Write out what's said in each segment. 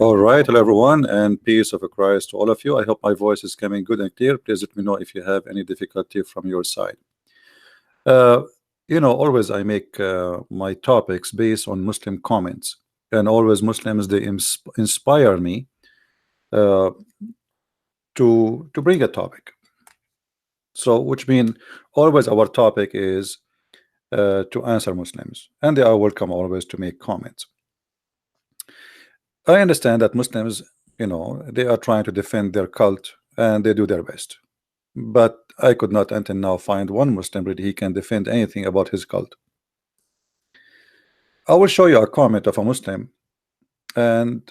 All right, hello everyone, and peace of Christ to all of you. I hope my voice is coming good and clear. Please let me know if you have any difficulty from your side. Uh, always I make my topics based on Muslim comments, and always Muslims they inspire me uh, to bring a topic. So, which means always our topic is to answer Muslims, and they are welcome always to make comments. I understand that Muslims, they are trying to defend their cult and they do their best. But I could not until now find one Muslim really he can defend anything about his cult. I will show you a comment of a Muslim and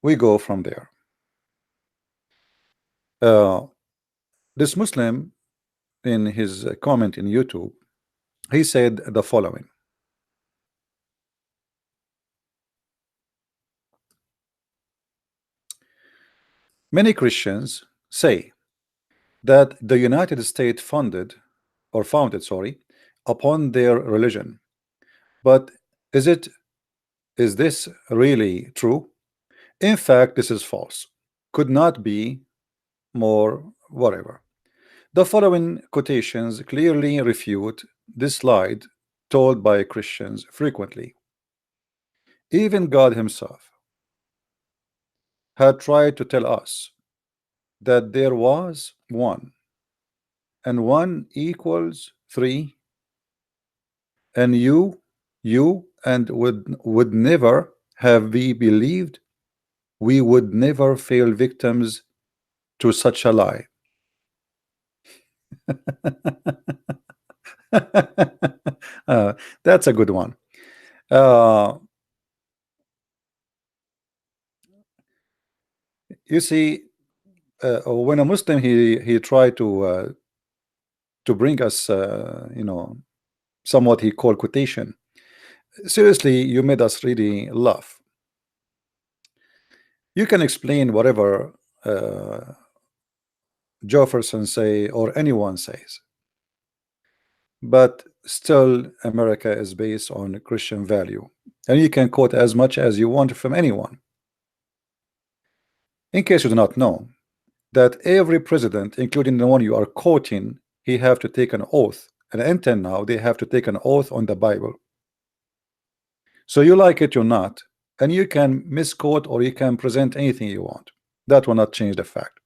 we go from there. This Muslim in his comment in YouTube, he said the following. Many Christians say that the United States founded, upon their religion. But is this really true? In fact, this is false. Could not be more whatever. The following quotations clearly refute this slide told by Christians frequently. Even God himself had tried to tell us that there was one, and one equals three, and you and would never have we believed, we would never fail victims to such a lie. That's a good one. You see, when a Muslim he tried to bring us somewhat he called quotation. Seriously, you made us really laugh. You can explain whatever Jefferson say or anyone says, but still America is based on Christian value, and you can quote as much as you want from anyone. In case you do not know, that every president, including the one you are quoting, he have to take an oath, and until now they have to take an oath on the Bible. So you like it or not, and you can misquote or you can present anything you want. That will not change the fact.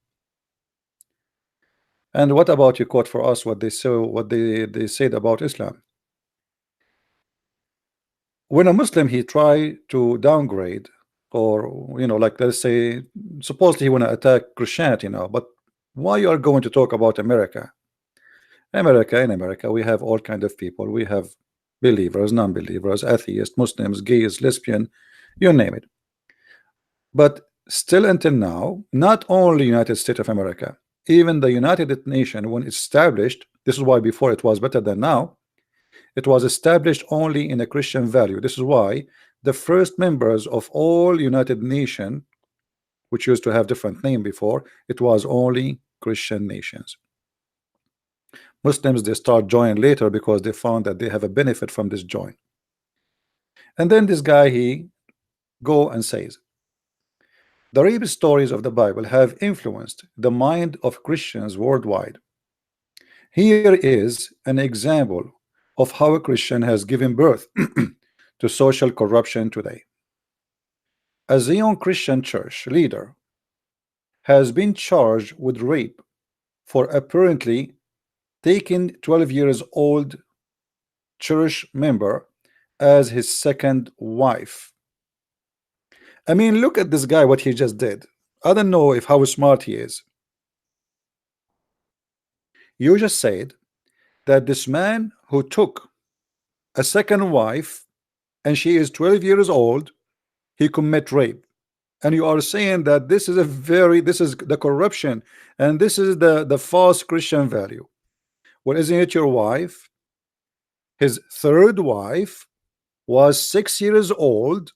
And what about you quote for us what they say, what they said about Islam? When a Muslim he try to downgrade, or like let's say supposedly he want to attack Christianity now, but why you are going to talk about America? In America we have all kind of people. We have believers, non-believers, atheists, Muslims, gays, lesbian, you name it. But still until now, not only United States of America, even the United Nations when established, this is why before it was better than now, it was established only in a Christian value. This is why the first members of all United Nations, which used to have different name before, it was only Christian nations. Muslims they start joining later because they found that they have a benefit from this join. And then this guy he go and says the rape stories of the Bible have influenced the mind of Christians worldwide. Here is an example of how a Christian has given birth to social corruption today. A Zion Christian church leader has been charged with rape for apparently taking 12 years old church member as his second wife. I mean, look at this guy, what he just did. I don't know if how smart he is. You just said that this man who took a second wife and she is 12 years old, he commit rape, and you are saying that this is this is the corruption and this is the false Christian value. Well, isn't it your wife? His third wife was 6 years old.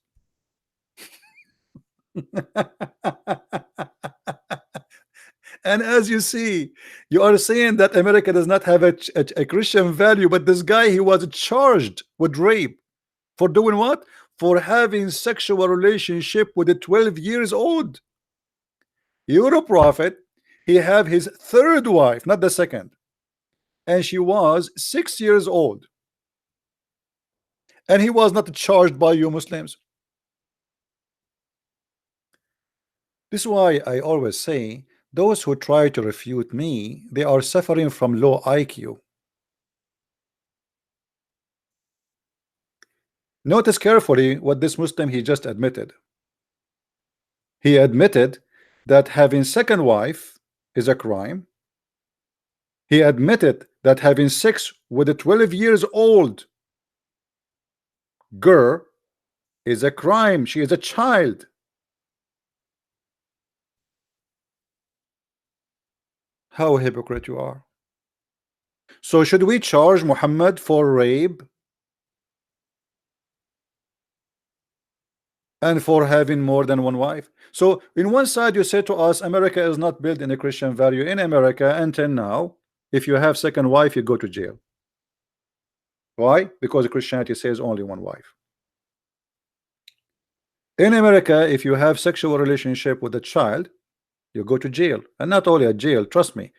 And as you see, you are saying that America does not have a Christian value, but this guy he was charged with rape For doing what? For having sexual relationship with a 12 years old. You're a prophet. He have his third wife, not the second, and she was 6 years old, and he was not charged by you Muslims. This is why I always say those who try to refute me, they are suffering from low IQ. Notice carefully what this Muslim he just admitted. He admitted that having second wife is a crime. He admitted that having sex with a 12 years old girl is a crime. She is a child. How hypocrite you are. So should we charge Muhammad for rape and for having more than one wife? So in one side you say to us America is not built in a Christian value. In America until now, if you have second wife you go to jail. Why? Because Christianity says only one wife. In America, if you have sexual relationship with a child, you go to jail. And not only a jail, trust me,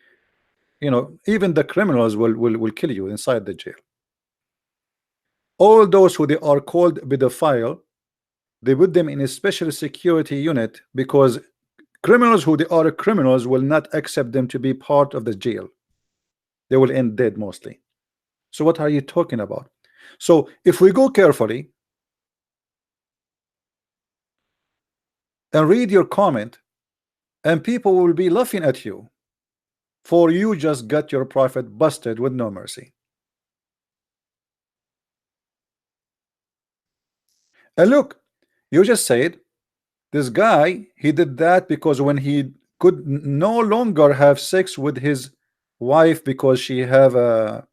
you know, even the criminals will kill you inside the jail. All those who they are called pedophile, they put them in a special security unit because criminals who they are criminals will not accept them to be part of the jail. They will end dead mostly. So what are you talking about? So if we go carefully and read your comment, and people will be laughing at you for you just got your prophet busted with no mercy. And look, you just said this guy, he did that because when he could no longer have sex with his wife because she have a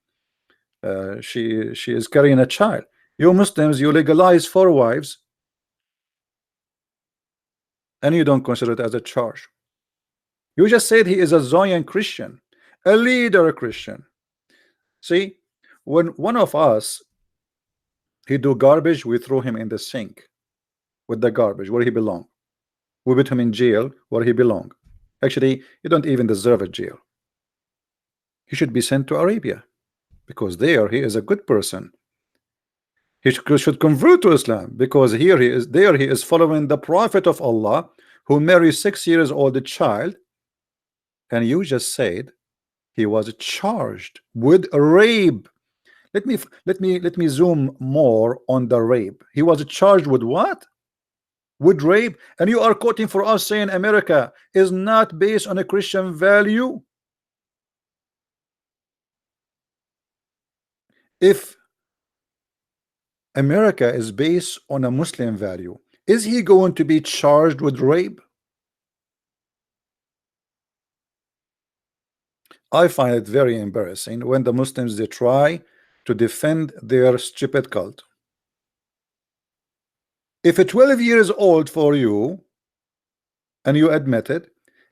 she is carrying a child. You Muslims, you legalize 4 wives and you don't consider it as a charge. You just said he is a Zion Christian, a leader Christian. See, when one of us he do garbage, we throw him in the sink with the garbage where he belong. We put him in jail where he belong. Actually, you don't even deserve a jail. He should be sent to Arabia because there he is a good person. He should convert to Islam because here he is, there he is following the Prophet of Allah who married 6 years old child, and you just said he was charged with rape. Let me zoom more on the rape. He was charged with what? With rape. And you are quoting for us saying America is not based on a Christian value. If America is based on a Muslim value, is he going to be charged with rape? I find it very embarrassing when the Muslims they try to defend their stupid cult. If a 12 years old for you and you admit it,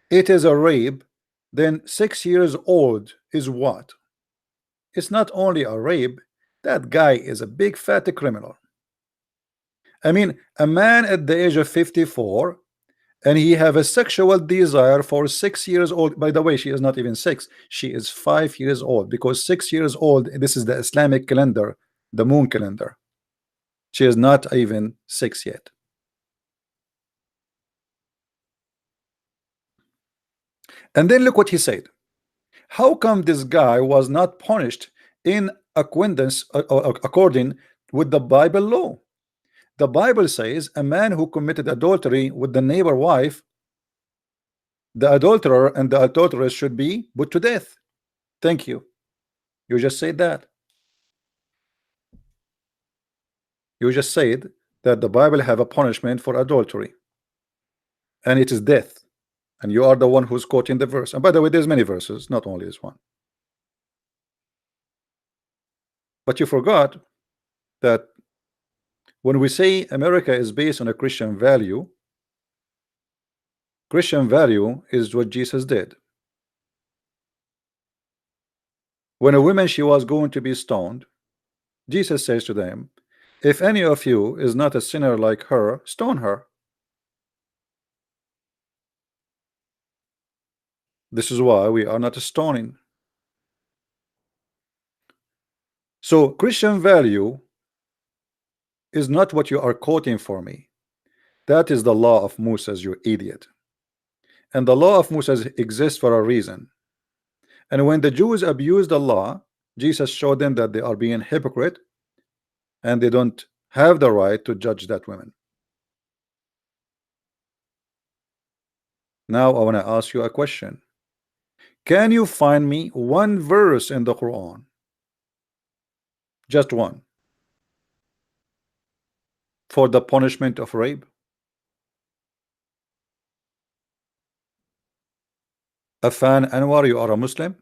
it is a rape, then 6 years old is what? It's not only a rape, that guy is a big fat criminal. I mean, a man at the age of 54 and he have a sexual desire for 6 years old. By the way, she is not even 6, she is 5 years old, because 6 years old, this is the Islamic calendar, the moon calendar. She is not even 6 yet. And then look what he said. How come this guy was not punished in accordance according with the Bible law? The Bible says a man who committed adultery with the neighbor wife, the adulterer and the adulteress should be put to death. Thank you. You just said that. You just said that the Bible have a punishment for adultery, and it is death. And you are the one who's quoting the verse. And by the way, there's many verses, not only this one. But you forgot that when we say America is based on a Christian value is what Jesus did. When a woman she was going to be stoned, Jesus says to them, If any of you is not a sinner like her, stone her. This is why we are not stoning. So Christian value is not what you are quoting for me. That is the law of Moses, you idiot. And the law of Moses exists for a reason. And when the Jews abused the law, Jesus showed them that they are being hypocrite and they don't have the right to judge that woman. Now I want to ask you a question. Can you find me one verse in the Quran, just one, for the punishment of rape? Afan Anwar, you are a Muslim?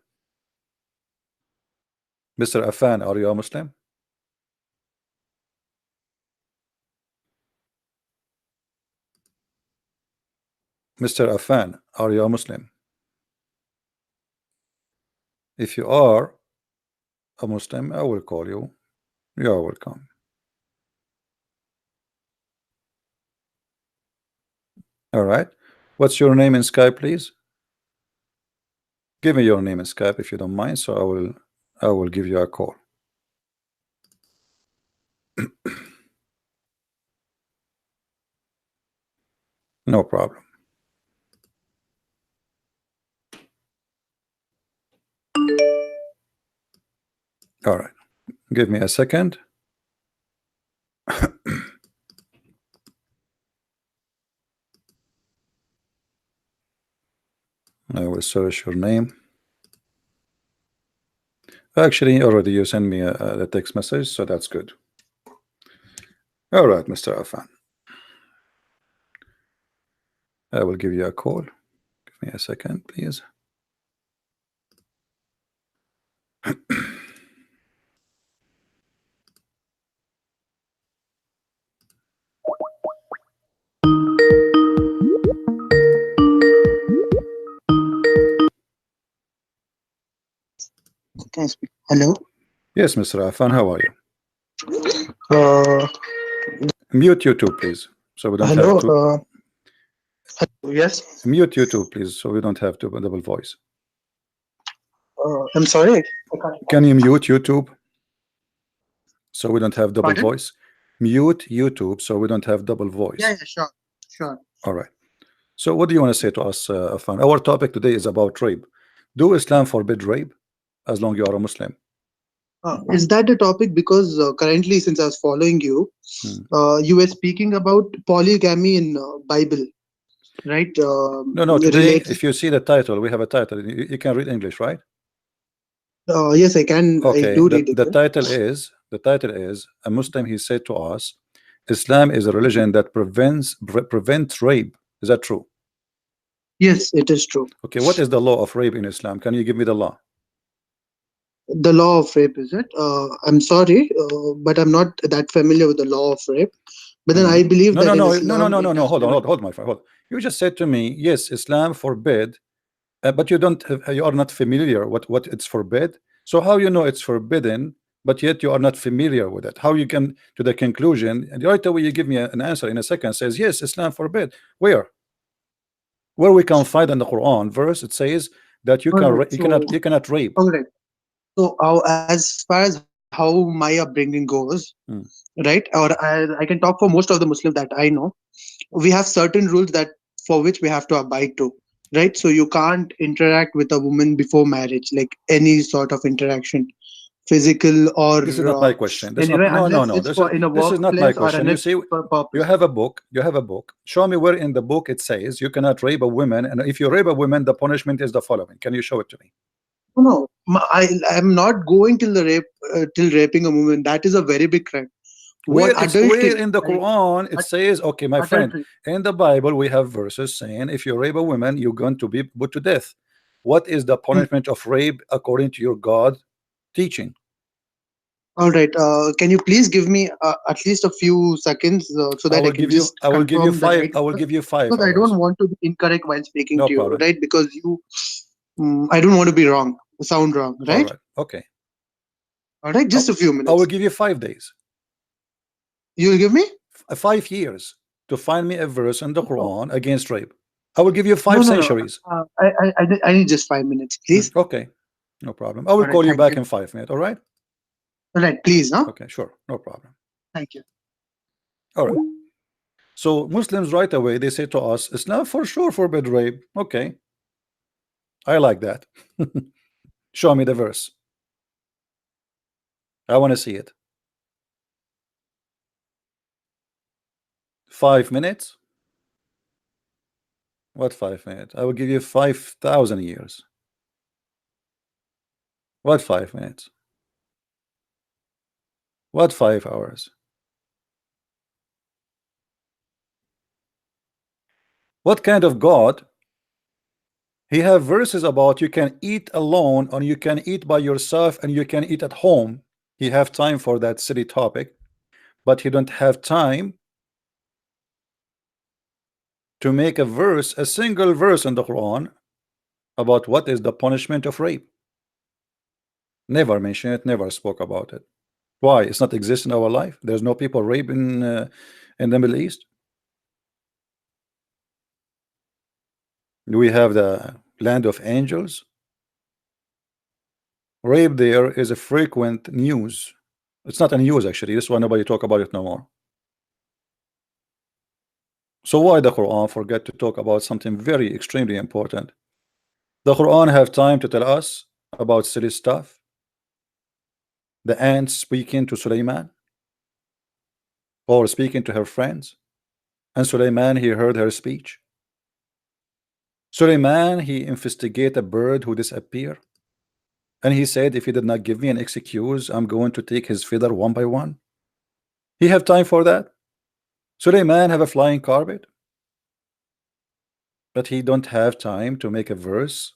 Mr. Afan, are you a Muslim? Mr. Afan, are you a Muslim? If you are a Muslim, I will call you. You are welcome. All right. What's your name in Skype, please? Give me your name in Skype if you don't mind, so I will give you a call. No problem. All right. Give me a second. I will search your name. Actually, already you sent me a text message, so that's good. All right, Mr. Afan. I will give you a call. Give me a second, please. Can I speak? Hello? Yes, Mr. Afan, how are you? Uh, Mute YouTube, please, so we don't hello? have to. Yes? Mute YouTube, please, so we don't have to double voice. I'm sorry. Can you mute YouTube so we don't have double Pardon? voice? Mute YouTube so we don't have double voice. Yeah, sure. Sure. All right. So what do you want to say to us, Afan? Our topic today is about rape. Do Islam forbid rape as long you are a Muslim? Is that the topic? Because currently, since I was following you, you were speaking about polygamy in Bible, right? No, today, related. if you see the title, we have a title. You can read English, right? Yes, I can. Okay. I do read it. The title is a Muslim. He said to us, Islam is a religion that prevents rape. Is that true? Yes, it is true. Okay. What is the law of rape in Islam? Can you give me the law? The law of rape, is it? I'm sorry, but I'm not that familiar with the law of rape. But then I believe that no, hold on, my friend, hold. You just said to me, yes, Islam forbid, but you are not familiar what it's forbid. So how you know it's forbidden, but yet you are not familiar with it? How you can to the conclusion? And right away you give me an answer in a second. Says yes, Islam forbid. Where we can find in the Quran verse it says that you cannot rape. All right. So as far as how my upbringing goes, right, or I can talk for most of the Muslims that I know, we have certain rules that for which we have to abide to, right? So you can't interact with a woman before marriage, like any sort of interaction, physical or This is not my question. This anyway, no. This is not my question. You see, you have a book. Show me where in the book it says you cannot rape a woman, and if you rape a woman, the punishment is the following. Can you show it to me? No, I am not going till the rape till raping a woman. That is a very big crime. Where in the Quran it says, okay, my friend, in the Bible we have verses saying if you rape a woman, you're going to be put to death. What is the punishment of rape according to your God teaching? All right. Can you please give me at least a few seconds so that I can just I will give you five. Right, I will give you 5 because hours. I don't want to be incorrect while speaking No to problem. you, right? Because you, I don't want to be wrong, sound wrong, right? All right. Okay. All right. Just a few minutes. I will give you 5 days. You'll give me? 5 years to find me a verse in the No, Quran against rape. I will give you no, five no, no. centuries. I need just 5 minutes, please. Okay, no problem. I will All right, call you thank back you. in 5 minutes. All right. All right, please, no? Okay, sure, no problem. Thank you. All right. So Muslims right away they say to us, Islam for sure forbid rape. Okay, I like that. Show me the verse. I want to see it. 5 minutes? What 5 minutes? I will give you 5,000 years. What 5 minutes? What 5 hours? What kind of God? He have verses about you can eat alone, or you can eat by yourself, and you can eat at home. He have time for that silly topic, but he don't have time to make a verse, a single verse in the Quran about what is the punishment of rape. Never mention it, never spoke about it. Why? It's not exist in our life. There's no people rape in the Middle East. Do we have the land of angels? Rape there is a frequent news. It's not a news actually. This one nobody talk about it no more. So why the Quran forget to talk about something very extremely important? The Quran have time to tell us about silly stuff. The ant speaking to Sulaiman, or speaking to her friends, and Sulaiman he heard her speech. Sulaiman he investigate a bird who disappeared, and he said if he did not give me an excuse, I'm going to take his feather one by one. He have time for that? Sulaiman have a flying carpet, but he don't have time to make a verse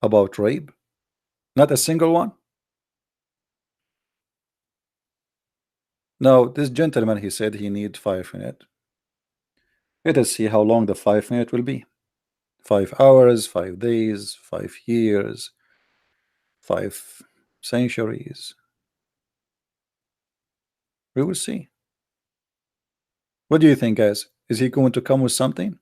about rape. Not a single one. Now this gentleman he said he need 5 minutes. Let us see how long the 5 minutes will be. 5 hours, 5 days, 5 years, 5 centuries. We will see. What do you think, guys? Is he going to come with something?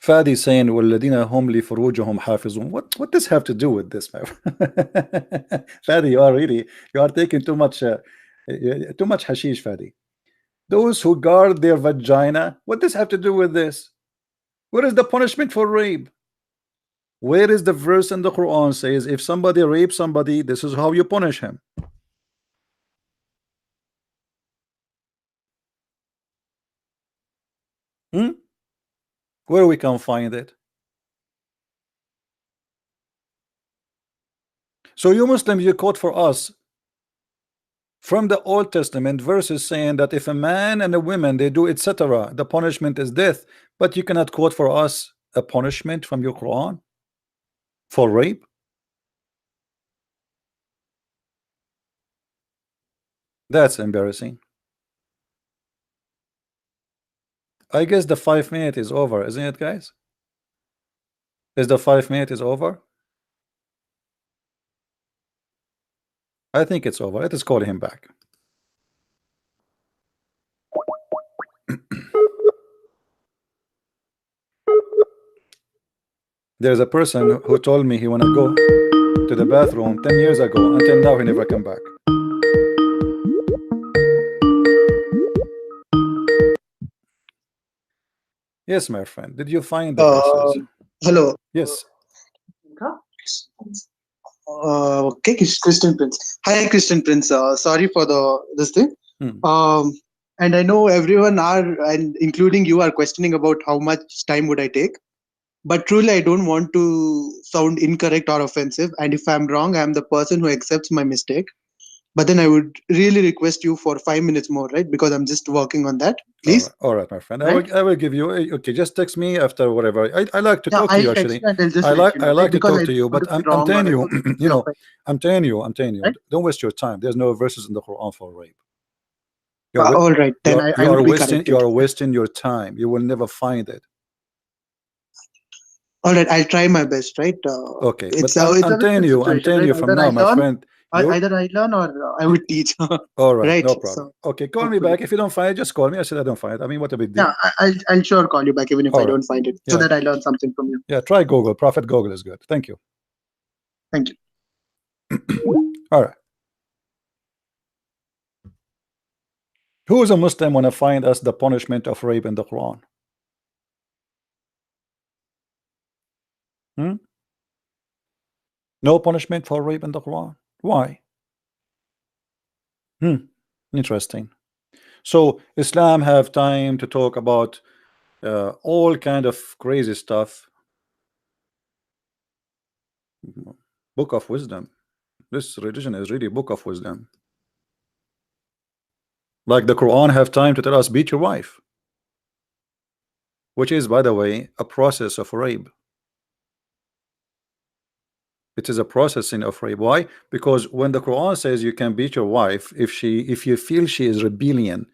Fadi saying وَالَّذِينَ هُمْ لِفُرُوجِهِمْ حَافِظُونَ. What does have to do with this, man? Fadi, you are taking too much hashish, Fadi. Those who guard their vagina, what does have to do with this? What is the punishment for rape? Where is the verse in the Quran says if somebody rapes somebody, this is how you punish him? Where we can find it? So you Muslims, you quote for us from the Old Testament verses saying that if a man and a woman they do etc., the punishment is death, but you cannot quote for us a punishment from your Quran for rape. That's embarrassing. I guess the 5 minutes is over, isn't it, guys? Is the 5 minutes is over? I think it's over. Let us call him back. There's a person who told me he wanna go to the bathroom 10 years ago. Until now, he never come back. Yes, my friend. Did you find the verses? Hello. Yes. Okay, Christian Prince. Hi, Christian Prince. Sorry for this thing. And I know everyone are, and including you, are questioning about how much time would I take. But truly, I don't want to sound incorrect or offensive. And if I'm wrong, I'm the person who accepts my mistake. But then I would really request you for 5 minutes more, right? Because I'm just working on that. Please. All right, my friend. Right? I will give you. Okay, just text me after whatever. I like to Yeah, talk to I'll you text actually. you and I'll just I let like you I know, right? like to Because talk I to you, don't but want to be I'm wrong or telling I you, don't want to you be know, offended, I'm telling you, right? don't waste your time. There's no verses in the Quran for rape. All right, then I would be You corrected. are wasting your time. You will never find it. All right, I'll try my best, right? Okay, but It's a telling win-win you, I'm situation, telling right? you from now, my friend, you Either I learn or I would teach, all right, right? no problem. So Okay, call me hopefully, back if you don't find it. Just call me. I said I don't find it. I mean, what a big deal. yeah, I'll sure call you back even if All I right, don't find it, so yeah, that I learn something from you. yeah. Try Google. Prophet Google is good. Thank you. Thank you. All right. Who is a Muslim want to find us the punishment of rape in the Quran? Hmm? No punishment for rape in the Quran. Why? Hmm. Interesting. So Islam have time to talk about all kind of crazy stuff. Book of wisdom. This religion is really book of wisdom. Like the Quran have time to tell us beat your wife, which is, by the way, a process of rape. It is a processing of rape. Why? Because when the Quran says you can beat your wife if you feel she is rebellion,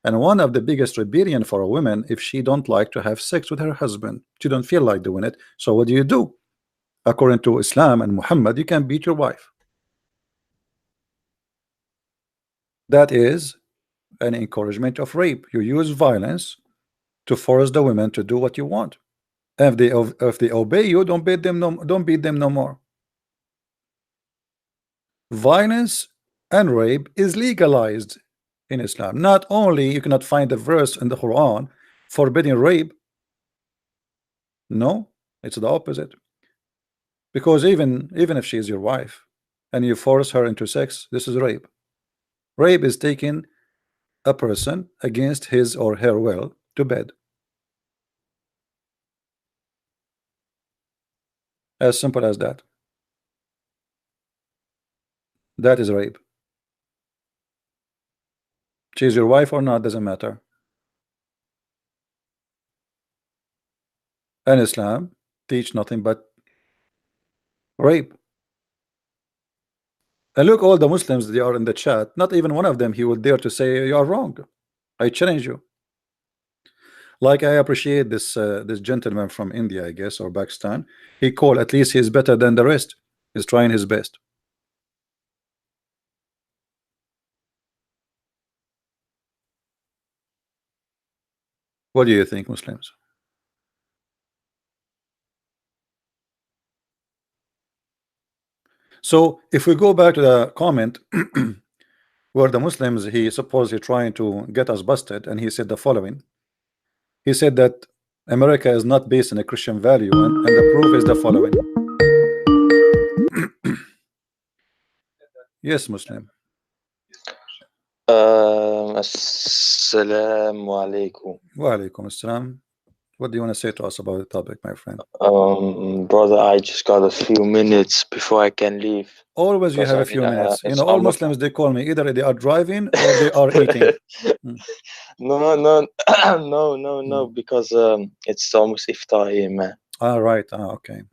and one of the biggest rebellion for a woman if she don't like to have sex with her husband, she don't feel like doing it. So what do? According to Islam and Muhammad, you can beat your wife. That is an encouragement of rape. You use violence to force the women to do what you want. And if they obey you, don't beat them no more. Violence and rape is legalized in Islam. Not only you cannot find a verse in the Quran forbidding rape. No, it's the opposite. Because even if she is your wife and you force her into sex, this is rape. Rape is taking a person against his or her will to bed. As simple as that. That is rape. She's your wife or not, doesn't matter. And Islam teach nothing but rape. And look, all the Muslims, they are in the chat. Not even one of them he would dare to say you are wrong. I challenge you. Like I appreciate this gentleman from India, I guess, or Pakistan. He called, at least he's better than the rest. He's trying his best. What do you think, Muslims? So if we go back to the comment where the Muslims, he supposedly trying to get us busted, and he said the following. He said that America is not based on a Christian value, and the proof is the following. Yes, Muslim. Assalamu alaikum. Wa alaikum assalam. What do you want to say to us about the topic, my friend? Brother, I just got a few minutes before I can leave. Always you have a few minutes. You It's know, all almost Muslims, they call me either they are driving or they are eating. no, no, because it's almost iftar here, man. All right. Okay.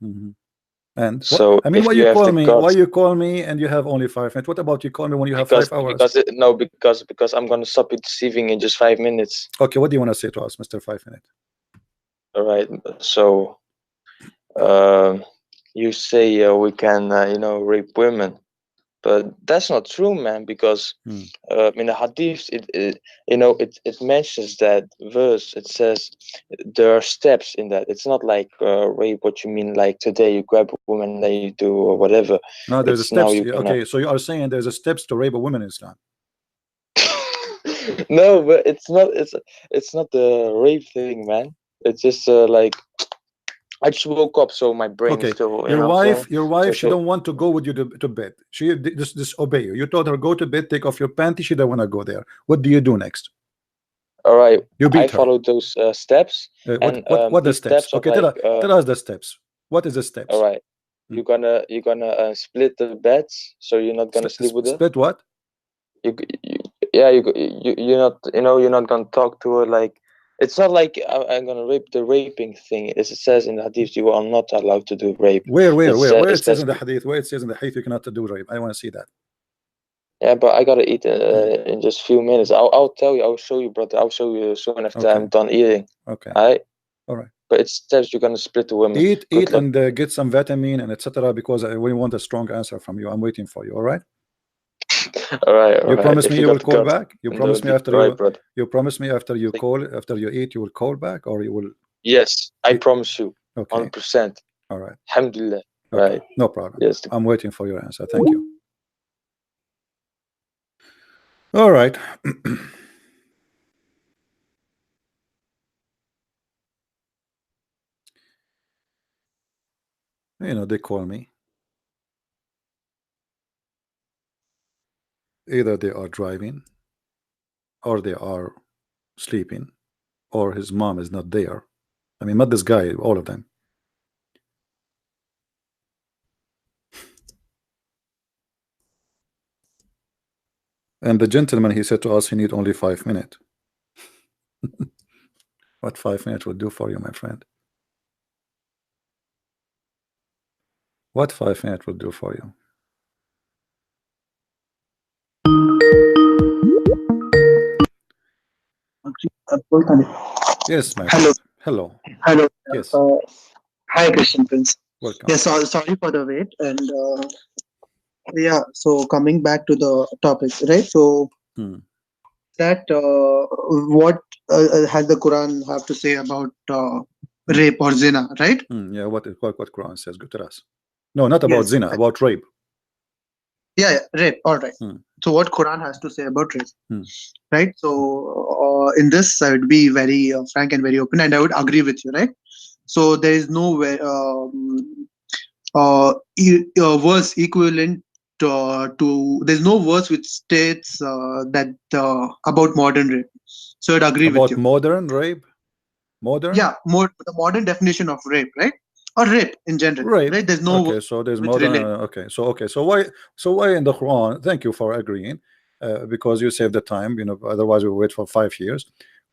And what, So I mean, if why you you have call the me? Why guts, you call me and you have only 5 minutes? What about you call me when you have 5 hours? because I'm gonna stop it deceiving in just 5 minutes. Okay, what do you want to say to us, Mr. 5 minutes? All right. So you say we can rape women. But that's not true, man, because in the hadith, it mentions that verse. It says there are steps in that. It's not like rape. What you mean, like today you grab a woman, then you do or whatever. No, there's a It's now steps. you can. Okay, so you are saying there's a steps to rape a woman in Islam. No, but it's not the rape thing, man. It's just like I just woke up, so my brain is Okay, still, your wife, So she don't want to go with you to bed. She just disobey you. You told her go to bed, take off your panty. She don't want to go there. What do you do next? all right, You I beat her. followed those steps, and What the these steps? steps are Okay, like. tell us the steps. What is the steps? All right, you're gonna split the beds, so you're not gonna sleep with her. Split what? You yeah, you're not, you're not gonna talk to her like. It's not like I'm gonna rape the raping thing. As it says in the hadith, you are not allowed to do rape. Where It it says says in the hadith? Where it says in the hadith you cannot do rape? I want to see that. yeah, but I gotta eat in just a few minutes. I'll tell you. I'll show you, brother. I'll show you soon after Okay. I'm done eating. Okay. All right. All right. but it says you're gonna split the women. Eat, Good eat, luck. and get some vitamin and etc. Because we want a strong answer from you. I'm waiting for you. All right. All You right. promise If me you you got will the call guts back. You and the promise me after right, you. brother. You promise me after you Thank- call, after you eat, you will call back, or you will. Yes, I It, promise you, okay. 100%. All right. Alhamdulillah. Okay. Right. No problem. Yes. I'm waiting for your answer. Thank you. All right. They call me. Either they are driving, or they are sleeping, or his mom is not there. I mean, not this guy, all of them. And the gentleman, he said to us, he need only 5 minutes. What 5 minutes will do for you, my friend? What 5 minutes will do for you? Yes, my Hello. friend. Hello. Hello. Yes. Uh, Hi, Christian Prince. Welcome. Yes, sorry for the wait. And yeah, so coming back to the topic, right? So that what has the Quran have to say about rape or zina, right? Yeah, what Quran says. Good to us. No, not about Yes. zina, about rape. Yeah, rape. All right. So what Quran has to say about rape, right? So in this, I would be very frank and very open, and I would agree with you, right? So there is no verse equivalent to. There's no verse which states that about modern rape. So I'd agree with About you. modern rape. Modern. Yeah, the modern definition of rape, right? Or rape in general, Rape. right? There's no Okay, so there's which modern. relate. Okay, so why in the Quran? Thank you for agreeing, because you saved the time. Otherwise we wait for 5 years.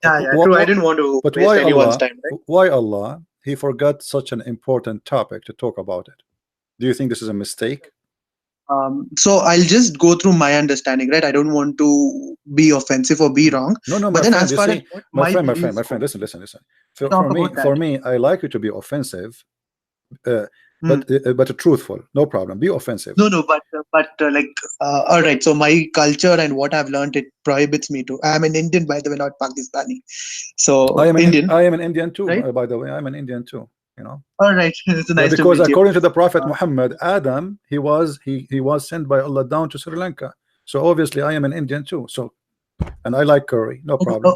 Yeah, true. I didn't want to But waste why anyone's Allah? time, right? Why Allah? He forgot such an important topic to talk about it. Do you think this is a mistake? So I'll just go through my understanding, right? I don't want to be offensive or be wrong. No, but my then friend, as you far as see, what my friend, beliefs go, listen. For, talk for me, about that. for me, I like you to be offensive, but truthful. No problem. Be offensive. No, but all right. So my culture and what I've learned, it prohibits me to. I'm an Indian, by the way, not Pakistani. So I am an Indian too. right? By the way, I'm an Indian too. All right. It's nice to because meet you. according to the Prophet Muhammad, Adam, he was sent by Allah down to Sri Lanka. So obviously, I am an Indian too. So, and I like curry. No problem.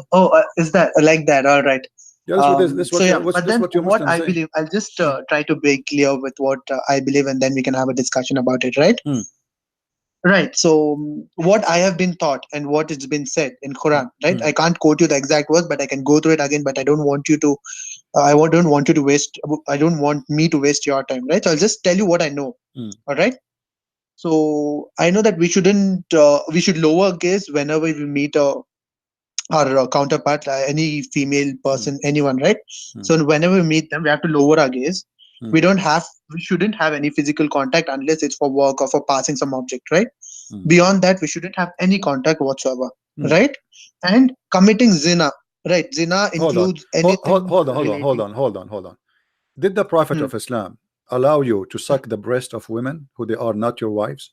Is that like that? All right. Yeah, But then what I believe, I'll just try to be clear with what I believe, and then we can have a discussion about it, right? Right. So what I have been taught and what has been said in Quran, right? I can't quote you the exact words, but I can go through it again. But I don't want you to. Don't want you to waste. I don't want me to waste your time, right? So I'll just tell you what I know. All right. So I know that we shouldn't. We should lower gaze whenever we meet our counterpart, any female person, anyone, right? So whenever we meet them, we have to lower our gaze. We shouldn't have any physical contact unless it's for work or for passing some object, right? Beyond that, we shouldn't have any contact whatsoever, right? And committing zina, right? Zina includes anything. Hold on. Did the Prophet of Islam allow you to suck the breast of women who they are not your wives?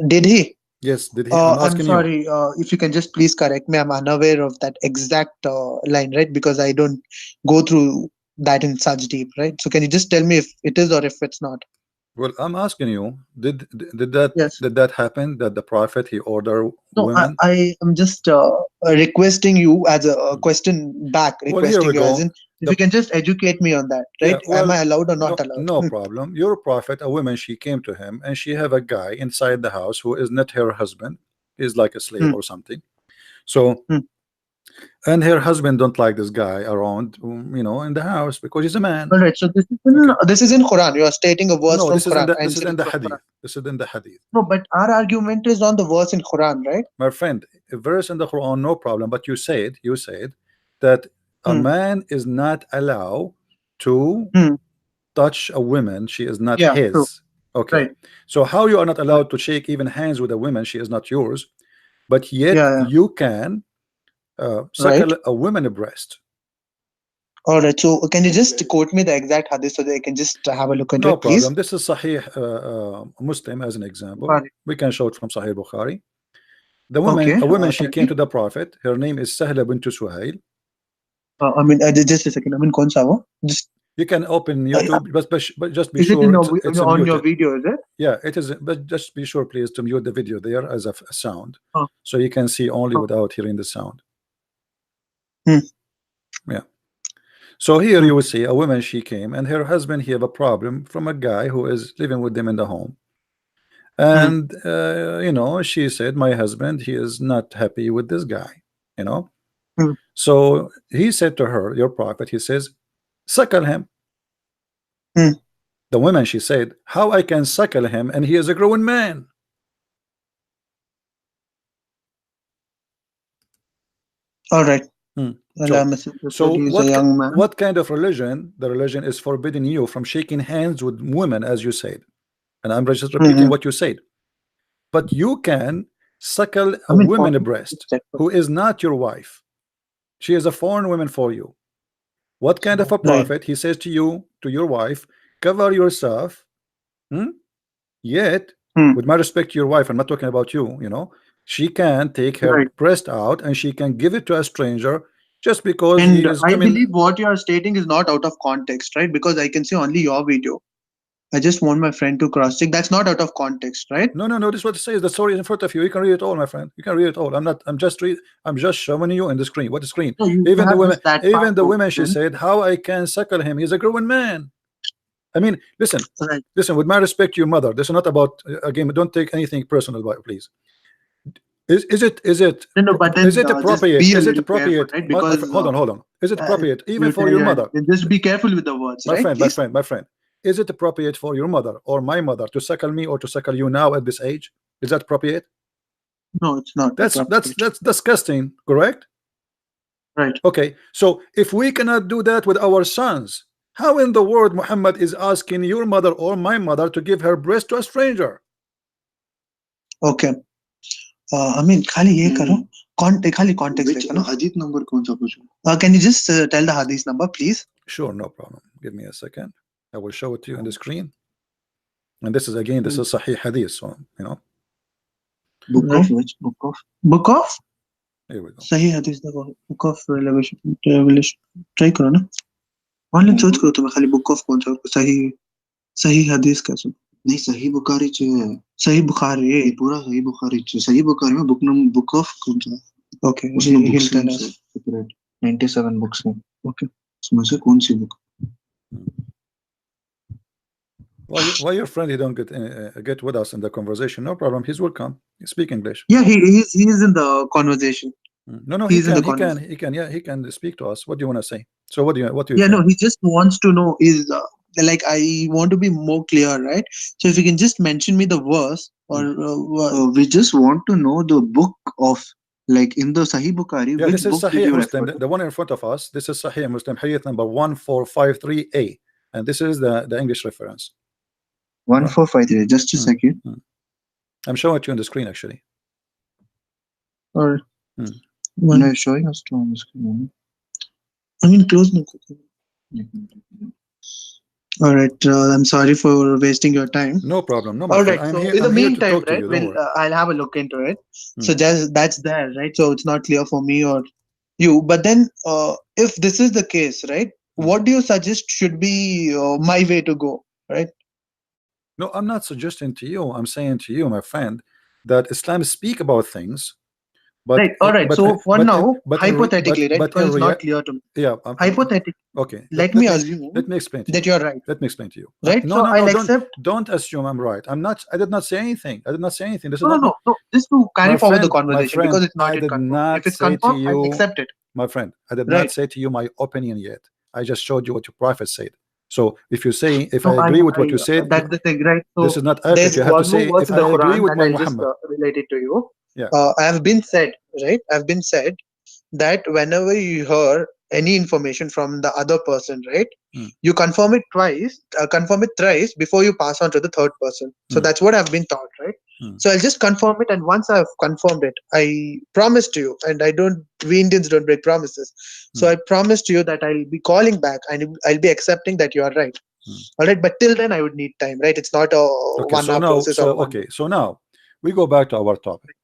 Did he? Yes, did he? I'm sorry. If you can just please correct me, I'm unaware of that exact line, right? Because I don't go through that in such deep, right? So can you just tell me if it is or if it's not? Well, I'm asking you, did that happen? That the Prophet he ordered women? I am just requesting you as a question back, requesting you as in if you can just educate me on that, right? Am I allowed or not allowed? No problem. Your Prophet, a woman, she came to him and she have a guy inside the house who is not her husband, is like a slave or something. So and her husband don't like this guy around, in the house because he's a man. All right. So this is in Quran. You are stating a verse from Quran. This is in the hadith. This is in the hadith. No, but our argument is on the verse in Quran, right? My friend, a verse in the Quran, no problem. But you said that a man is not allowed to touch a woman. She is not his. True. Okay. Right. So how you are not allowed to shake even hands with a woman? She is not yours. But yet you can suck a woman breast. All right. So can you just quote me the exact hadith so that I can just have a look into No it, please? problem. This is Sahih Muslim as an example. Bukhari. We can show it from Sahih Bukhari. The woman, Okay. a woman, she Tell came me. to the Prophet. Her name is Sahla bint Suhail. I mean, just a second. I mean, kaun sa wo? Just You can open YouTube, but just be is it sure in it's on your muted. video? Is it? Yeah, it is. But just be sure, please, to mute the video there as a sound, Oh, so you can see only oh. without hearing the sound. Hmm, Yeah. So here hmm, you will see a woman. She came, and her husband, he have a problem from a guy who is living with them in the home. hmm, And she said, my husband, he is not happy with this guy. You know. hmm, So he said to her, your prophet, he says, suckle him. hmm. The woman, she said, how I can suckle him, and he is a grown man. All right. Hmm. Allah Messenger So said he's a young man. what kind of religion? The religion is forbidding you from shaking hands with women, as you said, and I'm just repeating Mm-hmm. what you said. But you can suckle I a mean, woman possible. breast who is not your wife. She is a foreign woman for you. What kind of a Right. prophet? He says to you, to your wife, cover yourself. Yet, Hmm. with my respect to your wife, I'm not talking about you, she can take her Right. breast out and she can give it to a stranger just because he And is I coming. believe what you are stating is not out of context, right? Because I can see only your video. I just want my friend to cross check. That's not out of context, right? No, this is what it says. The story is in front of you. You can read it all, my friend. You can read it all. I'm just showing you in the screen. What the screen? No, you Even the have women, just that part even the women, she open. said, how I can suckle him. He's a grown man. I mean, listen, Right. with my respect to your mother, this is not about again, don't take anything personal about it, please. No, but Is then it just appropriate? be a Is it little careful, appropriate? right? Because Hold on. Is it appropriate even for your yeah, mother? just be careful with the words, My right? friend, Please. my friend. Is it appropriate for your mother or my mother to suckle me or to suckle you now at this age? Is that appropriate? No, it's not appropriate. That's disgusting, correct? Right. Okay, so if we cannot do that with our sons, how in the world Muhammad is asking your mother or my mother to give her breast to a stranger? Okay. I mean, खाली ये करो. खाली context देखो ना. hadith number कौन सा पूछूं? Can you just tell the hadith number, please? Sure, no problem. Give me a second. I will show it to you on the screen. And this is again, this is Sahih Hadith. So, Book Right. of which? Book of? Book of here we go. सही hadith देखो. Book of Revelation. Try करो ना. Online search करो तुम्हें खाली book of कौन सा सही hadith कैसे? नहीं सही बुखारी च है सही बुखारी. ये पूरा सही बुखारी च सही बुखारी में बुक नंबर बुक ऑफ कौन सा Okay. उसमें He'll books tell name us. से सेपरेट 97 बुक्स हैं Okay. उसमें से कौन सी book Why your friend he don't get with us in the conversation? No problem. He's welcome. He speak English. Yeah, he's in the conversation. No, He's in the conversation. he can speak to us. What do you want to say? So what do you Yeah, think? no, he just wants to know is like I want to be more clear, right? So if you can just mention me the verse or we just want to know the book of like in the Sahih Bukhari Yeah, which this is book did Sahih you Muslim. refer to? The one in front of us. This is Sahih Muslim. Hadith number 1453A, and this is the English reference. 1453 just a second. I'm showing it to you on the screen actually. or No, you're showing us to on the screen. I mean close no. All right, I'm sorry for wasting your time. No problem. No, my All friend. right, I'm so here. in the I'm here to meantime, talk to right, you. Don't worry. I'll have a look into it. So just that's there, right? So it's not clear for me or you. But then, if this is the case, right, what do you suggest should be my way to go, right? No, I'm not suggesting to you. I'm saying to you, my friend, that Islam speak about things, but Right. All right. So for now, hypothetically, right, because it's not clear to me. Yeah. Hypothetically, Okay. let me assume let me explain to that you. you're right. Let me explain to you. Right. No, So no, I'll no. accept. Don't assume I'm right. I'm not. I did not say anything. I did not say anything. This is No, not. no, no. Just to carry My forward the friend, conversation because it's not I yet did confirmed. not If it's say to confirmed, I'll you, accept it. my friend, I did Right. not say to you my opinion yet. I just showed you what your prophet said. So if you say, if No, I agree with what you said, that's the thing, right? So this is not accurate. there's You have to one more say, verse if in I the agree Quran with that my I'll just Muhammad. relate it to you. Yeah. I have been said, right? I've been said that whenever you hear any information from the other person, right, you confirm it thrice before you pass on to the third person. So that's what I've been taught, right? So I'll just confirm it, and once I've confirmed it, I promise to you, and I don't, we Indians don't break promises. So I promise to you that I'll be calling back and I'll be accepting that you are right. All right, but till then I would need time, right? It's not a Okay, 1 hour now, process or a 1 day. so now we go back to our topic.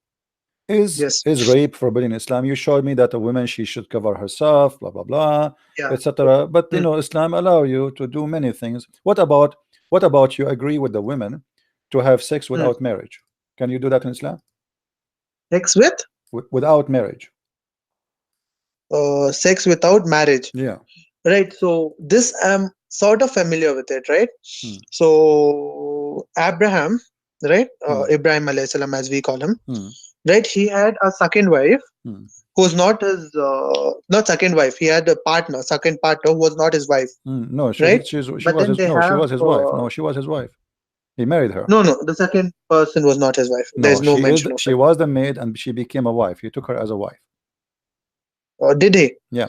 Yes. Is rape forbidden in Islam? You showed me that a woman, she should cover herself, blah blah blah, Yeah. etc. But Mm. Islam allow you to do many things. What about you agree with the women to have sex Mm. without marriage? Can you do that in Islam? Sex with? Without marriage? Sex without marriage. Yeah. Right. So this I'm sort of familiar with it, right? Hmm. So Abraham, right? Hmm. Ibrahim alayhi salam, as we call him, Hmm. right? He had a second wife Hmm. who's not his, not second wife. He had a partner, second partner who was not his wife, No, right? she But was then his, they no, she have, was his wife. No, she was his wife. He married her. no, the second person was not his wife. There's No, no mention of she it. was the maid and she became a wife. He took her as a wife. Did he? Yeah.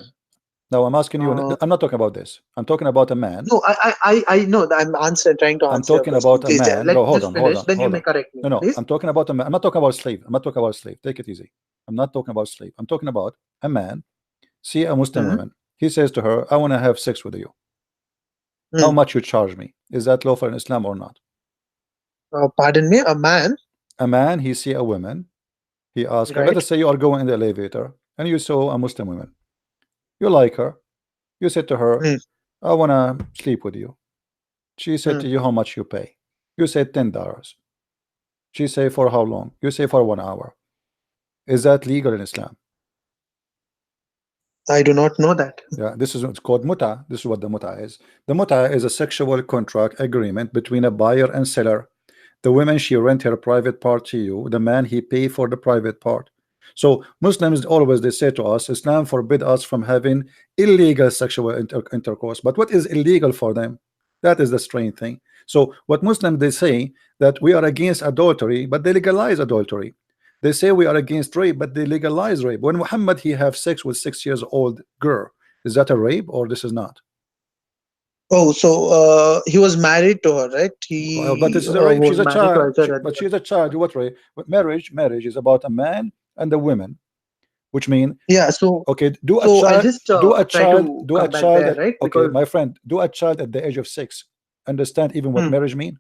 Now I'm asking you, Uh, I'm not talking about this. I'm talking about a man. no, I know that I'm answering, trying to I'm answer your talking question. about a Please, man. let No, me hold just on, hold finish. on, Then you hold may on. correct me, No, please. I'm talking about a man. I'm not talking about slave. I'm not talking about slave. Take it easy. I'm not talking about slave. I'm talking about a man. See a Muslim Hmm. woman. He says to her, I want to have sex with you. How Hmm. much you charge me? Is that lawful in Islam or not? Pardon me, a man, A man, he see a woman. He asks her, let right? us say you are going in the elevator and you saw a Muslim woman. You like her. You said to her, Hmm. I want to sleep with you. She said Hmm. to you, how much you pay? You said $10. She say, for how long? You say, for 1 hour. Is that legal in Islam? I do not know that. Yeah, this is what's called muta. This is what the muta is. The muta is a sexual contract agreement between a buyer and seller. The woman, she rent her private part to you. The man, he pay for the private part. So Muslims always, they say to us, Islam forbid us from having illegal sexual intercourse. But what is illegal for them? That is the strange thing. So what Muslims, they say that we are against adultery, but they legalize adultery. They say we are against rape, but they legalize rape. When Muhammad, he have sex with 6 years old girl, is that a rape or this is not? Oh, so he was married to her, right? But He this is a rape. was She's a married to child. Aisha But Radhiyallahu. she's a child. What rape? But marriage is about a man and a woman, which mean, Yeah. So okay, I'll just try to do a come back child there, at, right? okay, Because my friend, do a child at the age of 6 understand even what hmm, marriage mean?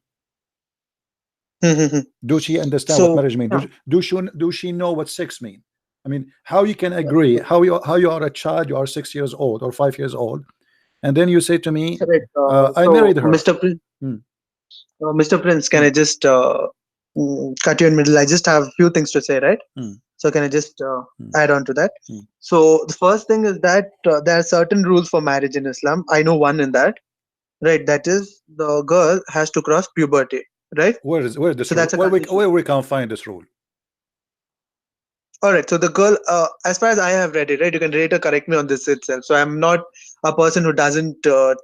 hmm, hmm, hmm. Do she understand what So marriage mean? yeah, Do she know what sex mean? I mean, how you can agree? How you are a child? You are 6 years old or 5 years old, and then you say to me, correct. I So married her. Hmm, Mr. Prince, can hmm, I just cut you in middle? I just have a few things to say, right? hmm, So can I just hmm, add on to that? hmm. So the first thing is that there are certain rules for marriage in Islam. I know one in that, right? That is the girl has to cross puberty, right? Where is So this rule? that's a condition. Where we can find this rule? All right. So the girl, as far as I have read it, right, you can rate or correct me on this itself. So I'm not a person who doesn't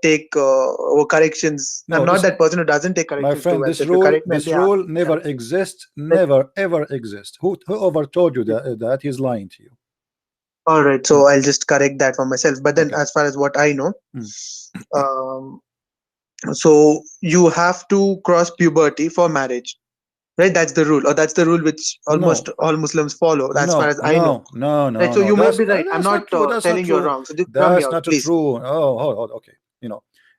take corrections. I'm No, not this, that person who doesn't take my corrections too friend, well. So if you correct me, I'll this be happy. rule Yeah. never exists, Let- never ever exists. Whoever told you that he's lying to you. All right. Hmm, So I'll just correct that for myself. But then, okay. as far as what I know, Hmm. um, so you have to cross puberty for marriage, right? That's the rule, or that's the rule which almost No, all Muslims follow, as far as I know. Right. So no. you may be right. I'm That's not not true. That's not telling you true. wrong. So just hear me That's out, not please. true. Oh, hold, okay.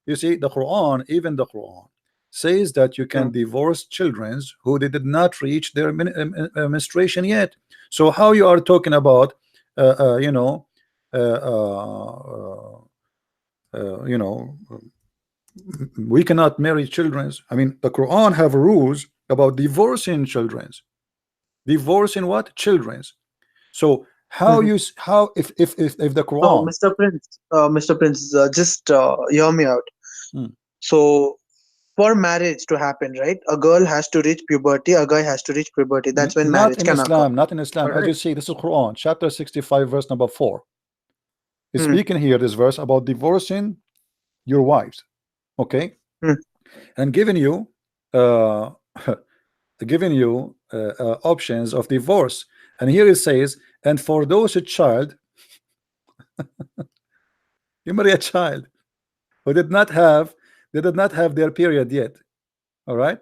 You see, the Quran, even the Quran, says that you can Hmm. divorce children who they did not reach their menstruation yet. So how you are talking about, uh, uh, you know, uh, uh, you know, we cannot marry children. I mean, the Quran have rules about divorcing children. Divorcing what? Children's. So how Mhm. you how if the So, Quran. Mr. Prince, just hear me out. Hmm. So, for marriage to happen, right, a girl has to reach puberty, a guy has to reach puberty. That's when Not marriage in can occur. Islam, not in All Islam. As right. you see, this is Quran, chapter 65, verse number 4. It's Hmm. speaking here, this verse, about divorcing your wives, okay, Hmm. and giving you uh options of divorce. And here it says, and for those a child, you marry a child who did not have their period yet. All right.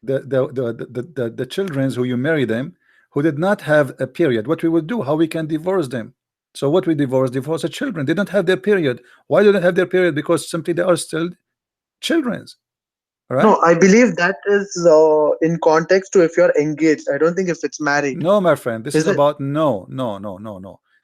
the children who you marry them who did not have a period, what we will do, how we can divorce them. So what we divorce the children. They don't have their period. Why do they have their period? Because simply they are still children's, all right? No, I believe that is in context to if you're engaged. I don't think if it's married. No, my friend, this is Is it? about no.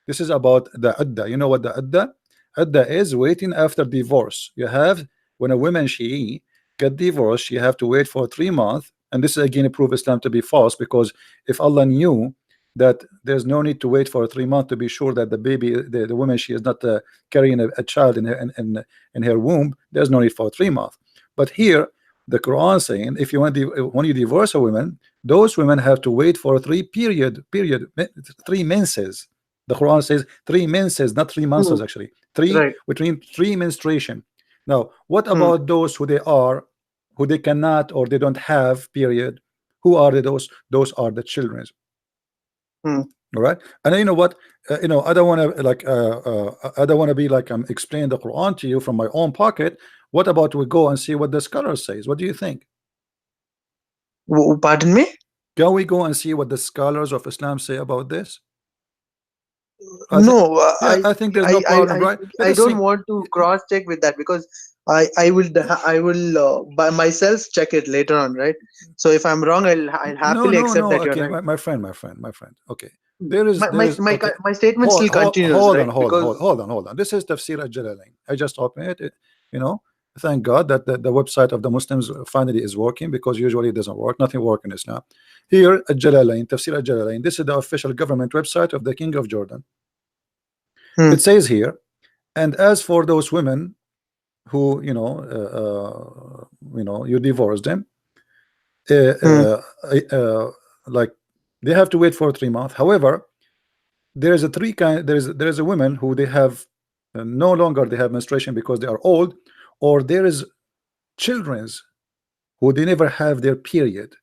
This is about the adda. You know what the adda? Adda is waiting after divorce. You have when a woman she get divorced, she have to wait for 3 months. And this is again prove Islam to be false, because if Allah knew that there's no need to wait for 3 months to be sure that the baby, the woman, she is not carrying a child in her in her womb, there's no need for 3 months. But here the Quran saying if you want when you divorce a woman, those women have to wait for 3 menses. The Quran says 3 menses, not 3 months Hmm. actually. Three Right. between 3 menstruation. Now, what Hmm. about those who they cannot or they don't have period? Who are those? Those are the children. Hmm. All right, and you know what? I don't want to I don't want to be like I'm explaining the Quran to you from my own pocket. What about we go and see what the scholar says? What do you think? Pardon me? Can we go and see what the scholars of Islam say about this? I think, No, yeah, I think there's no problem, right? Let I us don't see. want to cross check with that because I will by myself check it later on, right? So if I'm wrong, I'll No, happily no, accept no. that you're Okay, right. my friend. Okay, there is okay. My statement Hold, still hold, continues, hold on, right? hold on, hold, Because hold on, hold on. This is Tafsir al-Jalalain. I just opened it. You know, thank God that the website of the Muslims finally is working, because usually it doesn't work. Nothing works in Islam. Here, al-Jalalain, Tafsir al-Jalalain. This is the official government website of the King of Jordan. hmm, It says here, and as for those women who you divorce them, uh, hmm, uh, like they have to wait for 3 months. However, there is a three kind. There is a women who they have no longer they have menstruation because they are old, or there is children's who they never have their period.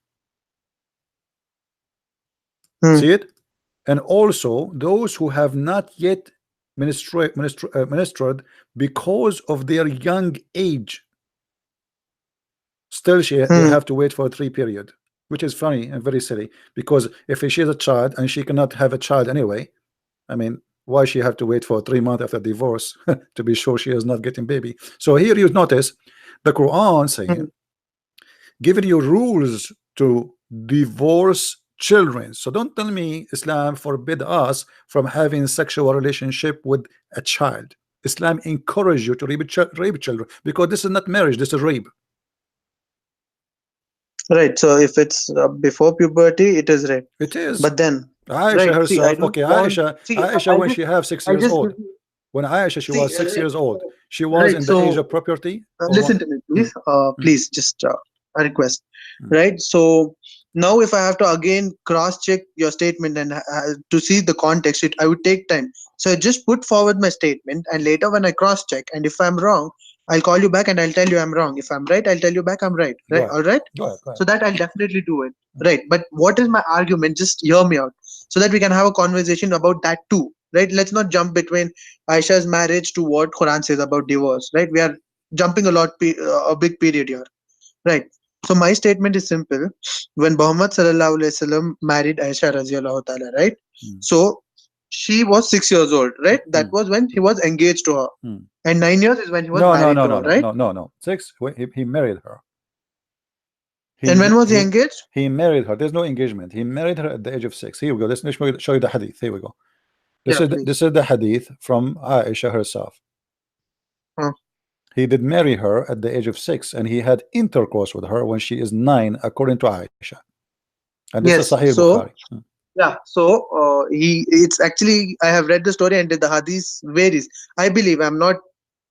hmm, See it, and also those who have not yet menstruated because of their young age. Still, they hmm, have to wait for 3 period, which is funny and very silly. Because if she is a child and she cannot have a child anyway, I mean, why she have to wait for 3 months after divorce to be sure she is not getting baby? So here you notice the Quran hmm. saying, giving you rules to divorce children. So don't tell me Islam forbid us from having sexual relationship with a child. Islam encourage you to rape children, because this is not marriage, this is rape. Right. So if it's before puberty, it is rape. It is. But then, Aisha right? See, I herself, don't okay, want. See, Aisha when she have six I years just old, when Aisha she see. was 6 years old, she was Right. in the age So of puberty or what? listen to me, Mm, please. mm, Please, just a request. mm. Right. So now, if I have to again cross check your statement and to see the context, I would take time. So I just put forward my statement, and later when I cross check, and if I'm wrong, I'll call you back and I'll tell you I'm wrong. If I'm right, I'll tell you back I'm right. Go Right. ahead, All right. go ahead, go ahead. So that I'll definitely do it. Mm. Right. But what is my argument? Just hear me out, so that we can have a conversation about that too. Right. Let's not jump between Aisha's marriage to what Quran says about divorce. Right. We are jumping a big period here. Right. So my statement is simple. When Muhammad sallallahu alaihi wasallam married Aisha radiallahu ta'ala, right? Mm, So she was 6 years old, right? That mm, was when he was engaged to her. mm. And 9 years is when he was No, no, married no, to no, her, no, right? no, no, no. Six. He married her. And He when was he he engaged? he married her. There's no engagement. He married her at the age of 6. Here we go. Let's show you the hadith. Here we go. This Yeah, is please. this is the hadith from Aisha herself. Huh. He did marry her at the age of 6, and he had intercourse with her when she is 9, according to Aisha. And this is Yes. Sahih So Bukhari. Mm, yeah. So it's actually I have read the story and the hadith varies. I believe I'm not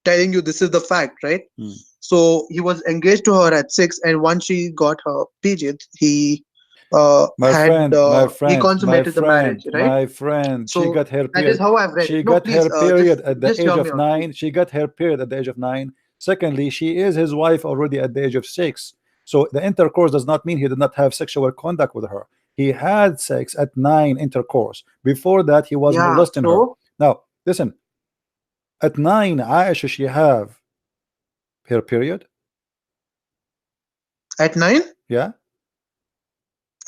telling you this is the fact, right? mm. So he was engaged to her at 6, and once she got her period, he My friend, my he friend, my consummated the marriage, friend, right? my friend. She So got her that is period. how I've read it. She No, got please, her period at the just age hear me of out, please. 9. She got her period at the age of 9. Secondly, she is his wife already at the age of 6. So the intercourse does not mean he did not have sexual contact with her. He had sex at 9, intercourse. Before that, he was Yeah. molesting her. So Now, listen. At 9, Aisha, she have her period. at 9, Yeah.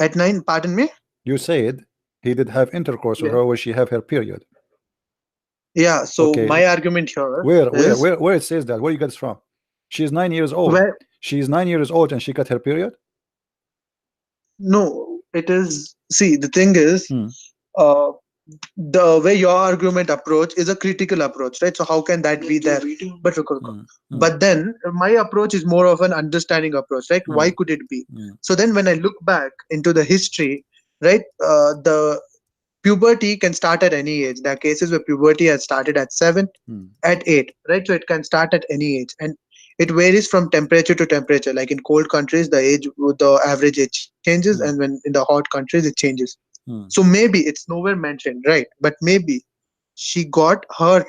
At 9, pardon me? You said he did have intercourse with Yeah. her when she have her period. Yeah, so Okay, my argument here where is where it says that? Where you get it from? She's 9 years old. where She's 9 years old and she got her period. no, it is. See, the thing is, Hmm. uh, the way your argument approach is a critical approach, right? So how can that be there? But Hmm. Hmm. but then my approach is more of an understanding approach, right? Hmm. Why could it be? Hmm. So then when I look back into the history, right, the puberty can start at any age. There are cases where puberty has started at 7, Hmm. at 8, right? So it can start at any age, and it varies from temperature to temperature. Like in cold countries, the average age changes, and when in the hot countries, it changes. Hmm. So maybe it's nowhere mentioned, right? But maybe she got her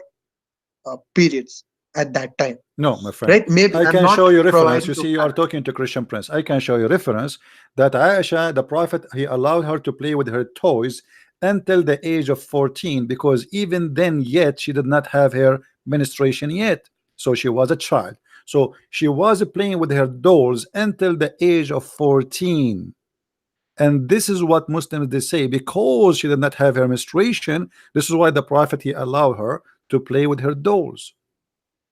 periods at that time, No, my friend. right? Maybe I I'm can not show you reference. providing You to see, you are fact. talking to Christian Prince. I can show you reference that Aisha, the Prophet, he allowed her to play with her toys until the age of 14, because even then, yet she did not have her menstruation yet. So she was a child. So she was playing with her dolls until the age of 14. And this is what Muslims they say, because she did not have her menstruation, this is why the Prophet he allowed her to play with her dolls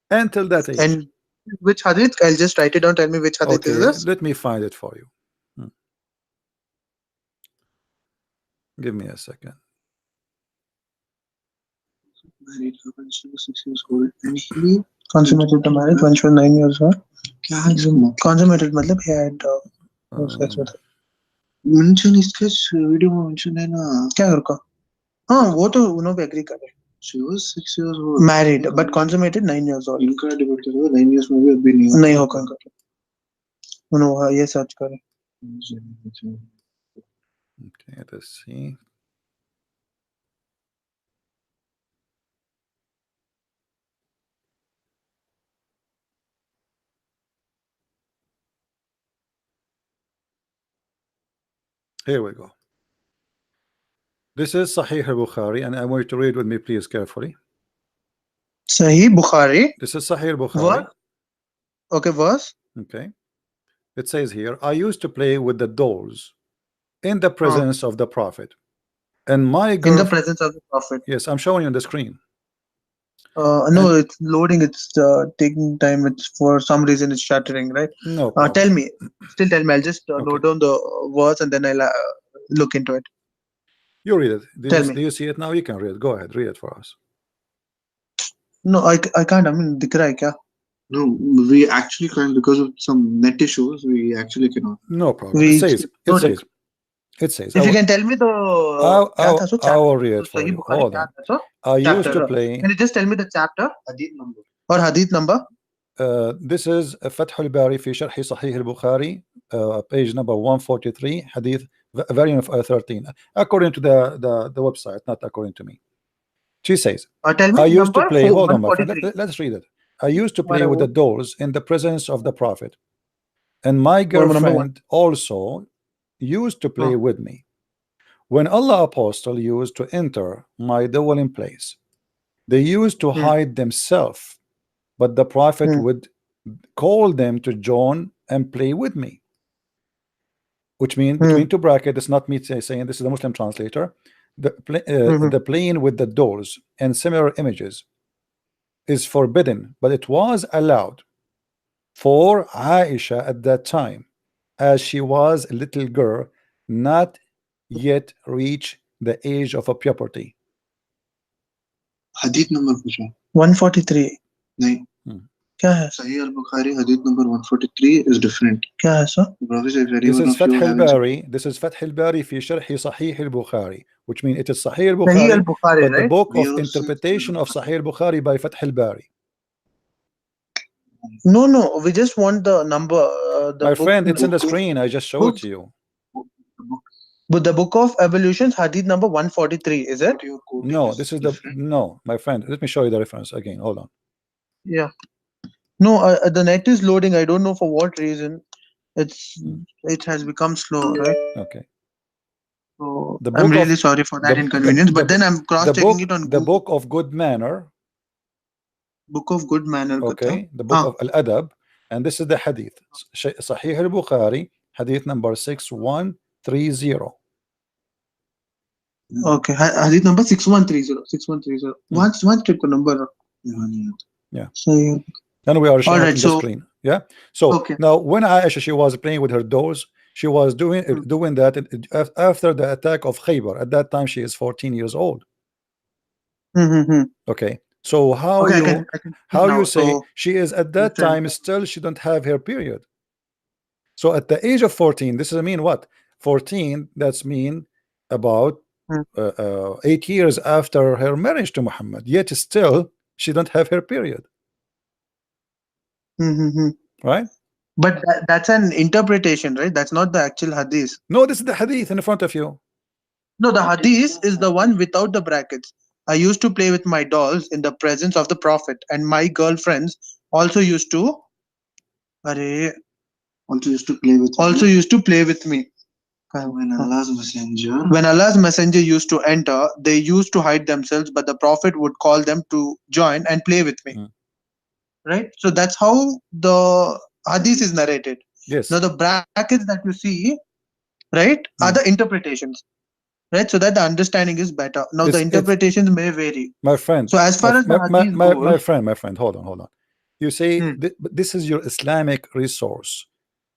until that age. And which hadith? I'll just write it down. Tell me which hadith is Okay, this. let me find it for you. Give me a second. Married her when she was 6 years old, and he consummated the marriage when she was 9 years old. Consummated मतलब he had sex with her. Mention इसके video में mention है ना क्या करो हाँ वो तो उन्होंने भी एग्री करे. She was 6 years old. Married, but consummated 9 years old. इनका डिबेट करो 9 years में भी अभी नहीं होगा इनका. उन्होंने ये सर्च करे. Okay, let's see. Here we go. This is Sahih al-Bukhari, and I want you to read with me, please, carefully. Sahih Bukhari. This is Sahih al-Bukhari. What? Okay, verse. Okay. It says here, I used to play with the dolls in the presence of the Prophet. And my girl. In the presence of the Prophet. Yes, I'm showing you on the screen. No, it's loading. It's taking time. It's for some reason it's shattering, right? No problem. Tell me. Still tell me. I'll just note down the words and then I'll look into it. You read it. Tell me. Do you see it now? You can read it. Go ahead. Read it for us. No, I can't. I mean, दिख रहा है क्या? No, we actually can't because of some net issues. We actually cannot. No problem. It says. It says. It says. If you can tell me the I will read it for you. Hold on. I used to play. Can you just tell me the chapter? Hadith number. Or hadith number? This is Fath al-Bari fi Sharh Sahih al-Bukhari, page number 143, hadith variant of 13, according to the website, not according to me. She says, tell me I used to play. Hold on, my friend. 143. Let's read it. I used to play with the dolls in the presence of the Prophet, and my girlfriend also used to play with me. When Allah Apostle used to enter my dwelling place, they used to hide themselves, but the Prophet would call them to join and play with me. Which means, between two brackets, it's not me saying, this is the Muslim translator. The playing with the dolls and similar images is forbidden, but it was allowed for Aisha at that time, as she was a little girl, not yet reach the age of a puberty. Hadith number 143. नहीं क्या है? Sahih al-Bukhari hadith number 143 is different. क्या है sir? This is Fath al-Bari. This is Fath al-Bari fi Sharh Sahih al-Bukhari, which means it is Sahih al-Bukhari, but right? the book of interpretation of Sahih al-Bukhari by Fath al-Bari. No, we just want the number. My friend, it's in the screen. I just showed it to you. But the book of evolutions, hadith number 143, is it? No, this is no, my friend. Let me show you the reference again. Hold on. Yeah. No, the net is loading. I don't know for what reason. It has become slow, right? Okay. So I'm really sorry for that inconvenience. But then I'm cross-checking it on the book of good manner. Book of good manner. Okay. The book of Al-Adab, and this is the hadith. Sahih al-Bukhari, hadith number 61 6130. Okay, hadith number 6130. 6130. Once check the number. Yeah. So, And we are all showing it right. on the So, screen. Yeah. So okay. now when Aisha she was playing with her dolls, she was doing that after the attack of Khaybar. At that time she is 14 years old. Okay. So how Okay, you I can see how you now. say So, she is at that understand. time still she don't have her period. So at the age of 14, this is mean what? 14, that's mean about Hmm. 8 years after her marriage to Muhammad. Yet still she don't have her period. Right? But that's an interpretation, right? That's not the actual hadith. No, this is the hadith in front of you. No, the hadith is the one without the brackets. I used to play with my dolls in the presence of the Prophet, and my girlfriends also used to. Arey, also used to play with me. When Allah's messenger used to enter, they used to hide themselves, but the Prophet would call them to join and play with me. Right? So that's how the hadith is narrated. Yes. Now, the brackets that you see, right, are the interpretations. Right? So that the understanding is better. Now, the It's interpretations may vary. my friend. So, as far as the hadith my goes, friend, hold on. You say this is your Islamic resource.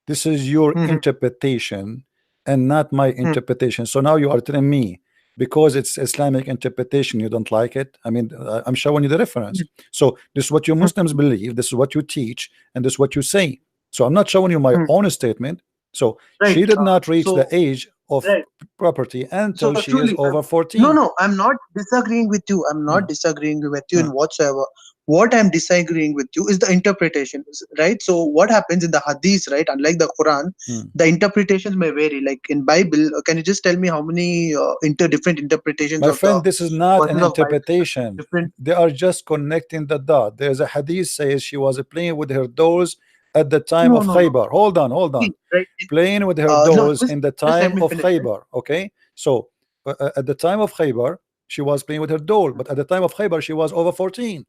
This is your interpretation and not my interpretation. So now you are telling me because it's Islamic interpretation you don't like it. I mean, I'm showing you the reference. So this is what you Muslims believe, this is what you teach, and this is what you say. So I'm not showing you my own statement. So right. she did not reach So, the age of right. property until So she is truly, over 14. no, I'm not disagreeing with you. I'm not disagreeing with you in whatsoever. What I'm disagreeing with you is the interpretations, right? So what happens in the hadith, right? Unlike the Quran, the interpretations may vary. Like in Bible, can you just tell me how many different interpretations My of friend, the this is not an version of Bible? interpretation. Different. They are just connecting the dot. There's a hadith says she was playing with her dolls at the time of No. Khaybar. Hold on. See, right? Playing with her No, dolls just in the let time me of finish. Right? Khaybar. Okay, so at the time of Khaybar, she was playing with her doll, but at the time of Khaybar, she was over 14.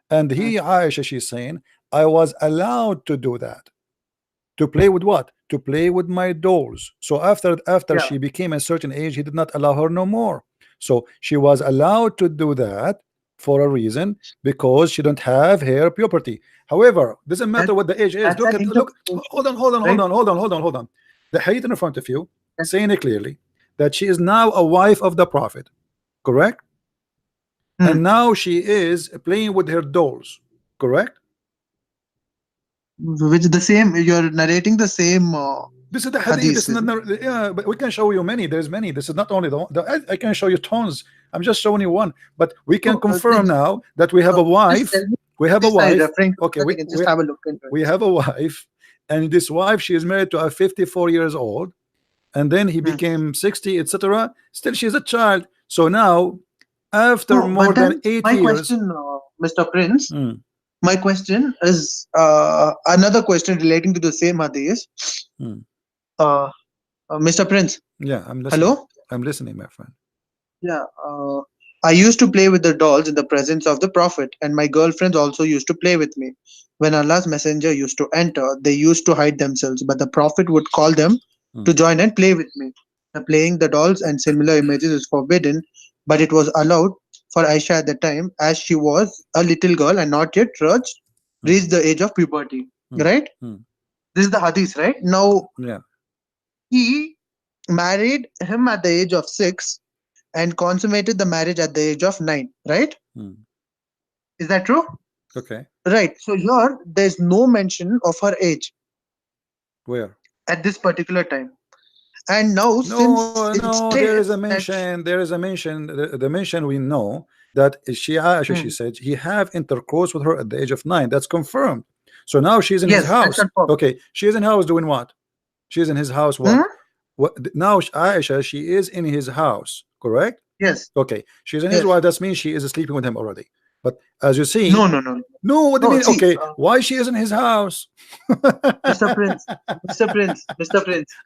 And Aisha, she's saying, I was allowed to do that. To play with what? To play with my dolls. So after she became a certain age, he did not allow her no more. So she was allowed to do that for a reason because she don't have her puberty. However, doesn't matter what the age is. That's an Look. interpretation, Hold on. The hadith in front of you saying it clearly that she is now a wife of the Prophet, correct? And now she is playing with her dolls, correct? which the same. You're narrating the same. This is the hadith. This is not, yeah, but we can show you many. There's many. This is not only the one. I can show you tons. I'm just showing you one. But we can confirm now that we have a wife. We have a wife. Okay, we have a look into it. We have a wife, and this wife, she is married to a 54 years old, and then he became 60, etc. Still, she's a child. So now, after more than 8 my years, question, Mr. Prince. My question is another question relating to the same hadith. Mr. Prince. Yeah, I'm listening. Hello? I'm listening, my friend. Yeah. I used to play with the dolls in the presence of the Prophet, and my girlfriends also used to play with me. When Allah's messenger used to enter, they used to hide themselves, but the Prophet would call them to join and play with me. Playing the dolls and similar images is forbidden, but it was allowed for Aisha at the time, as she was a little girl and not yet reached the age of puberty. Right? This is the hadith, right? Now, he married him at the age of 6 and consummated the marriage at the age of 9, right? Is that true? Okay. Right. So here, there's no mention of her age. Where? At this particular time. And now, No, there is a mention. There is a mention. The mention we know that Aisha, she said he have intercourse with her at the age of 9. That's confirmed. So now she's in his house. Okay, she's in house doing what? She's in his house. What? Now Aisha, she is in his house, correct? Yes. Okay, she's in his wife. That means she is sleeping with him already. But as you see, no. What do you mean? Okay, why she is in his house? Mr. Prince,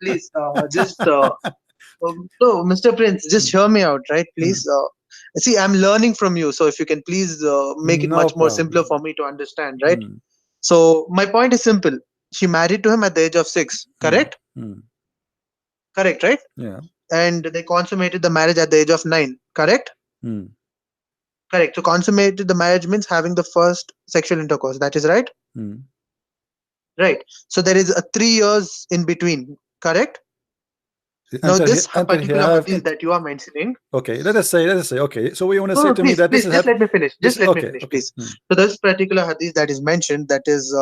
please just no, Mr. Prince, just hear me out, right? Please. See, I'm learning from you, so if you can please make it much more simpler for me to understand, right? So my point is simple. She married to him at the age of 6, correct? Correct, right? Yeah. And they consummated the marriage at the age of 9. Correct? Mm. Correct. So consummated the marriage means having the first sexual intercourse. That is right? Mm. Right. So there is a 3 years in between. Correct? Now this Until he particular have hadith that you are mentioning. okay, let us say okay, so we want to No, say no, to me please, that this please, is just let me finish. this Just let me okay, finish, okay. please. So this particular hadith that is mentioned, that is,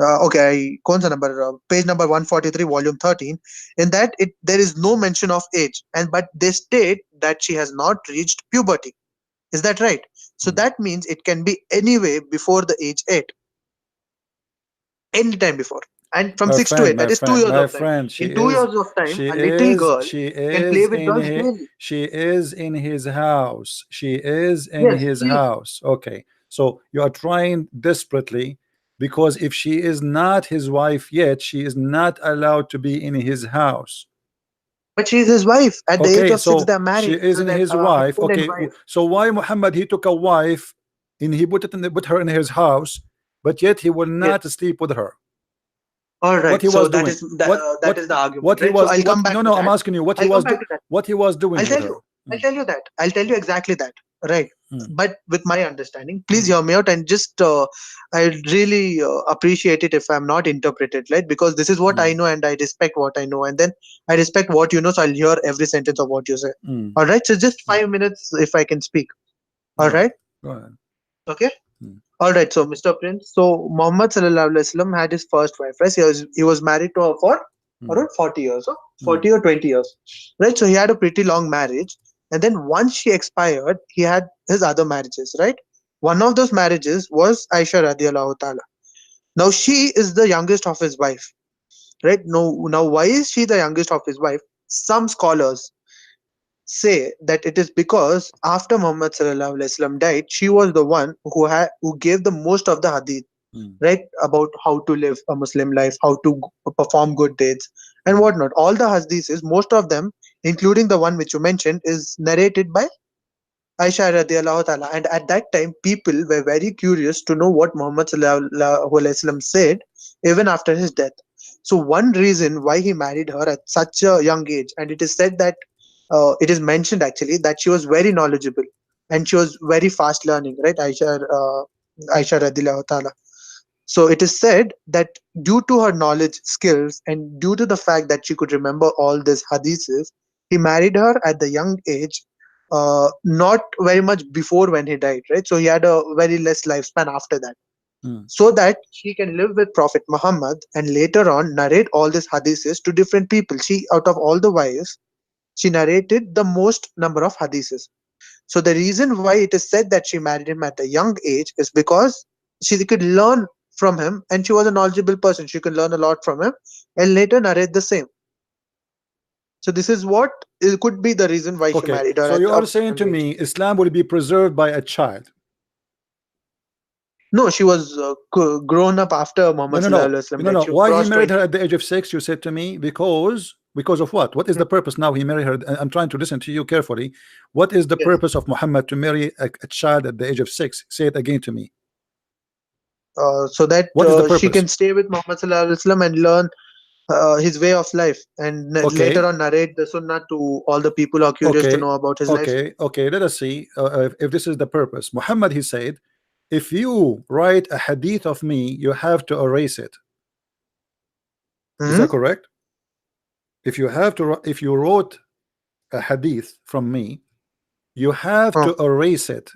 okay, kaun sa number, page number 143, volume 13. In that, there is no mention of age, and but they state that she has not reached puberty. Is that right? So Mm. that means it can be anyway before the age 8, any time before, and from 6 to 8. That is 2 years My of time. friend, In 2 years of time, a little girl can play with dolls daily. she is in his house. She is in Yes, his she is. house. Okay, so you are trying desperately, because if she is not his wife yet, she is not allowed to be in his house. But she is his wife. At the age Okay, of 6, so they are she married. is So in that his wife. husband and Okay, wife. so why Muhammad he took a wife and he put her in his house, but yet he will Yes. not sleep with her? All What right. he So was that doing? is that is the argument, What he right? So was I'll come what? back No, to no, I'm that. asking you what he I'll come was back to that. what he was doing I'll with tell her. you. I'll tell you that. I'll tell you exactly that. Right. Mm, But with my understanding, please mm, hear me out and just I really appreciate it if I'm not interpreted, right? Because this is what I mm, know and I respect what I know, and then I respect what you know. So I'll hear every sentence of what you say. mm, All right. So just mm. 5 minutes if I can speak. All Go ahead. right. Go ahead. Okay. Mm, All right, so Mr. Prince, so Muhammad Sallallahu Alaihi Wasallam had his first wife, right? He was married to her for mm, around 40 years, so mm, 40 or 20 years, right? So he had a pretty long marriage, and then once she expired, he had his other marriages, right? One of those marriages was Aisha radiallahu ta'ala. Now she is the youngest of his wife, right? Now why is she the youngest of his wife? Some scholars say that it is because after Muhammad Sallallahu Alaihi Wasallam died, she was the one who gave the most of the hadith, mm, right, about how to live a Muslim life, how to perform good deeds, and mm, whatnot. All the hadiths, most of them, including the one which you mentioned, is narrated by Aisha radiallahu ta'ala. And at that time, people were very curious to know what Muhammad sallallahu alaihi wasallam said even after his death. So one reason why he married her at such a young age, and it is said that it is mentioned actually that she was very knowledgeable and she was very fast learning, right? Aisha radiallahu ta'ala. So it is said that due to her knowledge, skills, and due to the fact that she could remember all these hadiths, he married her at the young age, not very much before when he died, right? So he had a very less lifespan after that, mm. so that he can live with Prophet Muhammad and later on narrate all these hadiths to different people. She, out of all the wives, she narrated the most number of hadiths. So the reason why it is said that she married him at a young age is because she could learn from him and she was a knowledgeable person. She could learn a lot from him and later narrate the same. So this is what it could be the reason why he Okay, married her so at you a are saying young to age. me Islam will be preserved by a child? No, she was grown up after No, Muhammad no, Sallallahu no, Alaihi Wasallam no, died. no. She Why he crossed married her 20. at the age of 6? You said to me because of what? What is Hmm. the purpose now he married her? I'm trying to listen to you carefully. What is the Yes. purpose of Muhammad to marry a child at the age of 6? Say it again to me. So that What is the she purpose? can stay with Muhammad Sallallahu Alaihi Wasallam and learn his way of life and later Okay, on narrate the sunnah to all the people who are curious to okay, know about his life. okay. Let us see if this is the purpose. Muhammad, he said, if you write a hadith of me, you have to erase it. Is that Hmm. correct? If you have to, if you wrote a hadith from me, you have Oh. to erase it.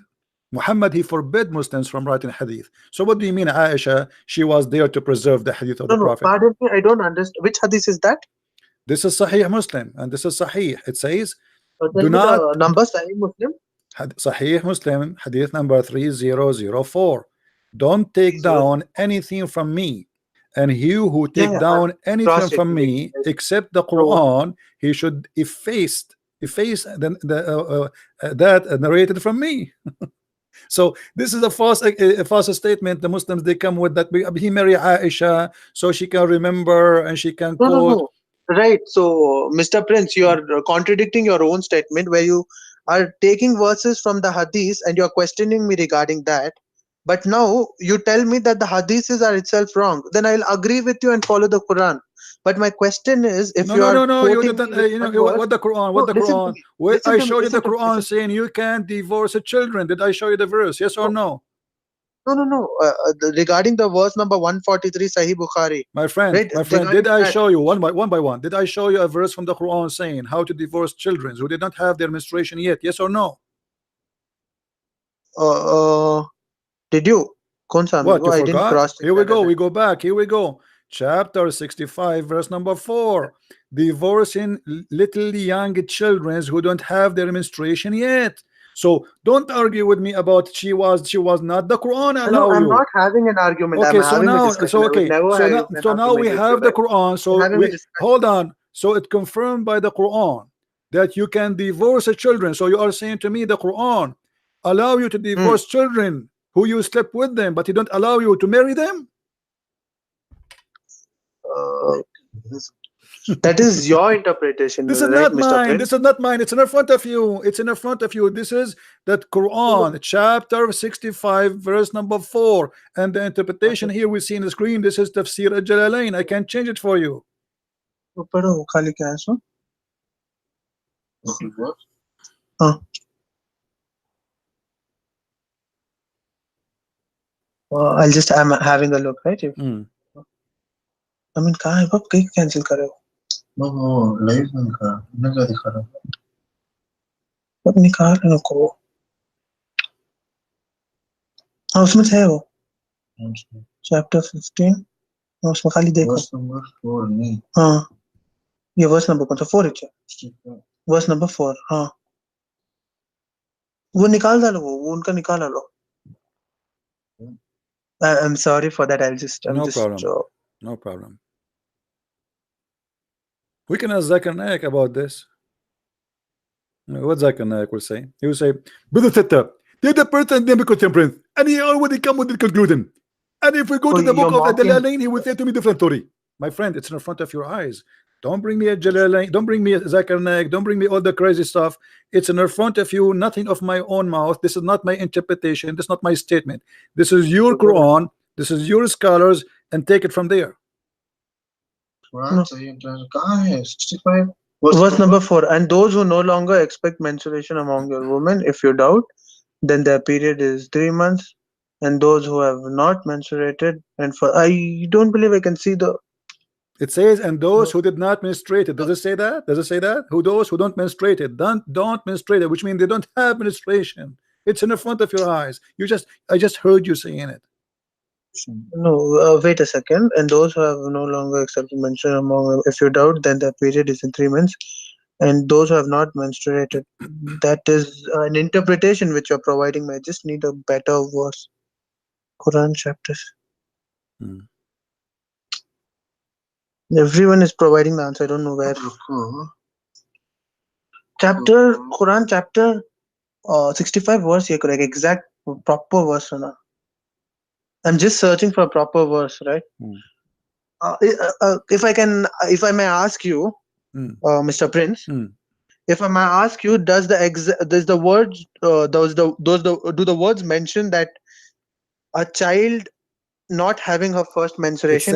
Muhammad, he forbid Muslims from writing hadith. So what do you mean Aisha, she was there to preserve the hadith of No, the no, Prophet? pardon me, I don't understand. Which hadith is that? This is Sahih Muslim and this is Sahih. It says, Tell do me the not, number, Sahih Muslim. Sahih Muslim, hadith number 3004. Don't take 30. down anything from me. And he who Yeah, take yeah, I'm down anything from cross-checking it. me except the So, Quran, he should efface that narrated from me. So this is a false statement. The Muslims they come with that he marry Aisha so she can remember and she can no, no, quote. no. Right. So, Mr. Prince, you are contradicting your own statement where you are taking verses from the hadith and you are questioning me regarding that. But now you tell me that the hadiths are itself wrong. Then I'll agree with you and follow the Quran. But my question is, if No, you no, are no, no. You quoting didn't. me with You know one verse, what the Quran? What no, the listen to Quran? me, Where listen I to me, showed you the listen to me, Quran listen. saying you can't divorce the children. Did I show you the verse? Yes or No, no? no. Regarding the verse number 143, Sahih Bukhari, right? My friend, did Regarding I that, show you one by one? Did I show you a verse from the Quran saying how to divorce children who did not have their menstruation yet? Yes or no? uh, uh, did you? कौन सा What, you amigo? I didn't forgot? cross check Here we that go. as We go back. Here we go. Chapter 65, verse number 4. Divorcing little young children who don't have their menstruation yet. So don't argue with me about she was not. The Quran No, allow I'm you. not having an argument. I'm Okay, so having a now, discussion. I would never have an so now we argument with you, have the right? Quran. I'm So having a we discussion. hold on. So it confirmed by the Quran that you can divorce the children. So you are saying to me the Quran allow you to Hmm. divorce children who you slept with them, but he don't allow you to marry them. Uh, that is your interpretation, This is right, not Mr. mine. Prince? This is not mine. It's in front of you. It's in front of you. This is that Quran, chapter 65, verse number 4. And the interpretation here we see in the screen. This is Tafsir al-Jalalain. I can change it for you. वो पढ़ो खाली क्या है सो हाँ I'll just I'm having a look right if I mean कहाँ है बाप कहीं cancel करे वो लाइव में क्या दिखा रहा है अब निकाल नको हाँ उसमें है वो chapter 15 हाँ उसमें खाली देखो verse number 4 नहीं हाँ ये verse number कौन सा 4 है verse number 4 हाँ वो निकाल डालो वो उनका निकाल डालो I'm sorry for that. No problem. No problem. We can ask Zakir Naik about this. What Zakir Naik will say? He will say, Brother Teta, did the person name contemporary? And he already come with the conclusion. And if we go to the book of the Jalalain, he will say to me different story. My friend, it's in front of your eyes. Don't bring me a Jalalain, don't bring me a Zakir Naik, don't bring me all the crazy stuff. It's in front of you, nothing of my own mouth. This is not my interpretation, this is not my statement. This is your Quran, this is your scholars, and take it from there. No. Verse number 4. And those who no longer expect menstruation among your women, if you doubt, then their period is 3 months. And those who have not menstruated, and for I don't believe I can see the. It says, and those who did not menstruate it. Does it say that? Does it say that? Who those who don't menstruate it, don't menstruate it, which means they don't have menstruation. It's in the front of your eyes. I just heard you saying it. No, wait a second. And those who have no longer accepted menstruation among them, if you doubt, then their period is in 3 months. And those who have not menstruated, that is an interpretation which you're providing me. I just need a better verse. Quran chapters. Everyone is providing the answer. I don't know where. Chapter Quran chapter 65 verse here, correct? Exact proper verse. Na? I'm just searching for a proper verse, right? If I may ask you, Mr. Prince, if I may ask you, does the words do the words mention that a child not having her first menstruation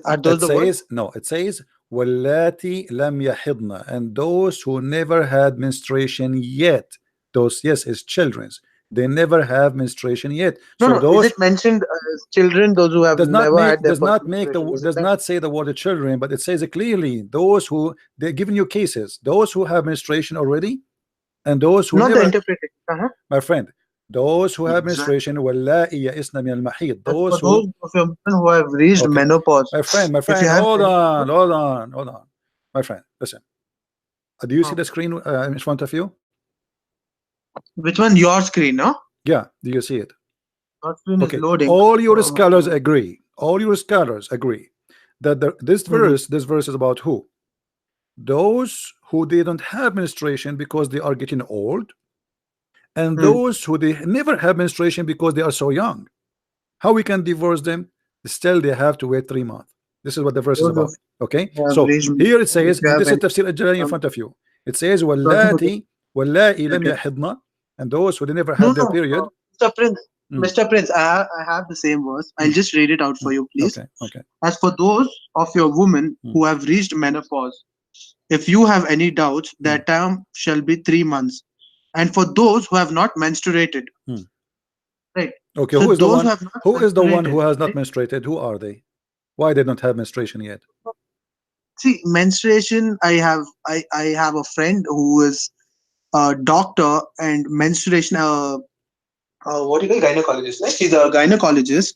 are those the words? No, it says wallati lam yahidna, and those who never had menstruation yet. Those, yes, is children's. They never have menstruation yet. No, those is it mentioned children, those who have never had their first menstruation? Does not say the word children, but it says it clearly. Those who, they're giving you cases. Those who have menstruation already, and those who not never. The interpretation. My friend, those who have menstruation, wallahi ya'isna min al-mahid. Those who have reached menopause. My friend, hold on. My friend, listen. Do you see the screen in front of you? Which one? Your screen, no? Yeah, do you see it? Your screen is loading. All your scholars agree. All your scholars agree that this verse is about who? Those who didn't have menstruation because they are getting old, and those who they never have menstruation because they are so young. How we can divorce them? Still, they have to wait 3 months. This is what the verse is about. Okay, so here it says, and this is Tafsir al-Jalalain in front of you. It says, "Wallati lam yahidna," and those who never had their period. Mr. Prince, Mr. Prince, I have the same verse. I'll just read it out for you, please. Okay, okay. As for those of your women who have reached menopause, if you have any doubts, their term shall be 3 months. And for those who have not menstruated, right? Okay, So who is the those one? who have not Who is the one menstruated, who has not right? menstruated? Who are they? Why they don't have menstruation yet? See, menstruation. I have a friend who is a doctor and menstruation. What do you call gynecologist? Right? He's a gynecologist,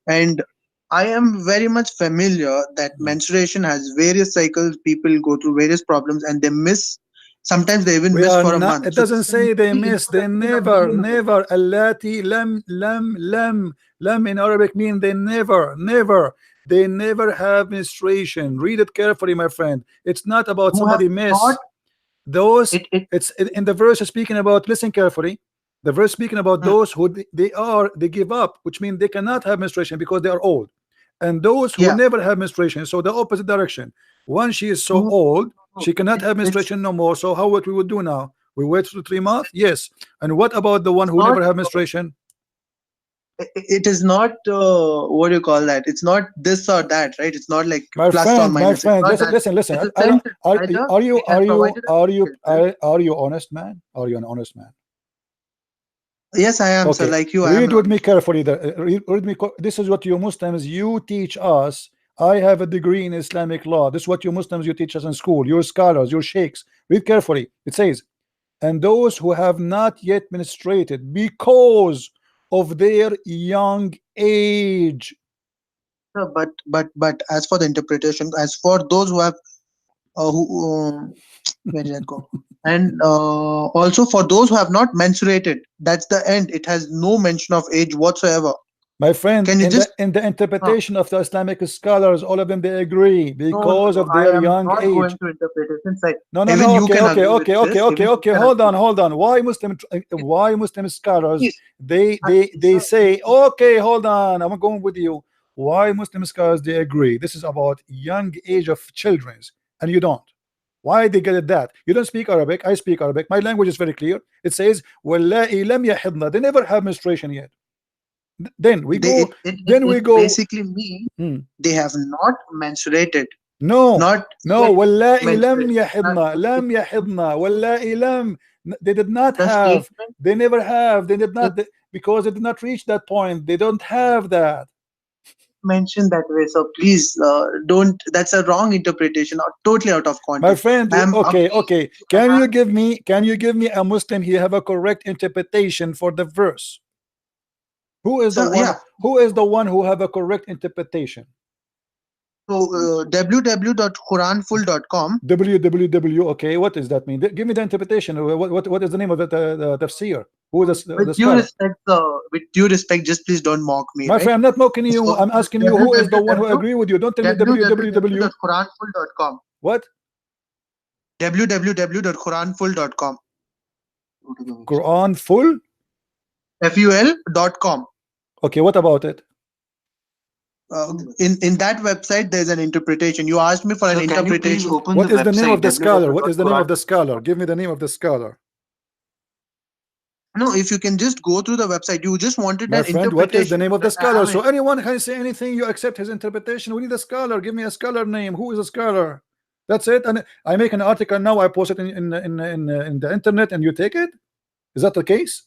and I am very much familiar that menstruation has various cycles. People go through various problems, and they miss. Sometimes they even We miss are for a not. month. It So doesn't this is say they very miss. They interesting and never, very important. never. Allati lam in Arabic mean they never, never. They never have menstruation. Read it carefully, my friend. It's not about Who have somebody not miss. Those. it It's in the verse is speaking about. Listen carefully. The verse speaking about mm, those who they give up, which means they cannot have menstruation because they are old, and those who yeah. never have menstruation. So the opposite direction. Once she is so No, old, no, she cannot have it's menstruation no more. So how what we would do now? We wait for 3 months? Yes. And what about the one who not never have menstruation? it is not what do you call that? It's not this or that, right? It's not like plus or My minus. It's friend, not listen, that. listen, listen. It's a I don't. sentence. Either Are you it has provided a sentence. are you honest man? Are you an honest man? Yes, I am, sir. Okay, Like you, I am read an with me honest. carefully. Read me. This is what you Muslims you teach us. I have a degree in Islamic law. This is what you Muslims you teach us in school. You're scholars. You're sheikhs. Read carefully. It says, and those who have not yet menstruated because of their young age. Sir, but as for the interpretation, as for those who have who where did that go? And also for those who have not menstruated, that's the end. It has no mention of age whatsoever. My friend, Can you just in the uh, interpretation of the Islamic scholars, all of them they agree no, no, because no. of I their am young not age. going to interpretation side. No, no, Even no. you Okay, can okay, agree with okay, okay, this. okay, Even you okay. can Hold agree on, with hold on. it. Why Muslim scholars Please, they sir, say, okay, hold on, I'm going with you. Why Muslim scholars they agree? This is about young age of children, and you don't. Why they get it that? You don't speak Arabic. I speak Arabic. My language is very clear. It says, "Wallahi lam yahidna." They never have menstruation yet. Then we they go. Then it we go. basically means hmm, they have not menstruated, No, not no, yet wallahi lam menstruate. yahidna, lam yahidna, wallahi lam. They did not The have, statement they never have, they did is not, because they did not reach that point. They don't have that. mentioned that way. So please don't. That's a wrong interpretation, or totally out of My context. friend, I am okay, appealing okay. to have. Can you give me a Muslim here have a correct interpretation for the verse? Who is the So one, yeah. who have a correct interpretation? So www.quranfull.com. www, okay, what does that mean? Give me the interpretation. What is the name of the tafsir? Who is With the due scholar? respect, with due respect, just please don't mock me, My right? friend, I'm not mocking you. So I'm asking you who is the one who www agree with you. Don't tell me www. www.quranfull.com. What? www.quranfull.com. Go to the website. Quran full? ful.com. Okay, what about it? In that website, there's an interpretation. You asked me for an So can you please interpretation. open What the is the name of website the scholar? What is the name of www.quran. the scholar? Give me the name of the scholar. No, if you can just go through the website, you just wanted My an friend, what is the interpretation, name of the right? scholar? So anyone can say anything, you accept his interpretation. We need a scholar. Give me a scholar name. Who is a scholar? That's it. And I make an article now, I post it in the internet, and you take it. Is that the case?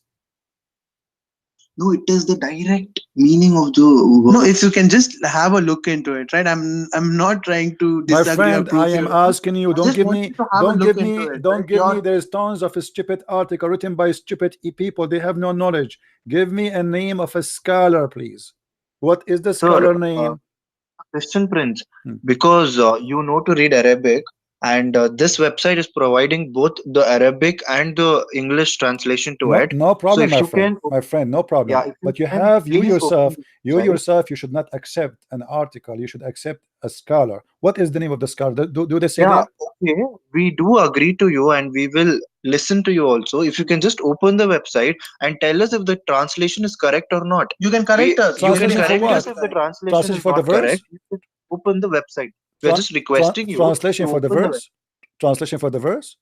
No, it is the direct meaning of the No, if you can just have a look into it, right? I'm not trying to My disagree or friend, I prove am you wrong. asking you, I just want you to have a look into it, right? don't give me, there's tons of stupid article written by stupid people. They have no knowledge. Give me a name of a scholar, please. What is the sir, scholar name? Christian Prince, Hmm. because you know to read Arabic, and this website is providing both the Arabic and the English translation to No, it. no So problem, if my you friend. can, My friend, no problem. yeah, if you But you can have please open the you website. yourself, you should not accept an article. You should accept a scholar. What is the name of the scholar? Do they say Yeah, there? okay, we do agree to you, and we will listen to you also. If you can just open the website and tell us if the translation is correct or not. You can correct us. You can Translation for correct us what? if the translation Translation is for the not correct. verse? You can open the website. We are just requesting you Translation to for the open the website. verse? Translation for the verse?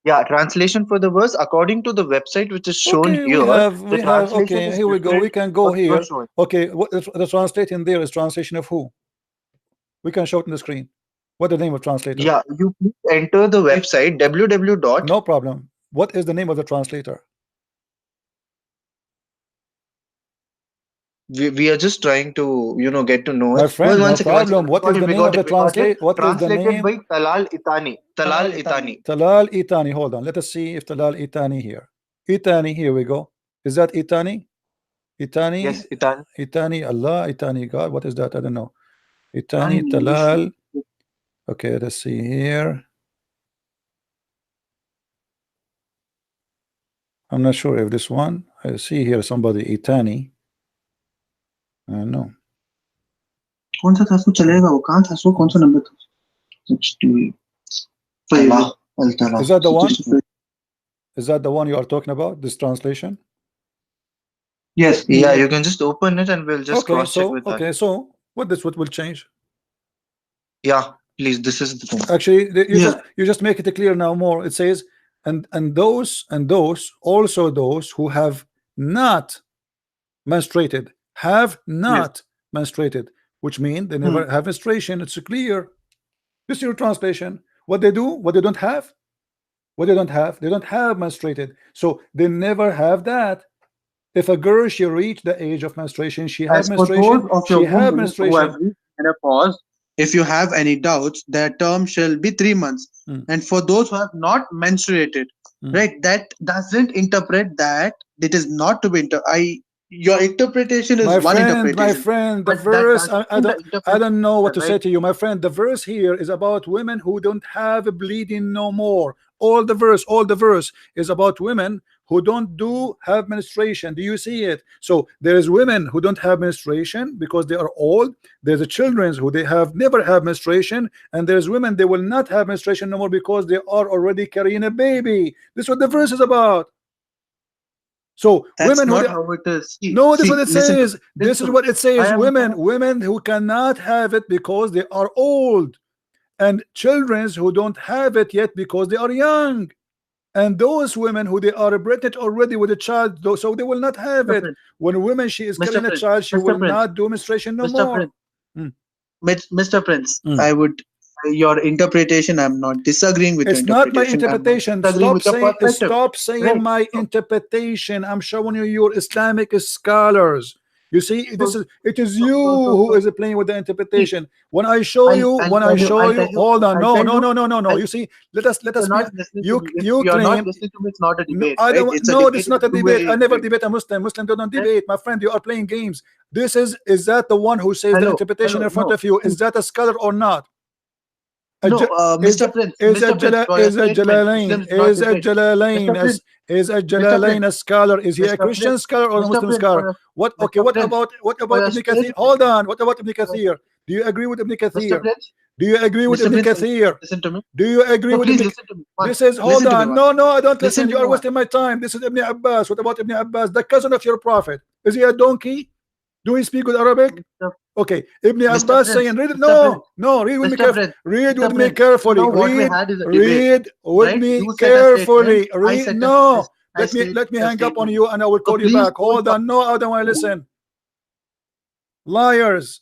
Yeah, translation for the verse according to the website which is shown Okay, we here. have The we have translation okay, is here we go. We different. can go What you are here. showing. Okay, what the translating there is translation of who? We can show it in the screen. What the name of translator? Yeah, you please enter the website www dot. No problem. What is the name of the translator? We are just trying to get to know My it. friend, One no second, one problem. second. We What got is it. the We name got of the it. We got it. translate? What is the Translated name? by Talal Itani. Talal Itani. Talal Itani. Hold on. Let us see if Talal Itani here. Itani, here we go. Is that Itani? Itani, Yes, Itani. Itani, Allah, Itani, God. What is that? I don't know. Itani Itani, in English. Talal. Okay, let's see here. I'm not sure if this one. I see here somebody Itani. I don't know. कौन सा था, सो चलेगा वो, कहाँ था, सो कौन सा number था? 60 Tala. Al Tala. Is that the one? 65. Is that the one you are talking about? This translation? Yes. Yeah, you can just open it and we'll just Okay, cross check so with that. okay, so what will change? Yeah, please. This is the thing. Actually, Yeah. you just make it clear now more. It says and those also those who have not menstruated have not menstruated, which mean they never have menstruation. It's clear. This is your translation. What they do, what they don't have, what they don't have menstruated, so they never have that. If a girl she reach the age of menstruation, she have As for those menstruation, of she your have women who have menstruation. reached menopause, if you have any doubts, their term shall be 3 months. And for those who have not menstruated, right, that doesn't interpret that it is not to be your interpretation is My one interpretation, friend, the but that verse, doesn't I mean the don't, I don't know what to interpretation, say to you, my friend. The verse here is about women who don't have a bleeding no more. All the verse is about women who don't have menstruation. Do you see it? So there is women who don't have menstruation because they are old. There's the children who they have never have menstruation, and there's women they will not have menstruation no more because they are already carrying a baby. This is what the verse is about. So that's women who not they, how it is. no, this is what it Listen to says. This is what it I says. am Women who cannot have it because they are old, and children who don't have it yet because they are young, and those women who they are pregnant already with a child, so they will not have Mr. it. Prince, When women she is Mr. carrying a Prince, child, she will Mr. Prince, not do menstruation no Mr. more. Prince, Mr. Prince, Mm. I would your interpretation. I'm not disagreeing with your It's not my interpretation. I'm not interpretation. disagreeing with your perspective. Stop saying Right. my interpretation. I'm showing you your Islamic scholars. You see, it is you who is playing with the See, interpretation. When I show you, I'll tell you, hold on, I'll no, tell no, you, no, no, no, no. I'll, You see, let us you're be. not listening to You me. If you you're not claim. listening to me, it's not a No, debate, I right? don't. It's a No, debate it's not with a a two-way debate. I never thing. debate a Muslim. Muslim don't Right? debate. My friend, you are playing games. Is that the one who says the interpretation in front No. of you? Is that a scholar or not? No, Is Mr. Prince, Mr. Prince, for your statement, Islam is not debate. Mr. Prince, Is a Mr. Jalalain Prince, a scholar? Is he a Mr. Christian Prince, scholar or a Mr. Muslim Prince, scholar? What okay, Mr. Prince, what for about your Ibn Kathir? statement, Hold on, what about Ibn for Kathir? Do you agree with Ibn Mr. Kathir? Prince, Do you agree with Mr. Ibn Prince, Kathir? listen to me. Do you agree No, with please Ibn listen to me once. This is hold Listen to me on. once. No, I don't Listen listen. to You me are once. wasting my time. This is Ibn Abbas. What about Ibn Abbas, the cousin of your prophet? Is he a donkey? Do he speak with Arabic? Mr. Okay, Ibn Mr. Abbas Prince, saying, read it. Mr. Prince, No, read with me Mr. carefully. Prince, Read Mr. with me Prince. carefully. Now what we had is a debate, Read with right? me You said a statement. carefully. I Read. said No, I let me a hang up on statement. you and I will So call you please back. don't Hold on. No, I don't want to listen. Liars.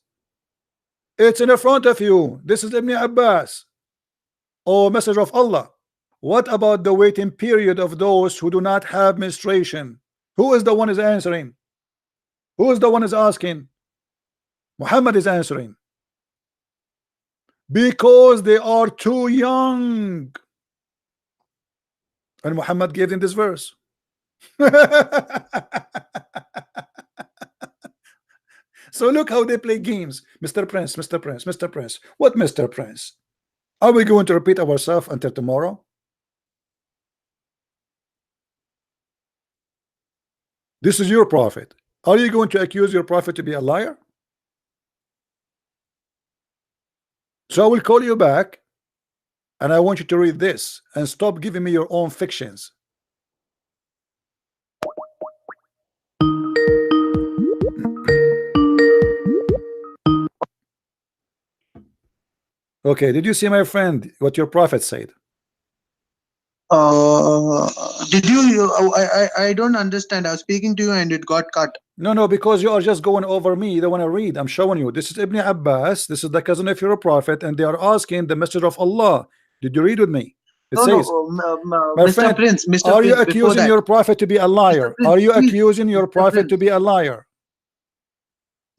It's in front of you. This is Ibn Abbas. Oh, message of Allah. What about the waiting period of those who do not have menstruation? Who is the one is answering? Who is the one is asking? Muhammad is answering. Because they are too young. And Muhammad gave them this verse. So look how they play games. Mr. Prince, Mr. Prince, Mr. Prince. What Mr. Prince? Are we going to repeat ourselves until tomorrow? This is your prophet. Are you going to accuse your prophet to be a liar? So I will call you back and I want you to read this and stop giving me your own fictions. Okay, did you see, my friend, what your prophet said? Did I don't understand. I was speaking to you and it got cut. No, because you are just going over me. You don't want to read. I'm showing you. This is Ibn Abbas. This is the cousin of your prophet, and they are asking the message of Allah. Did you read with me? It No, no, says, my Mr. friend, Prince, Mr. are you Prince, before accusing that, your prophet to be a Mr. liar? Prince, Are you please, accusing your Mr. prophet to Prince, be a liar?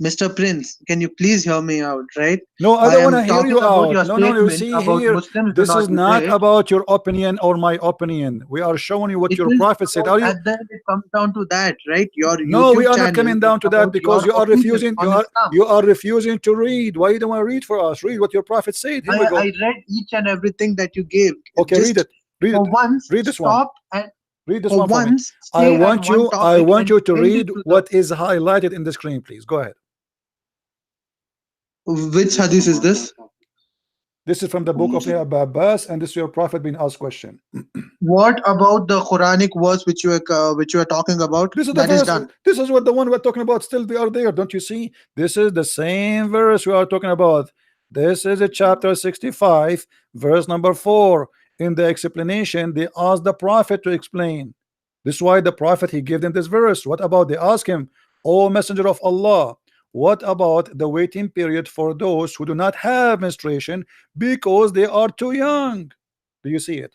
Mr. Prince, can you please hear me out, right? No, I I don't want to am hear you talking about out. your No, you statement see about here, Muslims do this not is not pray. about your opinion or my opinion. We are showing you what It your is prophet said. about, Are you? at the end it comes down to that, right? Your No, we YouTube are not channel coming is down to that about because your you are opinion refusing. on Islam. You are refusing to read. Why you don't want to read for us? Read what your prophet said. Here we I go. read each and everything that you gave. Okay, read Just it. Read for it. once, Read this one. stop and Read this for one for me. once stay at one I topic want and you to change it read to the what is highlighted in the screen, please. Go ahead. which hadith is this? This is from the book of Abbas, and this is your prophet being asked question. What about the Quranic verse which you are talking about? This is the That is verse. done. This is what the one we're talking about. Still, they are there. Don't you see? This is the same verse we are talking about. This is a chapter 65, verse number 4. In the explanation, they asked the prophet to explain. This is why the prophet he gave them this verse. What about? They ask him, "O Messenger of Allah, what about the waiting period for those who do not have menstruation because they are too young?" Do you see it?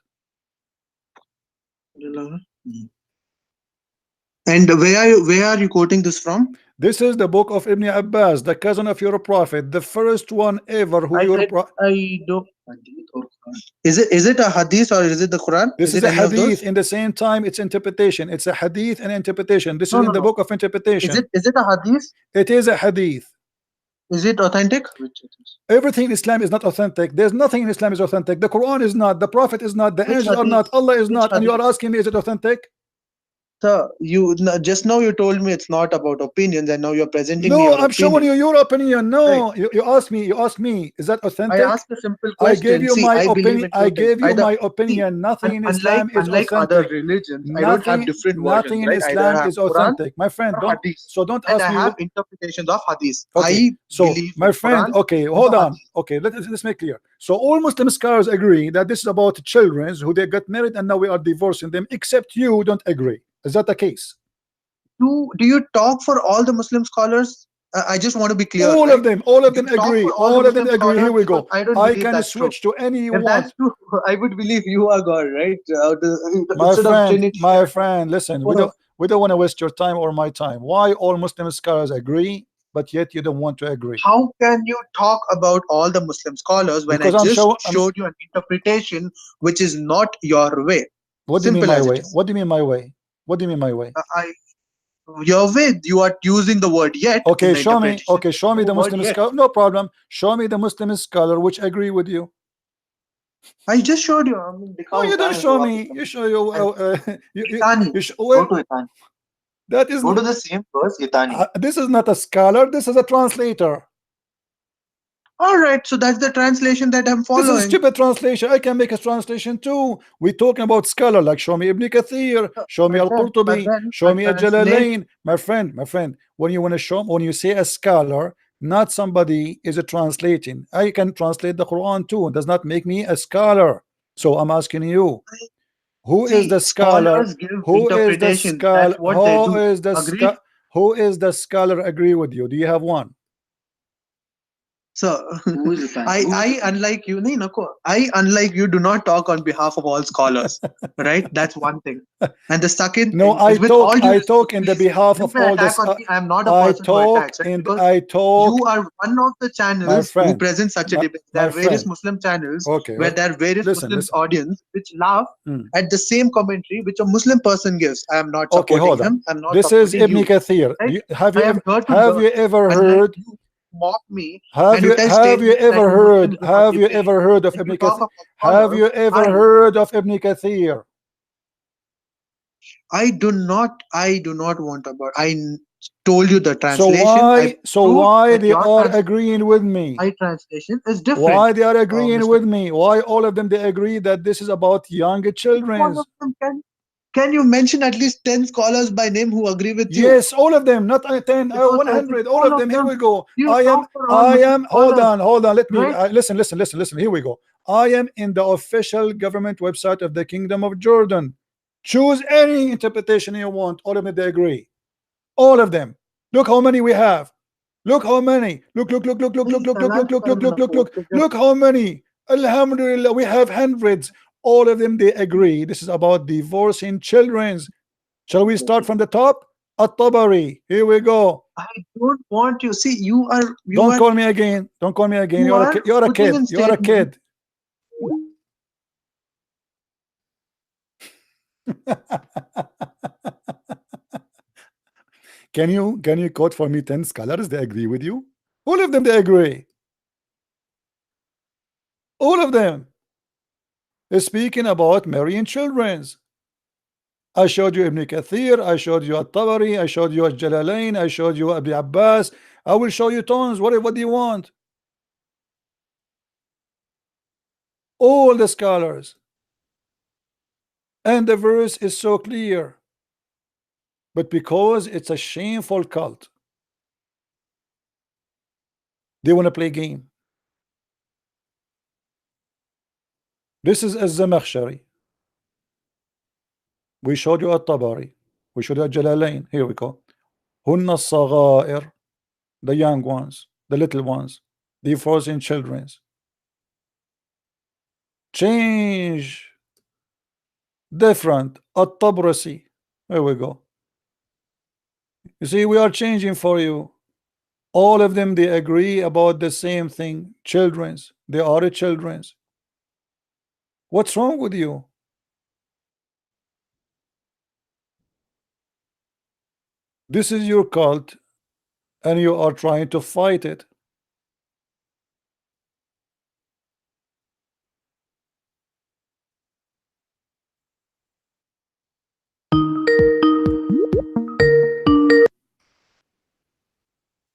And where are you quoting this from? This is the book of Ibn Abbas, the cousin of your prophet, the first one ever who I your said pro I don't. Is it a hadith or is it the Quran? This Is is it a any of hadith those? in the same time it's interpretation. It's a hadith and interpretation. This is No, in no, the no. book of interpretation. Is it a hadith? It is a hadith. Is it authentic? Everything in Islam is not authentic. There's nothing in Islam is authentic. The Quran is not, the prophet is not, the Which angels are hadith? not, Allah is Which not, and you are hadith? asking me, is it authentic? Sir, just now you told me it's not about opinions, and now you're presenting me No, your I'm showing you opinion. your opinion. Right. No, you asked me, is that I authentic? asked a simple I gave question. you See, my I believe opinion. in I two things. gave you Either my see, opinion. Nothing in unlike Islam is other authentic. religions, I don't have Nothing, different versions, nothing in right? Either I Islam have is Quran authentic, my friend. or Don't hadith, so don't and ask I me. have interpretations of hadith. Okay, I so believe my in friend, Quran okay, and hold the on. hadith. Okay, let's make clear. So all Muslim scholars agree that this is about children who they got married and now we are divorcing them, except you don't agree. Is that the case? Do you talk for all the Muslim scholars? I just want to be clear, All right? of them, all of Do them you talk agree. for all the All of them Muslim agree. Here scholars? we Because go. I don't I believe can that's true. switch to any you If want. that's true, I would believe you are God, right? Instead of Trinity. My friend, listen, What else? we don't want to waste your time or my time. Why all Muslim scholars agree, but yet you don't want to agree? How can you talk about all the Muslim scholars when I Because just showed you an interpretation which is not your way? what do you mean Simple my as it way? is. What do you mean my way? What do you mean my way? Your way, you are using the word yet in Okay, the show me. interpretation. Okay, show me the No word Muslim yet. scholar. No problem. Show me the Muslim scholar which agree with you. I just showed you. I mean, No, दिखाओ you don't कहाँ है show वो आप me. You show you. Itani. You show, Go well, to Itani. that is Go to the same verse, Itani. this is not a scholar. This is a translator. All right, so that's the translation that I'm This is a following. stupid translation. I can make a translation too. We're talking about scholar, like show me Ibn Kathir, show me But Al-Qurtubi, then show a me translate. Al-Jalalain. My friend, when you want to show, when you say a scholar, not somebody is a translating. I can translate the Quran too. It does not make me a scholar. So I'm asking you, who is See, the scholar? scholars give Who is the interpretations. That's scholar? what they do. Agreed? Who is the scholar agree with you? Do you have one? So Who is Itani? I unlike you, nahi, nako. I unlike you do not talk on behalf of all scholars, right? That's one thing. And the second No, thing is with all due I respect, talk in the please behalf you of can all attack this. on me. I'm not a I person who talk attacks, right? and Because I talk, you are one of the my channels who friend, present such a debate. There my are various friend. Muslim channels Okay, where there are various listen, Muslim listen. audience which laugh Mm. at the same commentary which a Muslim person gives. I am not Okay, supporting hold on. him. I'm not This is supporting Ibn you, Kathir. right? Have I you am ever here to learn. Unlike heard? you mock me and you tell Have you statements that ever you heard? Muslims do not Have you debate ever heard of and you Ibn talk Kathir? about Have scholars. you ever heard of Ibn Kathir? I do not want about. Told you the So translation. I proved why that they your are agreeing with me? my translation is different, Why they are agreeing Mr. with me? Why all of them they agree that this is about young One children? of them can you mention at least 10 scholars by name who agree with you? Yes, all of them, not 10, Because if 100, all all of of them. Here them, we go. you talk for all Muslim Hold scholars, on. Let me, right? listen. Here we go. I am in the official government website of the Kingdom of Jordan. Choose any interpretation you want. All of them, they agree. All of them. Look how many we have. Look how many. Look, look, look, look, look, look, look, look, look, look, look, look, look, look. Look how many. Alhamdulillah, we have hundreds. All of them, they agree. This is about divorcing children. Shall we start from the top? At-Tabari. Here we go. I don't want you. See, you Don't are call me again. Don't call me again. you You're a are kid. You're a putting kid. in You're a statement. kid. Can you quote for me 10 scholars? They agree with you. All of them, they agree. All of them. They're speaking about marrying children. I showed you Ibn Kathir, I showed you At-Tabari, I showed you Al-Jalalain, I showed you Abi Abbas. I will show you tons. What do you want? All the scholars. And the verse is so clear. But because it's a shameful cult, they want to play game. This is Az-Zamakhshari. We showed you At-Tabari. We showed you Al-Jalalain. Here we go. Hunna Saghair, the young ones, the little ones, the frozen children. Change. Different. At-Tabrasi. Here we go. You see, we are changing for you. All of them, they agree about the same thing. Children's. They are children's. What's wrong with you? This is your cult, and you are trying to fight it.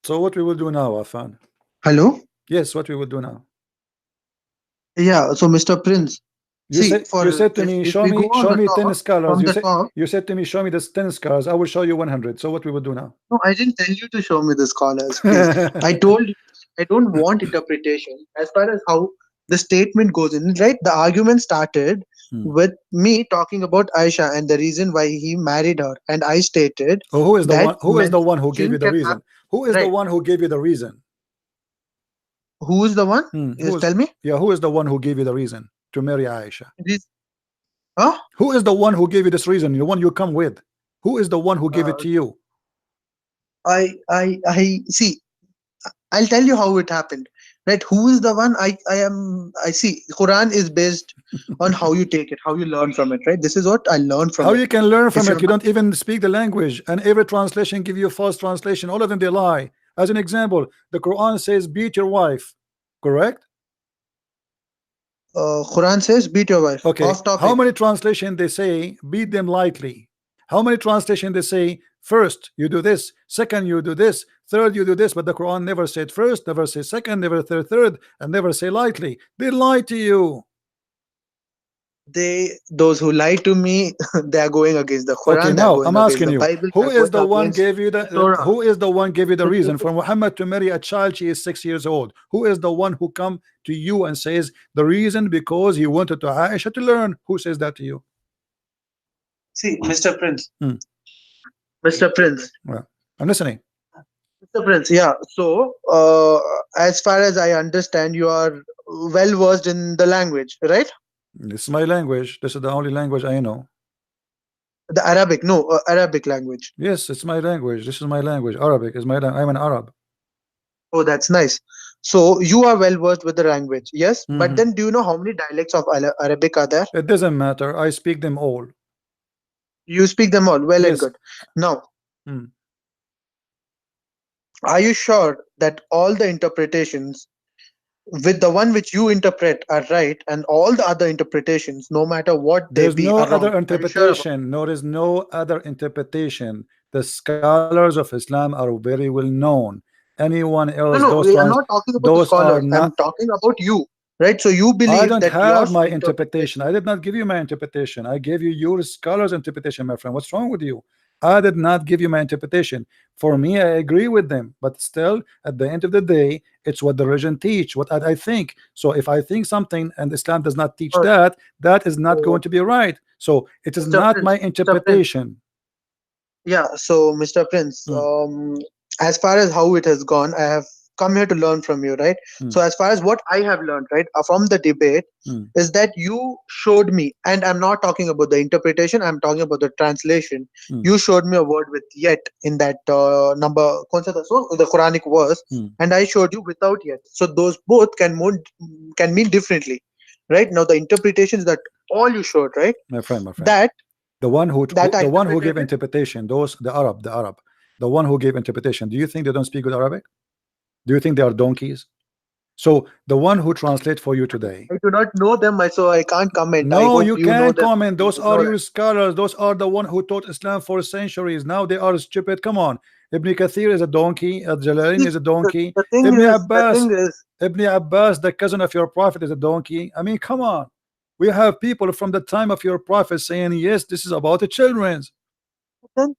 So what we will do now, Afan? Hello? Yes, what we will do now? Yeah, so Mr. Prince. You See, said to me, if show we me go on the 10 top, scholars. from the top. You said to me, show me the 10 scholars. I will show you 100. So what we will do now? No, I didn't tell you to show me the scholars, please. I told you I don't want interpretation as far as how the statement goes in, right? The argument started with me talking about Aisha and the reason why he married her, and I stated Oh, who is the that one? Who is the one who gave you the can reason? Who is the right. one who gave you the reason? Who is the one? Who is, Tell me. yeah, who is the one who gave you the reason to marry Aisha? Huh? Who is the one who gave you this reason? The one you come with. Who is the one who gave it to you? I see. I'll tell you how it happened. Right? Who is the one? I see. Quran is based on how you take it, how you learn from it. Right? This is what I learned from How it. you can learn from If it? you're You don't even speak the language, and every translation give you a false translation. All of them, they lie. As an example, the Quran says beat your wife, correct? Quran says beat your wife. Okay. Off topic. How many translation they say beat them lightly? How many translation they say first you do this, second you do this, third you do this? But the Quran never said first, never say second, never third, and never say lightly. They lie to you. Those who lie to me, they are going against the Quran. Okay, they are now going I'm against asking the you, Bible. who they are is the going one against gave you the Torah. who is the one gave you the reason for Muhammad to marry a child? She is 6 years old. Who is the one who come to you and says the reason because he wanted to Aisha to learn? Who says that to you? See, Mr. Prince. Mr. Prince. Well, I'm listening. Mr. Prince, yeah. So, as far as I understand, you are well versed in the language, right? This is my language. This is the only language I know. The Arabic, no, Arabic language. Yes, it's my language. This is my language. Arabic is my language. I'm an Arab. Oh, that's nice. So, you are well versed with the language, yes? But then, do you know how many dialects of Arabic are there? It doesn't matter. I speak them all. You speak them all, well and Yes. good. Now, are you sure that all the interpretations with the one which you interpret are right, and all the other interpretations, no matter what they There's be, no are wrong? other interpretation. No, there is no other interpretation. The scholars of Islam are very well known. Anyone else? No, we are not talking about the those are scholars. I'm not. talking about you, right? So you I believe don't that have your my interpretation. I did not give you my interpretation. I gave you your scholar's interpretation, my friend. What's wrong with you? I did not give you my interpretation. For me, I agree with them, but still, at the end of the day, it's what the religion teach, what I think. So if I think something and Islam does not teach Okay. that, that is not So, going to be right. So it is Mr. not Prince, my Mr. Prince, interpretation. yeah. So, Mr. Prince, Mm, as far as how it has gone, I have come here to learn from you, right? So, mm, as far as what I have learned, right, from the debate, mm, is that you showed me, and I'm not talking about the interpretation, I'm talking about the translation. mm, You showed me a word with yet in that number, kaun sa tha, so the Quranic verse, mm. and I showed you without yet. So, those both can mean differently, right? Now, the interpretation is that all you showed, right? My friend, That that I the one who gave interpreted. interpretation, those the Arab, the one who gave interpretation. Do you think they don't speak good Arabic? Do you think they are donkeys? So the one who translate for you today. I do not know them, so I can't comment. I No, hope you you know can't them. comment. You Those would are know your that. scholars. Those are the one who taught Islam for centuries. Now they are stupid. Come on. Ibn Kathir is a donkey. Al-Jalalain See, is a donkey. the thing Ibn is, the Abbas, thing is, Ibn Abbas, the cousin of your prophet, is a donkey. I mean, come on. We have people from the time of your prophet saying, yes, this is about the children's.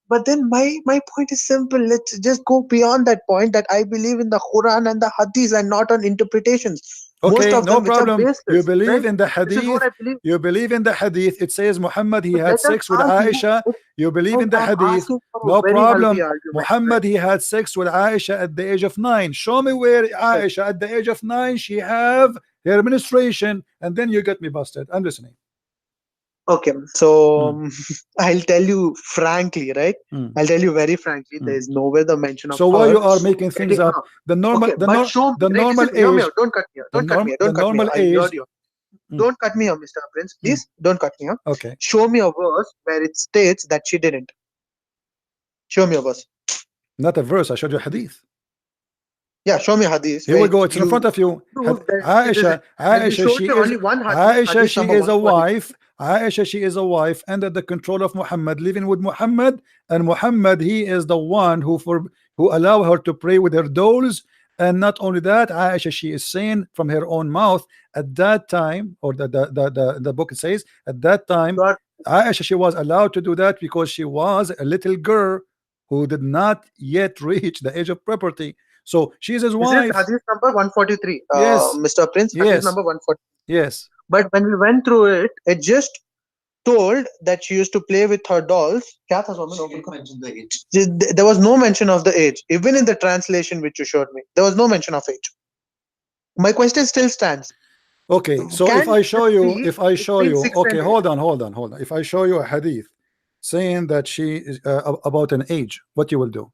but then my point is simple. Let's just go beyond that point. That I believe in the Quran and the Hadith and not on interpretations. Most Okay, of no them, which are problem. You baseless, believe right? in the This is what hadith. I believe. You believe in the hadith. It says Muhammad, he But had let us sex with argue. Aisha. You believe in And the I'm hadith. asking for No a very healthy problem. argument, right? Muhammad, he had sex with Aisha at the age of 9. Show me where Right. Aisha at the age of 9 she have her menstruation, and then you get me busted. I'm listening. Okay, so Mm, I'll tell you frankly, right? mm, I'll tell you very frankly, there mm. is nowhere the mention of So why her you are making things getting up? her. Okay, but show me, The right? normal Listen, hear me age, out. Don't cut me out. Don't cut me out. the Don't cut me out. normal I hear age. you. Mm, Don't cut me out, Mr. Prince. mm. Please don't cut me out. Okay, Show me a verse where it states that she didn't. Show me a verse. not a verse. I showed you hadith. Yeah, show me a hadith Here we where go. It's in front you of you. prove that she Aisha, doesn't. And you showed me only one hadith, Aisha, hadith she number is a 143. wife. Aisha, she is a wife under the control of Muhammad, living with Muhammad, and Muhammad, he is the one who allow her to pray with her dolls. And not only that, Aisha, she is saying from her own mouth at that time, or the book says at that time, You are, Aisha, she was allowed to do that because she was a little girl who did not yet reach the age of puberty. So she is his this is wife. hadith number 143, Yes, Mr. Prince, hadith yes, number 143. yes. But when we went through it, it just told that she used to play with her dolls. क्या था स्वामी? She didn't mention the age. There was no mention of the age, even in the translation which you showed me. There was no mention of age. My question still stands. Okay, so Can this be if I show between you, 6 okay, and 8? hold on. If I show you a hadith saying that she is about an age, what you will do?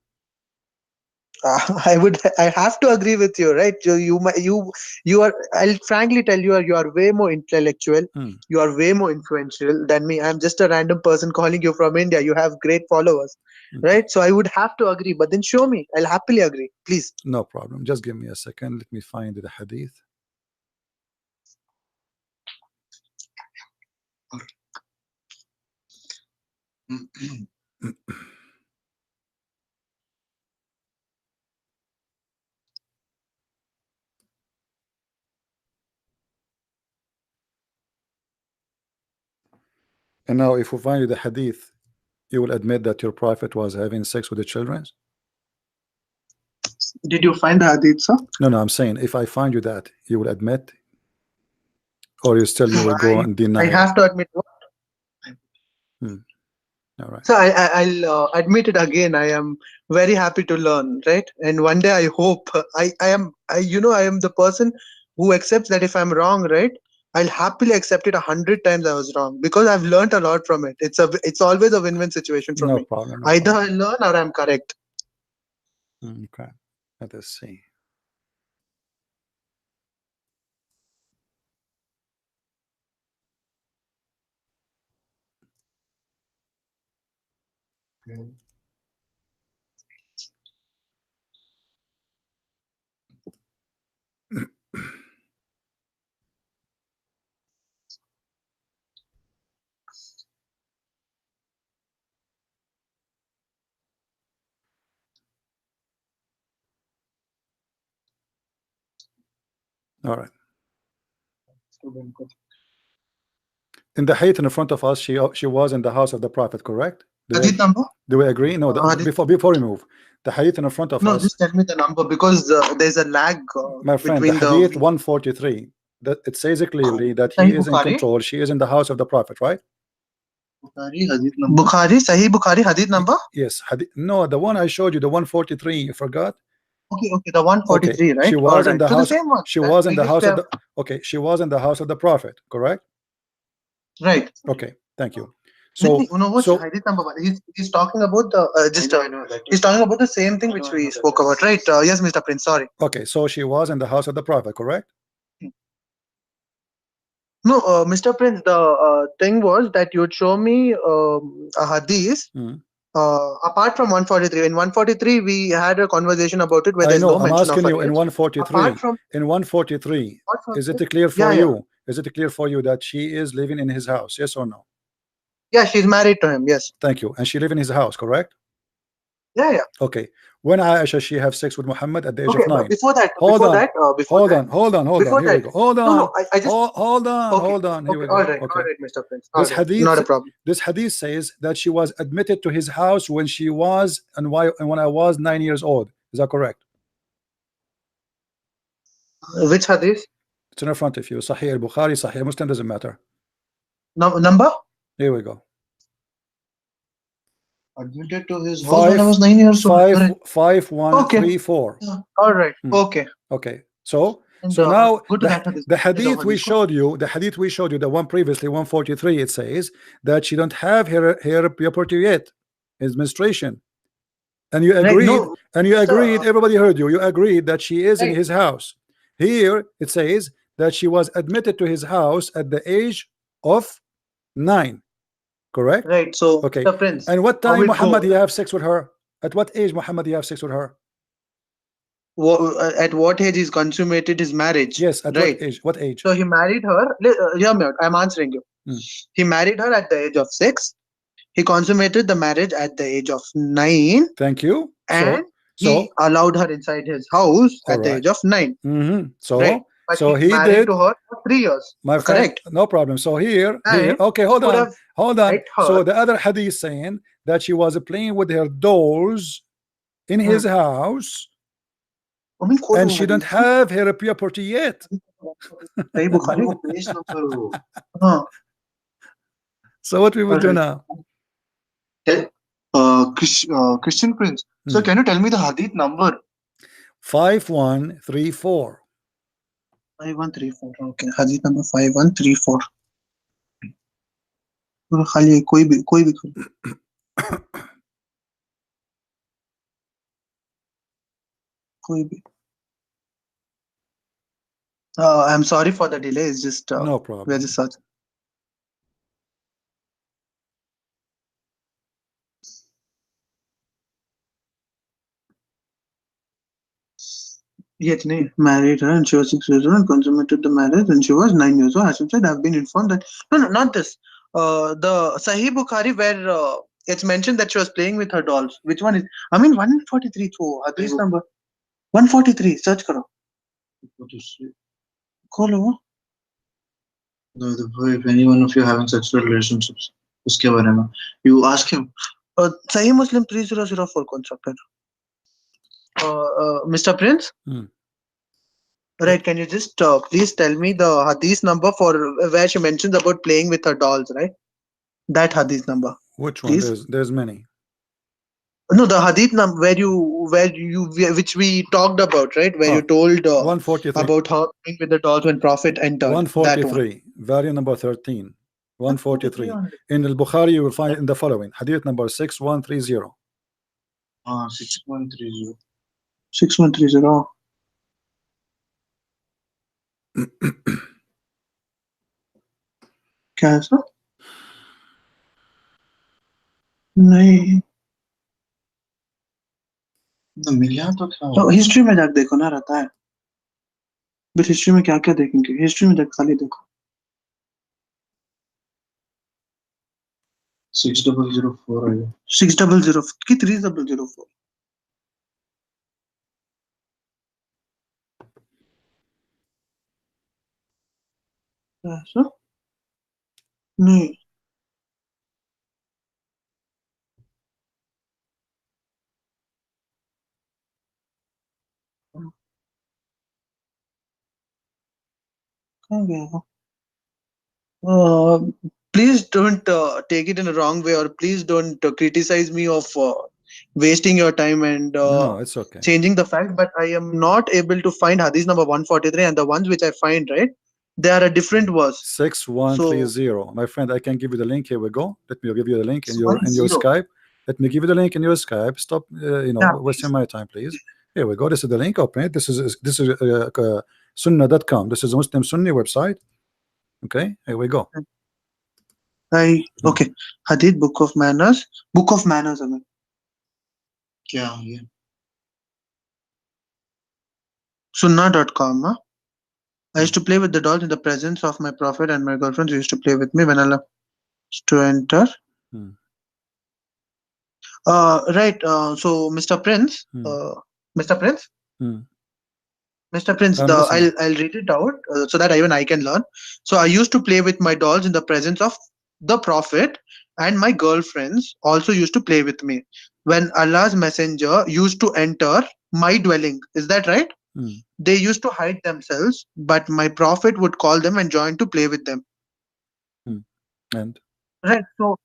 I have to agree with you, right? You are. I'll frankly tell you, you are way more intellectual. Hmm. You are way more influential than me. I'm just a random person calling you from India. You have great followers, Okay, right? So I would have to agree. But then show me. I'll happily agree. Please. no problem. Just give me a second. Let me find the hadith. And now, if we find you the hadith, you will admit that your prophet was having sex with the children? Did you find the hadith, sir? No, I'm saying if I find you that, you will admit, or you will go and I deny. have to admit. Hmm. All right. So I'll admit it again. I am very happy to learn, right? And one day I hope I am I am the person who accepts that if I'm wrong, right? I'll happily accept it 100 times I was wrong because I've learned a lot from it. It's always a win-win situation for No me. problem. No Either problem. I learn or I'm correct. Okay. Let us see. All right. In the hadith in front of us, she was in the house of the prophet, correct? Hadith number? Do we agree? No, Hadith. before we move, the hadith in front of No, us, just tell me the number because there's a lag my friend, the between hadith the 143, that it says clearly that he Sahih is in Bukhari. control. She is in the house of the Prophet, right? Sahih Bukhari hadith number. Yes, hadith. No, the one I showed you, the 143. You forgot? Okay, the 143, Okay, right? she was in the So house. the same one. She was in We the just house of have, the. Okay, she was in the house of the Prophet, correct? right. Okay, thank you. So, So, you know what's so hadith number one? He's talking about the he's talking about the same thing which we spoke about, right? Yes, Mr. Prince. Sorry. okay, so she was in the house of the Prophet, correct? No, Mr. Prince. The thing was that you'd show me a hadith. Apart from 143, in 143 we had a conversation about it where I there's know. no I'm mention asking of you in hadith. 143. Apart from In 143, is it clear for yeah, you? Is it clear for you that she is living in his house? Yes or no? yeah, she's married to him. Yes. Thank you. And she live in his house, correct? Yeah. Okay. When Aisha she have sex with Muhammad at the age Okay, of 9. but before that, Hold on. Hold on. before Here we that, go. Hold on. no, I just Hold on. okay, Hold on. Here we okay, go. all right, Okay. Mr. Prince. This All right, hadith, not a problem. this hadith says that she was admitted to his house when she was and when I was 9 years old. Is that correct? Which hadith? It's in front of you. Sahih al-Bukhari, Sahih Muslim, doesn't matter. Number? Here we go. Admitted to his house when I was 9 years old. 5134. All right. Okay. Okay. So And, now go to that hadith. the hadith we showed you, the one previously, 143, it says that she don't have her puberty yet, his menstruation. And you agreed, everybody heard you. You agreed that she is in his house. Here it says that she was admitted to his house at the age of 9. Correct? Right. So, okay. the Prince. And what time Muhammad you have sex with her? At what age Muhammad you have sex with her? At what age he's consummated his marriage? Yes. At right. what age? What age? So he married her. I'm answering you. He married her at the age of 6. He consummated the marriage at the age of 9. Thank you. And he allowed her inside his house at the age of 9. So, right. But so he married did to her for 3 years. My friend, correct. No problem. So here, okay, hold on. So the other hadith saying that she was playing with her dolls in his house, and she don't have her puberty yet. So what we will do now? Christian Prince. So can you tell me the hadith number? 5134. 5134. Okay. Hadith number 5134. कोई भी I'm sorry for the delay. It's just no problem. We're just searching. Yet, married her and she was 6 years old and consummated the marriage when she was 9 years old. As I said, I've been informed that no, not this. The Sahih Bukhari where it's mentioned that she was playing with her dolls. Which one is? I mean, 143. Hadith number 143. Search karo. Call if any one of you having sexual relationships, uske bare mein. You ask him. Sahih Muslim 3004 constructed. Mr. Prince? Right, can you just please tell me the hadith number for where she mentions about playing with her dolls, right? That hadith number. Which one? There's many. No, the hadith number which we talked about, right? Where you told 143 about her playing with the dolls when Prophet entered. 143, value number 13. 143. In al-Bukhari, you will find it in the following. Hadith number 6130. 6130. 6130. क्या है sir? नहीं मिला तो क्या तो history में जाकर देखो ना रहता है बट हिस्ट्री में क्या क्या देखेंगे हिस्ट्री में जाकर खाली देखो 6004 है 6004 की 3004 ऐसा नहीं Okay. Uh, Please don't take it in a wrong way, or please don't criticize me of wasting your time and No, it's okay. changing the fact. But I am not able to find hadith number 143, and the ones which I find, right, they are a different verse. 6130. My friend, I can give you the link. Here we go. Let me give you the link in your 10. Skype. Let me give you the link in your Skype. Stop, Yeah, wasting please. my time, please. Here we go. This is the link. Open it. This is sunnah.com. This is a Muslim Sunni website. Okay, here we go. Okay. Hadith, Book of Manners. Book of Manners, I mean. Yeah, yeah. Sunnah.com. Huh? I used to play with the dolls in the presence of my prophet, and my girlfriends used to play with me when Allah used to enter. Hmm. Right. So, Mr. Prince, Mr. Prince, Hmm. Mr. Prince, I'm listening. I'll read it out so that even I can learn. So, I used to play with my dolls in the presence of the prophet, and my girlfriends also used to play with me when Allah's messenger used to enter my dwelling. Is that right? Hmm. They used to hide themselves, but my prophet would call them and join to play with them. And Right. So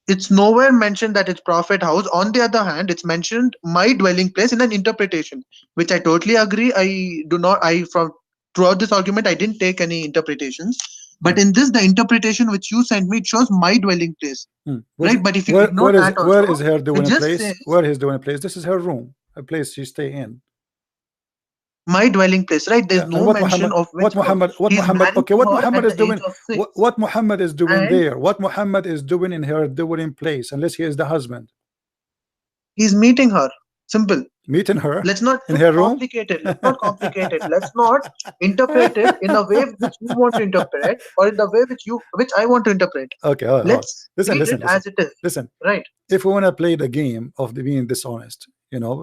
it's nowhere mentioned that it's prophet house. On the other hand, it's mentioned my dwelling place in an interpretation, which I totally agree. I do not. I from throughout this argument, I didn't take any interpretations. But in this, the interpretation which you sent me, it shows my dwelling place. Right. But if you ignore that where also, is her it doing a just place? says Where is doing a place? This is her room, a place she stay in. my dwelling place. Right. There's Yeah, and no mention of which house. He's married okay, to what her Muhammad at is the age doing, of 6. what Muhammad is doing And there, what Muhammad is doing in her dwelling place, unless he is the husband. he's meeting her. Simple. Meeting her Let's not in her room. complicate it. Let's not complicate it. Let's not interpret it in a way which you want to interpret, or in the way which I want to interpret. Okay, all right. Let's Listen, read it listen, listen, as it is. listen. Right. If we want to play the game of being dishonest,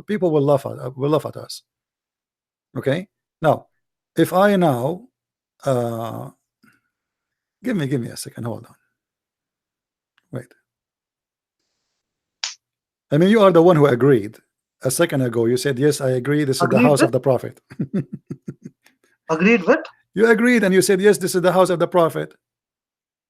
people will laugh at us. Okay. Now, if I now, give me a second. Hold on. Wait. I mean, you are the one who agreed a second ago. You said, yes, I agree. This is the Agreed house with? of the prophet. Agreed with? You agreed and you said, yes, this is the house of the prophet.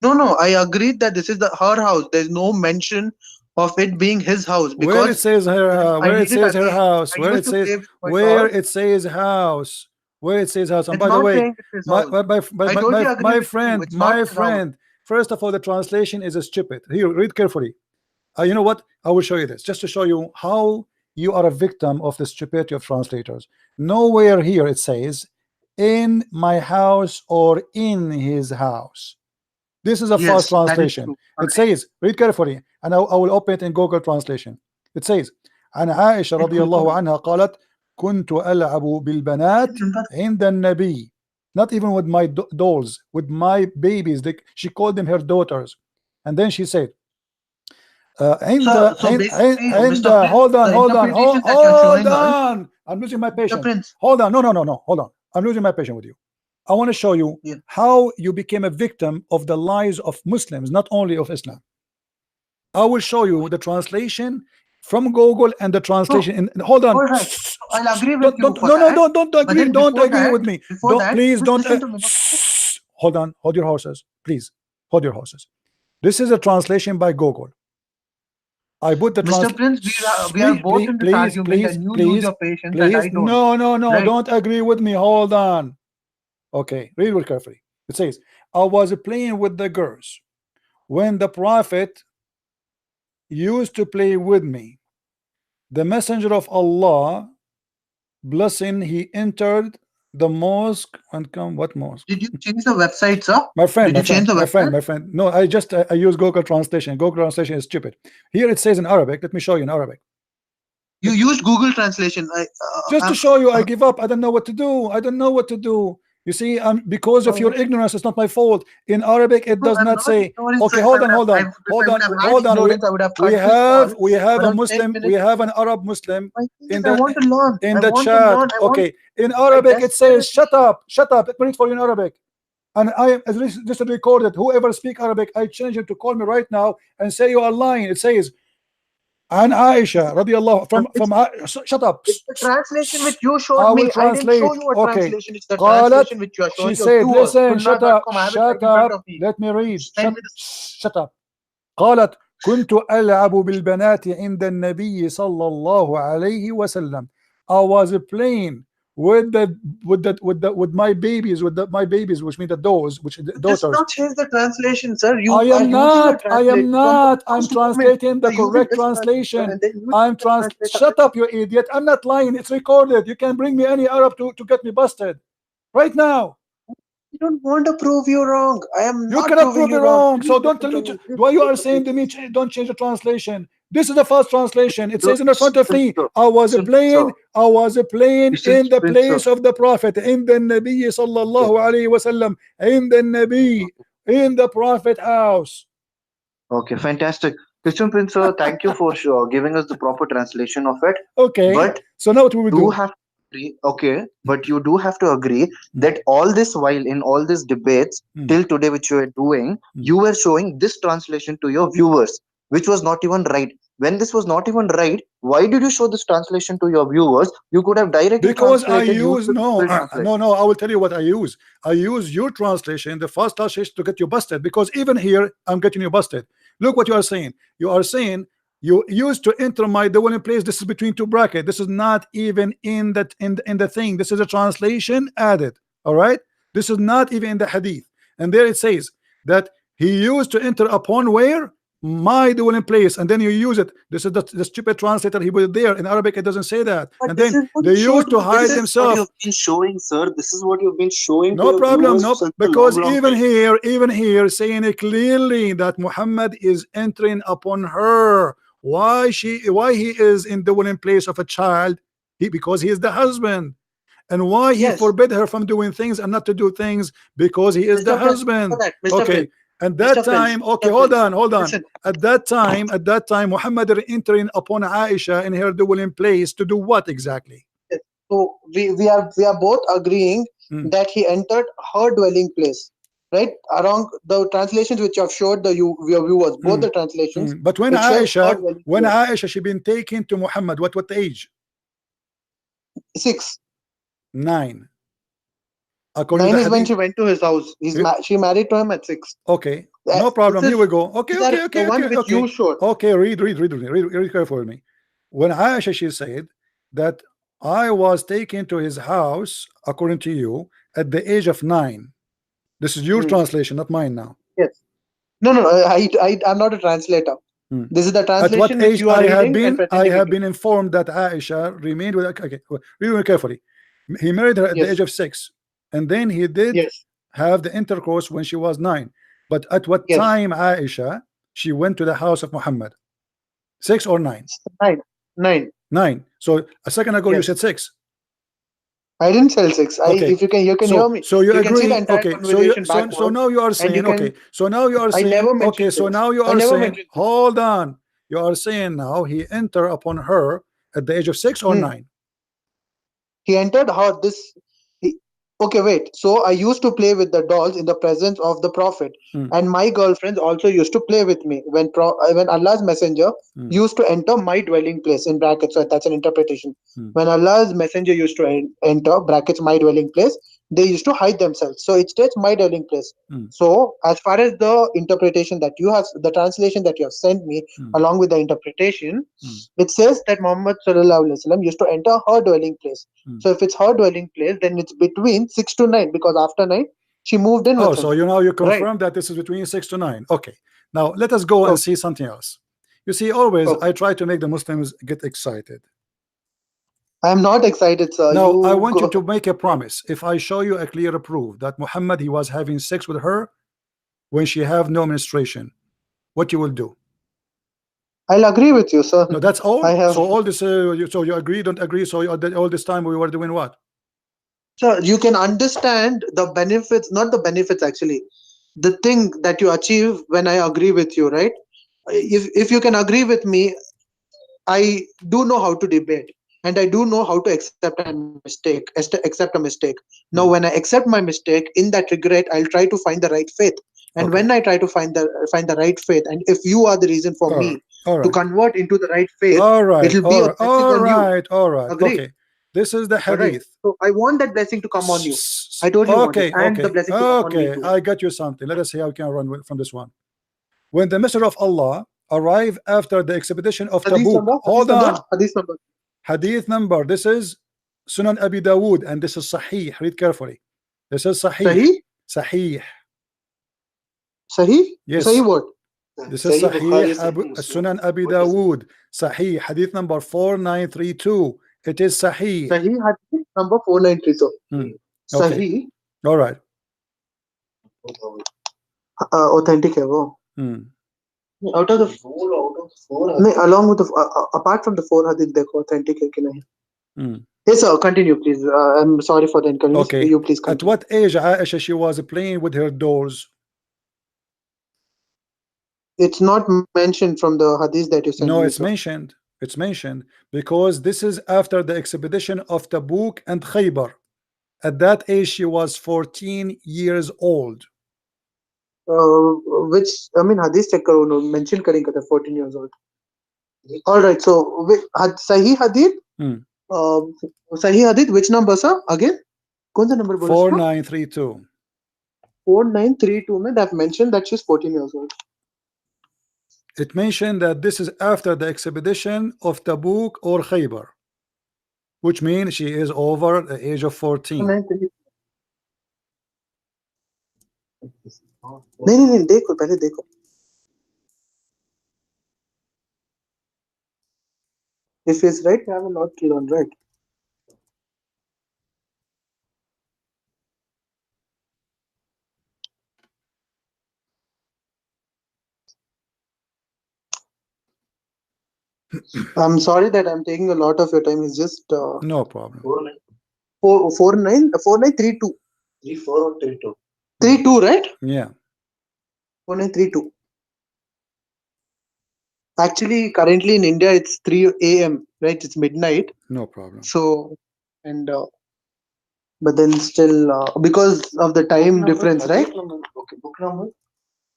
No. I agreed that this is her house. There's no mention of it being his house, Where it because says her, I where it read it says her again. house, I where used it to says, play with my where dolls. it says house, where it says house. And It's by the not way, saying it's his house. I totally agree my with you. friend, It's not his house. first of all, the translation is stupid. Here, read carefully. You know what? I will show you this just to show you how you are a victim of the stupidity of translators. Nowhere here it says in my house or in his house. This is a false Yes, that is translation. true. It says, read carefully, and I will open it in Google Translation. It says, عن عائشة رضي الله عنها قالت كنت ألعب بالبنات عند النبي. Not even with my dolls, with my babies. She called them her daughters. And then she said, So basically, Mr. Prince, hold on, the hold on, interpretation that you're hold showing us, on. I'm losing my Mr. patience. Prince. Hold on, no, hold on. I'm losing my patience with you. I want to show you how you became a victim of the lies of Muslims, not only of Islam. I will show you the translation from Google and the translation. Hold on. All right. I'll agree with you for that. Don't But agree. then Don't before agree that, with me. before that, Please just don't. listen to me. Hold on. Hold your horses, please. Hold your horses. This is a translation by Google. I put the Mr. Prince, we are both in this argument, and you lose your patience, and I don't. No. Right. Don't agree with me. Hold on. Okay, read it carefully. It says, I was playing with the girls when the prophet used to play with me. The messenger of Allah, blessing, he entered the mosque and come. What mosque? Did you change the website, sir? My friend, Did you change the website? my friend. No, I use Google Translation. Google Translation is stupid. Here it says in Arabic. Let me show you in Arabic. You used Google Translation. Just to show you, I give up. I don't know what to do. I don't know what to do. You see, because of your ignorance, it's not my fault. In Arabic, it does not say. Okay, hold on. We have a Muslim. We have an Arab Muslim in I want to learn. the chat. Okay, in Arabic it says, "Shut up, shut up." Let me read for you in Arabic. And I just recorded. Whoever speak Arabic, I change it to call me right now and say you are lying. It says, And Aisha radiallahu It's shut up. it's the translation which you showed I will me. I didn't show translate. you a Okay. translation. It's the قالت, translation which you are she showing your said, viewers. listen, shut up, Sunnah.com. I have it shut right in front up. of me. Let me read. Send me the Shut up. قالت كنت ألعب بالبنات عند النبي صلى الله عليه وسلم. I was playing with my babies, my babies, which means the those, which the Just daughters. not change the translation, sir. You I are am using a not. I am translation from the not. I'm first moment. translating You the are using correct this translator translation. and then you I'm the translator. Shut up, you idiot. I'm not lying. It's recorded. You can bring me any Arab to get me busted right now. I don't want to prove you wrong. I am You not cannot proving prove me you wrong. wrong. Please So don't listen tell to me me. Please why you are listen to me. saying to me don't change the translation. This is the first translation. It says in the front of me, Prince, I was listen, playing, I was playing listen, in the Prince, place of the Prophet, in the Nabi sallallahu alayhi wasallam, in the Nabi, in the Prophet house. okay, fantastic. Christian Prince, thank you for sure giving us the proper translation of it. Okay, But so now what we will do do? have to agree, okay, but you do have to agree that all this while in all these debates till today, which you are doing, you were showing this translation to your viewers, which was not even right. When this was not even right, why did you show this translation to your viewers? You could have directly Because I translated, used use the no, Google Translate. no, no. I will tell you what I use. I use your translation, the first translation, to get you busted. Because even here, I'm getting you busted. Look what you are saying. You are saying you used to enter my dwelling place. This is between two brackets. This is not even in that in the thing. This is a translation added. All right. This is not even in the hadith. And there it says that he used to enter upon where my dwelling place, and then you use it. This is the stupid translator. He put it there in Arabic. It doesn't say that. But And this then is what they you showed used to me. This hide is what themselves. you've been showing, sir. This is what you've been showing to No your problem, viewers no, since a because long, long even time. here, saying it clearly that Muhammad is entering upon her. Why he is in the willing place of a child? Because he is the husband. And why he Yes, forbid her from doing things and not to do things? Because he is the Mr. Prince. For husband. that, Mr. Okay. Prince. And that Mr. Prince. time, okay, Mr. hold Prince. on, hold on. Listen. At that time, Muhammad entering upon Aisha in her dwelling place to do what exactly? So we are both agreeing Hmm. that he entered her dwelling place, right? Around the translations which you have showed your viewers, both the translations, But when it says her Aisha, dwelling place. she been taken to Muhammad, what age? 6. 9, according to 9 the is when hadith. she went to his house. She married to him at 6. Okay, Uh, no This problem. Here we is go. Okay, these are okay, the okay, one okay, which you okay. showed. Okay, read carefully with me. When Aisha, she said that I was taken to his house, according to you, at the age of 9. This is your Hmm. translation, not mine now. Yes. No. I'm not a translator. Hmm. This is the At what translation which age you are reading and I pretending it have to. been informed that Aisha remained with, okay, read very carefully. He married her at the age Yes. of 6, and then he did Yes. have the intercourse when she was 9. But at what Yes. time Aisha she went to the house of Muhammad? 6 or 9? 9. 9. 9. So a second ago you Yes. said 6. I didn't sell 6. Okay. If you can hear me. So you You can see the agree? entire Okay. conversation So backwards, now you are and you saying, can. okay. So now you are I saying, never okay. mentioned So 6. now you I are never saying, mentioned 6. hold on. You are saying now he entered upon her at the age of 6 or Hmm. 9? He entered her this. He, okay, wait. So I used to play with the dolls in the presence of the Prophet, Hmm. and my girlfriends also used to play with me when Allah's messenger Hmm. used to enter my dwelling place in brackets. So that's an interpretation. Hmm. When Allah's messenger used to enter brackets my dwelling place, they used to hide themselves. So it states my dwelling place. Hmm. So as far as the interpretation that you have, the translation that you have sent me Hmm. along with the interpretation, Hmm. it says that Muhammad sallallahu alaihi wasallam used to enter her dwelling place. Hmm. So if it's her dwelling place, then it's between 6 to 9, because after 9 she moved in Oh, with him. so you Right. confirm that this is between 6 to 9. Okay. Now let us go and Okay. see something else. You see, always Okay. I try to make the Muslims get excited. I'm not excited, sir. Now I You want you go. to make a promise. If I show you a clear proof that Muhammad he was having sex with her when she have no menstruation, what you will do? I'll agree with you, sir. No, that's I all. have. So all this, so you agree, don't agree. So all this time we were doing what? Sir, you can understand the benefits, not the benefits actually. The thing that you achieve when I agree with you, right? If you can agree with me, I do know how to debate, and I do know how to accept a mistake. Accept a mistake. Now, when I accept my mistake, in that regret, I'll try to find the right faith. And Okay. when I try to find the right faith, and if you are the reason for me All to right. convert into the right faith, All right. it will be All a right. blessing All on you. right. All right. Agreed? Okay. This is the All right. hadith. So I want that blessing to come on you. I totally want it, Okay. and the Okay. blessing to come on me Okay. too. I got you something. Let us see how we can run from this one. When the Messenger of Allah arrived after the expedition of Hadith Tabuk. number, hadith Hold number, on. hadith number. Hadith number. This is Sunan Abi Dawood, and this is Sahih. Read carefully. This is Sahih. Sahih, Sahih. Sahih, Yes. Sahih what? This is Sahih Sahih Muslim. Sunan Abi What is it? Dawood. Sahih. Hadith number 4932. It is Sahih. Sahih hadith number 493. Okay. Sahih, All right. authentic है वो. Out of the four, नहीं, along with the apart from the four hadith, देखो authentic है कि नहीं. Yes, sir. Continue, please. I'm sorry for the inconvenience. Okay. You please At continue. what age Aisha she was playing with her dolls? It's not mentioned from the hadith that you sent No, me. it's mentioned. It's mentioned because this is after the expedition of Tabuk and Khaybar. At that age, she was 14 years old. Which, I mean, hadith check karo, no, mention करेंगे that 14 years old. All right. So, Sahih hadith. Sahih hadith. Which number, sir? Again, कौन सा number बोला? 4932. 4932 में that mentioned that she's 14 years old. It mentioned that this is after the expedition of Tabuk or Khaybar, which means she is over the age of 14. नहीं, देखो पहले देखो. If he's right, I have a lot to learn, right? I'm sorry that I'm taking a lot of your time. It's just no problem. 4932. 34 or 32. 32, right? Yeah. 4932. Actually, currently in India, it's 3 a.m., right? It's midnight. No problem. So, and but then still, because of the time Book number, difference, right? hadith number. Okay, book number.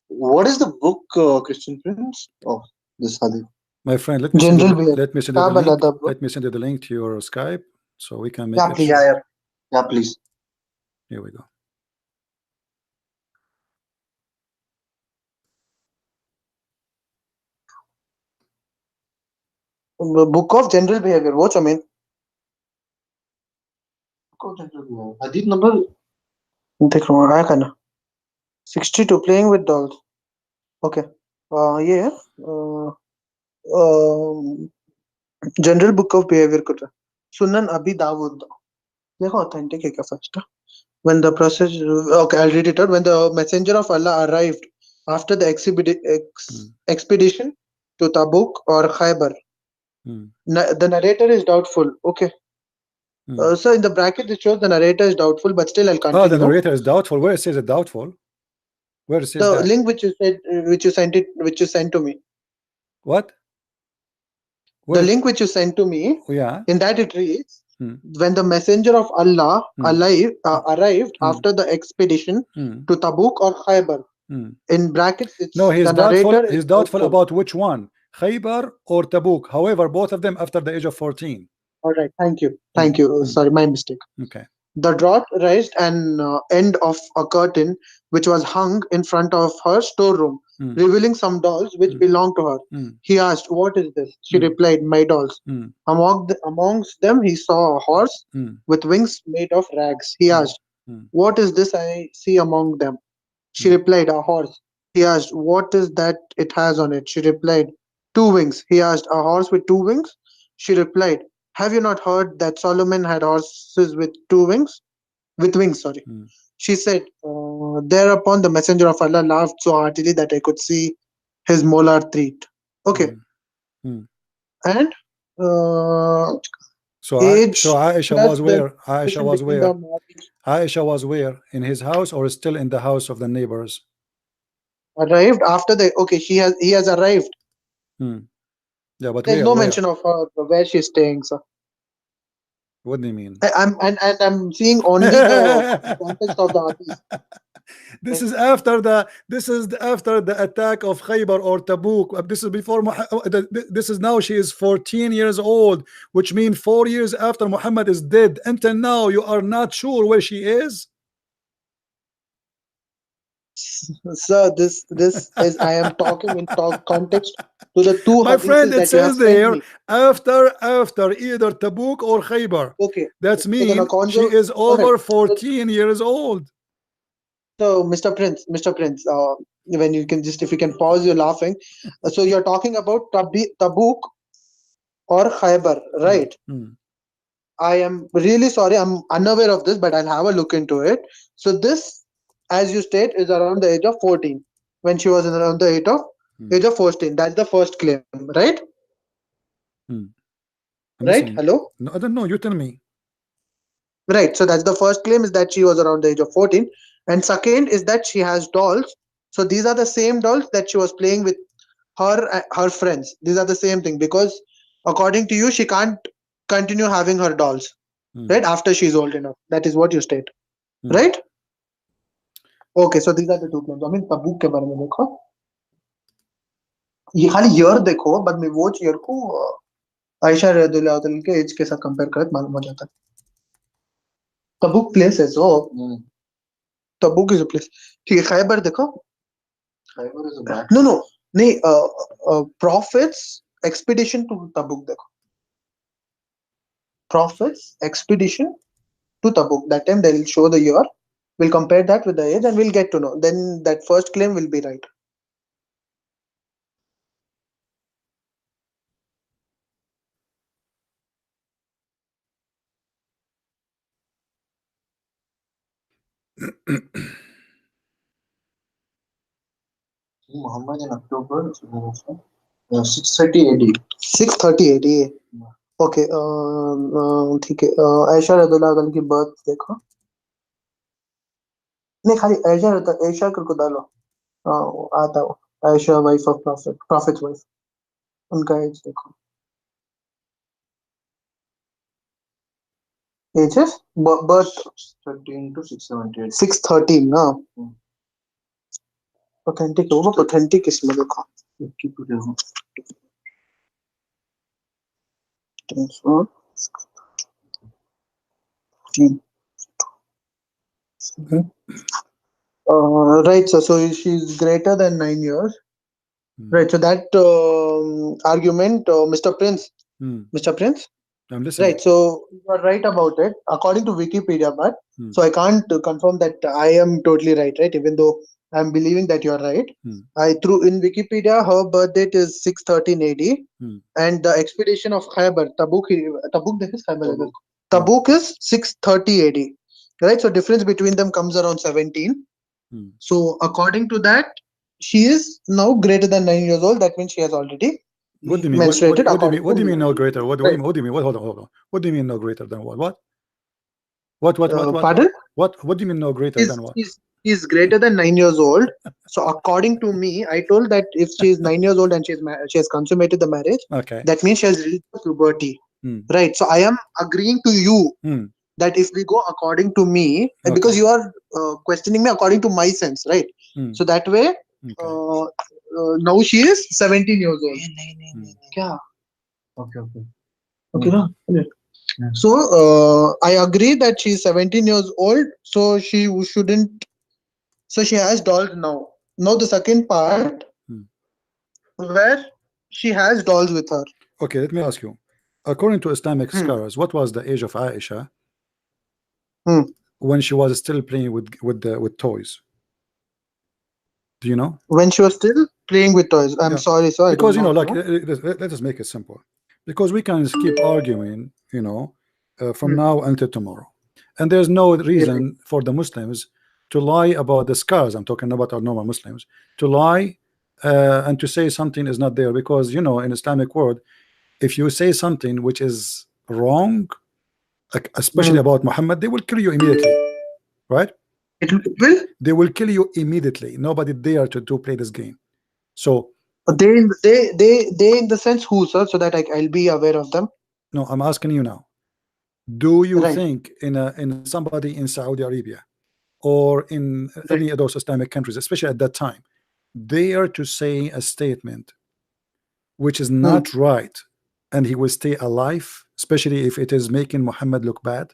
What is the book, Christian Prince, of this hadith? My friend, let me General send you, behavior. let me send you the link. Let me send you the link to your Skype so we can make Yeah, it. please. Yeah, please. Here we go. Book of general behavior. What I mean? Book of general behavior. Hadith number. देख रहा हूँ आया करना. 62 playing with dolls. Okay. Yeah. General book of behavior कर रहा. Sunan Abi Dawud. देखो authentic है क्या first? When the process, okay, I'll read it out. When the messenger of Allah arrived after the expedition to Tabuk or Khaybar, the narrator is doubtful. Okay. So in the bracket it shows the narrator is doubtful, but still I'll continue. Oh, the narrator is doubtful. Where it says it doubtful? Where it says the that? link which you said, which you sent to me. What? The link which you sent to me. Yeah. In that it reads, when the messenger of Allah arrived after the expedition to Tabuk or Khaybar. In brackets, it's no, he's the doubtful. narrator He's is doubtful about which one, Khaybar or Tabuk. However, both of them after the age of 14. All right, thank you. Sorry, my mistake. Okay. The drought raised an end of a curtain which was hung in front of her storeroom, revealing some dolls which belonged to her. He asked, "What is this?" She replied, "My dolls." Amongst them, he saw a horse with wings made of rags. He asked, "What is this I see among them?" She replied, "A horse." He asked, "What is that it has on it?" She replied, "Two wings." He asked, "A horse with two wings?" She replied, "Have you not heard that Solomon had horses with two wings?" With wings, sorry. She said, thereupon the messenger of Allah laughed so heartily that I could see his molar teeth. Okay. And so Aisha was where? Aisha was where? In his house or still in the house of the neighbors? Arrived after the he has arrived. Yeah, but there's no mention of her where she's staying, sir. What do you mean? I'm seeing only the context of the hadith. This is after the after the attack of Khaybar or Tabuk. This is before this is now she is 14 years old, which means 4 years after Muhammad is dead. Until now, you are not sure where she is. Sir, this is I am talking in context to the two My friend, hadiths it that you have says sent there me. after either Tabuk or Khaybar. Okay. That's So then mean according she to is all right. over 14 years old. So Mr. Prince, when you can just if you can pause, you're laughing. So you're talking about Tabuk or Khaybar, right? Hmm. I am really sorry, I'm unaware of this, but I'll have a look into it. So this, as you state, is around the age of 14. When she was around the age of 14. That's the first claim, right? Hmm. I'm Right? listening. Hello? No, I don't know. You tell me. Right. So that's the first claim is that she was around the age of 14. And second is that she has dolls. So these are the same dolls that she was playing with her friends. These are the same thing because according to you, she can't continue having her dolls, Hmm. right? After she's old enough. That is what you state. Hmm. Right? Okay, so these are the two claims. I mean तबूक के बारे में देखो ये खाली year देखो बाद में वो ईयर को आयशा रदियल्लाहु अन्हा के एज के साथ कंपेयर करके मालूम हो जाता है तबूक प्लेस है सो तबूक इज अ प्लेस ठीक है खैबर देखो Khyber is a no no नहीं प्रॉफिट्स एक्सपीडिशन टू तबूक देखो prophet's expedition to Tabuk that time they'll show the year we'll compare that with the age and we'll get to know then that first claim will be right Muhammad in October 630 AD. 630 AD. Okay. ठीक है. आयशा रज़ियल्लाहु अन्हा की birth देखो. नहीं खाली आयशा करके डालो. आता हो. Ayesha wife of Prophet. Prophet's wife. उनका age देखो. Ages? Birth 13 to 678. 613 ना. Authentic होगा. Authentic इसमें देखो. Transfer. Right, so she's greater than 9 years. Right, so that argument, Mr. Prince, Mr. Prince, I'm listening. right, so you are right about it according to Wikipedia, but so I can't confirm that I am totally right, even though I'm believing that you are right. I threw in Wikipedia, her birth date is 613 AD, and the expedition of Khaybar, Tabuk, this is Khaybar. Tabuk is 630 AD, right? So difference between them comes around 17. So according to that, she is now greater than 9 years old. That means she has already What do you mean? menstruated. What do you mean no greater? What do you mean? What do you mean? Hold on. What do you mean no greater than what? Pardon? What do you mean no greater than what? He's greater than 9 years old. So according to me, I told that if she is 9 years old and she has consummated the marriage, Okay. that means she has reached puberty. Right. So I am agreeing to you that if we go according to me, because you are questioning me according to my sense, right? So that way, now she is 17 years old. Kya? Okay. No? So I agree that she is 17 years old. So she shouldn't. So she has dolls now. Now the second part, where she has dolls with her. Okay, let me ask you. According to Islamic scholars, what was the age of Aisha when she was still playing with toys? Do you know? When she was still playing with toys. I'm sorry, sir. Because like let us make it simple. Because we can keep arguing, from now until tomorrow, and there's no reason for the Muslims to lie about the scars. I'm talking about our normal Muslims to lie and to say something is not there, because in Islamic world, if you say something which is wrong, especially about Muhammad, they will kill you immediately, right? It will? They will kill you immediately. Nobody dare to play this game. So they in the sense who, sir, so that I'll be aware of them. No, I'm asking you now. Do you think in somebody in Saudi Arabia or in any of those Islamic countries, especially at that time, they are to say a statement which is Hmm. not right, and he will stay alive, especially if it is making Muhammad look bad.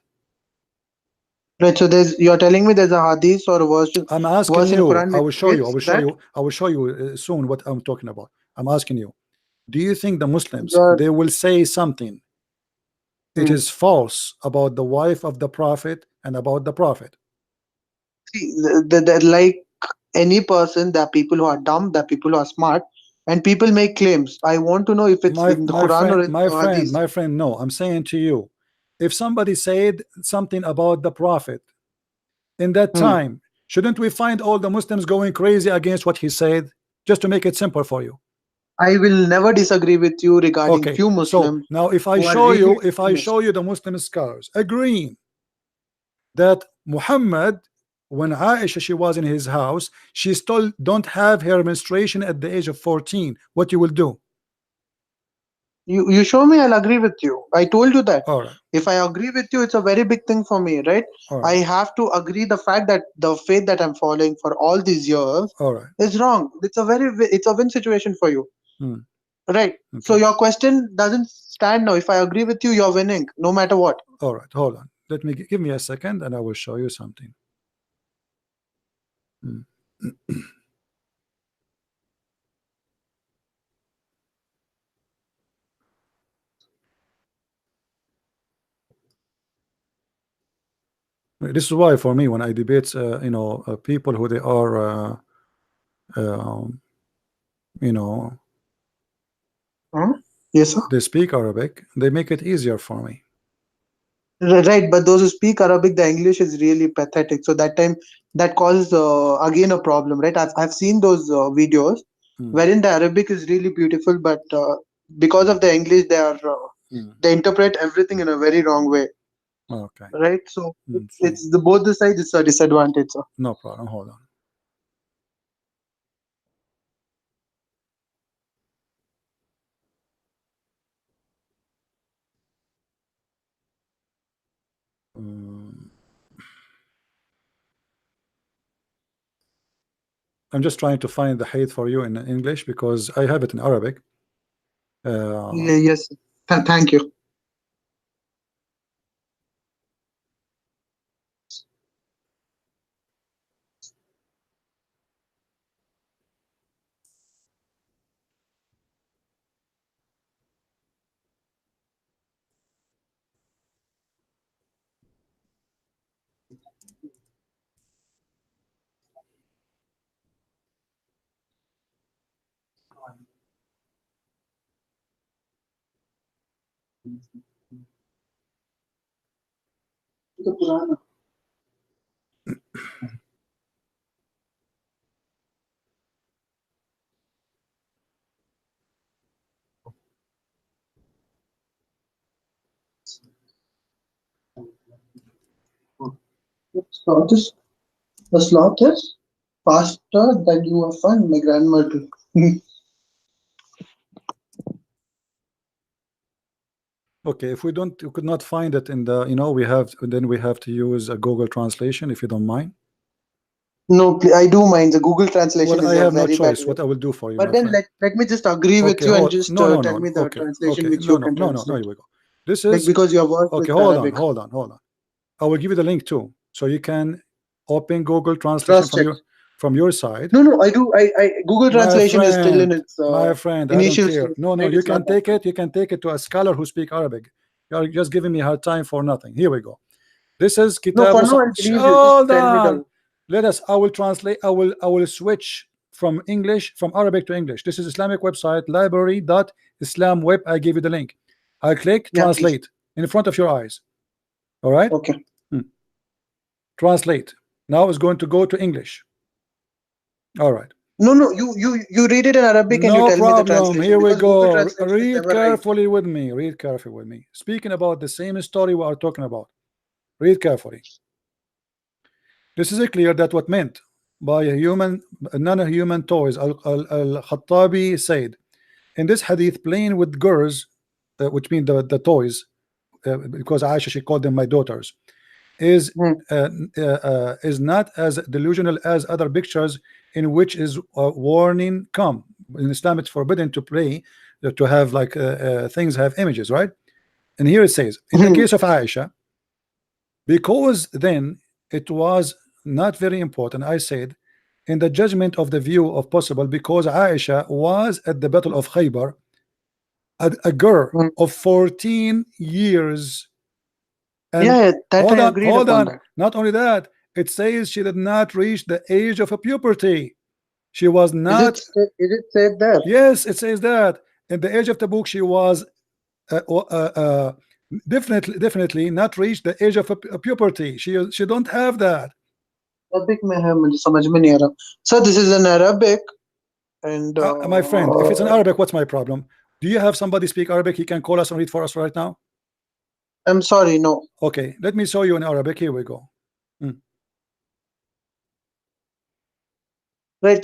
Right. So you're telling me there's a hadith or a I'm asking verse in you. Quran I which will show you. I states will show that you. I will show you soon what I'm talking about. I'm asking you. Do you think the Muslims you're they will say something it hmm. is false about the wife of the Prophet and about the Prophet? See, like any person, there are people who are dumb, there are people who are smart, and people make claims. I want to know if it's My in the my Quran friend, or in my the friend, hadith. my friend. No, I'm saying to you, if somebody said something about the Prophet in that Hmm. time, shouldn't we find all the Muslims going crazy against what he said? Just to make it simple for you. I will never disagree with you regarding Okay, few so Muslims now if I who are show really you, extremists. the Muslim scholars agreeing that Muhammad, when Aisha she was in his house, she still don't have her menstruation at the age of 14. What you will do? You show me, I'll agree with you. I told you that. All right, If I agree with you, it's a very big thing for me, right? all I right, have to agree the fact that the faith that I'm following for all these years all right. is wrong. It's a win situation for you, Hmm, right? So okay, your question doesn't stand now. If I agree with you, you're winning, no matter what. all right. Hold on. Let me give me a second, and I will show you something. Hmm. This is why, for me, when I debate, people who they are, um, you know, Huh? Yes, sir. they speak Arabic, they make it easier for me. Right, but those who speak Arabic, the English is really pathetic. So that time, that causes again a problem, right? I've seen those videos Hmm, wherein the Arabic is really beautiful, but because of the English, hmm. they interpret everything in a very wrong way, Okay. right? So Hmm, see, it's the both the sides. It's a disadvantage, sir. no problem. Hold on. Hmm. I'm just trying to find the hadith for you in English because I have it in Arabic. Yes. Thank you. The sloth is faster than you have found my grandmother. okay, if we could not find it in the, we have to use a Google translation if you don't mind. No, I do mind. The Google translation Well, is I a have no very bad choice. way. What I will do for you, But my then friend. let me just agree with Okay, you and hold. just No, no, tell no. me the Okay, translation okay. which No, you no, can no, no, no. translate. Here we go. This Like is because you're versed with okay. Hold on, Arabic. hold on, hold on. I will give you the link too, so you can open Google translation Trust it. from your side. No, no, I do. I Google translation is still in its My friend, I don't initial care. stage, No, no, right? you It's can not that take good. it. You can take it to a scholar who speak Arabic. You are just giving me hard time for nothing. Here we go. This is No, for Kitabu. now I'll believe you. Just Hold tell me on. the Let us. I will translate. I will switch from English, from Arabic to English. This is Islamic website, library.islamweb. I give you the link. I click yeah, please. translate in front of your eyes. All right. Okay. Hmm. Translate. Now it's going to go to English. All right. No, no, you read it in Arabic and you No tell me the problem. translation Here we because Google go. translation is Read never right. carefully with me. Read carefully with me. Speaking about the same story we are talking about. Read carefully. This is clear that what meant by a human, non-human toys. Al-Khattabi said in this hadith, playing with girls, which mean the toys, because Aisha she called them my daughters. is Hmm. is not as delusional as other pictures in which is warning come. In Islam it's forbidden to play, to have like things have images, right? And here it says in the Hmm. case of Aisha, because then it was not very important, I said, in the judgment of the view of possible, because Aisha was at the battle of Khaybar, a girl Hmm. of 14 years. And Yeah, that I hold on, agreed hold upon on. that. Not only that, it says she did not reach the age of a puberty. She was not. Is it said there? Yes, it says that in the age of the book she was definitely not reached the age of a puberty. She don't have that. Arabic में है मुझे समझ में नहीं आ रहा. So this is an Arabic and My friend, if it's in Arabic, what's my problem? Do you have somebody speak Arabic? He can call us and read for us right now. I'm sorry, no. Okay, let me show you in Arabic. Here we go. Right.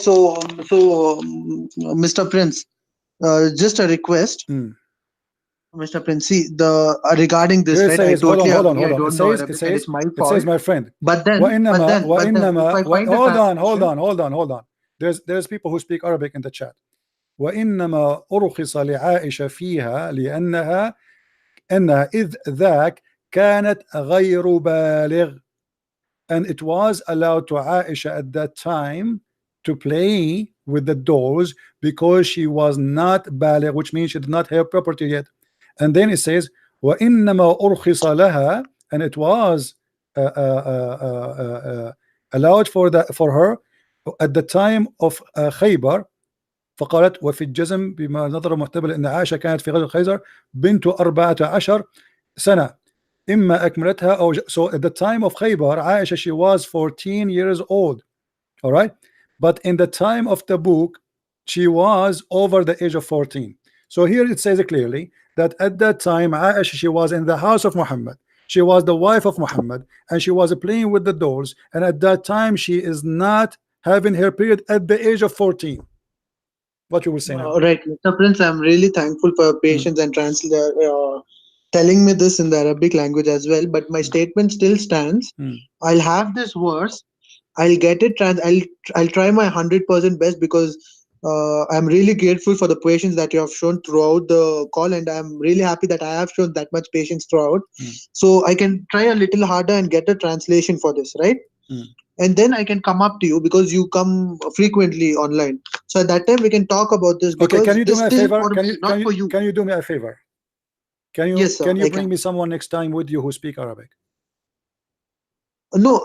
Mr. Prince, just a request. Mr. Prince, see the regarding this, Here it right? I says, hold on, totally hold on, agree. hold I on. don't know Arabic, and it's my It says, fault. my friend. But then, if I find a Hold on, hold translation, on, hold on, hold on. There's people who speak Arabic in the chat. وإنما أرخص لعائشة فيها أنها إذ ذاك كانت غير بالغ, and it was allowed to Aisha at that time to play with the dolls because she was not baligh, which means she did not have property yet. And then it says وإنما أرخص لها, and it was allowed for her at the time of Khaybar. فقالت وفي الجزم بما نظر محتمل أن عائشة كانت في غزوة خيبر بنت 14 سنة إما أكملتها أو so at the time of Khaybar Aisha, she was 14 years old, all right, but in the time of the book she was over the age of 14. So here it says clearly that at that time Aisha, she was in the house of Muhammad, she was the wife of Muhammad, and she was playing with the dolls, and at that time she is not having her period at the age of 14. What you will say now? right, Mr. Prince, I'm really thankful for your patience and telling me this in the Arabic language as well. But my statement still stands. I'll have this verse. I'll get it. I'll try my 100% best because I'm really grateful for the patience that you have shown throughout the call, and I'm really happy that I have shown that much patience throughout. So I can try a little harder and get a translation for this, right? And then I can come up to you because you come frequently online. So at that time we can talk about this Okay, because can you do this me a is favor? for me, not for you. Can you do me a favor? Yes, sir. Can you I bring can. me someone next time with you who speak Arabic? No,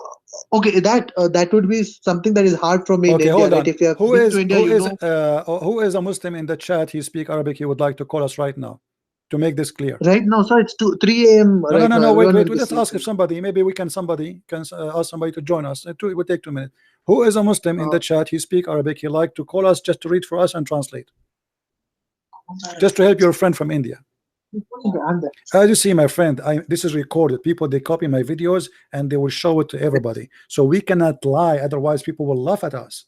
okay, that would be something that is hard for me in Okay, India, hold right? on. If you have been to India, you know. Who is a Muslim in the chat? He speak Arabic. He would like to call us right now to make this clear. Right now, sir, it's 3 a.m. No, right no, no, now. no. Wait, Everyone wait. will We be just ask if sleeping. somebody. Maybe we can. Somebody can ask somebody to join us. It will take 2 minutes. Who is a Muslim in the chat? He speak Arabic. He like to call us just to read for us and translate, just to help your friend from India. As you see, my friend, this is recorded. People, they copy my videos and they will show it to everybody. So we cannot lie, otherwise people will laugh at us.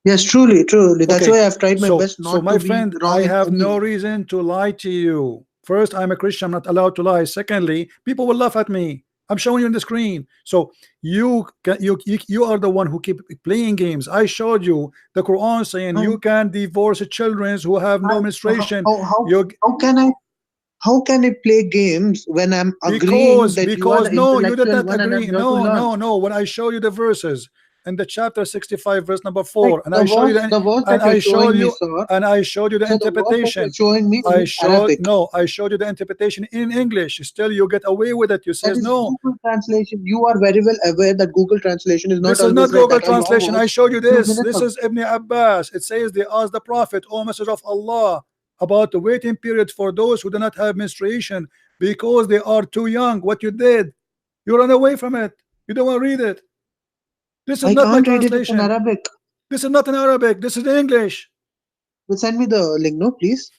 Yes, truly, truly. That's Okay, why I've tried my best so not my to be friend, I wrong in have any no way. reason to lie to you. First, I'm a Christian, I'm not allowed to lie. Secondly, people will laugh at me. I'm showing you on the screen. So you are the one who keep playing games. I showed you the Quran saying you can divorce children who have no menstruation. How can I play games when I'm agreeing that you are Because the no, you did intellectual not one and I'm agree. here to learn? No. When I show you the verses in the chapter 65, verse number Like 4, and I show you the verse that you're showing me, sir. I showed you the So the verse that you're interpretation. showing me is in Arabic. I showed you the interpretation in English. Still, you get away with it. You That says is no. Google translation. You are very well aware that Google translation is not This is not always right. Google That are your translation. I words showed you few this. minutes This ago. is Ibn Abbas. It says they asked the Prophet, "O Messenger of Allah, about the waiting period for those who do not have menstruation because they are too young." What you did, you run away from it. You don't want to read it. This is I not my can't read it. It's in translation. Arabic. This is not in Arabic. This is English. Will send me the link, no, please.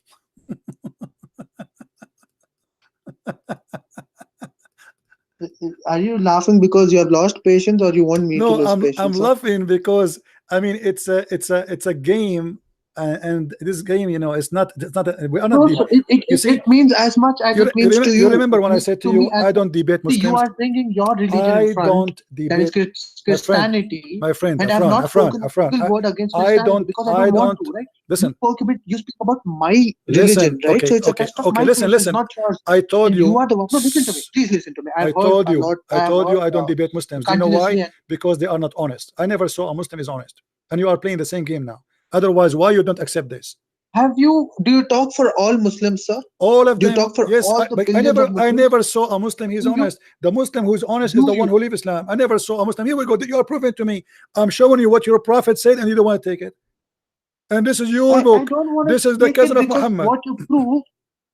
Are you laughing because you have lost patience, or you want me to No, lose I'm patience, sir? laughing because I mean it's a game and this game, it's not we are not No, deep. so it, it, You it, see, it means as much as it means to you you. remember It when I means said to to me you, as I don't debate see, you Muslims. are bringing your religion I in front. don't That is debate, my friend, Christianity, my friend, and I have not spoken a Afran. single word against I Christianity don't, because I don't want to, right? listen, You speak about my listen. religion, right? Okay, So it's a okay, test of okay. my Listen, patience, listen. not yours. I told And you you. are the one. No, listen to me. Please listen to me. I I have heard told a you. lot. I I have told you heard I don't debate Muslims. Do you know why? continuously. And Because they are not honest. I never saw a Muslim is honest, and you are playing the same game now. Otherwise, why you don't accept this? have you? Do you talk for all Muslims, sir? All of Do you them, talk for yes. all the But billions of I Muslims? never saw a Muslim he's Do you? honest. The Muslim who's honest is Do the one you? who leave Islam. I never saw a Muslim. Here we go. You are proving to me. I'm showing you what your prophet said, and you don't want to take it. And this is your I book. don't want to This is the take it cousin of because Muhammad. what you prove,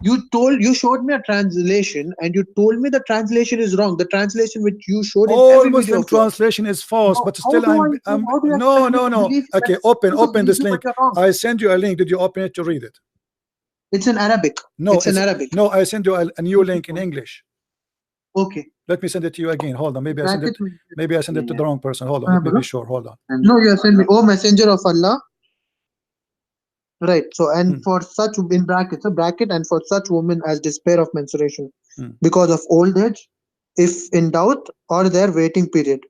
you showed me a translation and you told me the translation is wrong. The translation which you showed in All every video Muslim of yours. translation is false, but How still do I'm how do you no, expect me no, to no. believe you? I Okay, open want to open believe this you, but link. you're wrong. I send you a link. Did you open it to read it? It's in Arabic. No, It's in Arabic. no. I send you a new link in English. Okay. Let me send it to you again. Hold on. Maybe I send it. Bracket में- Maybe I send it to the wrong person. Hold on. हाँ, Let me बोलो. be sure. Hold on. No, you have sent me. Oh, messenger of Allah. Right. So, and Hmm. for such in brackets, a bracket, and for such women as despair of menstruation Hmm. because of old age, if in doubt, or their waiting period.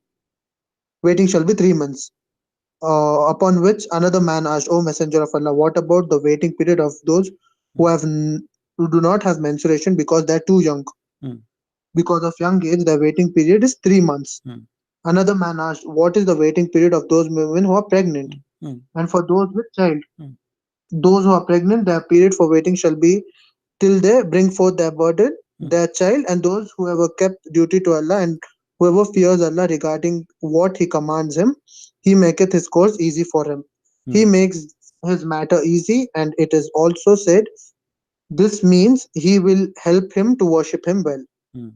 Waiting shall be 3 months. Upon which another man asked, O Messenger of Allah, what about the waiting period of those who who do not have menstruation because they're too young? Hmm. Because of young age, the waiting period is 3 months. Hmm. Another man asked, what is the waiting period of those women who are pregnant? Hmm. And for those with child, Hmm. those who are pregnant, their period for waiting shall be till they bring forth their burden, Hmm. their child, and those who have kept duty to Allah and whoever fears Allah regarding what He commands him, He maketh His course easy for him. He Hmm. makes His matter easy, and it is also said, this means He will help him to worship Him well. Hmm.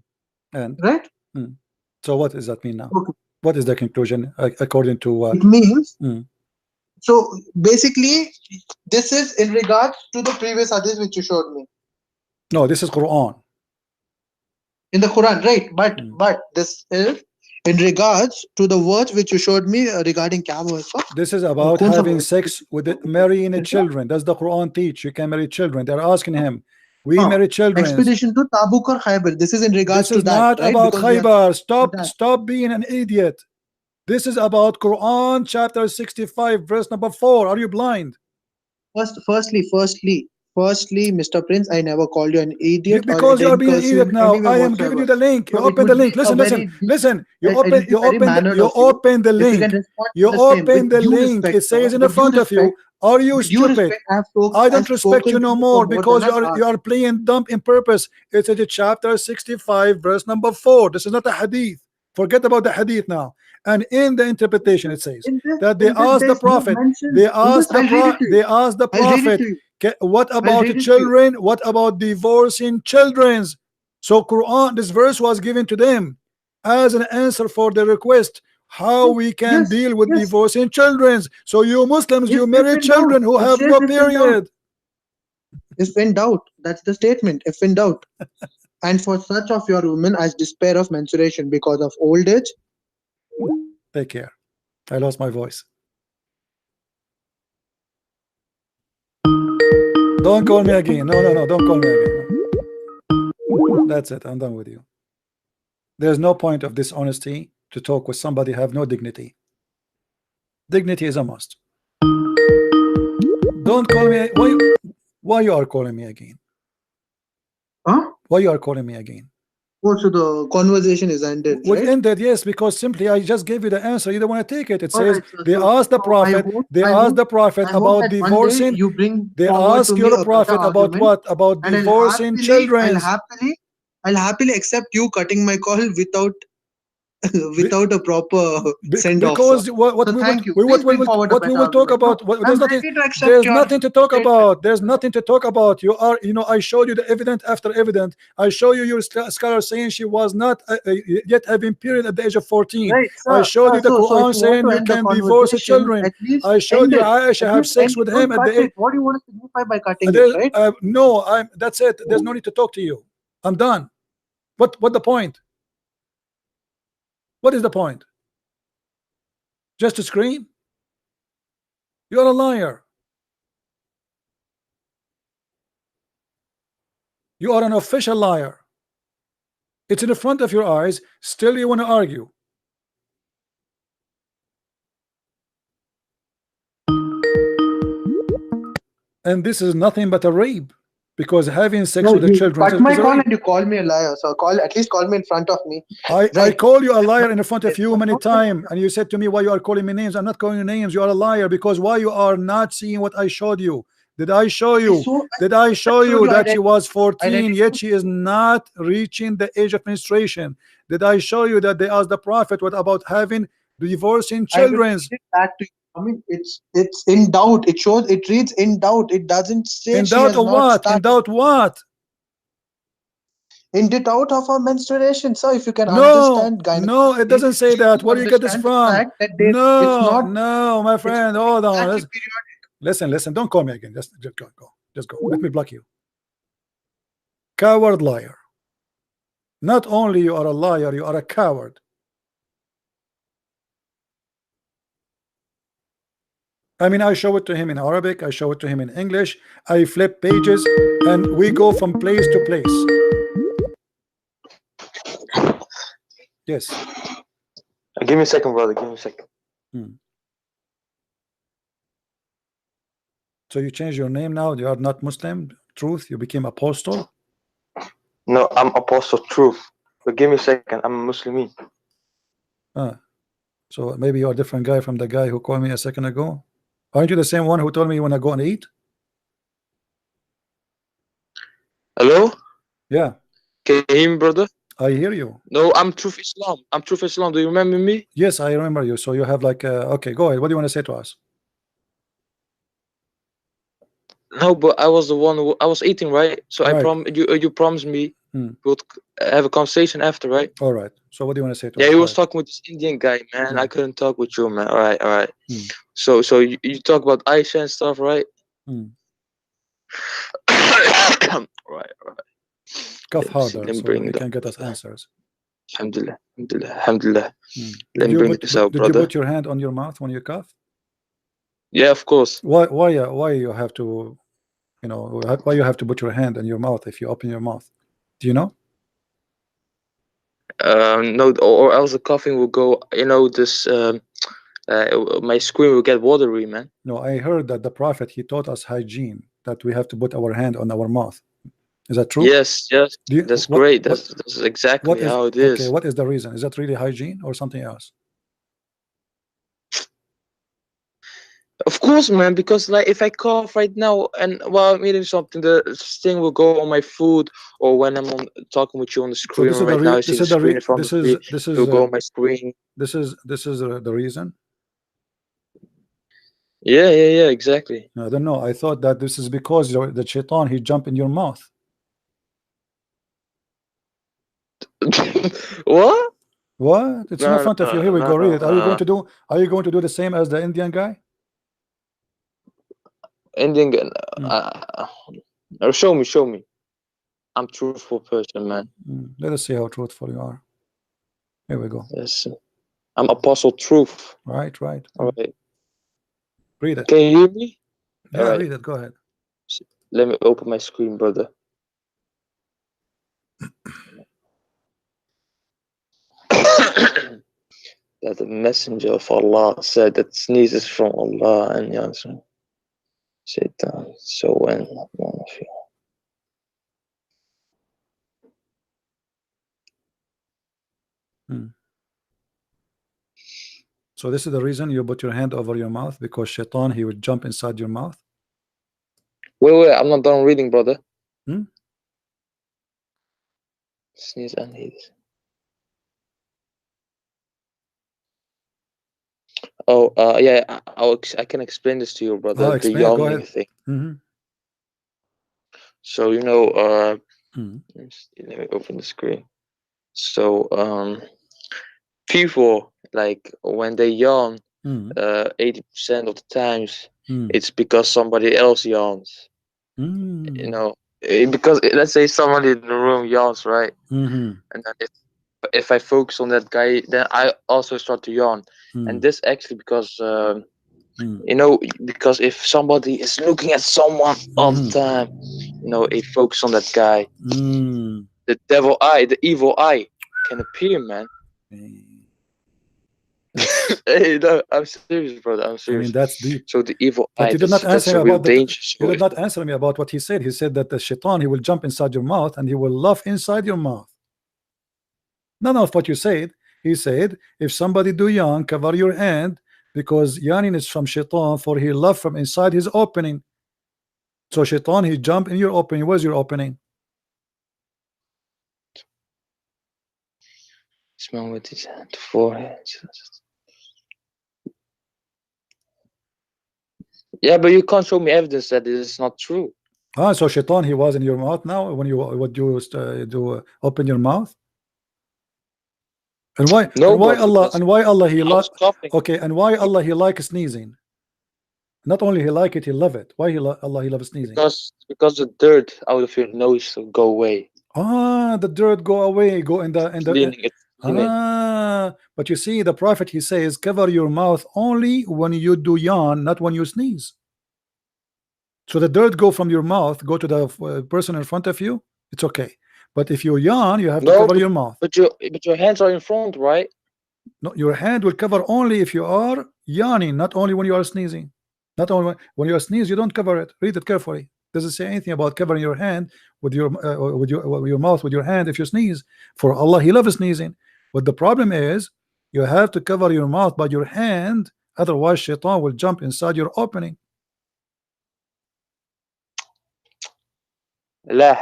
And Right? so, what does that mean now? Okay. What is the conclusion according to? It means Hmm. so basically, this is in regards to the previous hadith which you showed me No, this is Quran. in the Quran, right? Hmm. But this is in regards to the words which you showed me regarding kya हुआ इसका? This is about कौन सा having word? sex with marrying It's children. Does the Quran teach you can marry children? They're asking him. We a- marry children. expedition to Tabuk or Khaybar. This is in regards This to is that, not right? about Because we have Khaybar. Stop, that. stop being an idiot. This is about Quran chapter 65 verse number 4. Are you blind? Firstly, Mr. Prince, I never called you an idiot or I Because you are didn't being an curse you idiot in now. any way I am giving you whatsoever. the link. You So it open the would link. be a Listen, very listen, listen. You it would open, be very mannered you of you open the if you can link. respond to You the same open with the due link. respect, It says sir. in the With due front of you. respect, Are you with due stupid? respect, I don't I've respect you spoken to no you for more more because than an you hour. are playing dumb in purpose. It's a chapter 65 verse number 4. This is not a hadith. Forget about the hadith now. And in the interpretation it says that they In this asked the there's no prophet, mention. they In this, asked I'll read it to you. they asked the I'll read it prophet, to you. what I'll about read it to you. children? What about divorcing children? So Quran, this verse was given to them as an answer for the request how we can deal with Yes. divorcing children. So you Muslims, you marry in children doubt, who it have says no if in doubt. period. If in doubt, that's the statement. If in doubt, and for such of your women as despair of menstruation because of old age. Take care. I lost my voice. Don't call me again. No, no, no. Don't call me again. No. That's it. I'm done with you. There's no point of dishonesty to talk with somebody who have no dignity. Dignity is a must. Don't call me. Why you are calling me again? Huh? Why you are calling me again? Oh, so the conversation is ended, Would right? ended, yes, because simply I just gave you the answer. You don't want to take it. It says Alright, sir. they asked the prophet. They asked the prophet I hope about that one day divorcing. you bring They forward to ask me your a prophet better about argument, what? About and divorcing children. I'll happily accept you cutting my call without without a proper send off. Because what So we thank you. will Please bring forward a what we better will talk argument. about. No, I'm ready to accept There's your nothing to talk statement. about. There's nothing to talk about. You are, I showed you the evidence after evidence. I show you your scholar saying she was not yet having period at the age of 14. Right, sir. I showed you the So if Quran you want saying to you end the can divorce conversation, children. at least I showed end you it. Aisha At have least sex end with it. him Don't at cut the it. What do you want to signify by cutting it, right? no, that's it. There's no need to talk to you. I'm done. What the point? What is the point? Just to scream? You're a liar. You are an official liar. It's in front of your eyes. Still, you want to argue. And this is nothing but a rape, because having sex No, with the you children cut my is a call rape. and you call me a liar. So at least call me in front of me. I Right. call you a liar in front of you many times, and you said to me, why you are calling me names? I'm not calling you names. You are a liar, because why you are not seeing what I showed you? Did I show you? Did I show you that she was 14, yet she is not reaching the age of menstruation? Did I show you that they asked the prophet what about having divorcing I will children? read it back to you. I mean, it's in doubt. It shows. It reads in doubt. It doesn't say In she doubt has of not what? In started. doubt what? In doubt of her menstruation. So if you can No, understand no, it gynecology, doesn't say you that. Where do you get this understand the from? fact that it's No, not. no, my It's friend, not hold on. exactly periodic. Listen, don't call me again. Just go, just go. Let me block you. Coward liar. Not only you are a liar, you are a coward. I mean, I show it to him in Arabic, I show it to him in English, I flip pages, and we go from place to place. Yes. Give me a second, brother. Give me a second. So you change your name now? You are not Muslim? Truth? You became apostle? No, I'm Apostle Truth. But give me a second. I'm a Muslim. So maybe you're a different guy from the guy who called me a second ago? Aren't you the same one who told me you want to go and eat? Hello? Yeah. Can you hear me, brother? I hear you. No, I'm Truth Islam. I'm Truth Islam. Do you remember me? Yes, I remember you. So you have like, okay, go ahead. What do you want to say to us? No, but I was the one who I was eating, right? So I Right. you promised me we'll have a conversation after, right? All right. So what do you want to say to us? Yeah, he Go was ahead. talking with this Indian guy, man. I couldn't talk with you, man. All right. So you talk about Aisha and stuff, right? Right. Cough harder Let me so bring you it can up. get us answers. Alhamdulillah. Let me bring this out, Did brother. you put your hand on your mouth when you cough? Yeah, of course. Why you have to, you know, why you have to put your hand in your mouth if you open your mouth? Do you know? No, or else the coughing will go. You know, this my screen will get watery, man. No, I heard that the prophet, he taught us hygiene, that we have to put our hand on our mouth. Is that true? Yes, that's great. That's exactly how it is. Okay, what is the reason? Is that really hygiene or something else? Of course, man, because like if I cough right now and while I'm eating something, the thing will go on my food, or when I'm talking with you on the screen So right now, I see the screen in front of me. It will go on my screen. This is the reason. Yeah, exactly. I don't know. I thought that this is because the shaitan, he jump in your mouth. What? What? It's in front of you. Here we go. Read it. Are you going to do? Are you going to do the same as the Indian guy? Indian guy. Show me. I'm truthful person, man. Let us see how truthful you are. Here we go. Yes, I'm Apostle Truth. Right. All right. Read it. Can you hear me? Yeah, right. Read it. Go ahead. Let me open my screen, brother. That the messenger of Allah said that sneezes from Allah and Yasin. Satan. So when one of you. So this is the reason you put your hand over your mouth, because shaitan, he would jump inside your mouth. Wait, I'm not done reading, brother. Sneeze and sneeze. Oh, yeah, I can explain this to you, brother. The yawning thing. So you know, let me open the screen. So people, like when they yawn, 80% of the times it's because somebody else yawns. You know, because let's say somebody in the room yawns, right? And then if I focus on that guy, then I also start to yawn. And this actually because You know, because if somebody is looking at someone all the time, you know, a focus on that guy, the devil eye, the evil eye can appear, man. Hey, no, I'm serious, brother. I'm I serious. mean, that's deep. So the evil But eye, you did not that's answer a me real about that. danger. You So did not answer me about what he said. He said that the shaitan, he will jump inside your mouth and he will laugh inside your mouth. None of what you said. He said, if somebody do yawn, cover your hand, because yawning is from shaitan, for he laugh from inside his opening. So shaitan, he jump in your opening. Where's your opening? smell with his hand, forehead. Yeah, but you can't show me evidence that it is not true. Ah, so shaitan, he was in your mouth now when you would you do open your mouth. And why? No, And why but Allah? because And why Allah? He I was like. coughing. Okay. And why Allah? He like sneezing. Not only he like it, he love it. Why Allah? He loves sneezing. Because the dirt out of your nose will go away. Ah, the dirt go away. Go in the Cleaning it. Ah, but you see, the Prophet, he says, cover your mouth only when you do yawn, not when you sneeze. So the dirt go from your mouth, go to the person in front of you. It's okay. But if you yawn, you have to cover your mouth. But your hands are in front, right? No, your hand will cover only if you are yawning, not only when you are sneezing. Not only when you are sneeze, you don't cover it. Read it carefully. Does it say anything about covering your hand with your mouth with your hand if you sneeze? For Allah, He loves sneezing. But the problem is, you have to cover your mouth by your hand, otherwise shaitan will jump inside your opening. La.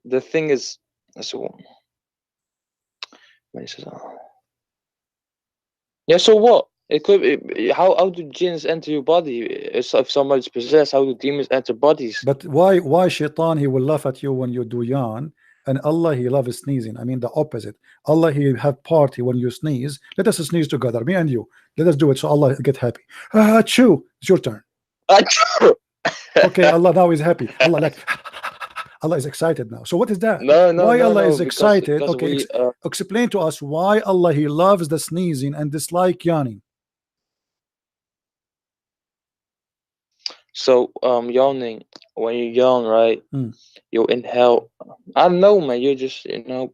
The thing is, so yeah. So what? It could be, how do jinns enter your body? If somebody's possessed, how do demons enter bodies? But why shaitan, he will laugh at you when you do yawn, and Allah, he loves sneezing. I mean the opposite. Allah, he have party when you sneeze. Let us sneeze together, me and you. Let us do it so Allah get happy. Chew. It's your turn. Okay, Allah now is happy. Allah like Allah is excited now. So what is that? No, why Allah is because excited? Okay, explain to us why Allah, he loves the sneezing and dislike yawning. So yawning, when you yawn, right, you inhale. I don't know, man, you just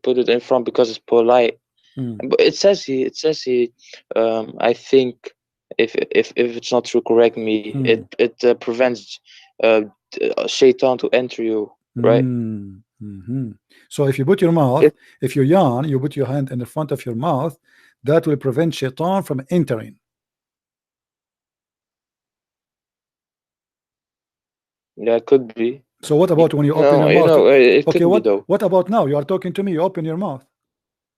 put it in front because it's polite. But it says here, I think, if it's not true, correct me, it prevents shaitan to enter you, right? So if you put your mouth, if you yawn, you put your hand in the front of your mouth, that will prevent shaitan from entering. Yeah, it could be. So what about when you open your mouth? It Okay, could be, though. what about now? You are talking to me, you open your mouth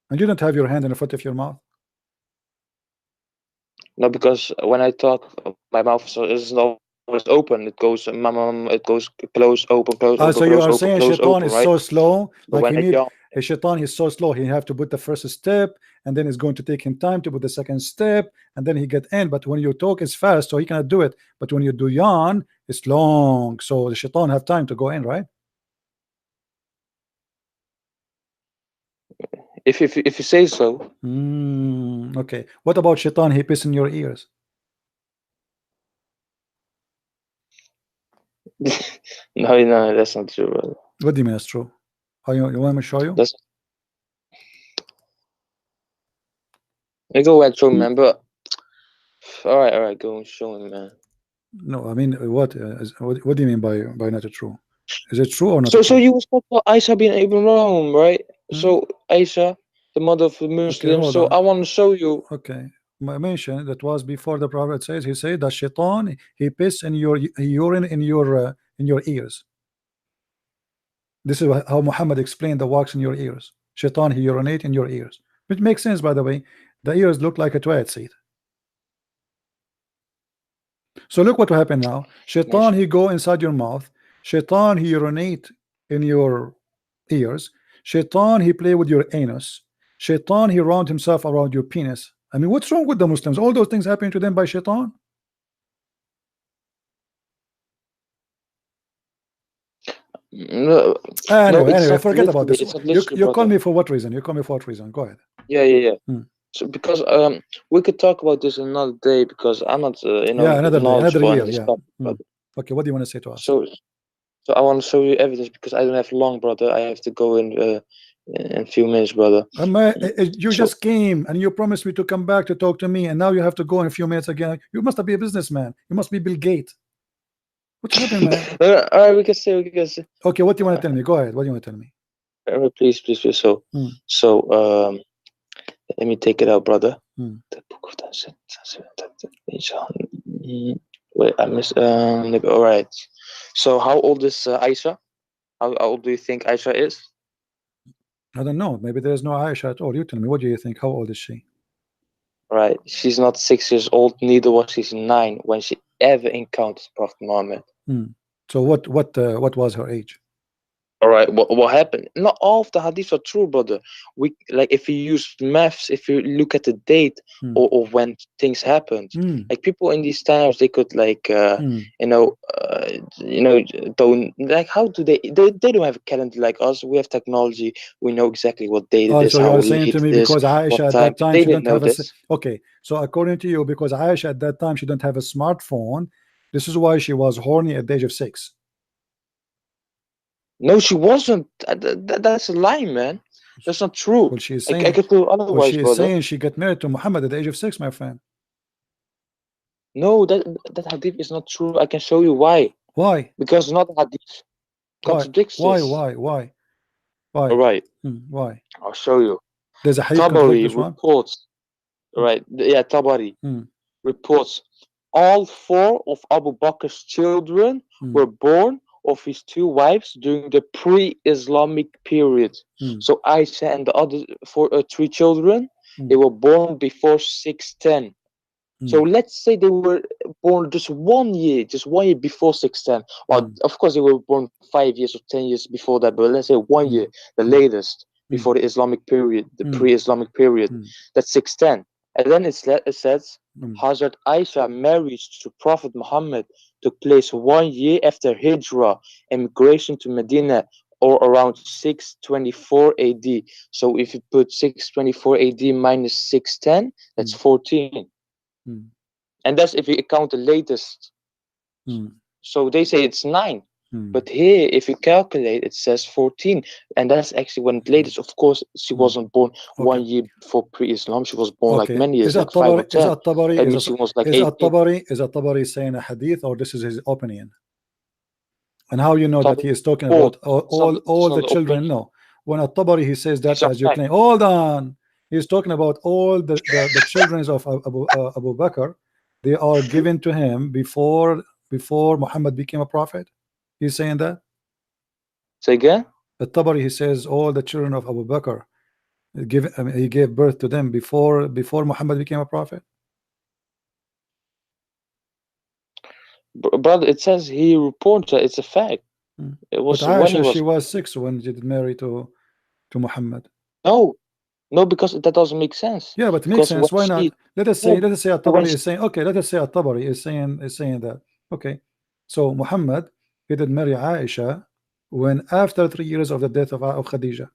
and you don't have your hand in the front of your mouth. No, because when I talk, my mouth is always open. It goes, it goes close, open, close, open, So you close, are open, saying close, shaitan open, is right? so slow, But like when shaitan is so slow, he have to put the first step, and then it's going to take him time to put the second step, and then he get in. But when you talk, it's fast, so he cannot do it. But when you do yawn, it's long, so the shaitan have time to go in, right? If you say so. Okay. What about shaitan? He piss in your ears. No, that's not true, brother. What do you mean that's true? You want me to show you? You go and show me, man. But all right, go and show me, man. No, I mean, what do you mean by not true? Is it true or not? So you was talking about Aisha being Abraham, right? So Aisha, the mother of the Muslims. Okay, so I want to show you. Okay, I mentioned that was before the Prophet says, he said that shaitan, he piss in your urine in your ears. This is how Muhammad explained the wax in your ears. Shaitan, he urinate in your ears, which makes sense, by the way. The ears look like a toilet seat. So look what will happen now. Shaitan, he go inside your mouth. Shaitan, he urinate in your ears. Shaitan, he play with your anus. Shaitan, he round himself around your penis. I mean, what's wrong with the Muslims? All those things happen to them by shaitan. No, anyway, forget about this. You call me for what reason? You call me for what reason? Go ahead. Yeah. So because we could talk about this another day because I'm not Yeah, another day, another knowledgeable in year. this Yeah. topic, Hmm. brother. Okay, what do you want to say to us? So I want to show you evidence because I don't have long, brother. I have to go in a few minutes, brother. You So just came and you promised me to come back to talk to me, and now you have to go in a few minutes again. You must be a businessman. You must be Bill Gates. What happened, man? all right, we can say. Okay, what do you want to tell me? Go ahead. What do you want to tell me? Please, please, please. Hmm. Let me take it out, brother. Hmm. The book of wait, I miss. All right. So, how old is Aisha? How old do you think Aisha is? I don't know. Maybe there's no Aisha at all. You tell me. What do you think? How old is she? Right. She's not 6 years old. Neither was she 9 when she ever encountered Prophet Muhammad. Hmm. So what was her age? All right, what happened? Not all of the hadiths are true, brother. We like if you use maths, if you look at the date Hmm. or when things happened, Hmm. like people in these times, they could like Hmm. don't like how do they don't have a calendar like us. We have technology. We know exactly what date it Oh, is, so you how are saying late to me it is, because Aisha what at time. that time They she didn't don't know have this. okay. So according to you, because Aisha at that time she don't have a smartphone, this is why she was horny at the age of 6. No, she wasn't. That's a lie, man. That's not true. Well, she is I saying, can prove well, otherwise, she is brother. saying she got married to Muhammad at the age of 6, my friend. No, that hadith is not true. I can show you why. Why? Because not hadith Why? contradicts Why? this. Why? Why? All Why? right, Why? I'll show you. There's a hadith contradict Tabari this one. reports. Right, yeah, Tabari Hmm. reports all 4 of Abu Bakr's children were born of his 2 wives during the pre-Islamic period. So Aisha and the other 3 children, they were born before 610. So let's say they were born just 1 year before 610. Well, of course, they were born 5 years or 10 years before that, but let's say 1 year, the latest, before the Islamic period, the pre-Islamic period. That's 610. And then it says, Hazrat Aisha marriage to Prophet Muhammad took place 1 year after Hijrah, emigration to Medina, or around 624 AD. So if you put 624 AD minus 610, that's 14. And that's if you count the latest. So they say it's 9. But here, if you calculate, it says 14. And that's actually when the latest, of course, she wasn't born Okay. 1 year before pre-Islam. She was born like Okay. many years, Is like that 5 or Tabari? Is 10. that Tabari? That means she was like Is 18. that Tabari? Is that Tabari saying a hadith, or this is his opinion? And how you know that he is talking about all the children? No. When at Tabari he says that, as you claim, hold on, he's talking about all the children of Abu Bakr. They are given to him before Muhammad became a prophet. He's saying that. Say again. At Tabari he says all the children of Abu Bakr he gave birth to them before Muhammad became a prophet. Brother, it says he reports that it's a fact. It was but Aisha, she was 6 when she did marry to Muhammad. No, because that doesn't make sense. Yeah, but it makes sense. Why not? Let us say At-Tabari is saying, okay, let us say At-Tabari is saying that. Okay. So Muhammad, he did marry Aisha when after 3 years of the death of Khadija.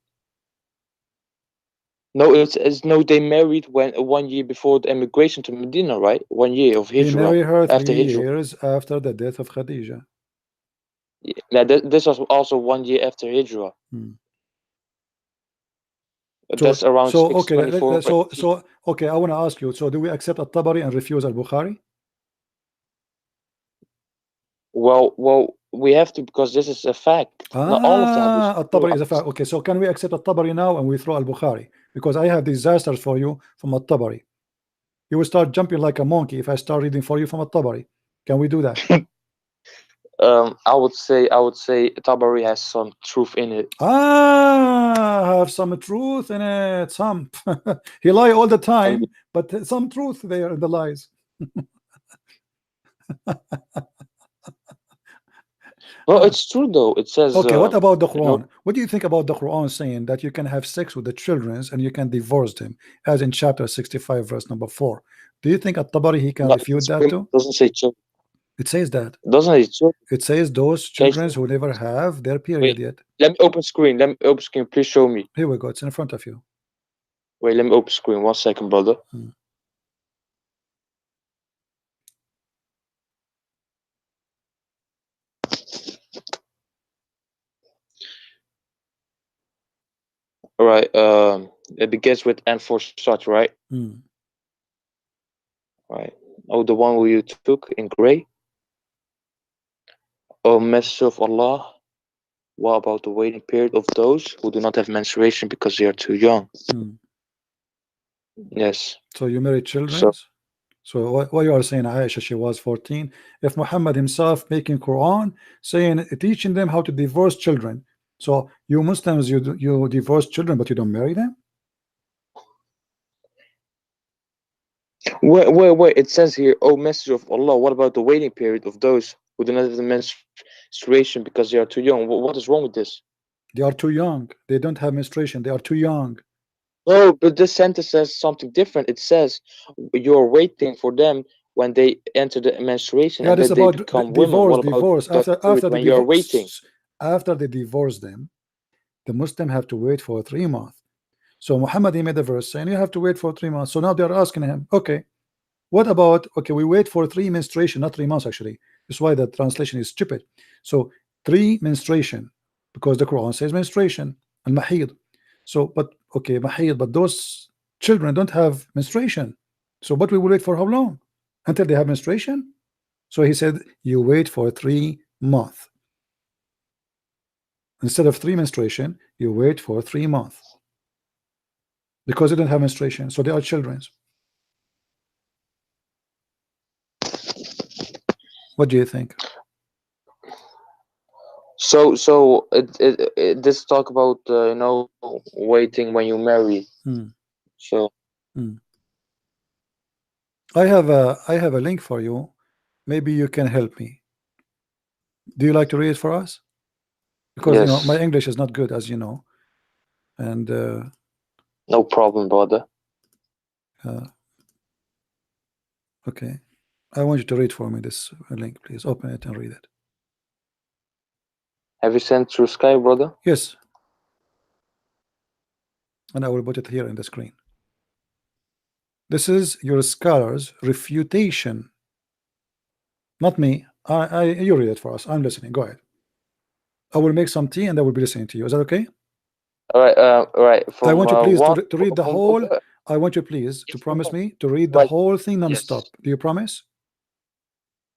No, it's no, they married when 1 year before the emigration to Medina, right? 1 year of Hijrah. He married her 3 after years after the death of Khadija. Yeah, this was also 1 year after Hijrah. That's around so 624. So okay, I want to ask you. So do we accept At-Tabari and refuse Al-Bukhari? Well, we have to because this is a fact. Not all of that. At-Tabari is a fact. Okay, so can we accept At-Tabari now and we throw Al-Bukhari? Because I have disasters for you from At-Tabari. You will start jumping like a monkey if I start reading for you from At-Tabari. Can we do that? I would say Tabari has some truth in it. Have some truth in it. Some he lie all the time, but some truth there in the lies. Well, it's true though. It says. Okay, what about the Quran? What do you think about the Quran saying that you can have sex with the children and you can divorce them, as in chapter 65, verse number 4? Do you think At-Tabari he can refute that too? Doesn't say children. It says that. Doesn't it? It says those children who never have their period yet. Let me open screen. Please show me. Here we go. It's in front of you. Wait, let me open screen. 1 second, brother. Hmm. All right. It begins with "and for such," right? Hmm. Right. Oh, the one who you took in gray. Oh, Messenger of Allah. What about the waiting period of those who do not have menstruation because they are too young? Hmm. Yes. So you married So children. So what you are saying, Aisha, she was 14. If Muhammad himself making Quran saying teaching them how to divorce children. So you Muslims, you divorce children, but you don't marry them. wait. It says here, "Oh, Messenger of Allah, what about the waiting period of those who do not have the menstruation because they are too young?" What is wrong with this? They are too young. They don't have menstruation. They are too young. Oh, but this sentence says something different. It says you're waiting for them when they enter the menstruation Yeah, and this then they about become women. divorce, What about divorce. that period After the when you're waiting? divorce, after they divorce them, the Muslim have to wait for 3 months. So Muhammad he made a verse saying you have to wait for 3 months. So now they're asking him, okay, what about okay? We wait for 3 menstruation, not 3 months actually. That's why the translation is stupid. So 3 menstruation, because the Quran says menstruation and mahid. So, but okay, mahid, but those children don't have menstruation. So, but we will wait for how long? Until they have menstruation? So he said, you wait for 3 months. Instead of 3 menstruation, you wait for 3 months because they don't have menstruation. So they are children. What do you think? So this talk about waiting when you marry. Hmm. So Hmm. I have a link for you. Maybe you can help me. Do you like to read it for us? Because my yes, English is not good, as you know. And no problem, brother. uh, okay, I want you to read for me this link. Please open it and read it. Have you sent through Skype, brother? Yes, and I will put it here in the screen. This is your scholar's refutation, not me. You read it for us. I'm listening. Go ahead. I will make some tea and I will be listening to you. Is that okay? All right. I From want you please one to read the from whole. I want you please to yes, promise me to read the right. whole thing Yes, non-stop. Do you promise?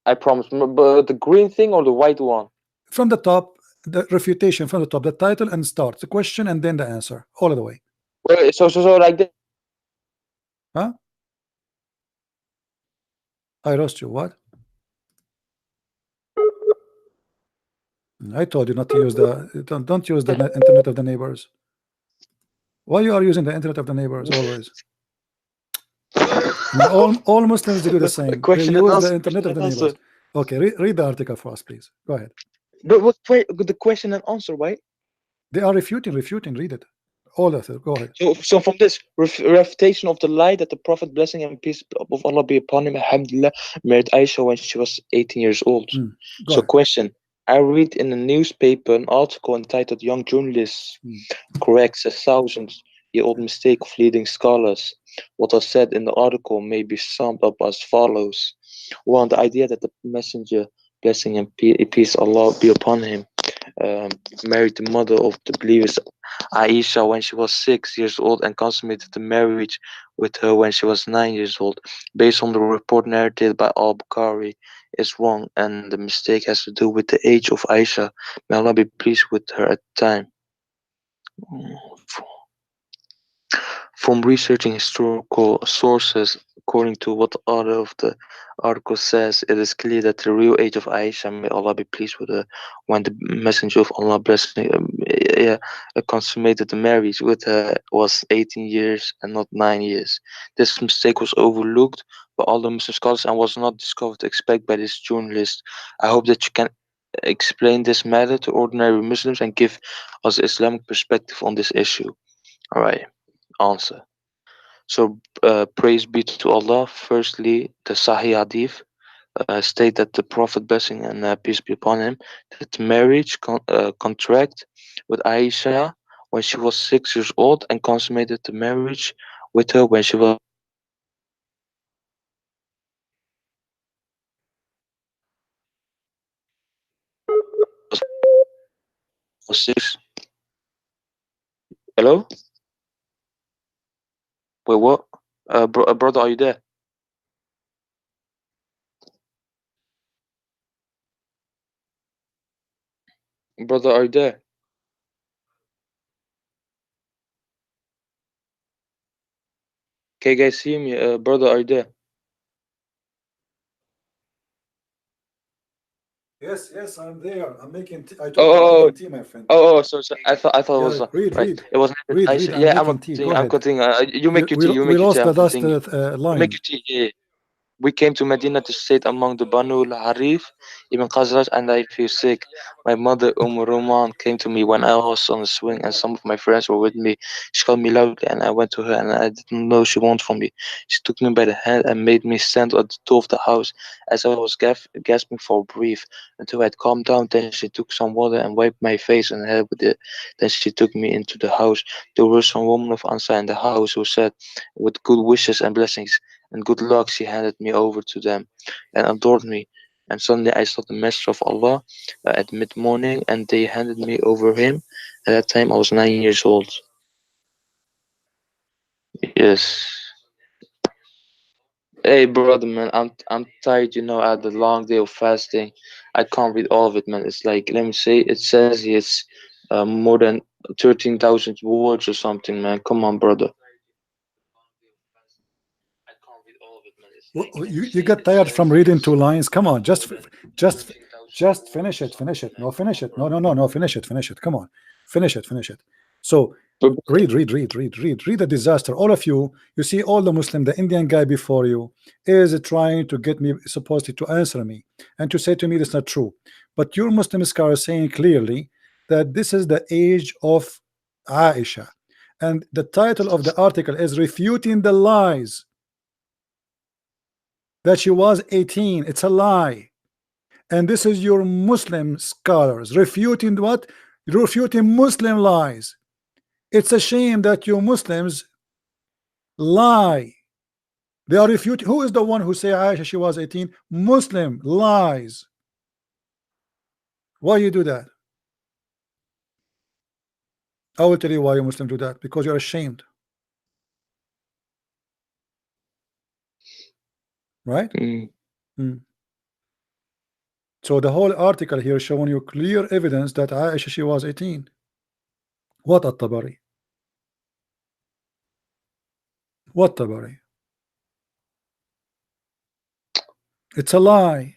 I promise. But the green thing or the white one? From the top, the refutation from the top, the title and start the question and then the answer all the way. Wait, so like this. Huh? I lost you. What? I told you not to use the don't use the internet of the neighbors. Why you are using the internet of the neighbors always? I mean, all Muslims they do the same. They Question and use the answer. internet Question of and the answer. neighbors. Okay, read the article for us, please. Go ahead. But what? Wait, the question and answer, right? They are refuting. Read it. All of it. Go ahead. So from this refutation of the lie that the Prophet, blessing and peace of Allah be upon him, alhamdulillah, married Aisha when she was 18 years old. Go So ahead. question, I read in a newspaper an article entitled "Young Journalists Corrects a Thousand-Year-Old Mistake of Leading Scholars." What was said in the article may be summed up as follows. One, the idea that the messenger, blessing and peace Allah be upon him, um, married the mother of the believers Aisha when she was 6 years old and consummated the marriage with her when she was 9 years old, based on the report narrated by Al Bukhari, is wrong, and the mistake has to do with the age of Aisha. May Allah be pleased with her at the time. From researching historical sources, according to what the author of the article says, it is clear that the real age of Aisha, may Allah be pleased with her, when the Messenger of Allah consummated the marriage with her, was 18 years and not 9 years. This mistake was overlooked by all the Muslim scholars and was not discovered to expect by this journalist. I hope that you can explain this matter to ordinary Muslims and give us Islamic perspective on this issue. All right. Answer. So, praise be to Allah. Firstly, the Sahih Hadith state that the Prophet, blessing and peace be upon him, that the marriage contract with Aisha when she was 6 years old and consummated the marriage with her when she was six. Hello? Wait, what? Brother, are you there? Brother, are you there? Can you guys hear me? Brother, are you there? Yes, yes, I'm there. I'm making tea. I Oh, told you I'm oh, making oh, tea, my friend. so I thought it was Yeah, read, right. read, It was read, nice. read. I'm Yeah, I'm making not tea. Go continuing. I'm ahead. continuing. You We make your we tea. You we make your tea. lost I'm the last continuing. You make line. your tea. Yeah. We came to Medina to sit among the Banu al-Harif, Ibn Khazraj, and I feel sick. My mother, Roman, came to me when I was on the swing, and some of my friends were with me. She called me loudly, and I went to her, and I didn't know she wanted from me. She took me by the hand and made me stand at the door of the house as I was gasping for breath until I had calmed down. Then she took some water and wiped my face and head with it. Then she took me into the house. There were some women of Ansar in the house who said, with good wishes and blessings and good luck, she handed me over to them and adored me. And suddenly I saw the Messenger of Allah at mid morning, and they handed me over him. At that time, I was 9 years old. Yes. Hey, brother, man, I'm tired. I had a long day of fasting. I can't read all of it, man. It's like, let me say, it says here it's more than 13,000 words or something, man. Come on, brother. You get tired from reading two lines. Come on, just just finish it. Finish it. No, finish it. No, no, no, no. Finish it. Finish it. Come on, finish it. Finish it. So read the disaster. All of you, you see, all the Muslim, the Indian guy before you is trying to get me supposedly to answer me and to say to me that's not true. But your Muslim scholar is saying clearly that this is the age of Aisha, and the title of the article is refuting the lies that she was 18. It's a lie. And this is your Muslim scholars refuting what? Refuting Muslim lies. It's a shame that you Muslims lie. They are refuting. Who is the one who say Aisha she was 18? Muslim lies. Why you do that? I will tell you why you Muslim do that. Because you're ashamed. Right? Mm. Mm. So the whole article here showing you clear evidence that Aisha she was 18. What at-Tabari? What Tabari? It's a lie.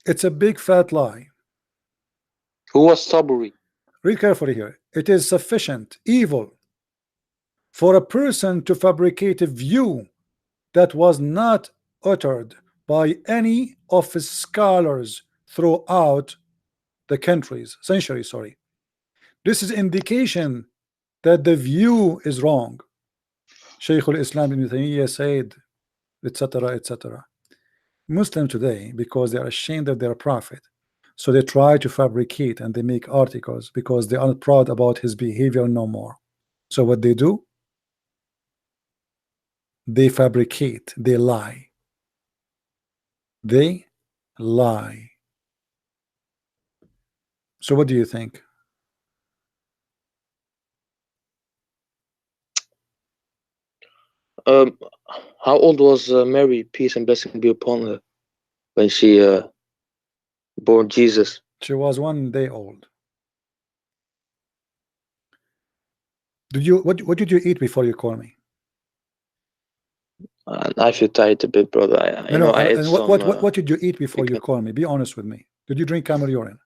It's a big fat lie. Who was Saburi? Read carefully here. It is sufficient evil for a person to fabricate a view that was not uttered by any of his scholars throughout the centuries. Sorry. This is indication that the view is wrong. Shaykh al-Islam ibn Taymiyyah said, etc., etc. Muslim today, because they are ashamed of their prophet, so they try to fabricate and they make articles because they are proud about his behavior no more. So what they do, they fabricate, they lie. They lie. So what do you think? Um, how old was Mary, peace and blessing be upon her, when she bore Jesus? She was 1 day old. Did you what did you eat before you call me? I feel tired a bit, brother. I No, you no. know I ate And some what did you eat before you chicken. call me? Be honest with me. Did you drink camel urine?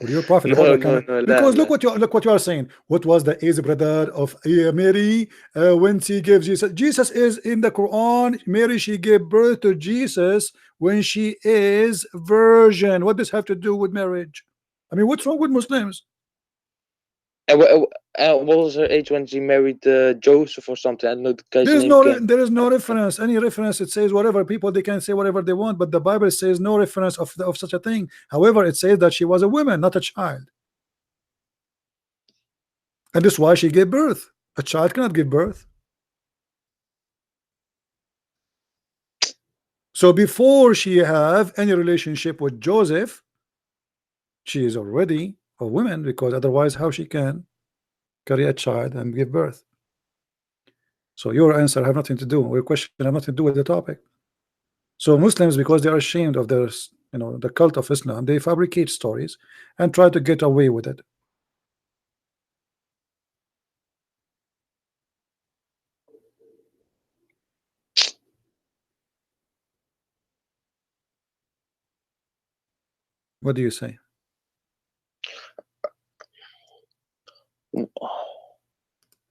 Would your prophet order camel? No, Because la. look what you are saying. What was the age brother of Mary when she gave Jesus? Jesus is in the Quran. Mary she gave birth to Jesus when she is virgin. What does have to do with marriage? I mean, what's wrong with Muslims? What was her age when she married Joseph or something? I don't know the guy's There is name no again. there is no reference. Any reference, it says whatever. People, they can say whatever they want, but the Bible says no reference of such a thing. However, it says that she was a woman, not a child, and that's why she gave birth. A child cannot give birth. So before she have any relationship with Joseph, she is already a woman, because otherwise how she can carry a child and give birth? So your answer have nothing to do, or your question have nothing to do with the topic. So Muslims, because they are ashamed of their, the cult of Islam, they fabricate stories and try to get away with it. What do you say? You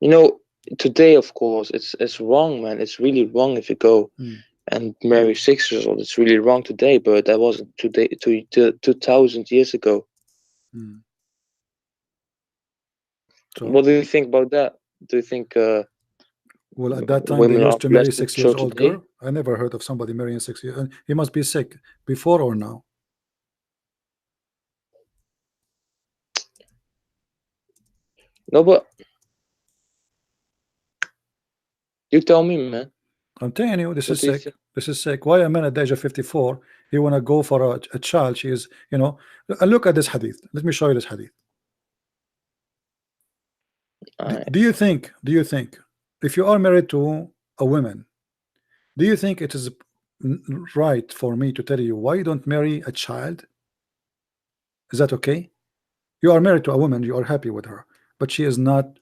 know, today, of course, it's wrong, man. It's really wrong if you go and marry 6 years old. It's really wrong today, but that wasn't today, 2000 years ago. So, what do you think about that? Do you think well, at that time they women are used to marry less 6 years mature old today? girl. I never heard of somebody marrying 6 years. And he must be sick before or now. No, but you tell me, man. I'm telling you, this What is do you sick. think? This is sick. Why a man at the age of 54, he want to go for a child? She is, look at this hadith. Let me show you this hadith. Do you think, if you are married to a woman, do you think it is right for me to tell you why you don't marry a child? Is that okay? You are married to a woman, you are happy with her, but she is not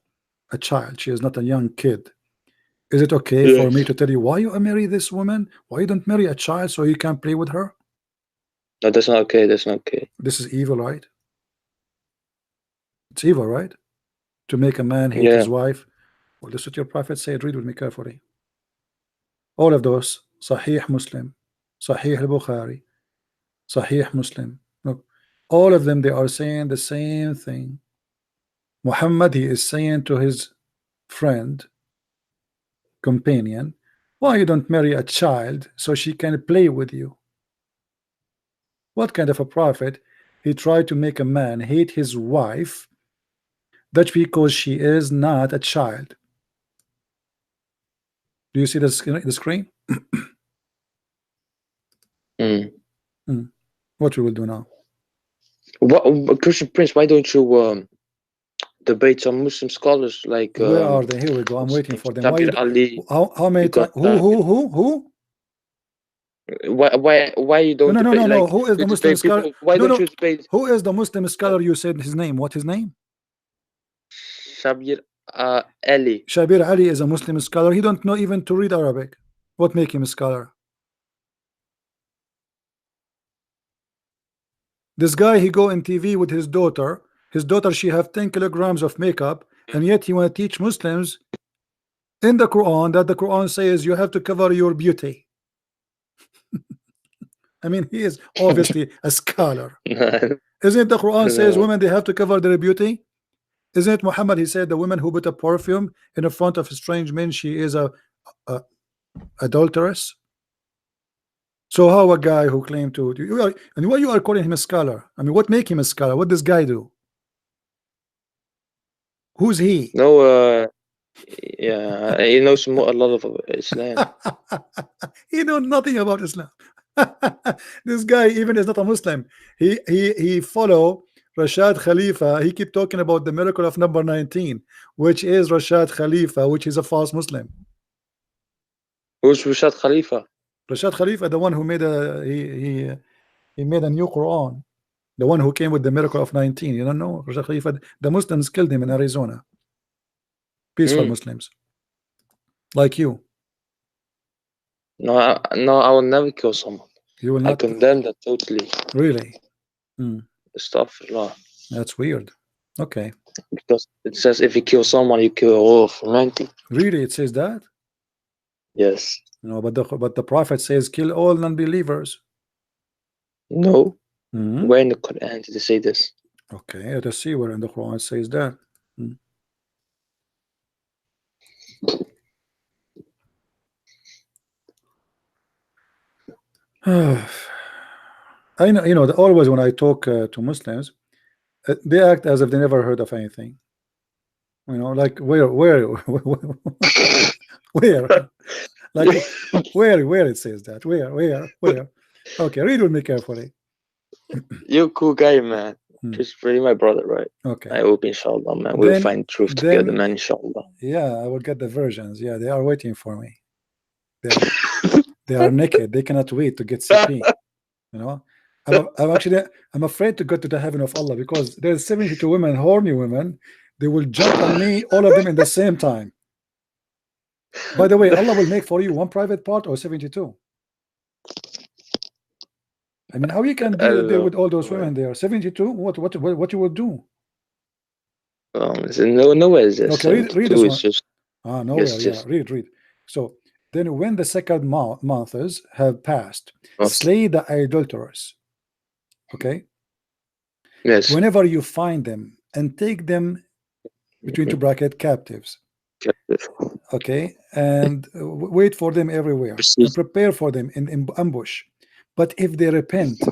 a child. She is not a young kid. Is it okay for me Yes. to tell you why you marry this woman? Why you don't marry a child so you can play with her? No, that's not okay. That's not okay. This is evil, right? It's evil, right? To make a man hate Yeah. his wife. Well, this is what your prophet said. Read with me carefully. All of those, Sahih Muslim, Sahih al-Bukhari, Sahih Muslim. Look, all of them, they are saying the same thing. Muhammad, he is saying to his friend, companion, why you don't marry a child so she can play with you? What kind of a prophet? He tried to make a man hate his wife, that's because she is not a child. Do you see the screen? What we will do now? What, Christian Prince? Why don't you debate some Muslim scholars like Where are they? Here we go. I'm waiting for them. Why you Sabir Ali? how many You got times? Who? why you don't No. debate like Who is you the Muslim debate scholar? people? Why No, don't no. you debate Who is the Muslim scholar? You said his name. What his name? Sabir Ali? Shabir Ali is a Muslim scholar. He don't know even to read Arabic. What make him a scholar? This guy, he go in TV with his daughter. His daughter, she have 10 kilograms of makeup, and yet he want to teach Muslims in the Quran that the Quran says you have to cover your beauty. I mean, he is obviously a scholar. Isn't it the Quran says No. women, they have to cover their beauty? Isn't it Muhammad, he said the woman who put a perfume in the front of strange men, she is a adulteress? So how a guy who claimed to and why you are calling him a scholar? I mean, what make him a scholar? What does guy do? Who's he? No. Yeah, he knows a lot of Islam. He know nothing about Islam. This guy even is not a Muslim. He follow Rashad Khalifa. He keep talking about the miracle of number 19, which is Rashad Khalifa, which is a false Muslim. Who's Rashad Khalifa? Rashad Khalifa, the one who made he made a new Quran, the one who came with the miracle of 19. You don't know Rashad Khalifa? The Muslims killed him in Arizona. Peaceful Muslims like you. No, I will never kill someone. You will I not. condemn that totally. Really? Astaghfirullah. That's weird. Okay. Because it says if you kill someone, you kill all of humanity. Really, it says that? Yes. No, but the prophet says kill all non-believers. No. Where in the Quran did it say this? Okay, let's see where in the Quran it says that. Hmm. I know, always when I talk to Muslims, they act as if they never heard of anything. Like where, where, like where it says that, where. Okay, read with me carefully. You're a cool guy, man. Hmm. Just really my brother, right? Okay. I hope, inshallah, man, we'll find truth together, man, inshallah. Yeah, I will get the versions. Yeah, they are waiting for me. They are naked. They cannot wait to get CP. I'm afraid to go to the heaven of Allah because there's 72 women, horny women. They will jump on me, all of them in the same time. By the way, Allah will make for you one private part or 72. I mean, how you can deal with all those women there? 72? What you will do? Nowhere is this. Okay, read this one. Just, nowhere. Yeah, read. So then, when the second months have passed, slay the idolaters. Okay. Yes. Whenever you find them and take them between two bracket captives. Okay, and wait for them everywhere and prepare for them in ambush. But if they repent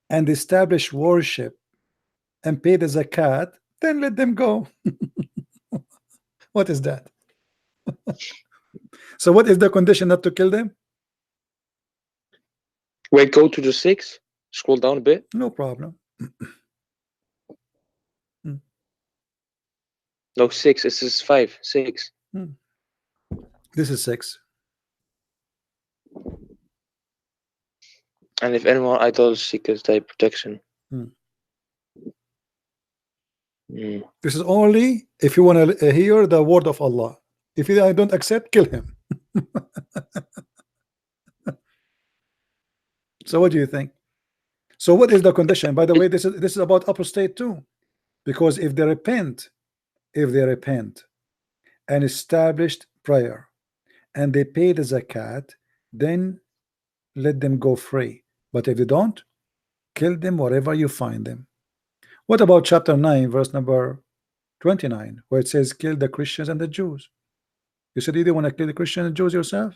and establish worship and pay the zakat, then let them go. What is that? So what is the condition not to kill them? Wait, go to the 6. Scroll down a bit. No problem. No, 6. This is 5. 6. This is 6. And if anyone idols seekers thy protection. This is only if you want to hear the word of Allah. If I don't accept, kill him. So what do you think? So what is the condition? By the way, this is about apostate too, because if they repent and established prayer and they pay the zakat, then let them go free. But if they don't, kill them wherever you find them. What about chapter 9 verse number 29, where it says kill the Christians and the Jews? You said you didn't want to kill the Christians and Jews yourself?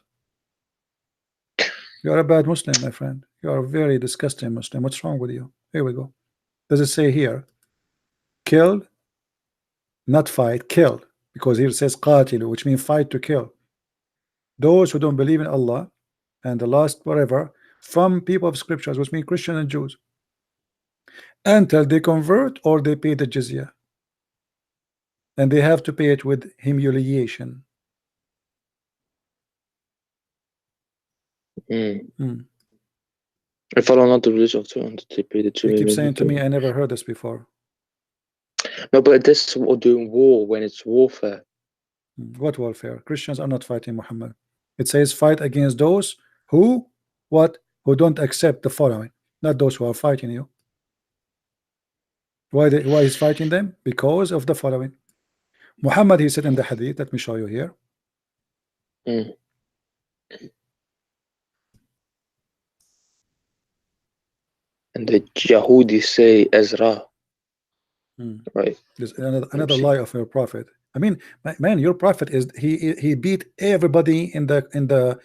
You are a bad Muslim, my friend. You are a very disgusting Muslim. What's wrong with you? Here we go. Does it say here kill, not fight, kill? Because here it says qatilu, which means fight to kill those who don't believe in Allah and the last whatever from people of scriptures, which means Christian and Jews, until they convert or they pay the jizya, and they have to pay it with humiliation. I follow not the rules of they pay the You keep saying to me, I never heard this before. No, but this is doing war when it's warfare. What warfare? Christians are not fighting Muhammad. It says fight against those who don't accept the following, not those who are fighting you. Why is fighting them? Because of the following. Muhammad, he said in the hadith, let me show you here. And the Yahudi say Ezra. Right. There's another lie of your prophet. I mean, man, your prophet is he beat everybody in the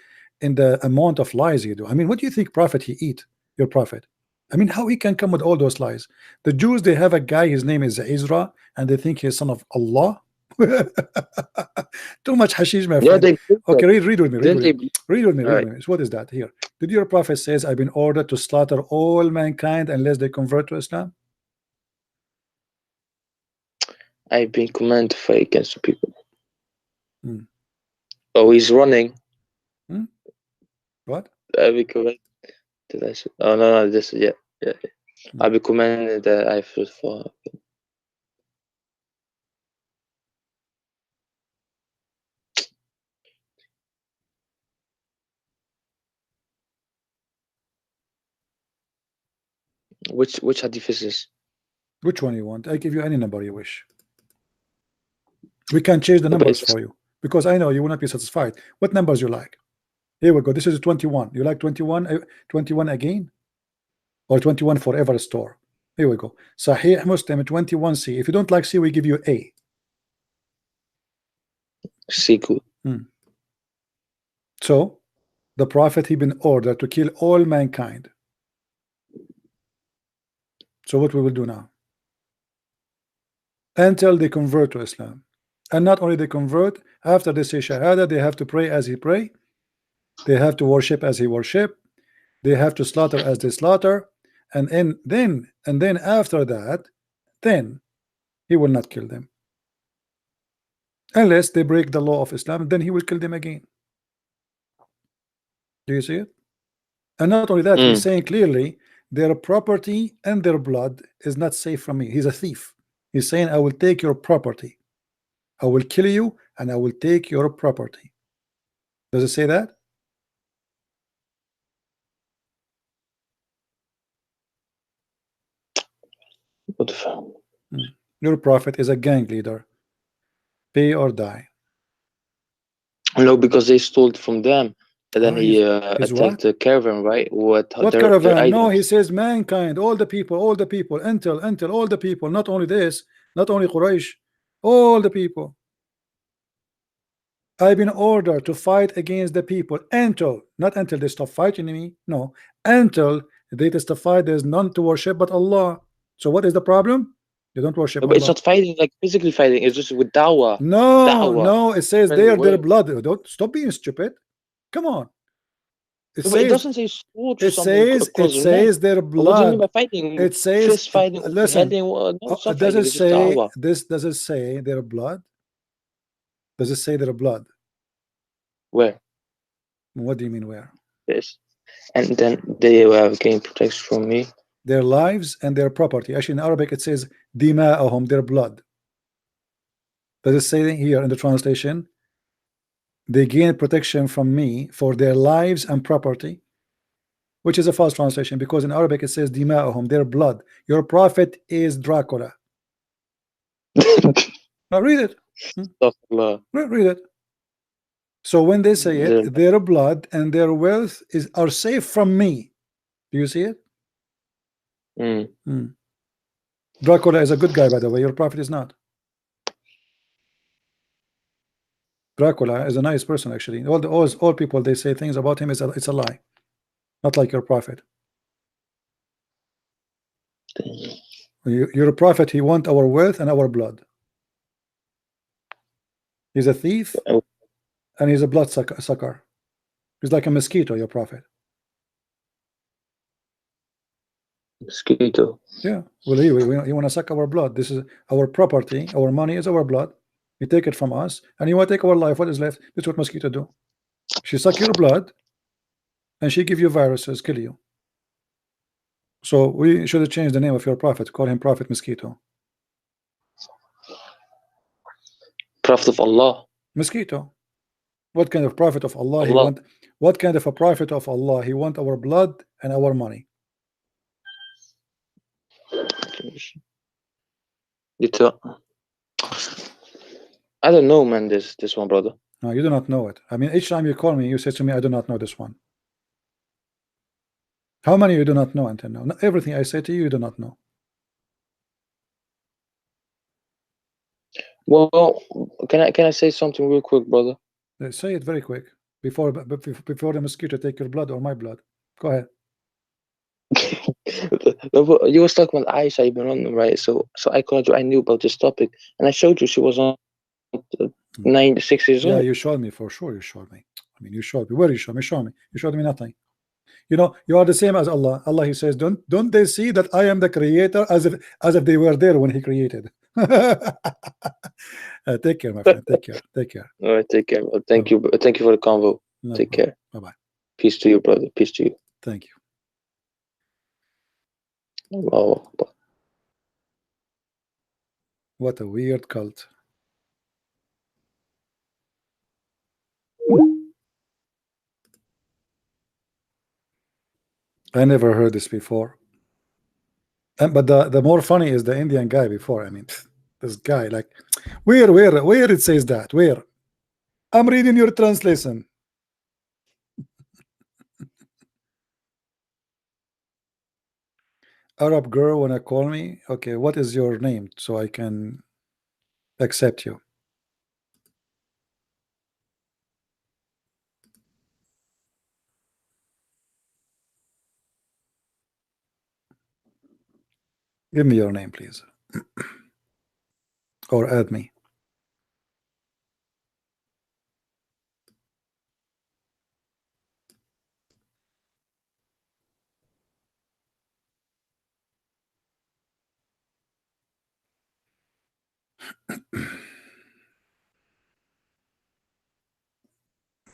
amount of lies you do. I mean, what do you think prophet he eat? Your prophet. I mean, how he can come with all those lies? The Jews, they have a guy, his name is Ezra, and they think he's son of Allah. Too much hashish, my friend. Okay, read with me. Read with me. So what is that here? Did your prophet says, I've been ordered to slaughter all mankind unless they convert to Islam? I've been commanded to fight against the people. Oh, he's running. What? I've been commanded. Did I say? Oh no, this is yeah. I've been commanded that I fought for. Which hadith is this? Which one you want? I give you any number you wish. We can change the numbers for you because I know you will not be satisfied. What numbers you like? Here we go. This is 21. You like 21? 21 again? Or 21 forever store? Here we go. Sahih Muslim 21C. If you don't like C, we give you A. Sequel. So the prophet he been ordered to kill all mankind. So what we will do now? Until they convert to Islam. And not only they convert, after they say Shahada, they have to pray as he pray, they have to worship as he worship, they have to slaughter as they slaughter, and then after that, then he will not kill them. Unless they break the law of Islam, then he will kill them again. Do you see it? And not only that, he's saying clearly their property and their blood is not safe from me. He's a thief. He's saying, I will take your property. I will kill you and I will take your property. Does it say that? What the fuck? Your prophet is a gang leader. Pay or die. No, because they stole it from them. And then he he's attacked what? the caravan, right? With What their caravan? No, items. he says mankind, all the people, until all the people, not only this, not only Quraysh, all the people. I've been ordered to fight against the people until, not until they stop fighting me, no, until they testify there's none to worship but Allah. So what is the problem? They don't worship No, but it's Allah. not fighting, like physically fighting. It's just with dawah. No, Dawah. no, it says Friendly their way. blood. Don't stop being stupid. Come on. It No, but it says doesn't say sword or something. it Cause men. says their What do you mean by blood. fighting? It says Fist fighting, listen. beheading? No, it's not Does fighting. it It's just say dawah. this? Does it say their blood? Does it say their blood? Where? What do you mean where? Yes. And then they have gained protection from me. Their lives and their property. Actually, in Arabic it says dima'ahum, their blood. Does it say here in the translation? They gain protection from me for their lives and property, which is a false translation because in Arabic it says dima'ahum, their blood. Your prophet is Dracula. Now read it. Read it. So when they say it, their blood and their wealth are safe from me. Do you see it? Dracula is a good guy, by the way. Your prophet is not. Dracula is a nice person, actually. All people they say things about him it's a lie. Not like your prophet. Your prophet, he want our wealth and our blood. He's a thief and he's a blood sucker. He's like a mosquito, your prophet. Mosquito. Yeah. Well, he want to suck our blood. This is our property. Our money is our blood. You take it from us and you want to take our life. What is left? This is what mosquito do. She suck your blood and she give you viruses, kill you. So we should have changed the name of your prophet, call him Prophet Mosquito. Prophet of Allah. Mosquito. What kind of prophet of Allah, he want? What kind of a prophet of Allah? He want our blood and our money. I don't know, man. This one, brother. No, you do not know it. I mean, each time you call me, you say to me, I do not know this one. How many you do not know until now? Not everything I say to you, you do not know. Well, can I say something real quick, brother? Say it very quick before the mosquito take your blood or my blood. Go ahead. You was talking about Aisha ibn on, right? So I called you. I knew about this topic, and I showed you she was on 96 years old. Yeah, you showed me for sure. You showed me. I mean, you showed me. Where you showed me? Show me. You showed me nothing. You know, you are the same as Allah. Allah, He says, don't they see that I am the creator, as if they were there when He created. Take care, my friend. Take care. Take care. All right, take care. Bro. Thank you for the convo. Take care. Bye-bye. Peace to you, brother. Peace to you. Thank you. Wow. What a weird cult. I never heard this before. But the more funny is the Indian guy before. I mean, this guy, like, where it says that? Where? I'm reading your translation. Arab girl wanna call me? Okay, what is your name so I can accept you? Give me your name, please, or add me.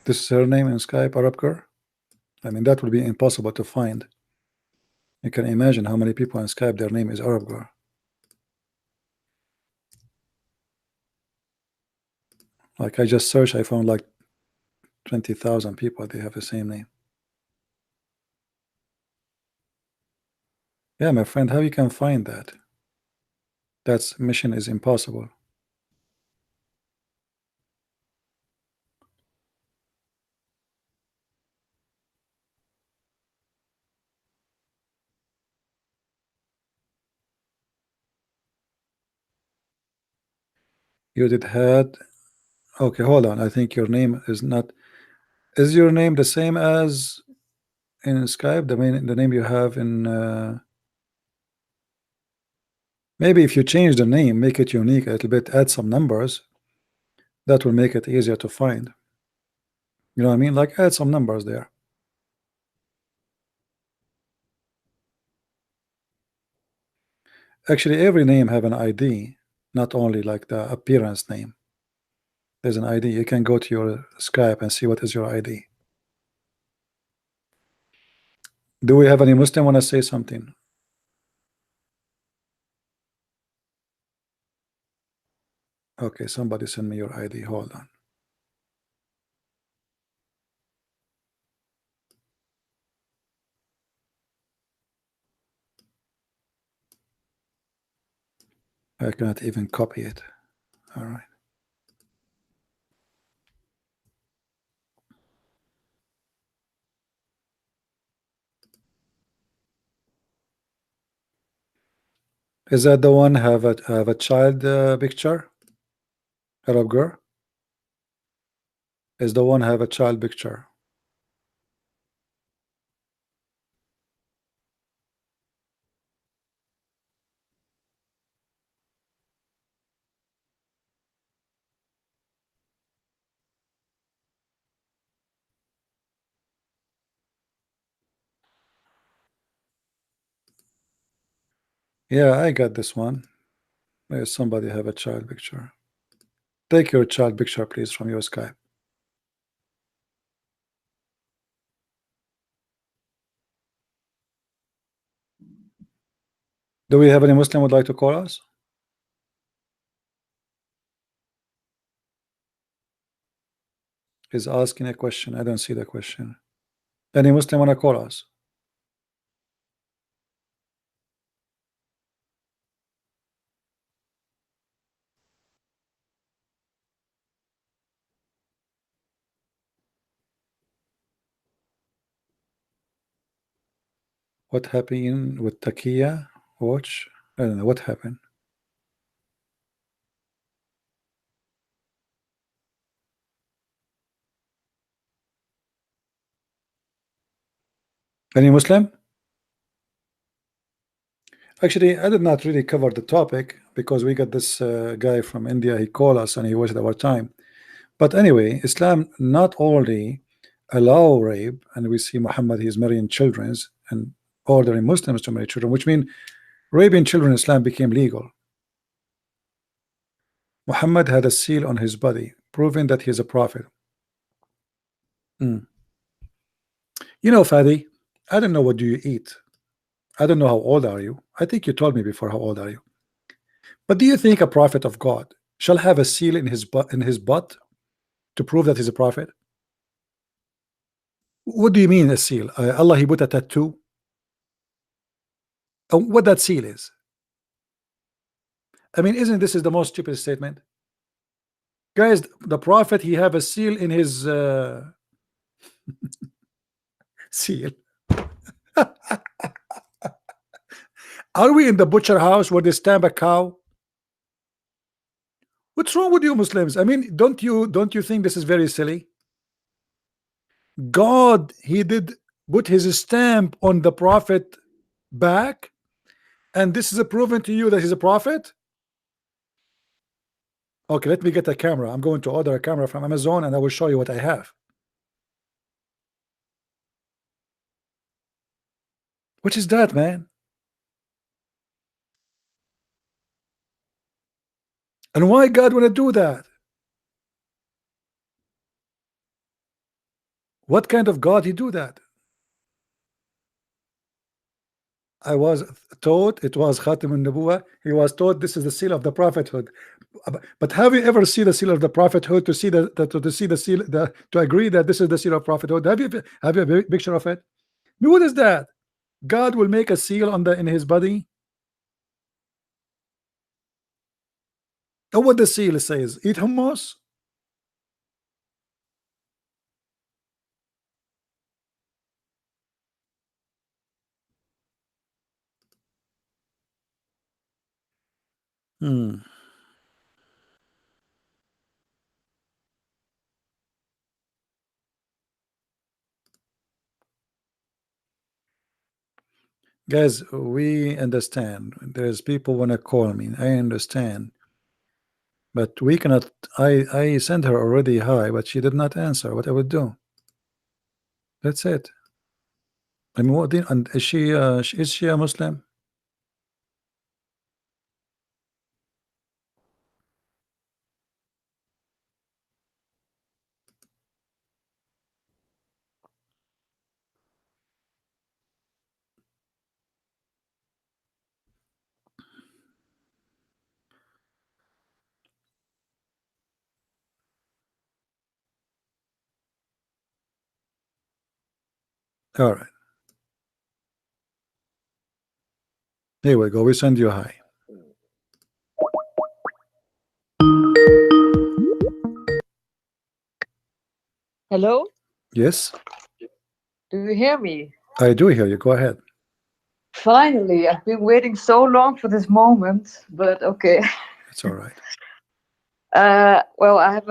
This is her name in Skype, Arab girl. I mean, that would be impossible to find. You can imagine how many people in Skype their name is Arab girl. Like I just searched, I found like 20,000 people. They have the same name. Yeah, my friend, how you can find that? That's mission is impossible. You did had. Okay, hold on. I think your name is not. Is your name the same as in Skype? The name you have in. Maybe if you change the name, make it unique a little bit, add some numbers. That will make it easier to find. You know what I mean? Like add some numbers there. Actually, every name have an ID, not only like the appearance name. There's an ID. You can go to your Skype and see what is your ID. Do we have any Muslim want to say something? Okay, somebody send me your ID. Hold on. I cannot even copy it. All right. Is that the one have a child picture? Arab girl? Is the one have a child picture? Yeah, I got this one. There's somebody have a child picture. Take your child picture, please, from your Skype. Do we have any Muslim would like to call us? He's asking a question. I don't see the question. Any Muslim want to call us? What happened with Takia? Watch. I don't know what happened. Any Muslim? Actually, I did not really cover the topic because we got this guy from India. He called us and he wasted our time. But anyway, Islam not only allow rape, and we see Muhammad, he's marrying children and ordering Muslims to marry children, which means raping children in Islam became legal. Muhammad had a seal on his body, proving that he is a prophet. You know, Fadi, I don't know what do you eat. I don't know how old are you. I think you told me before how old are you. But do you think a prophet of God shall have a seal in his butt to prove that he's a prophet? What do you mean a seal? Allah, he put a tattoo. What that seal is? I mean, isn't this is the most stupid statement? Guys, the prophet, he have a seal in his seal. Are we in the butcher house where they stamp a cow? What's wrong with you Muslims? I mean, don't you think this is very silly? God, he did put his stamp on the prophet back, And this is a proven to you that he's a prophet? Okay, let me get a camera. I'm going to order a camera from Amazon and I will show you what I have. What is that, man? And why God want to do that? What kind of God he do that? I was taught it was Khatim al-Nubuwah. He was taught this is the seal of the prophethood. But have you ever seen the seal of the prophethood to see to see the seal to agree that this is the seal of prophethood? Have you a picture of it? What is that? God will make a seal on in his body. And what the seal says? Eat hummus. Guys, we understand. There's people wanna call me. I understand. But we cannot. I sent her already hi, but she did not answer. What I would do? That's it. I mean, what? And is she a Muslim? All right. Here we go. We send you a hi. Hello? Yes, Do you hear me? I do hear you. Go ahead. Finally, I've been waiting so long for this moment, but okay. It's all right. Well, I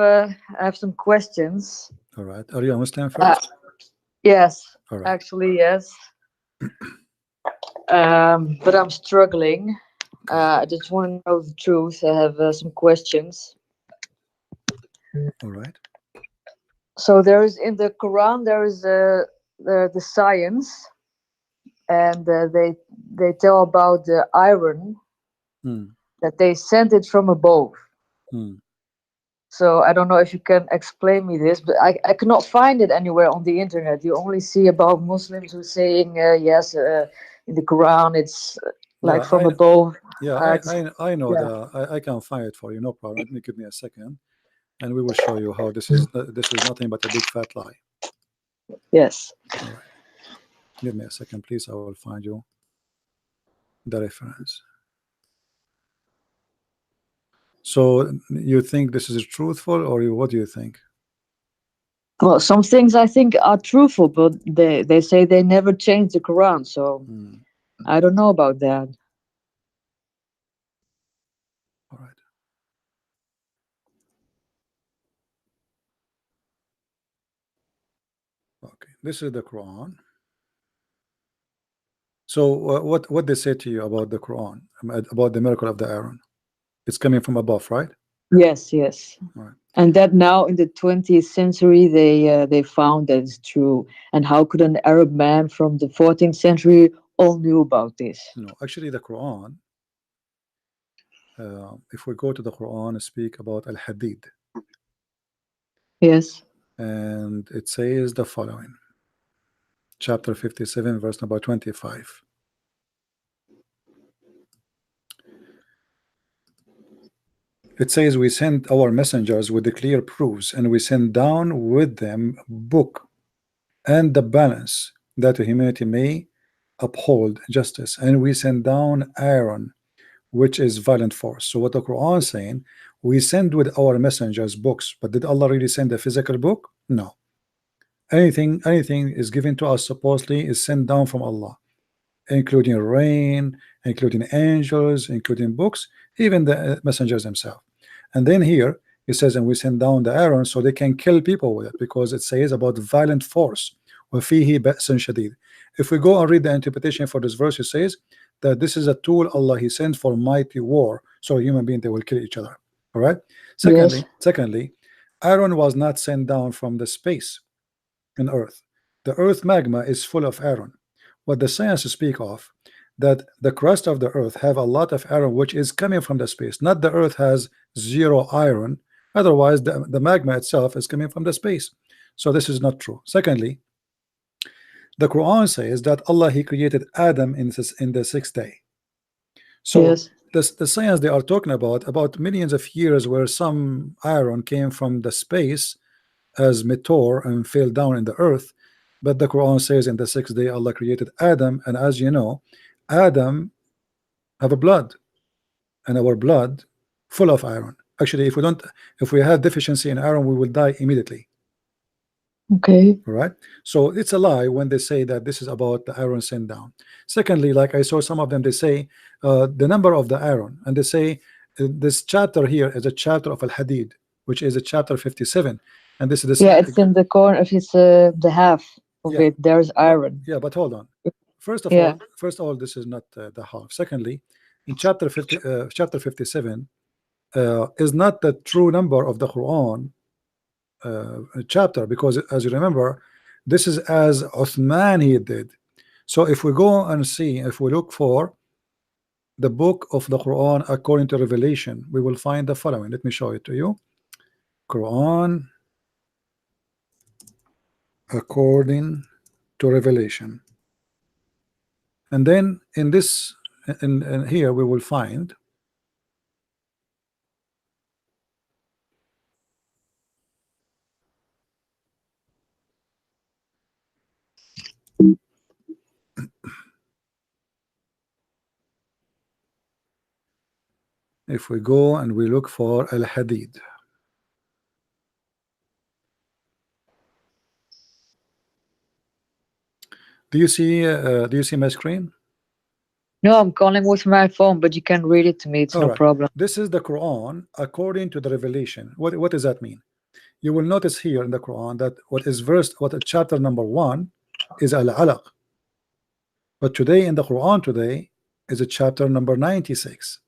have some questions. All right. Are you a Muslim Uh, first? yes, All right. actually, yes. But I'm struggling. I just want to know the truth. I have some questions. All right. So there is in the Quran, there is the science, and they tell about the iron that they sent it from above. So I don't know if you can explain me this, but I cannot find it anywhere on the internet. You only see about Muslims who are saying yes, in the Quran it's like Yeah, from above. yeah, I know yeah. that. I can find it for you. No problem. Let me give me a second, and we will show you how this is nothing but a big fat lie. Yes. All right. Give me a second, please. I will find you the reference. So you think this is truthful, or what do you think? Well, some things I think are truthful, but they say they never changed the Quran, so I don't know about that. All right. Okay, this is the Quran. So what they say to you about the Quran, about the miracle of the Aaron? It's coming from above, right? Yes, yes. Right. And that now in the 20th century they found that it's true. And how could an Arab man from the 14th century all knew about this? No, actually the Quran, if we go to the Quran, speak about al-Hadid. Yes. And it says the following. Chapter 57, verse number 25. It says, we send our messengers with the clear proofs, and we send down with them book and the balance, that humanity may uphold justice, and we send down iron, which is violent force. So what the Quran is saying, we send with our messengers books, but did Allah really send a physical book? No. Anything is given to us supposedly is sent down from Allah, including rain, including angels, including books, even the messengers themselves. And then here it says, and we send down the iron so they can kill people with it, because it says about violent force. وَفِيهِ بَأْسٌ شَدِيدٌ. If we go and read the interpretation for this verse, it says that this is a tool Allah He sends for mighty war, so human beings they will kill each other. All right. Yes. Secondly, iron was not sent down from the space in Earth. The Earth magma is full of iron. What the science speak of, that the crust of the Earth have a lot of iron which is coming from the space. Not the Earth has zero iron. Otherwise, the magma itself is coming from the space. So this is not true. Secondly, the Quran says that Allah He created Adam in the sixth day. So Yes. the science they are talking about millions of years where some iron came from the space as meteor and fell down in the earth. But the Quran says in the sixth day Allah created Adam, and as you know, Adam have a blood, and our blood full of iron. Actually, if we have deficiency in iron, we will die immediately. Okay. All right. So it's a lie when they say that this is about the iron sent down. Secondly, like I saw some of them, they say the number of the iron, and they say this chapter here is a chapter of Al-Hadid, which is a chapter 57, and this is Yeah, it's in the corner. If it's the half of it, there's iron. Yeah, but hold on. First of all, this is not the half. Secondly, in chapter 57 is not the true number of the Quran chapter, because as you remember, this is as Uthman he did. So if we go and see, if we look for the book of the Quran according to Revelation, we will find the following. Let me show it to you. Quran according to Revelation, and then in this in here we will find if we go and we look for Al-Hadid. Do you see my screen? No, I'm calling with my phone, but you can read it to me. It's no problem. This is the Quran according to the Revelation. What does that mean? You will notice here in the Quran that what chapter number 1 is Al-Alaq. But today in the Quran today is a chapter number 96.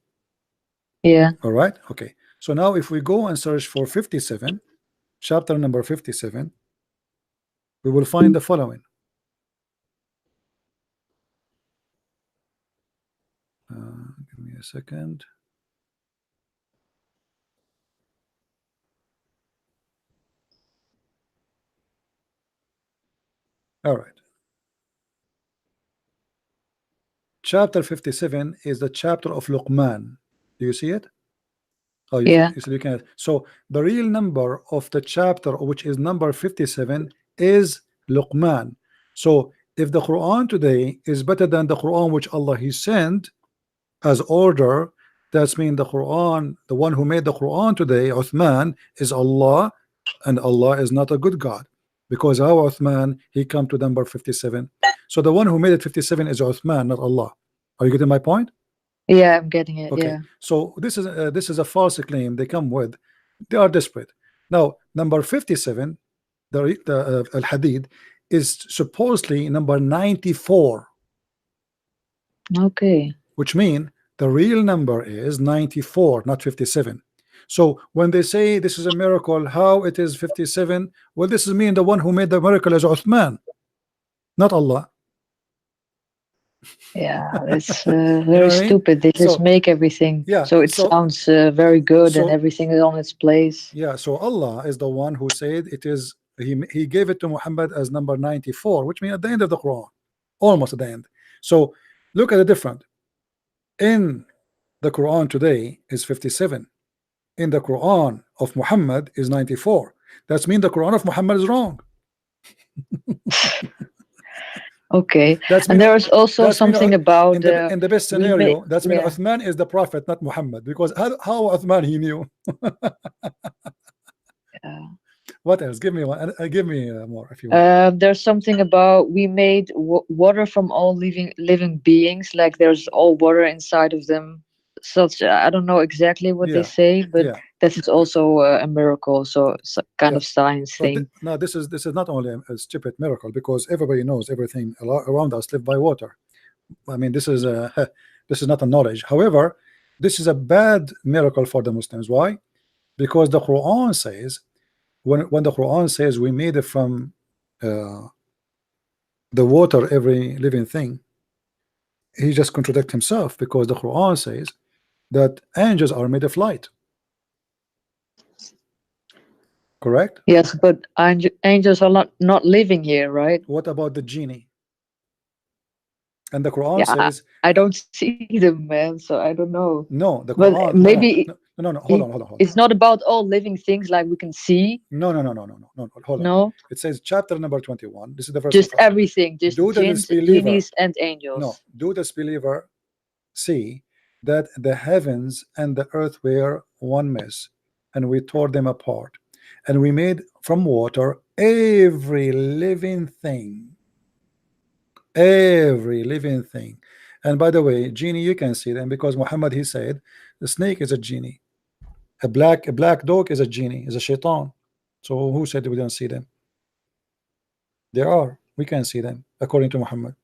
Yeah. All right. Okay. So now if we go and search for 57, chapter number 57, we will find the following. Give me a second. All right. Chapter 57 is the chapter of Luqman. Do you see it? Oh, you said you can. So the real number of the chapter, which is number 57, is Luqman. So if the Quran today is better than the Quran which Allah He sent as order, that's mean the Quran, the one who made the Quran today, Uthman, is Allah, and Allah is not a good God, because how Uthman he come to number 57. So the one who made it 57 is Uthman, not Allah. Are you getting my point? Yeah, I'm getting it. Okay. Yeah. So this is a false claim they come with. They are desperate. Now number 57, the Al-Hadid, is supposedly number 94. Okay. Which means the real number is 94, not 57. So when they say this is a miracle, how it is 57? Well, this is mean the one who made the miracle is Uthman, not Allah. Yeah, that's very stupid. They just make everything. Yeah, so it sounds very good, and everything is on its place. Yeah, so Allah is the one who said it is. He gave it to Muhammad as number 94, which means at the end of the Quran, almost at the end. So look at the difference. In the Quran today is 57. In the Quran of Muhammad is 94. That's mean the Quran of Muhammad is wrong. Okay. And there is also something about in the best scenario, that's mean Uthman is the prophet, not Muhammad, because how Uthman he knew. What else? Give me one. Give me more if you want. There's something about we made water from all living beings, like there's all water inside of them. Such I don't know exactly what they say, but that is also a miracle. So it's a kind of science thing. No, this is not only a stupid miracle, because everybody knows everything around us live by water. I mean, this is a this is not a knowledge. However, this is a bad miracle for the Muslims. Why? Because the Quran says, when the Quran says we made it from uh, the water every living thing, he just contradicts himself, because the Quran says that angels are made of light. Correct? Yes, but angels are not living here, right? What about the genie? And the Quran Yeah, says I don't see them, man, so I don't know. no. The But Quran, maybe no. Hold on. it's not about all living things like we can see. No. Hold on. No, It says chapter number 21. This is the verse just of Allah. everything, just Do the jinns, disbeliever, genies, and no, angels. do the disbeliever see that the heavens and the earth were one mess, and we tore them apart, and we made from water every living thing, every living thing. And by the way, genie, you can see them, because Muhammad, he said the snake is a genie, a black dog is a genie, is a shaitan. So who said we don't see them? There are, we can see them according to Muhammad.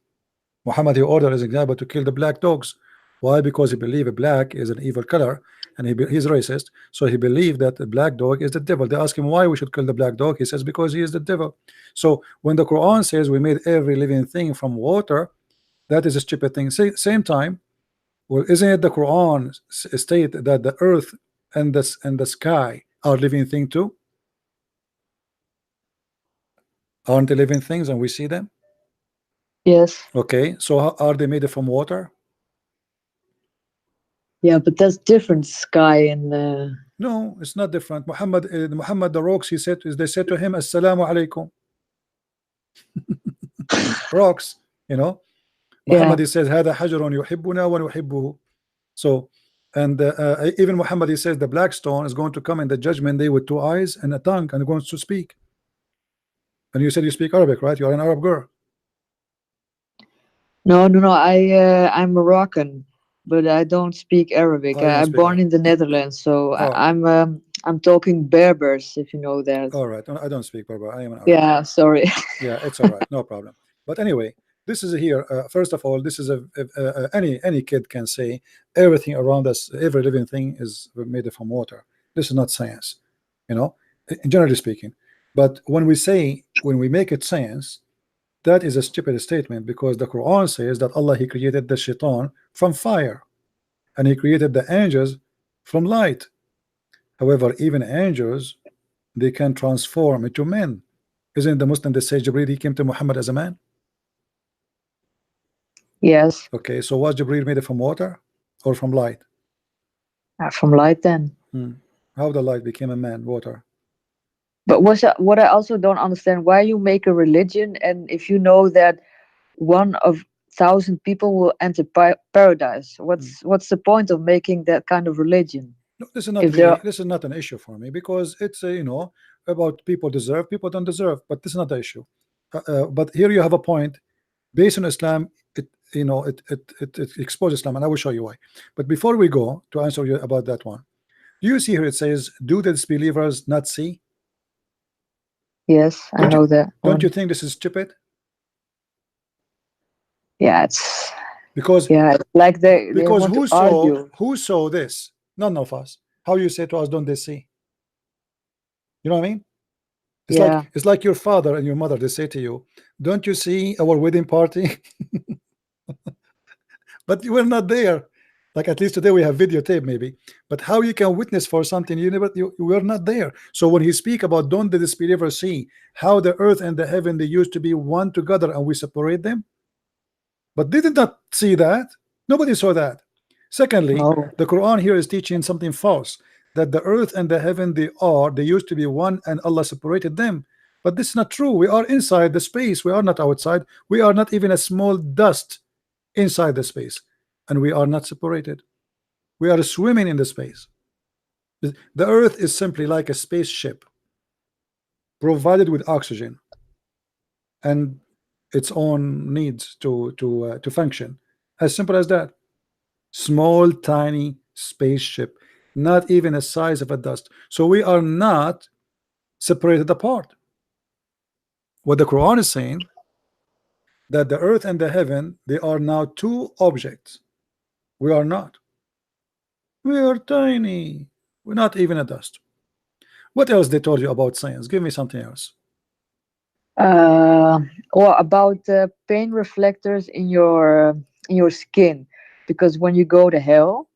Muhammad, he ordered his example to kill the black dogs. Why? Because he believed black is an evil color, and he's racist. So he believed that the black dog is the devil. They ask him why we should kill the black dog. He says because he is the devil. So when the Quran says we made every living thing from water, that is a stupid thing. Same time, well, isn't it the Quran state that the earth and the sky are living thing too? Aren't they living things and we see them? Yes. Okay, so are they made from water? Yeah, but that's different. Sky and No, it's not different. Muhammad, the rocks, he said, they said to him, Assalamu alaikum. Rocks, you know. Muhammad, yeah. he says, Hada hajarun yuhibbuna wa nuhibbuhu. So, and even Muhammad, he says, the black stone is going to come in the judgment day with two eyes and a tongue and going to speak. And you said you speak Arabic, right? You are an Arab girl. No. I'm Moroccan, but I don't speak Arabic. Oh, you don't I'm speak born Arabic. in the Netherlands, so Oh. I'm talking Berbers, if you know that. All right. I don't speak Berber. I am an Arab. Yeah, sorry. Yeah, it's all right. No problem. But anyway, this is here. First of all, this is any kid can say everything around us, every living thing is made from water. This is not science, you know, generally speaking. But when we make it science, that is a stupid statement, because the Quran says that Allah, he created the shaitan from fire, and he created the angels from light. However, even angels, they can transform into men. Isn't the Muslim that say Jibreel, he came to Muhammad as a man? Yes. Okay, so was Jibreel made from water or from light? From light then. How the light became a man? Water. But what I also don't understand, why you make a religion, and if you know that one of 1,000 people will enter paradise, what's the point of making that kind of religion? No, this is not If really, there, this is not an issue for me, because it's you know, about people deserve, people don't deserve, but this is not the issue. But here you have a point based on Islam. It, you know, it exposes Islam, and I will show you why. But before we go to answer you about that one, do you see here it says, do the disbelievers not see? yes, I know that. Don't you think this is stupid? Yeah, it's Because like they because want to argue. who saw this? None of us. How you say to us, don't they see? You know what I mean? It's like your father and your mother, they say to you, don't you see our wedding party? But you were not there. Like, at least today we have videotape maybe, but how you can witness for something you were not there. So when he speak about don't the disbeliever see how the earth and the heaven, they used to be one together and we separate them, but did not see that. Nobody saw that. Secondly, the Quran here is teaching something false, that the earth and the heaven, they used to be one and Allah separated them. But this is not true. We are inside the space. We are not outside. We are not even a small dust inside the space, and we are not separated. We are swimming in the space. The earth is simply like a spaceship provided with oxygen and its own needs to function. As simple as that. Small, tiny spaceship, not even the size of a dust. So we are not separated apart. What the Quran is saying, that the earth and the heaven, they are now two objects. We are not. We are tiny. We're not even a dust. What else they told you about science? Give me something else. Uh, or about the pain reflectors in your skin, because when you go to hell,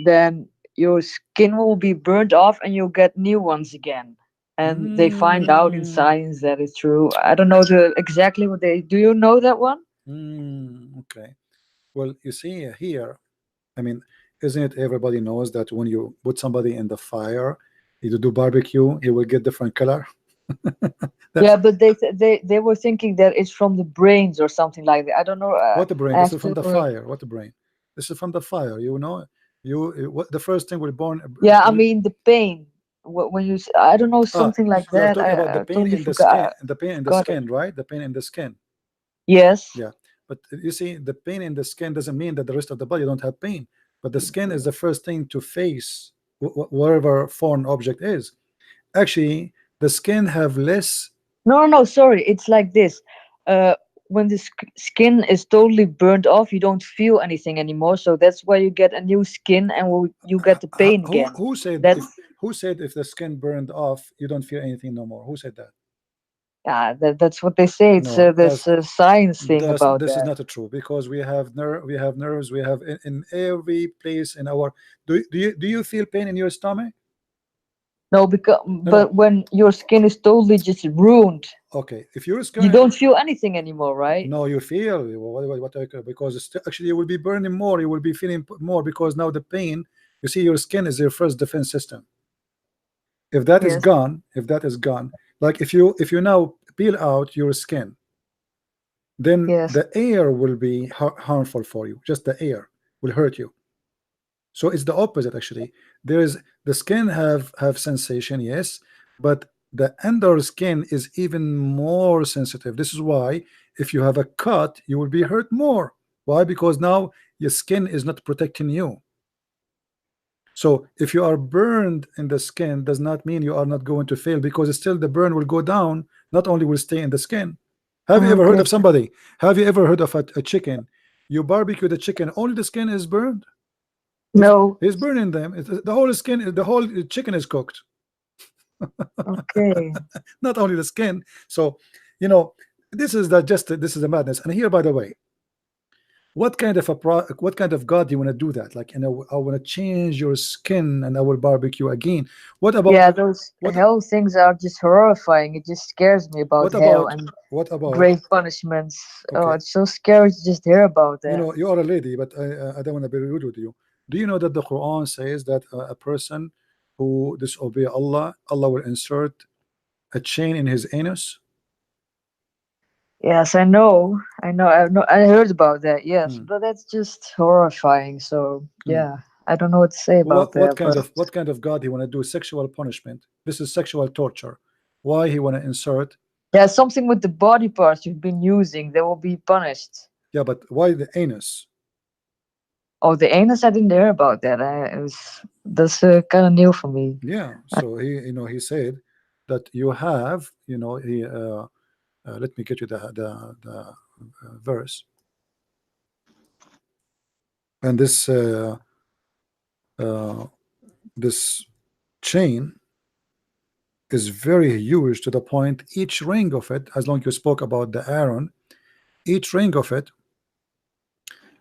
then your skin will be burnt off and you'll get new ones again. And they find out in science that it's true. I don't know exactly what they do. You know that one? Okay. Well, you see here, I mean, isn't it everybody knows that when you put somebody in the fire, you do barbecue, he will get different color. Yeah, That's but they were thinking that it's from the brains or something like that. I don't know. what the brain. I This have is from to. the fire. What the brain? This is from the fire. You know, what the first thing we're born. Yeah, I mean the pain. When you, I don't know, Ah, something like you are that. talking about the I pain totally in the skin, forgot. the pain in the Got it. skin, right? The pain in the skin. Yes. Yeah, but you see, the pain in the skin doesn't mean that the rest of the body don't have pain. But the skin is the first thing to face whatever foreign object is. Actually, the skin have less. No, no, no, sorry. It's like this. Uh, when the skin is totally burnt off, you don't feel anything anymore. So that's why you get a new skin and you get the pain again. Who said That's if who said if the skin burned off, you don't feel anything no more? Who said that? yeah, that's what they say. It's No, there's a science thing about this is that. not true because we have nerves, we have in every place in our. Do you feel pain in your stomach? No, because No, no. but when your skin is totally just ruined, Okay, if your you skin, don't feel anything anymore, right? no, you feel because actually you will be burning more, you will be feeling more because now the pain. You see, your skin is your first defense system. If that is Yes. gone, like if you now peel out your skin, then Yes. the air will be harmful for you. Just the air will hurt you. So it's the opposite actually. There is the skin have sensation, yes, but the under skin is even more sensitive. This is why if you have a cut, you will be hurt more. Why? Because now your skin is not protecting you. So if you are burned in the skin, does not mean you are not going to fail because still the burn will go down, not only will stay in the skin. Have you ever heard Okay. of somebody? Have you ever heard of a chicken? You barbecue the chicken, only the skin is burned. He's, No. he's burning them. The whole skin, the whole chicken is cooked, Okay. not only the skin. So, you know, this is a madness. And here, by the way, what kind of God do you want to do that? Like, I want to change your skin and I will barbecue again. What about Yeah, those what hell things are just horrifying. It just scares me about what hell about and what about grave punishments. Oh, okay? it's so scary to just hear about You that. know, you are a lady, but I don't want to be rude with you. Do you know that the Quran says that a person who disobey Allah, Allah will insert a chain in his anus? Yes, I know. I know. I heard about that. Yes, Hmm. but that's just horrifying. So Hmm. yeah, I don't know what to say about that. But What kind of God he want to do sexual punishment? This is sexual torture. Why he want to insert? yeah, something with the body parts you've been using, they will be punished. Yeah, but why the anus? Oh, the anus, I didn't hear about that. That's kind of new for me. Yeah, so he said that you have let me get you the verse, and uh, this chain is very huge to the point each ring of it, as long you spoke about the iron, each ring of it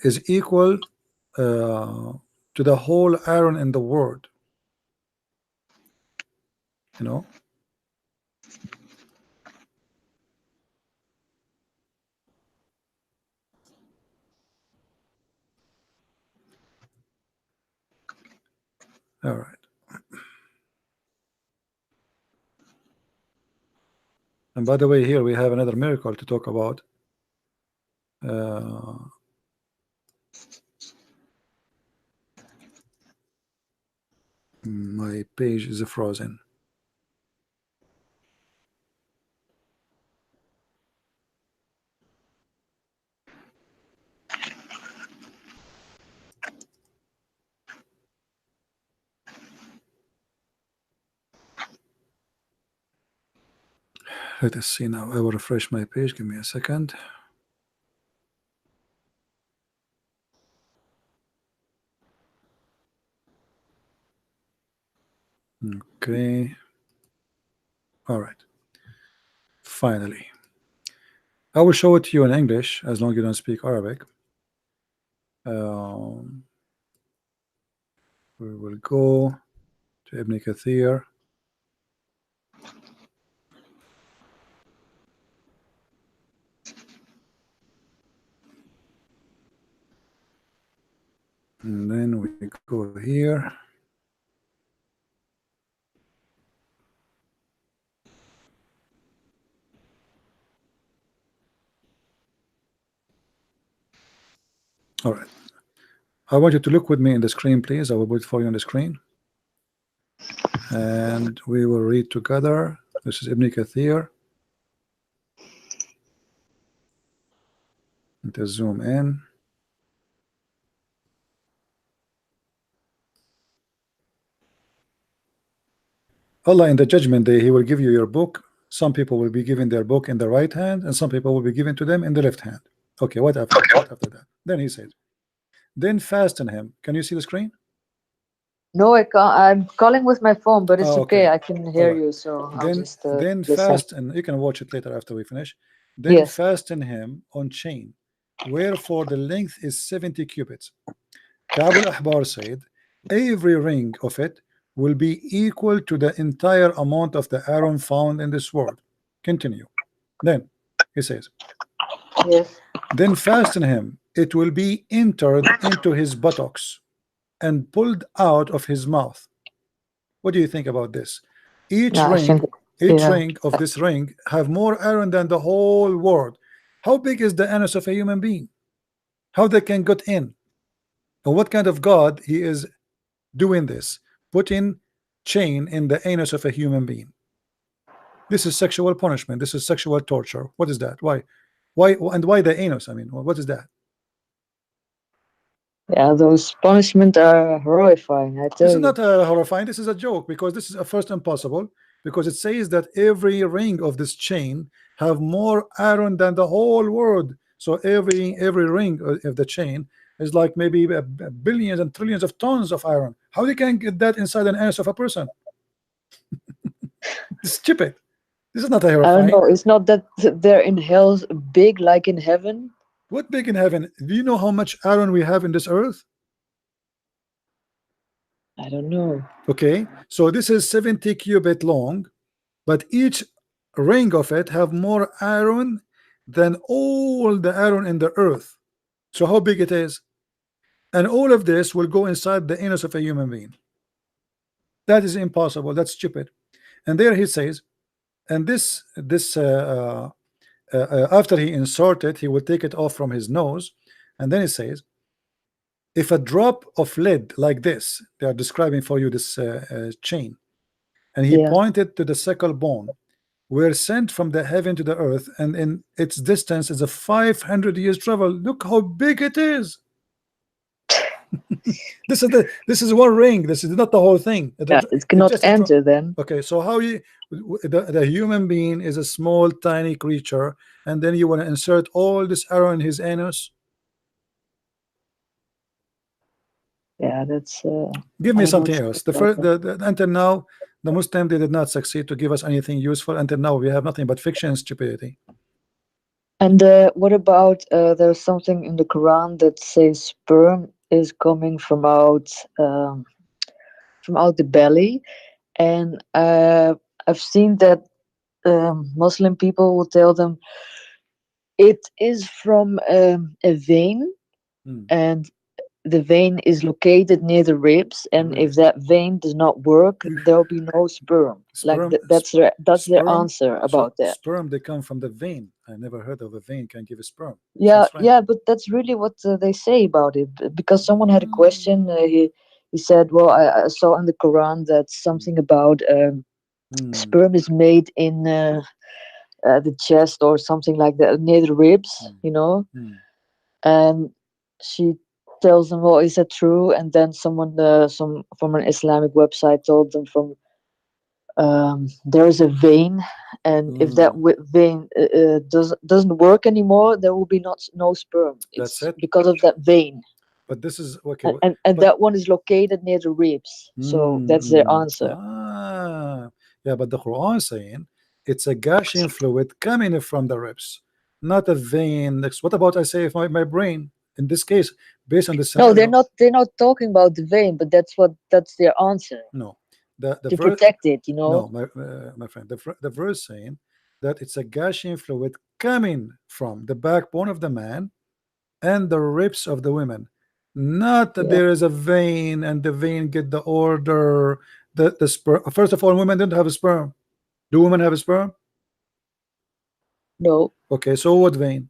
is equal to the whole iron in the world, you know. All right, and by the way, here we have another miracle to talk about. uh, my page is frozen. Let us see now. I will refresh my page. Give me a second. Okay. All right. Finally, I will show it to you in English as long as you don't speak Arabic. We will go to Ibn Kathir. And then we go here. All right. I want you to look with me in the screen, please. I will put it for you on the screen. And we will read together. This is Ibn Kathir. Let us zoom in. Allah in the judgment day, He will give you your book. Some people will be given their book in the right hand, and some people will be given to them in the left hand. Okay, what after that? Then He says, then fasten him. Can you see the screen? No, I can't. I'm calling with my phone, but it's okay. okay. I can hear Alright. you, so I'll Then just then listen. fasten. You can watch it later after we finish. Then Yes. fasten him on chain, wherefore the length is 70 cubits. Ka'b al-Ahbar said, every ring of it will be equal to the entire amount of the iron found in this world. Continue. Then he says, Yes. then fasten him. It will be entered into his buttocks and pulled out of his mouth. What do you think about this? Each Yeah, I ring, think, each yeah. ring of this ring have more iron than the whole world. How big is the anus of a human being? How they can get in? And what kind of God he is doing this? Putting chain in the anus of a human being. This is sexual punishment. This is sexual torture. What is that? Why? And why the anus? I mean, what is that? Yeah, those punishments are horrifying, I tell This is you. not horrifying. This is a joke, because this is a first impossible, because it says that every ring of this chain have more iron than the whole world. So every ring of the chain is like maybe billions and trillions of tons of iron. How they can get that inside an anus of a person? It's stupid. This is not a I don't horrifying. know. It's not that they're in hell big like in heaven. What big in heaven? Do you know how much iron we have in this earth? I don't know. Okay, so this is 70 cubit long, but each ring of it have more iron than all the iron in the earth. So how big it is? And all of this will go inside the anus of a human being. That is impossible. That's stupid. And there he says, and this after he insert it, he will take it off from his nose, and then he says, if a drop of lead like this, they are describing for you this chain, and he Yeah. pointed to the sickle bone, were sent from the heaven to the earth, and in its distance is a 500 years travel. Look how big it is. This is one ring. This is not the whole thing. Yeah, it cannot enter then. Okay, so how the human being is a small tiny creature, and then you want to insert all this arrow in his anus? Yeah, that's give me something else. Until now the Muslim, they did not succeed to give us anything useful. Until now we have nothing but fiction and stupidity. And what about there's something in the Quran that says sperm is coming from out the belly, and I've seen that Muslim people will tell them it is from a vein, and the vein is located near the ribs, and if that vein does not work, there will be no sperm. That's their answer about that. Sperm, they come from the vein. I never heard of a vein can give a sperm. Yeah, but that's really what they say about it. Because someone had a question, he said, well, I saw in the Quran that something about sperm is made in the chest or something like that, near the ribs, and she tells them, well, is that true? And then someone from an Islamic website told them there is a vein, and if that vein doesn't work anymore, there will be no sperm. That's it, because of that vein. But this is okay, and that one is located near the ribs, so that's their answer. Yeah, but the Quran is saying it's a gushing fluid coming from the ribs, not a vein. What about I say if my brain in this case, based on the No, scenario? they're not talking about the vein, but that's their answer No, the to verse. protect it, you No, know. my friend, the verse saying that it's a gushing fluid coming from the backbone of the man and the ribs of the women. Not that Yeah. there is a vein and the vein get the order. The sperm. First of all, women don't have a sperm. Do women have a sperm? No. Okay, so what vein?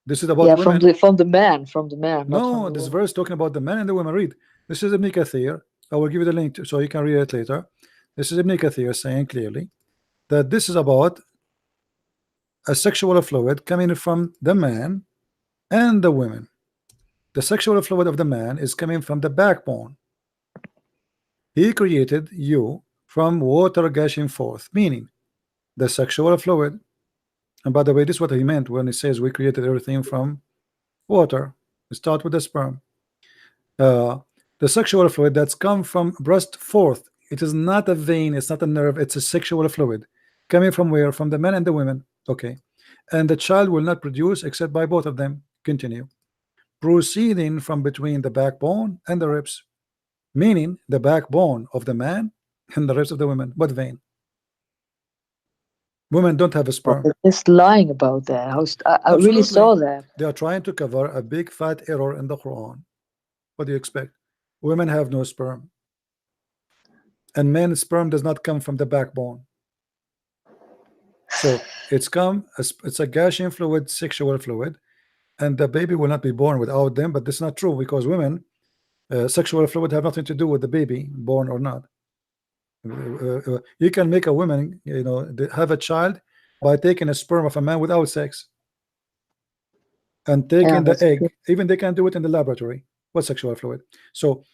This is about Yeah, women. from the man, not from No, the this woman. verse talking about the man and the women. Read. This is Ibn Kathir. I will give you the link so you can read it later. This is Ibn Kathir saying clearly that this is about a sexual fluid coming from the man and the women. The sexual fluid of the man is coming from the backbone. He created you from water gushing forth, meaning the sexual fluid. And by the way, this is what he meant when he says we created everything from water. We start with the sperm. Uh, the sexual fluid that's come from breast forth. It is not a vein, it's not a nerve, it's a sexual fluid. Coming from where? From the men and the women. Okay. And the child will not produce except by both of them. Continue. Proceeding from between the backbone and the ribs, meaning the backbone of the man and the ribs of the women. What vein? Women don't have a Well, sperm. they're just lying about that. I really Absolutely. saw that. They are trying to cover a big fat error in the Quran. What do you expect? Women have no sperm. And men's sperm does not come from the backbone. So it's a gushing fluid, sexual fluid, and the baby will not be born without them. But this is not true because women, sexual fluid have nothing to do with the baby born or not. You can make a woman, have a child by taking a sperm of a man without sex and Yeah, taking the that's egg. true. Even they can do it in the laboratory. What sexual fluid? So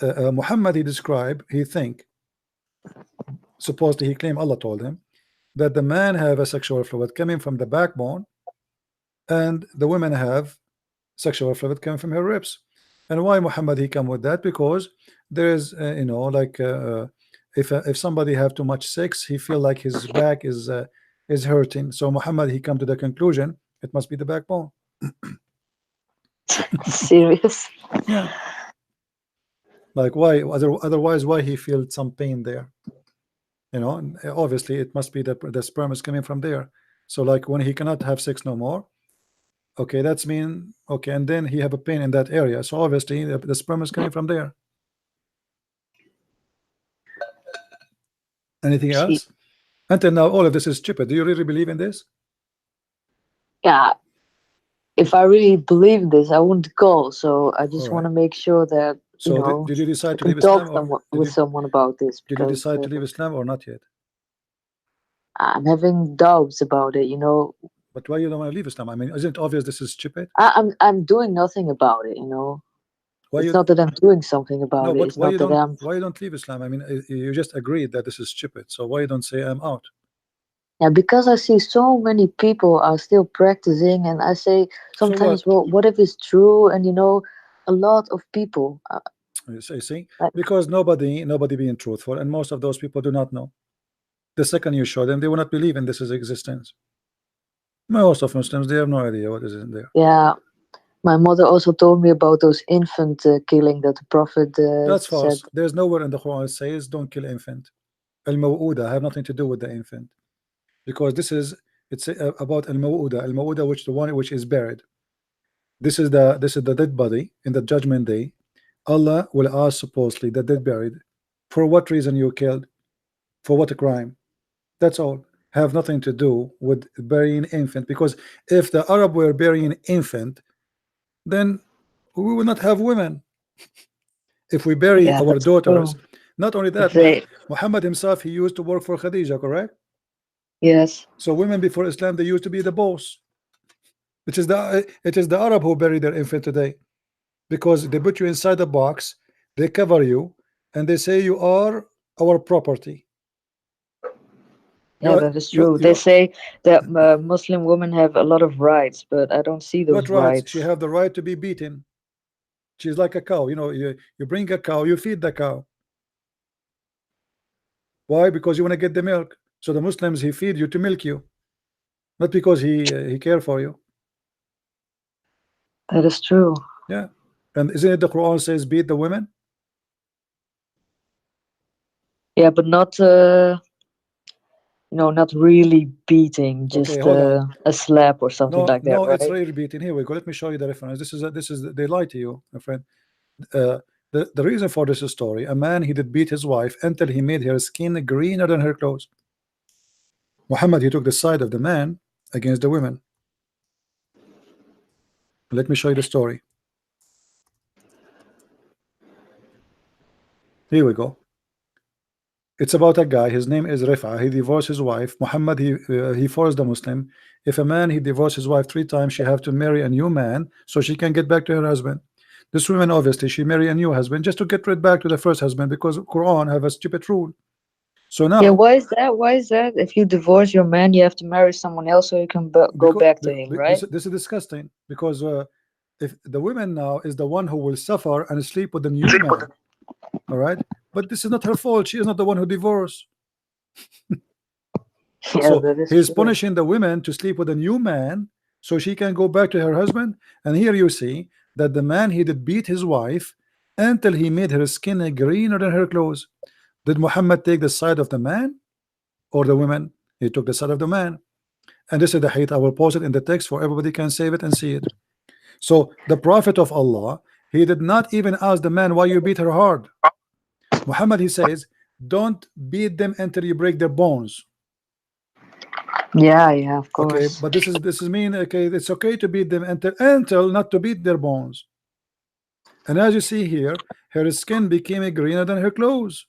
Muhammad, he think supposedly he claimed Allah told him that the man have a sexual fluid coming from the backbone and the women have sexual fluid coming from her ribs. And why Muhammad he come with that? Because there is like if somebody have too much sex, he feel like his back is hurting. So Muhammad he come to the conclusion it must be the backbone. Serious. Yeah, like why otherwise why he feel some pain there? And obviously it must be that the sperm is coming from there. So like when he cannot have sex no more, okay, that's mean okay, and then he have a pain in that area. So obviously the sperm is coming from there. Anything Gee. else? Until now, all of this is stupid. Do you really believe in this? Yeah, if I really believe this, I wouldn't call. So I All just want right. to make sure that So did you I decide to can leave talk Islam, or with someone about this did you because decide to leave Islam or not yet? I'm having doubts about it. But why you don't want to leave Islam? I mean, isn't it obvious this is stupid? I'm doing nothing about it. Why It's you not that I'm doing something no? about it. But It's not that I'm. why you don't leave Islam? I mean, you just agreed that this is stupid. So why you don't say I'm out? Yeah, because I see so many people are still practicing, and I say So sometimes, what? well, what if it's true? And a lot of people, You see, like, because nobody being truthful, and most of those people do not know. The second you show them, they will not believe in this as existence. Most of Muslims, they have no idea what is in there. yeah, my mother also told me about those infant killing that the prophet That's said. false. There's nowhere in the Quran it says don't kill infant. Al-Maw'uda have nothing to do with the infant, because it's about Al-Maw'uda. Al-Maw'uda, which the one which is buried. This is the dead body in the judgment day. Allah will ask supposedly the dead buried, for what reason you killed, for what crime. That's all. Have nothing to do with burying infant, because if the Arab were burying infant, then we will not have women. If we bury Yeah, our that's daughters, true. not only If that, they, Muhammad himself, he used to work for Khadija, correct? yes, So women before Islam, they used to be the boss. It is the Arab who bury their infant today, because they put you inside a box, they cover you, and they say you are our property. You yeah, are, that is you true. They you say that Muslim women have a lot of rights, but I don't see those what rights? She rights. have the right to be beaten. She's like a cow. You bring a cow, you feed the cow. Why? Because you want to get the milk. So the Muslims, he feed you to milk you, not because he care for you. That is true. Yeah. And isn't it the Quran says beat the women? Yeah, but not not really beating, Okay, just hold on. a slap or something No, like that, no, it's right? really beating. Here we go. Let me show you the reference. This is they lie to you, my friend. Uh, the reason for this story: a man, he did beat his wife until he made her skin greener than her clothes. Muhammad, he took the side of the man against the women. Let me show you the story. Here we go. It's about a guy. His name is Rifa. He divorced his wife. Muhammad, he forced the Muslim. If a man, he divorced his wife 3 times, she have to marry a new man so she can get back to her husband. This woman, obviously, she marry a new husband just to get rid back to the first husband, because Quran have a stupid rule. So Yeah, now, why is that? Why is that? If you divorce your man, you have to marry someone else so you can go because, back to him, right? this is disgusting, because if the woman now is the one who will suffer and sleep with the new man, all right, but this is not her fault. She is not the one who divorced. Yeah, So that is he's true. punishing the women to sleep with a new man so she can go back to her husband. And here you see that the man, he did beat his wife until he made her skin greener than her clothes. Did Muhammad take the side of the man or the women? He took the side of the man. And this is the hadith. I will post it in the text for everybody can save it and see it. So the Prophet of Allah, he did not even ask the man, why you beat her hard. Muhammad, he says, don't beat them until you break their bones. Yeah, of Okay, course. but this is mean, okay, it's okay to beat them until not to beat their bones. And as you see here, her skin became greener than her clothes.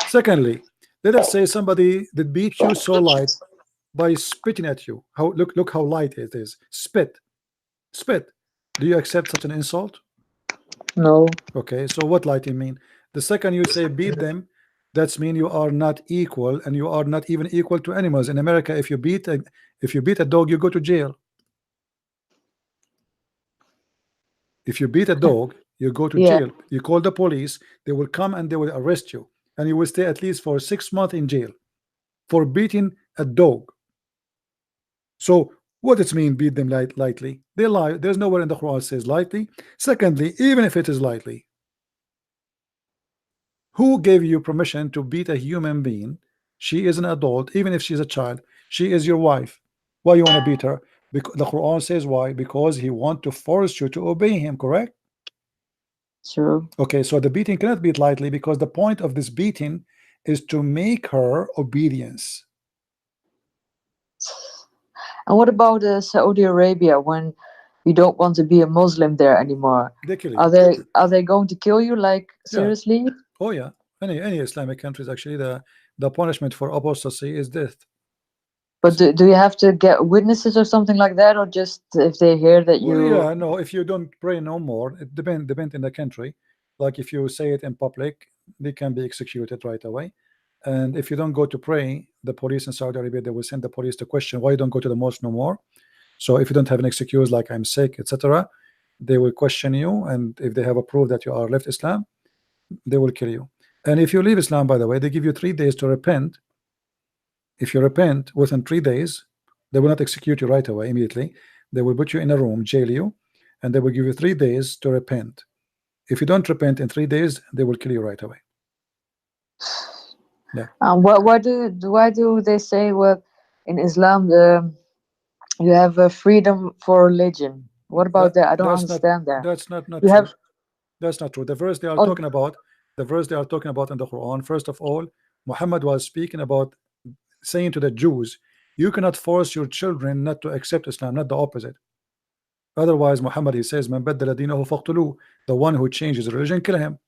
Secondly, let us say somebody that beat you so light by spitting at you. How look how light it is. Spit. Do you accept such an insult? No. Okay, so what lighting mean? The second you say beat them, that's mean you are not equal, and you are not even equal to animals. In America, if you beat a dog, you go to jail. If you beat a dog, you go to Yeah. jail. You call the police, they will come and they will arrest you, and you will stay at least for 6 months in jail for beating a dog. So what does it mean beat them lightly? They lie. There's nowhere in the Quran says lightly. Secondly, even if it is lightly, who gave you permission to beat a human being? She is an adult, even if she's a child. She is your wife. Why you want to beat her? Because the Quran says why? Because he want to force you to obey him, correct? True. Okay, so the beating cannot beat lightly, because the point of this beating is to make her obedience. And what about Saudi Arabia when you don't want to be a Muslim there anymore? They kill Are you. they going to kill you? Like Yeah. seriously? Oh yeah. Any Islamic countries, actually, the punishment for apostasy is death. But do you have to get witnesses or something like that, or just if they hear that Well, you? yeah, no. If you don't pray no more, it depend in the country. Like if you say it in public, they can be executed right away. And if you don't go to pray, the police in Saudi Arabia, they will send the police to question why you don't go to the mosque no more. So if you don't have an excuse like I'm sick, etc., they will question you, and if they have a proof that you are left Islam, they will kill you. And if you leave Islam, by the way, they give you 3 days to repent. If you repent within 3 days, they will not execute you right away immediately. They will put you in a room, jail you, and they will give you 3 days to repent. If you don't repent in 3 days, they will kill you right away. Yeah. Why do they say, well, in Islam you have freedom for religion? What about that? I don't understand that. That's not You true. have. That's not true. The verse they are Oh, talking about, the verse they are talking about in the Quran, first of all, Muhammad was speaking about saying to the Jews, you cannot force your children not to accept Islam, not the opposite. Otherwise, Muhammad, he says, Man baddala dinahu faqtuluh, the one who changes religion, kill him.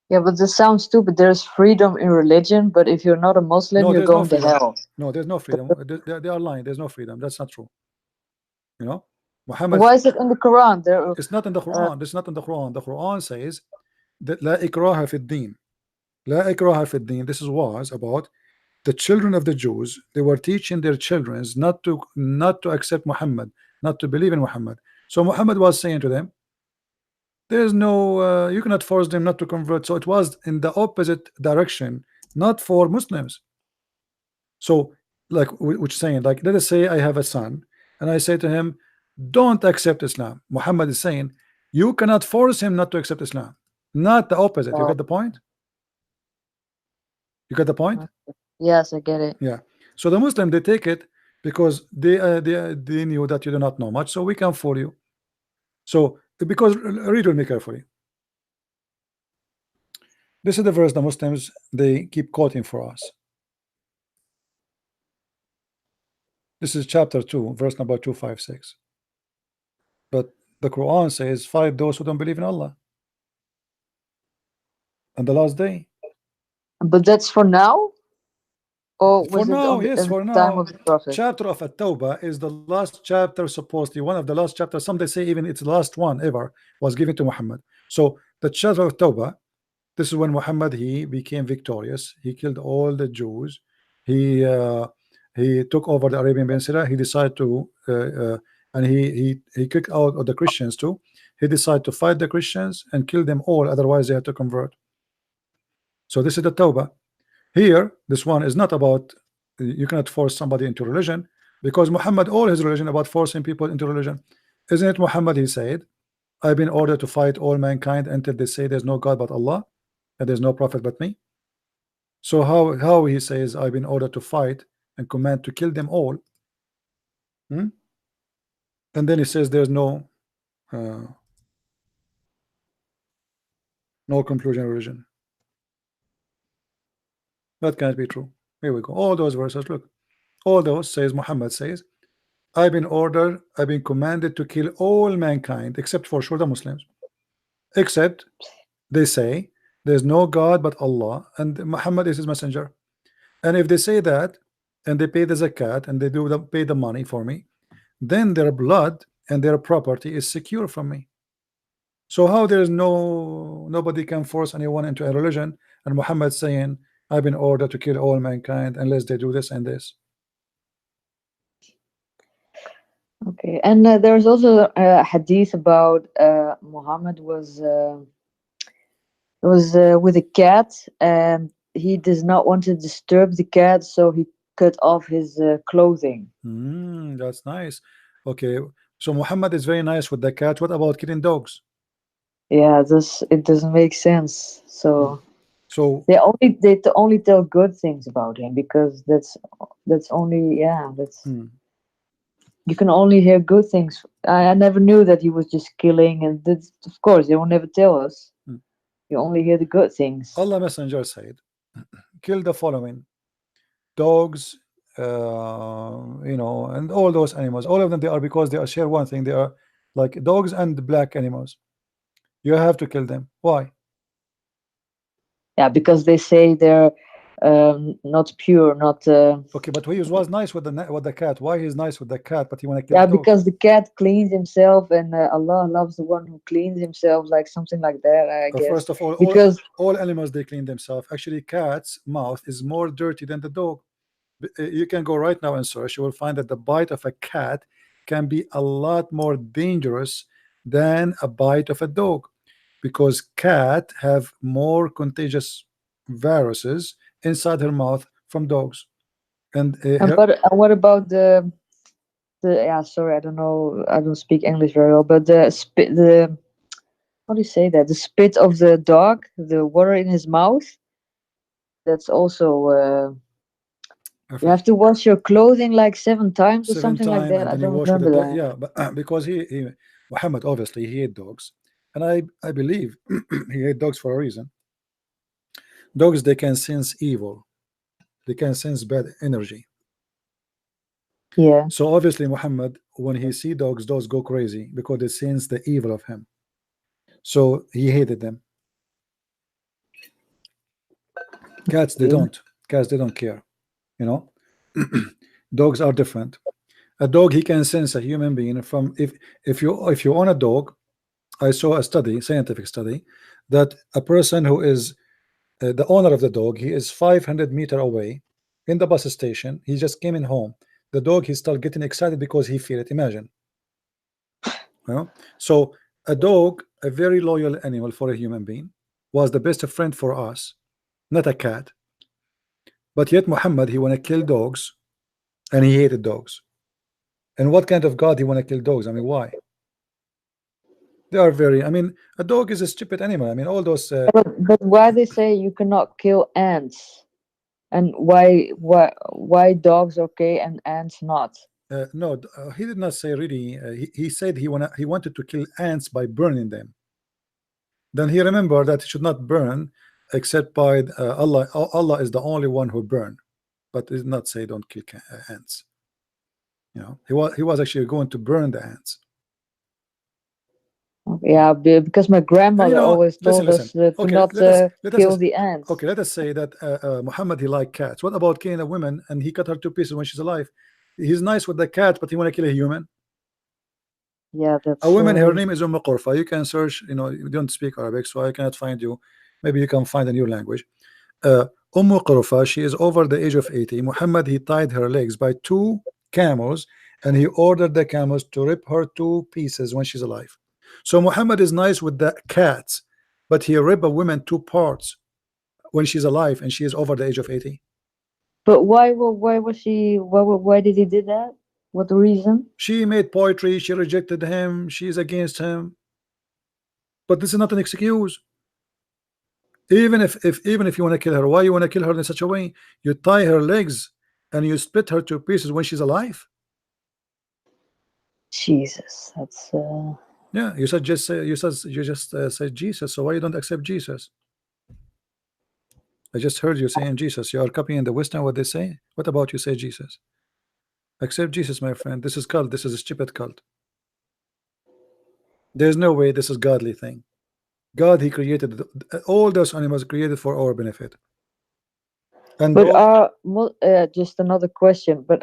yeah, but this sounds stupid. There's freedom in religion, but if you're not a Muslim, No, you're there's no going to freedom. hell. No, there's no freedom. They are lying. There's no freedom. That's not true. You know, Muhammad. Why is it in the Quran? It's not in the Quran. It's not in the Quran. The Quran says that la ikraha fi din. La ikraha fi din. This was about the children of the Jews. They were teaching their children not to accept Muhammad, not to believe in Muhammad. So Muhammad was saying to them, there's no you cannot force them not to convert. So it was in the opposite direction. not for Muslims. So, like which saying, like let us say I have a son, and I say to him, don't accept Islam. Muhammad is saying you cannot force him not to accept Islam, not the opposite. You Oh, get the point? You get the point? yes, I get it. Yeah. So the Muslim, they take it because they knew that you do not know much, so we can fool you. So because read with me carefully. This is the verse the Muslims they keep quoting for us. This is chapter 2, verse number 256. But the Quran says, fight those who don't believe in Allah and the last day. But that's for now, or For was it now, on the, yes, in for the time now. of the Prophet? Chapter of At-Tawbah is the last chapter, supposedly one of the last chapters. Some they say even it's the last one ever was given to Muhammad. So the chapter of Tawbah, this is when Muhammad he became victorious. He killed all the Jews. He he took over the Arabian Peninsula. He decided to and he kicked out of the Christians too. He decided to fight the Christians and kill them all. Otherwise, they had to convert. So this is the Tawbah. Here, this one is not about you cannot force somebody into religion, because Muhammad, all his religion about forcing people into religion. Isn't it Muhammad? He said, I've been ordered to fight all mankind until they say there's no God but Allah and there's no prophet but me. So how he says I've been ordered to fight and command to kill them all, hmm? And then he says there's uh, no conclusion religion. That can't be true. Here we go. All those verses, look. All those says Muhammad says, I've been ordered, I've been commanded to kill all mankind except for sure the Muslims. Except they say there's no God but Allah and Muhammad is his messenger. And if they say that and they pay the zakat and they pay the money for me, then their blood and their property is secure from me. So how there's nobody can force anyone into a religion, and Muhammad saying I've been ordered to kill all mankind unless they do this and this. Okay, and there's also a hadith about Muhammad was with a cat, and he does not want to disturb the cat, so he cut off his clothing. That's nice. Okay, so Muhammad is very nice with the cat. What about killing dogs? Yeah, this it doesn't make sense. So So they only tell good things about him, because that's only, yeah, that's you can only hear good things. I never knew that he was just killing, and that's, of course they will never tell us. You only hear the good things. Allah Messenger said, kill the following: dogs, and all those animals. All of them, they are, because they are share one thing. They are like dogs and black animals. You have to kill them. Why? Yeah, because they say they're not pure, not. Okay, but he was nice with the cat. Why he's nice with the cat, but he want to kill Yeah, the dog? because the cat cleans himself, and Allah loves the one who cleans himself, like something like that, I guess. First of all, because all animals they clean themselves. Actually, cat's mouth is more dirty than the dog. You can go right now and search. You will find that the bite of a cat can be a lot more dangerous than a bite of a dog, because cat have more contagious viruses inside her mouth from dogs. And what about the yeah, sorry, I don't know, I don't speak English very well, but the spit, the how do you say that, the spit of the dog, the water in his mouth, that's also you have to wash your clothing like 7 times or something like that. and I then you don't wash with remember the that. yeah, but because he Muhammad obviously he ate dogs, and I believe he ate dogs for a reason. Dogs, they can sense evil, they can sense bad energy. Yeah. So obviously Muhammad, when he see dogs, those go crazy because they sense the evil of him. So he hated them. Cats, they don't. Cats, they don't care. You know, dogs are different. A dog, he can sense a human being from if you own a dog. I saw a study, scientific study, that a person who is the owner of the dog, he is 500 meters away in the bus station. He just came in home. The dog, he started getting excited because he feel it. Imagine. You know? So a dog, a very loyal animal for a human being, was the best friend for us, not a cat. But yet Muhammad, he want to kill dogs, and he hated dogs. And what kind of God he want to kill dogs? I mean, why? They are very. I mean, a dog is a stupid animal. I mean, all those. But why they say you cannot kill ants, and why dogs okay and ants not? No, he did not say really. He said he wanted to kill ants by burning them. Then he remembered that he should not burn except by Allah. Allah is the only one who burn, but he did not say don't kill ants. You know, he was actually going to burn the ants. Yeah, because my And grandmother always listen, told us to okay, not let kill us the ants. okay, let us say that Muhammad, he liked cats. What about killing a woman and he cut her to pieces when she's alive? He's nice with the cat, but he want to kill a human. Yeah, that's A woman, her name is Qurfa. You can search, you don't speak Arabic, so I cannot find you. Maybe you can find a new language. Qurfa, she is over the age of 80. Muhammad, he tied her legs by 2 camels, and he ordered the camels to rip her to pieces when she's alive. So Muhammad is nice with the cats, but he rip a woman 2 parts when she's alive and she is over the age of 80. But why was she? Why did he do that? What the reason? She made poetry. She rejected him. She is against him. But this is not an excuse. Even if you want to kill her, why you want to kill her in such a way? You tie her legs and you split her to pieces when she's alive. Jesus, that's Yeah, you just said Jesus. So why you don't accept Jesus? I just heard you saying Jesus. You are copying the Western what they say. What about you say Jesus? Accept Jesus, my friend. This is cult. This is a stupid cult. There's no way this is godly thing. God, he created all those animals created for our benefit. And But just another question. But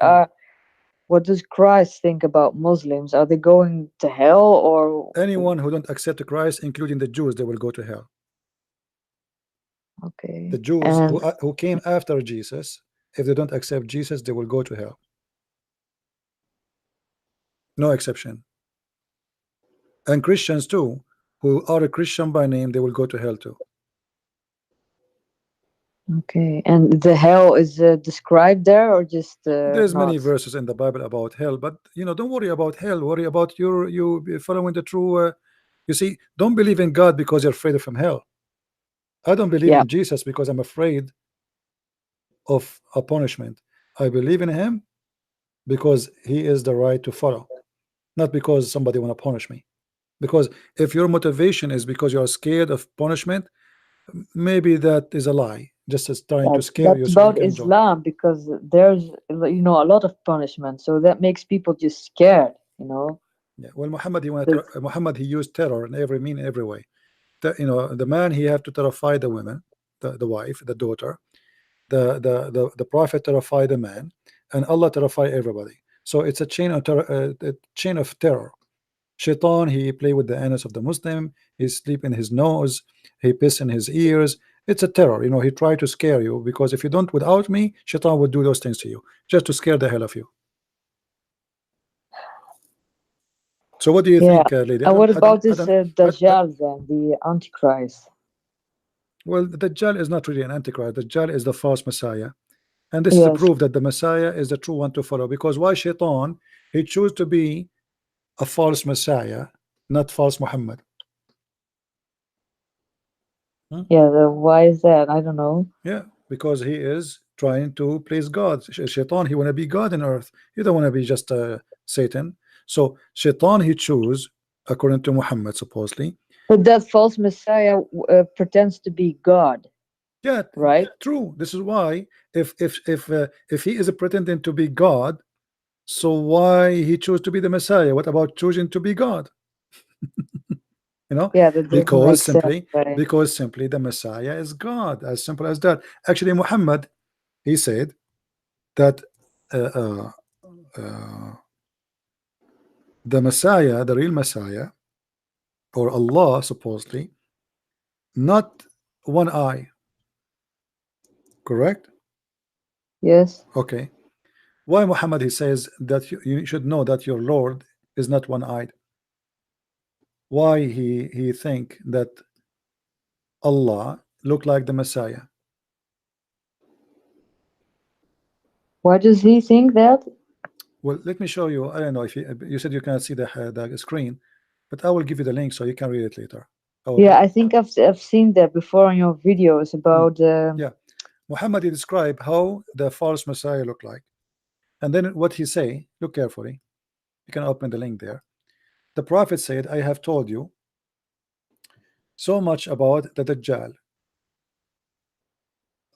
what does Christ think about Muslims? Are they going to hell, or anyone who don't accept Christ, including the Jews, they will go to hell. okay? The Jews who came after Jesus, if they don't accept Jesus, they will go to hell. No exception. And Christians too, who are a Christian by name, they will go to hell too. Okay, and the hell is described there, or just there's not? many verses in the Bible about hell, but don't worry about hell. Worry about you following the true. You see, don't believe in God because you're afraid of hell. I don't believe in Jesus because I'm afraid of a punishment. I believe in him because he is the right to follow, not because somebody want to punish me. Because if your motivation is because you are scared of punishment, maybe that is a lie, just as trying to scare you That's so you about can join. Islam, because there's a lot of punishment, so that makes people just scared. Yeah. Well, Muhammad, he used terror in every mean, every way. The man, he have to terrify the women, the wife, the daughter. The prophet terrify the man, and Allah terrify everybody. So it's a chain of terror. Shaitan, he play with the anus of the Muslim. He sleep in his nose. He piss in his ears. It's a terror. He try to scare you, because if you don't without me, Shaitan would do those things to you just to scare the hell of you. So what do you think, lady? And what about this Dajjal then, the Antichrist? Well, the Dajjal is not really an Antichrist. The Dajjal is the false Messiah. And this is a proof that the Messiah is the true one to follow. Because why Shaitan, he chose to be a false Messiah, not false Muhammad? Yeah, why is that? I don't know. Yeah, because he is trying to please God. Shaitan, he want to be God in earth. He don't want to be just Satan. So Shaitan, he choose, according to Muhammad, supposedly. But that false Messiah pretends to be God. Yeah, right. True. This is why if he is pretending to be God, so why he chose to be the Messiah? What about choosing to be God? Yeah, that because simply the Messiah is God. As simple as that. Actually, Muhammad, he said that the Messiah, the real Messiah, or Allah, supposedly, not one eye. Correct? Yes. Okay. Why Muhammad, he says that you should know that your Lord is not one-eyed? Why he think that Allah look like the Messiah? Why does he think that? Well, let me show you. I don't know if you said you cannot see the screen, but I will give you the link so you can read it later. Yeah, I think I've seen that before on your videos about. Yeah, Muhammad, he described how the false Messiah looked like, and then what he say. Look carefully. You can open the link there. The Prophet said, "I have told you so much about the Dajjal,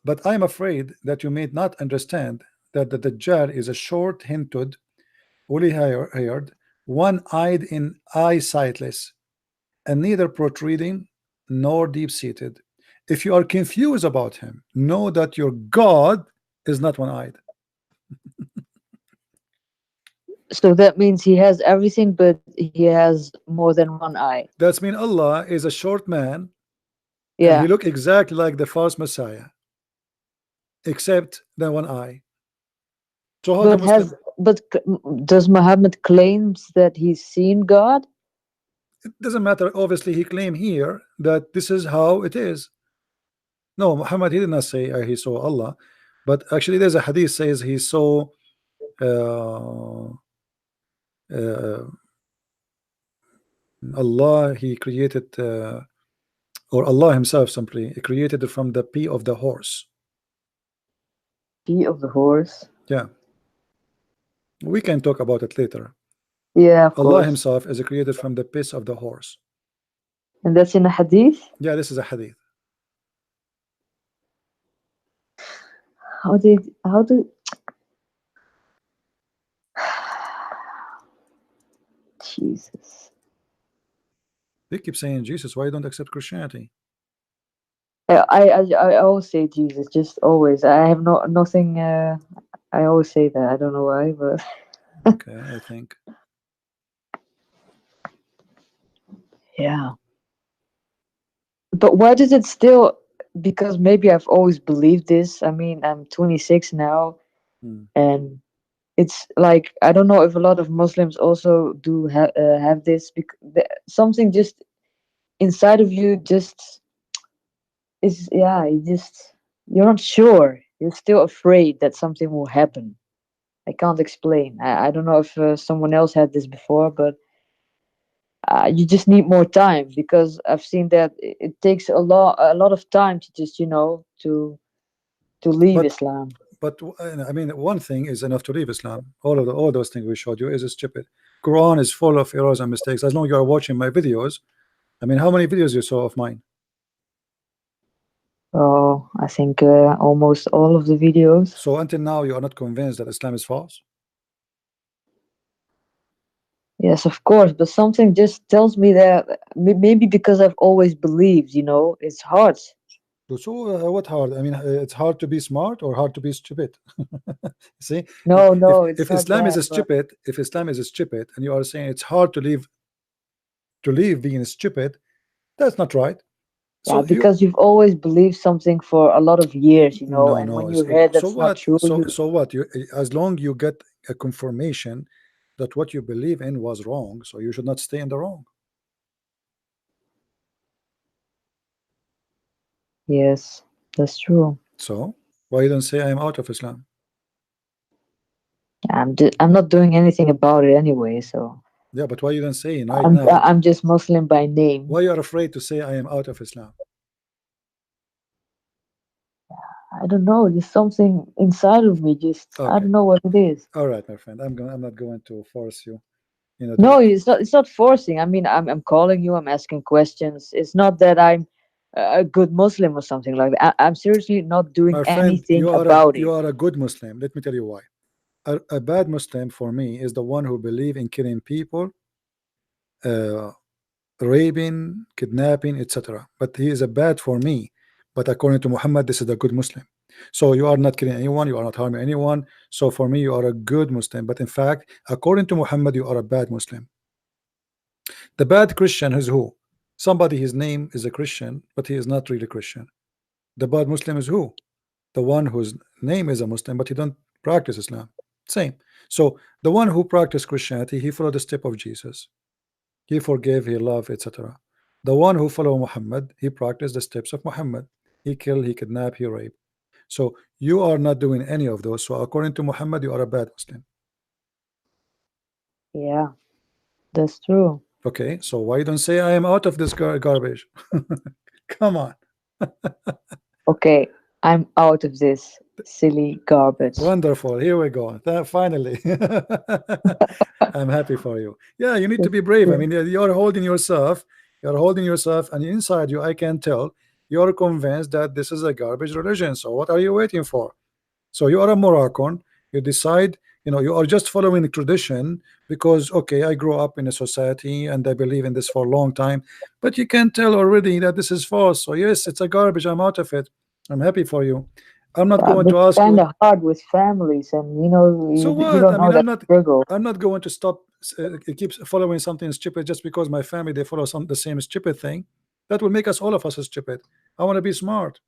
but I am afraid that you may not understand that the Dajjal is a short-hinted, woolly-haired, one-eyed and eye-sightless, and neither protruding nor deep-seated. If you are confused about him, know that your God is not one-eyed." So that means he has everything, but he has more than one eye. That's mean Allah is a short man, and Yeah, he look exactly like the false Messiah, except the one eye. So how the but Muslim? does Muhammad claims that he's seen God? It doesn't matter. Obviously, he claimed here that this is how it is. No, Muhammad, he did not say he saw Allah, but actually, there's a hadith says he saw uh, uh, Allah. He created, or Allah Himself simply created from the pee of the horse. Pee of the horse. Yeah, we can talk about it later. Yeah, of Allah course. Himself is created from the piss of the horse. And that's in a hadith. Yeah, this is a hadith. How did Jesus? They keep saying Jesus. Why you don't accept Christianity? I always say Jesus, just always. I have nothing. I always say that. I don't know why, but Okay, I think. yeah. But why does it still? Because maybe I've always believed this. I mean, I'm 26 now, and it's like I don't know if a lot of Muslims also do have this. Because something just inside of you just is. Yeah, you're not sure. You're still afraid that something will happen. I can't explain. I don't know if someone else had this before, but you just need more time because I've seen that it takes a lot of time to just to leave But Islam. I mean, one thing is enough to leave Islam. All those things we showed you is stupid. Quran is full of errors and mistakes. As long as you are watching my videos, I mean, how many videos you saw of mine? Oh, I think almost all of the videos. So until now, you are not convinced that Islam is false? Yes, of course, but something just tells me that maybe because I've always believed, it's hard. So what hard? I mean, it's hard to be smart or hard to be stupid? See, No, it's if not Islam is that. a stupid, if Islam is a stupid, and you are saying it's hard to leave being stupid, that's not right. Yeah, So because you've always believed something for a lot of years, no, and when no. you hear So that's not what? true, So what? You, as long you get a confirmation that what you believe in was wrong, so you should not stay in the wrong. yes, that's true. So why you don't say I am out of Islam? I'm not doing anything about it anyway, so Yeah, but why you don't say right now? I'm just Muslim by name. Why you are afraid to say I am out of Islam? I don't know. There's something inside of me. Just I Okay. don't know what it is. All right, my friend. I'm not going to force you. No, it's not. It's not forcing. I mean, I'm calling you. I'm asking questions. It's not that I'm a good Muslim or something like that. I'm seriously not doing My friend, anything about you it. are a good Muslim. Let me tell you why. A bad Muslim for me is the one who believe in killing people, uh, raping, kidnapping, etc. But he is a bad for me. But according to Muhammad, this is a good Muslim. So you are not killing anyone, you are not harming anyone. So for me, you are a good Muslim. But in fact, according to Muhammad, you are a bad Muslim. The bad Christian is who? Somebody, his name is a Christian, but he is not really Christian. The bad Muslim is who? The one whose name is a Muslim, but he don't practice Islam. Same. So the one who practiced Christianity, he followed the step of Jesus. He forgave, he loved, etc. The one who followed Muhammad, he practiced the steps of Muhammad. He killed, he kidnapped, he raped. So you are not doing any of those. So according to Muhammad, you are a bad Muslim. Yeah, that's true. Okay, so why you don't say I am out of this garbage? Come on. Okay, I'm out of this silly garbage. Wonderful. Here we go. Finally. I'm happy for you. Yeah, you need to be brave. I mean, you're holding yourself. You're holding yourself, and inside you, I can tell you're convinced that this is a garbage religion. So what are you waiting for? So you are a Moroccan. You decide, you are just following the tradition because, okay, I grew up in a society and I believe in this for a long time. But you can tell already that this is false. So yes, it's a garbage. I'm out of it. I'm happy for you. I'm not going But to ask kind you. of hard with families, and So you what? don't I know mean, that struggle. I'm not going to stop. Keep following something stupid just because my family they follow the same stupid thing. That will make us all of us stupid. I want to be smart.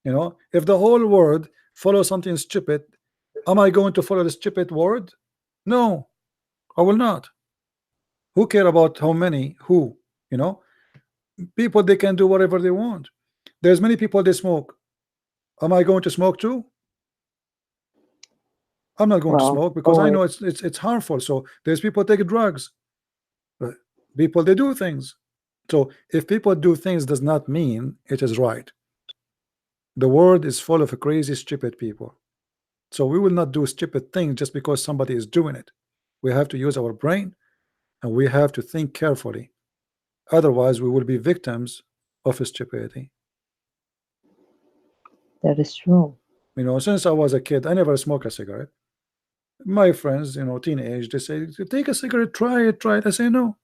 If the whole world follows something stupid, am I going to follow the stupid word? No, I will not. Who care about how many? Who? You know, people they can do whatever they want. There's many people they smoke. Am I going to smoke too? I'm not going to Well, smoke because I always. know it's harmful. So there's people take drugs. People they do things. So if people do things does not mean it is right. The world is full of crazy, stupid people. So we will not do stupid things just because somebody is doing it. We have to use our brain and we have to think carefully. Otherwise, we will be victims of stupidity. That is true. Since I was a kid, I never smoked a cigarette. My friends, teenage, they say, take a cigarette, try it. I say, no,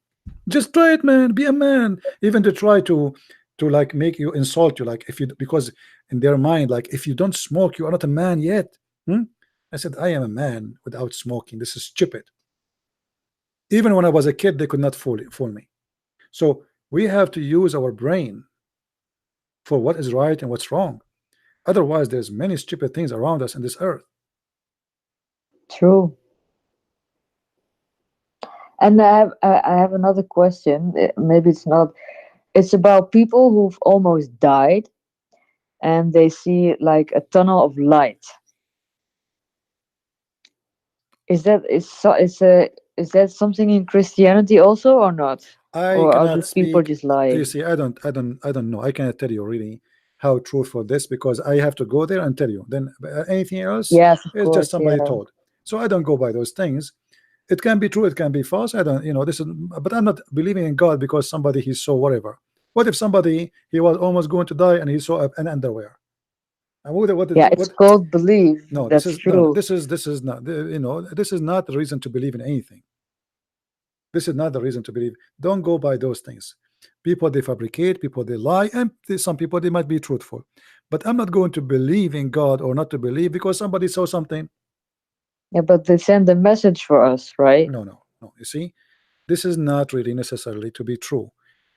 just try it, man. Be a man. Even to try to like make you insult you, like if you because in their mind, like if you don't smoke, you are not a man yet. I said, I am a man without smoking. This is stupid. Even when I was a kid, they could not fool me. So we have to use our brain for what is right and what's wrong. Otherwise, there's many stupid things around us in this earth. True. And I have another question. Maybe it's not. It's about people who've almost died, and they see like a tunnel of light. Is that something in Christianity also or not? I Or are cannot these people speak. just You lying? see, I don't know. I cannot tell you really how truthful this because I have to go there and tell you. Then anything else Yes, of is just course. somebody Yeah. told. So I don't go by those things. It can be true, it can be false. I don't, this is, but I'm not believing in God because somebody he saw whatever. What if somebody he was almost going to die and he saw an underwear? And Yeah, it's what? called belief. No, this That's is no, true. this is not. This is not the reason to believe in anything. This is not the reason to believe. Don't go by those things. People they fabricate, people they lie, and some people they might be truthful. But I'm not going to believe in God or not to believe because somebody saw something. Yeah, but they send a message for us, right? No, no, no. You see, this is not really necessarily to be true.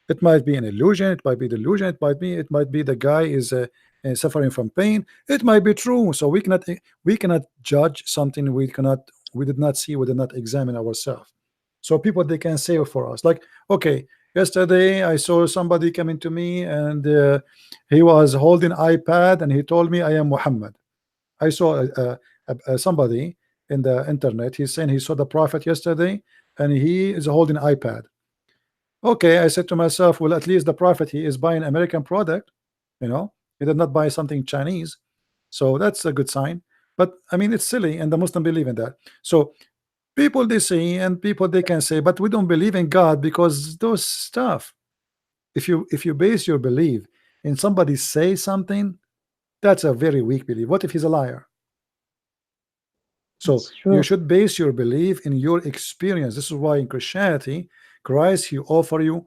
It might be an illusion. It might be delusion. It might be the guy is suffering from pain. It might be true. So we cannot judge something we did not see. We did not examine ourselves. So people they can say for us like, okay, yesterday I saw somebody coming to me and he was holding iPad and he told me I am Muhammad. I saw somebody in the internet. He's saying he saw the prophet yesterday and he is holding iPad. Okay, I said to myself, well, at least the prophet he is buying American product. He did not buy something Chinese, so that's a good sign. But I mean, it's silly, and the Muslim believe in that. So people they say, and people they can say, but we don't believe in God because those stuff. If you base your belief in somebody say something, that's a very weak belief. What if he's a liar? So It's you true. should base your belief in your experience. This is why in Christianity, Christ he offer you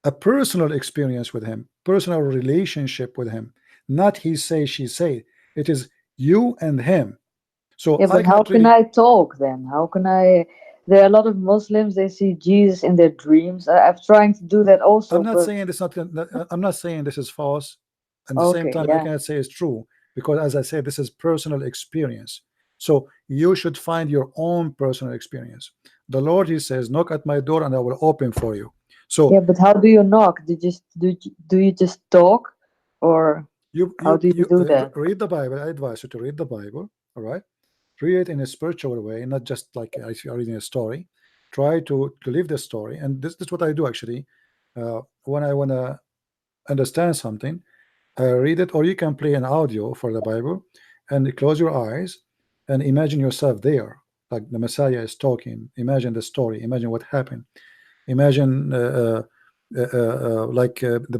a personal experience with him, personal relationship with him, not he say, she say. It is you and him. So Yeah, I but how cannot can really. I talk then? How can I? There are a lot of Muslims. They see Jesus in their dreams. I'm trying to do that I'm also, not but saying this not. I'm not saying this is false. At the same okay, time, I yeah, cannot say it's true because, as I said, this is personal experience. So you should find your own personal experience. The Lord, He says, "Knock at my door, and I will open for you." So yeah. But how do you knock? Do you just talk, or How do you do that? read the Bible. I advise you to read the Bible. All right, read it in a spiritual way, not just like if you're reading a story. Try to live the story, and this is what I do actually. When I want to understand something, read it, or you can play an audio for the Bible and close your eyes and imagine yourself there, like the Messiah is talking. Imagine the story, imagine what happened, imagine the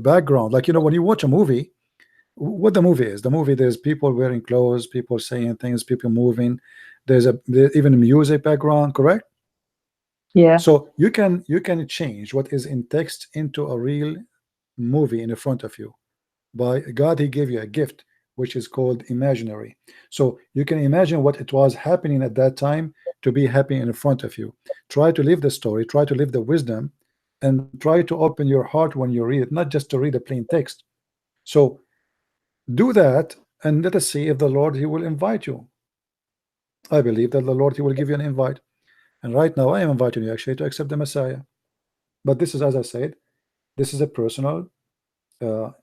background. Like, when you watch a movie, what the movie is, the movie, there's people wearing clothes, people saying things, people moving, there's even music background, correct? Yeah. So you can change what is in text into a real movie in front of you. By God, he gave you a gift which is called imaginary. So you can imagine what it was happening at that time to be happening in front of you. Try to live the story, try to live the wisdom, and try to open your heart when you read it, not just to read a plain text. So do that, and let us see if the Lord, he will invite you. I believe that the Lord, he will give you an invite. And right now I am inviting you actually to accept the Messiah. But this is, as I said, this is a personal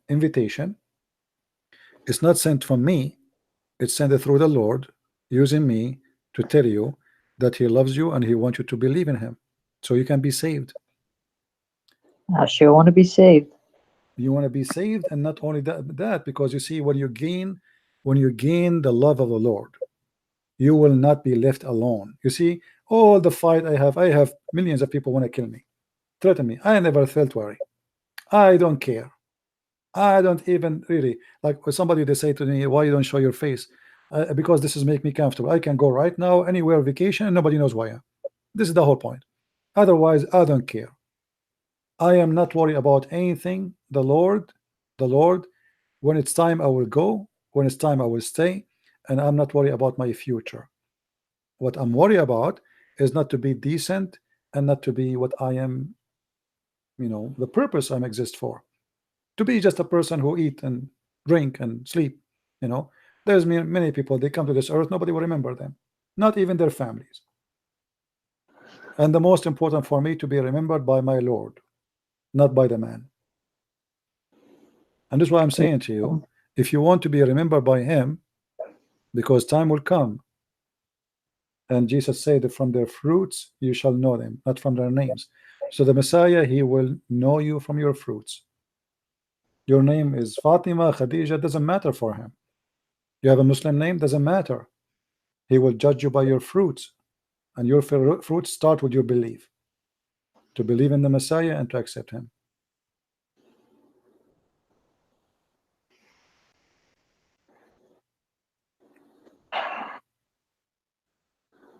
invitation. It's not sent from me. It's sent through the Lord using me to tell you that he loves you and he wants you to believe in him so you can be saved. I sure want to be saved. You want to be saved, and not only that, because you see, when you gain the love of the Lord, you will not be left alone. You see, all the fight I have millions of people want to kill me, threaten me. I never felt worry. I don't care. I don't even really like when somebody, they say to me, why you don't show your face? Because this is make me comfortable. I can go right now anywhere vacation and nobody knows why I am. This is the whole point. Otherwise, I don't care. I am not worried about anything. The Lord, when it's time I will go, when it's time I will stay, and I'm not worried about my future. What I'm worried about is not to be decent and not to be what I am, the purpose I exist for. To be just a person who eat and drink and sleep. There's many people, they come to this earth, nobody will remember them, not even their families. And the most important for me to be remembered by my Lord, not by the man. And this is why I'm saying to you, if you want to be remembered by him, because time will come, and Jesus said that from their fruits you shall know them, not from their names. So the Messiah, he will know you from your fruits. Your name is Fatima, Khadija, doesn't matter for him. You have a Muslim name, doesn't matter. He will judge you by your fruits, and your fruits start with your belief, to believe in the Messiah and to accept him.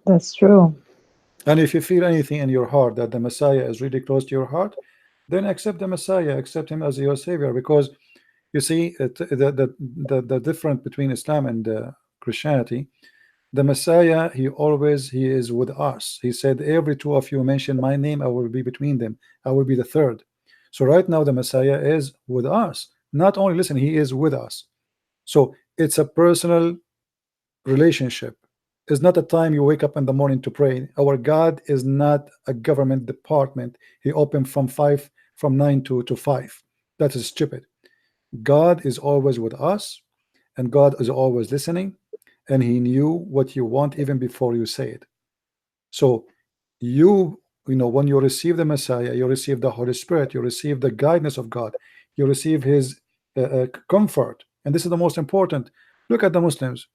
That's true. And if you feel anything in your heart that the Messiah is really close to your heart, then accept the Messiah, accept him as your savior. Because you see, the difference between Islam and Christianity, the Messiah, he is with us. He said, every two of you mention my name, I will be between them, I will be the third. So right now the Messiah is with us. Not only, listen, he is with us. So it's a personal relationship. It's not a time you wake up in the morning to pray. Our God is not a government department. He opened from 9 to 5. That is stupid. God is always with us, and God is always listening, and he knew what you want even before you say it. So when you receive the Messiah, you receive the Holy Spirit, you receive the guidance of God, you receive his comfort. And this is the most important. Look at the Muslims.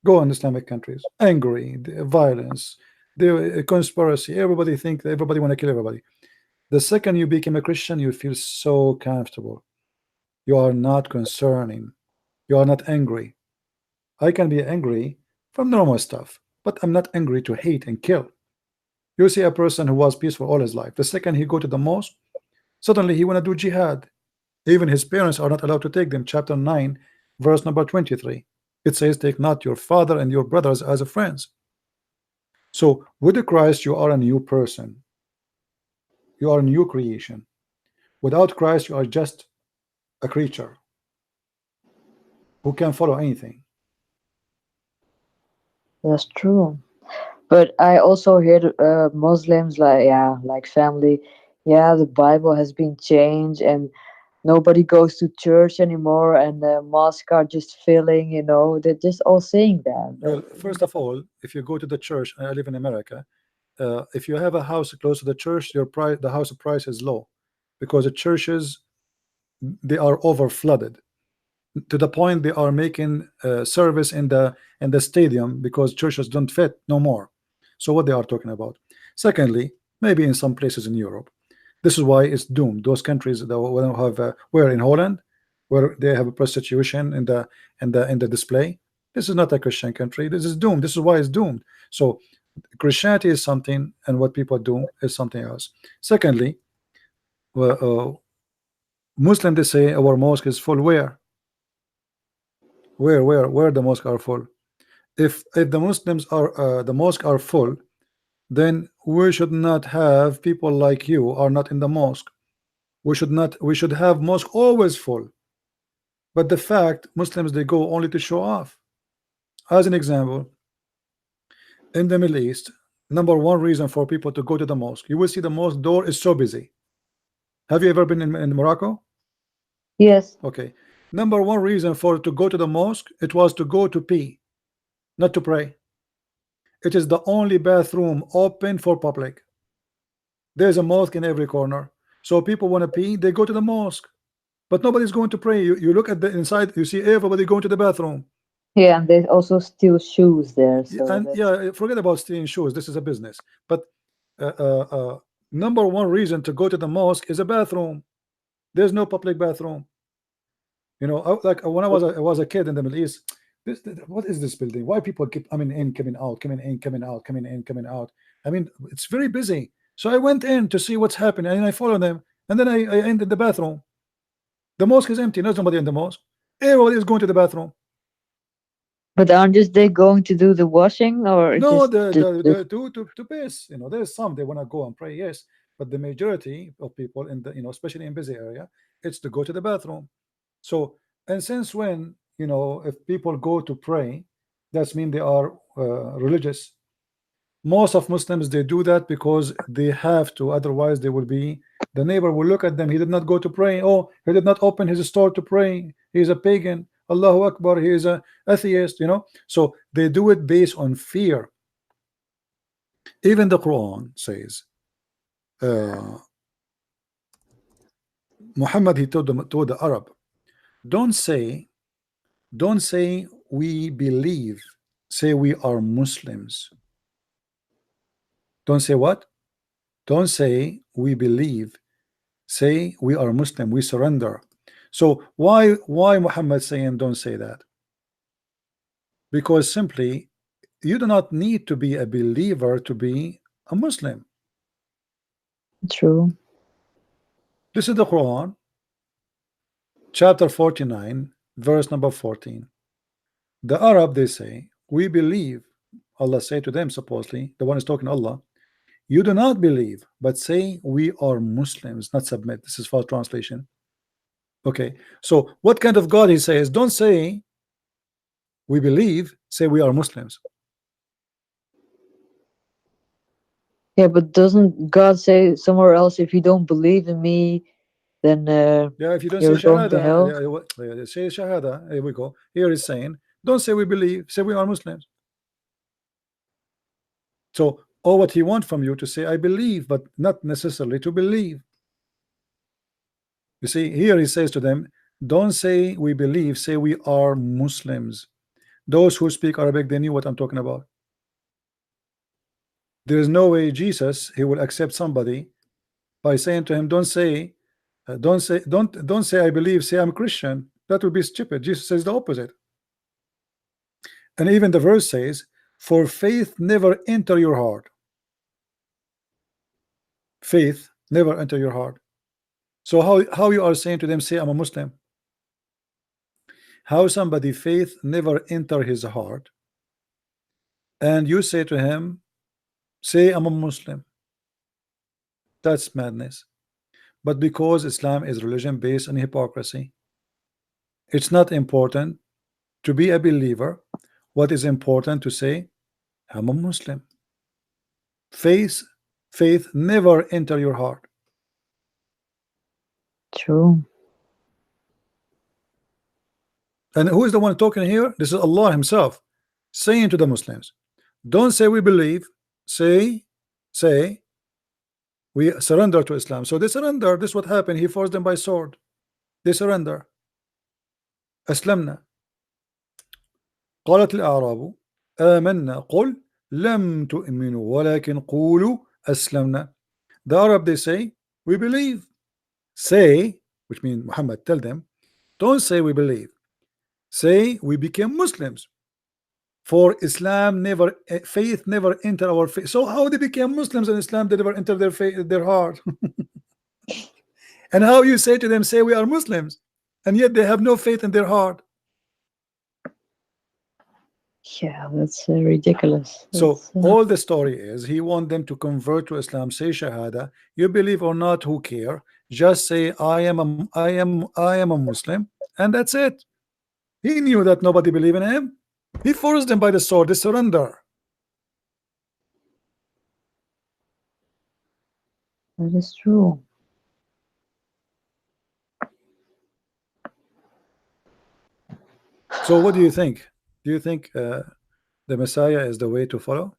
Go in Islamic countries, angry, the violence, the conspiracy, everybody want to kill everybody. The second you become a Christian, you feel so comfortable. You are not concerning, you are not angry. I can be angry from normal stuff, but I'm not angry to hate and kill. You see a person who was peaceful all his life, the second he go to the mosque, suddenly he want to do jihad. Even his parents are not allowed to take them. Chapter 9 verse number 23, it says, take not your father and your brothers as a friends. So with the Christ you are a new person, you are a new creation. Without Christ you are just a creature who can follow anything. That's true. But I also hear Muslims like, yeah, like family, yeah, the Bible has been changed, and nobody goes to church anymore, and the mosques are just filling. They're just all saying that. Well, first of all, if you go to the church, I live in America. If you have a house close to the church, the house price is low, because the churches, they are over flooded to the point they are making service in the stadium because churches don't fit no more. So what they are talking about. Secondly, maybe in some places in Europe, this is why it's doomed. Those countries that will have where in Holland, where they have a prostitution in the display. This is not a Christian country. This is doomed. This is why it's doomed. So Christianity is something, and what people do is something else. Secondly, well, Muslim, they say our mosque is full. Where the mosque are full? If the Muslims are the mosque are full, then we should not have people like you are not in the mosque. We should have mosque always full. But the fact Muslims, they go only to show off. As an example, in the Middle East, number one reason for people to go to the mosque, you will see the mosque door is so busy. Have you ever been in Morocco? Yes. Okay. Number one reason for to go to the mosque, it was to go to pee, not to pray. It is the only bathroom open for public. There's a mosque in every corner. So people want to pee, they go to the mosque. But nobody's going to pray. You look at the inside, you see everybody going to the bathroom. Yeah, and they also steal shoes there. So And yeah, forget about stealing shoes. This is a business. But number one reason to go to the mosque is a bathroom. There's no public bathroom. Like when I was a kid in the Middle East, what is this building? Why people keep coming in, coming out, coming in, coming out, coming in, coming out? I mean, it's very busy. So I went in to see what's happening, and I followed them, and then I entered the bathroom. The mosque is empty. There's nobody in the mosque. Everybody is going to the bathroom. But aren't just they going to do the washing, or No, just to piss. There's some they want to go and pray, yes, but the majority of people in the especially in busy area, it's to go to the bathroom. So, and since when if people go to pray, that's mean they are religious. Most of Muslims, they do that because they have to, otherwise they will be, the neighbor will look at them, he did not go to pray, oh, he did not open his store to pray, he is a pagan, Allahu Akbar, he is a atheist. So they do it based on fear. Even the Quran says, Muhammad, he told the Arab, don't say we believe, say we are Muslims. Don't say what? Don't say we believe, say we are Muslim, we surrender. So why Muhammad saying don't say that? Because simply you do not need to be a believer to be a Muslim. True. This is the Quran, chapter 49, verse number 14. The Arab, they say, we believe. Allah say to them, supposedly, the one is talking to Allah, you do not believe, but say we are Muslims, not submit. This is false translation. Okay, so what kind of God he says? Don't say we believe, say we are Muslims. Yeah, but doesn't God say somewhere else, if you don't believe in me, then yeah, if you don't you're say going to hell? Shahada, say Shahada. Here we go. Here is saying, don't say we believe, say we are Muslims. So, what he wants from you to say, I believe, but not necessarily to believe. You see, here he says to them, don't say we believe, say we are Muslims. Those who speak Arabic, they knew what I'm talking about. There is no way Jesus, he will accept somebody by saying to him, don't say I believe, say I'm Christian. That would be stupid. Jesus says the opposite. And even the verse says, for faith never enter your heart. Faith never enter your heart. So how you are saying to them, say I'm a Muslim? How somebody faith never enter his heart, and you say to him, say I'm a Muslim? That's madness. But because Islam is religion based on hypocrisy, it's not important to be a believer. What is important to say, I'm a Muslim. Faith never enter your heart. True. And who is the one talking here? This is Allah himself saying to the Muslims, don't say we believe, say we surrender to Islam. So they surrender. This is what happened. He forced them by sword. They surrender. أسلمنا. قالت الأعراب آمنا قل لم تؤمنوا ولكن قولوا أسلمنا. The Arab, they say we believe. Say, which means Muhammad, tell them, don't say we believe. Say we became Muslims. For Islam never, faith never enter our faith. So how they became Muslims and Islam they never enter their faith, their heart? And how you say to them, say we are Muslims, and yet they have no faith in their heart? Yeah, that's ridiculous. So That's, all the story is he want them to convert to Islam, say Shahada. You believe or not, who care? Just say I am a Muslim, and that's it. He knew that nobody believe in him. He forced them by the sword. They surrender. that is true. So what do you think? Do you think the Messiah is the way to follow?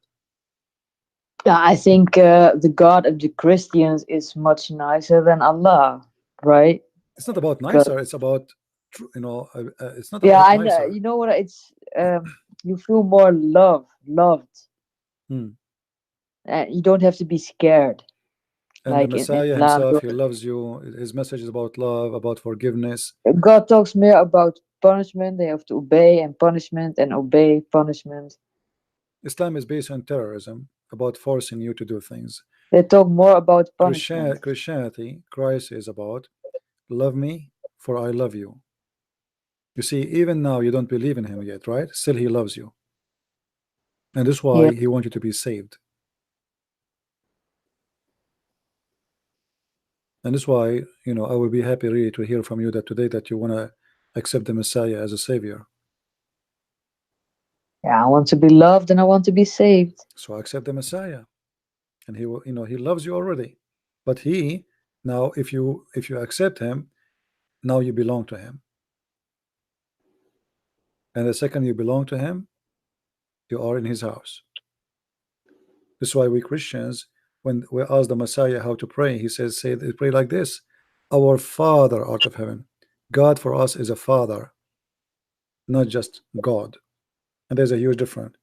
Yeah, I think the God of the Christians is much nicer than Allah, right? It's not about 'Cause- nicer. It's about it's not yeah, about I know. nicer. You know what? It's you feel more loved. And you don't have to be scared. And Like the in Messiah Islam, himself, he loves you. His message is about love, about forgiveness. God talks more about punishment. They have to obey and punishment and obey punishment. Islam is based on terrorism, about forcing you to do things. They talk more about punishment. Christianity, Christ is about love me for I love you. You see, even now you don't believe in him yet, right? Still he loves you. And that's why Yeah. he wants you to be saved. And that's why, you know, I will be happy really to hear from you that today that you want to accept the Messiah as a savior. Yeah, I want to be loved and I want to be saved. So accept the Messiah, and he will, you know, he loves you already. But he now, if you accept him, now you belong to him. And the second you belong to him, you are in his house. That's why we Christians, when we ask the Messiah how to pray, he says, pray like this: Our Father art of heaven. God for us is a father, not just God. And there's a huge difference.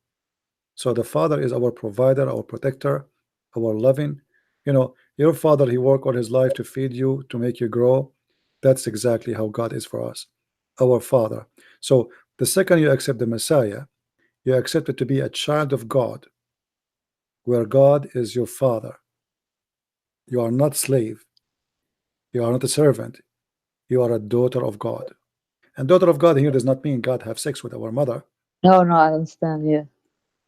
So the Father is our provider, our protector, our loving. You know, your father, he worked all his life to feed you, to make you grow. That's exactly how God is for us, our Father. So the second you accept the Messiah, you accept it to be a child of God, where God is your father. You are not slave. You are not a servant. You are a daughter of God. And daughter of God here does not mean God have sex with our mother. No, I understand. Yeah.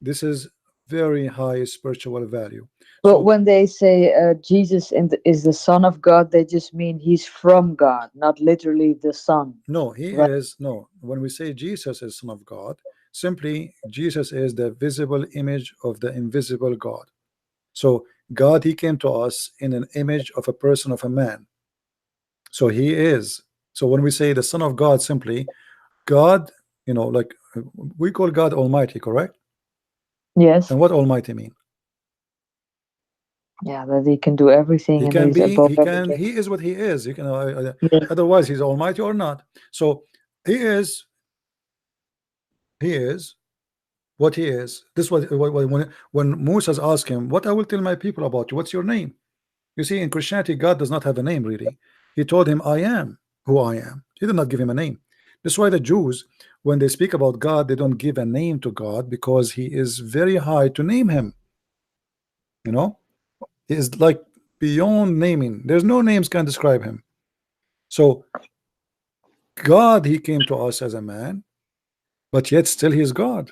This is very high spiritual value. But So when they say Jesus is the Son of God, they just mean he's from God, not literally the Son. no, he Right. is no. When we say Jesus is Son of God, simply Jesus is the visible image of the invisible God. So God, he came to us in an image of a person, of a man. So he is. So when we say the Son of God, simply God, you know, like we call God Almighty, correct? Yes. And what Almighty mean? Yeah, that he can do everything He and can he's be, above he can, everything. he is what he is. You can, Yeah. otherwise he's Almighty or not. So he is what he is. This was when Moses asked him, "What I will tell my people about you? What's your name?" You see, in Christianity, God does not have a name really. He told him, "I am who I am." He did not give him a name. That's why the Jews, when they speak about God, they don't give a name to God because he is very high to name him. You know, he is like beyond naming. There's no names can describe him. So God, he came to us as a man, but yet still he is God.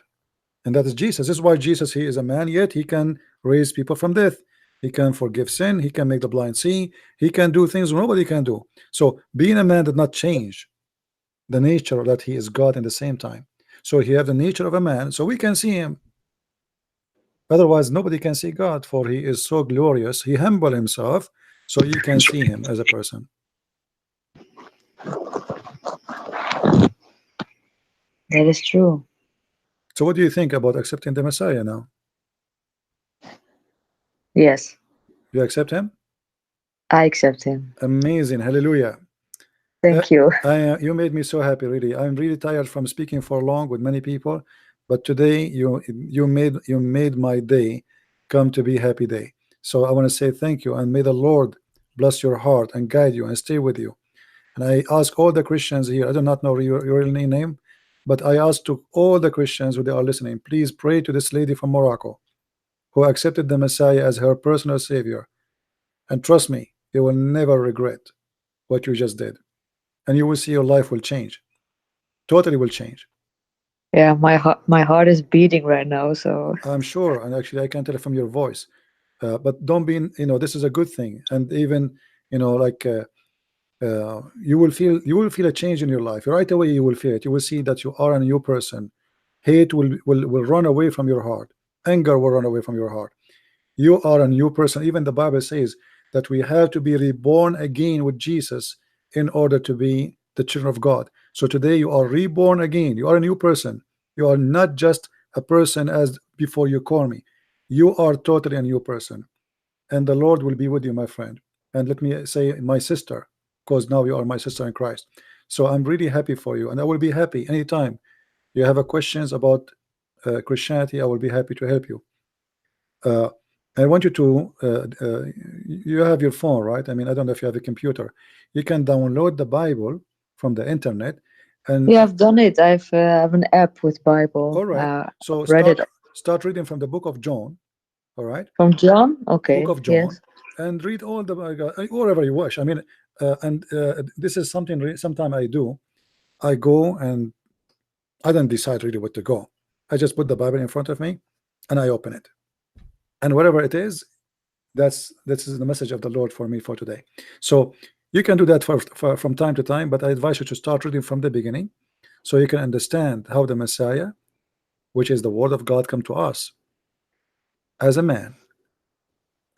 And that is Jesus. This is why Jesus, he is a man, yet he can raise people from death. He can forgive sin. He can make the blind see. He can do things nobody can do. So being a man did not change the nature that he is God in the same time. So he have the nature of a man, so we can see him. Otherwise, nobody can see God, for he is so glorious. He humble himself, so you can see him as a person. That is true. So what do you think about accepting the Messiah now? Yes, You accept him? I accept him. Amazing. Hallelujah. Thank you. You made me so happy, really. I'm really tired from speaking for long with many people, but today you made my day come to be happy day. So I want to say thank you, and may the Lord bless your heart and guide you and stay with you. And I ask all the Christians here, I do not know your real name, but I ask to all the Christians who they are listening, please pray to this lady from Morocco who accepted the Messiah as her personal savior. And trust me, you will never regret what you just did. And you will see your life will change. Totally will change. Yeah, my heart is beating right now. So I'm sure. And actually, I can tell it from your voice. But don't be, this is a good thing. And even, like you will feel a change in your life. Right away, you will feel it. You will see that you are a new person. Hate will run away from your heart. Anger will run away from your heart. You are a new person. Even the Bible says that we have to be reborn again with Jesus in order to be the children of God. So today you are reborn again. You are a new person. You are not just a person as before you call me. You are totally a new person. And the Lord will be with you, my friend. And let me say, my sister, because now you are my sister in Christ. So I'm really happy for you. And I will be happy anytime you have a questions about Christianity. I will be happy to help you. uh, I want you to you have your phone, right? I mean, I don't know if you have a computer. You can download the Bible from the internet, and yeah, I've done it. I have an app with all Bible. right. So Read it start reading from the book of John. All right, from John. book Okay. of John, Yes. and read all the wherever you wish. I mean, and this is something. Sometime I do. I go and I don't decide really what to go. I just put the Bible in front of me, and I open it, and whatever it is, this is the message of the Lord for me for today. So you can do that from time to time, but I advise you to start reading from the beginning so you can understand how the Messiah, which is the word of God, come to us as a man,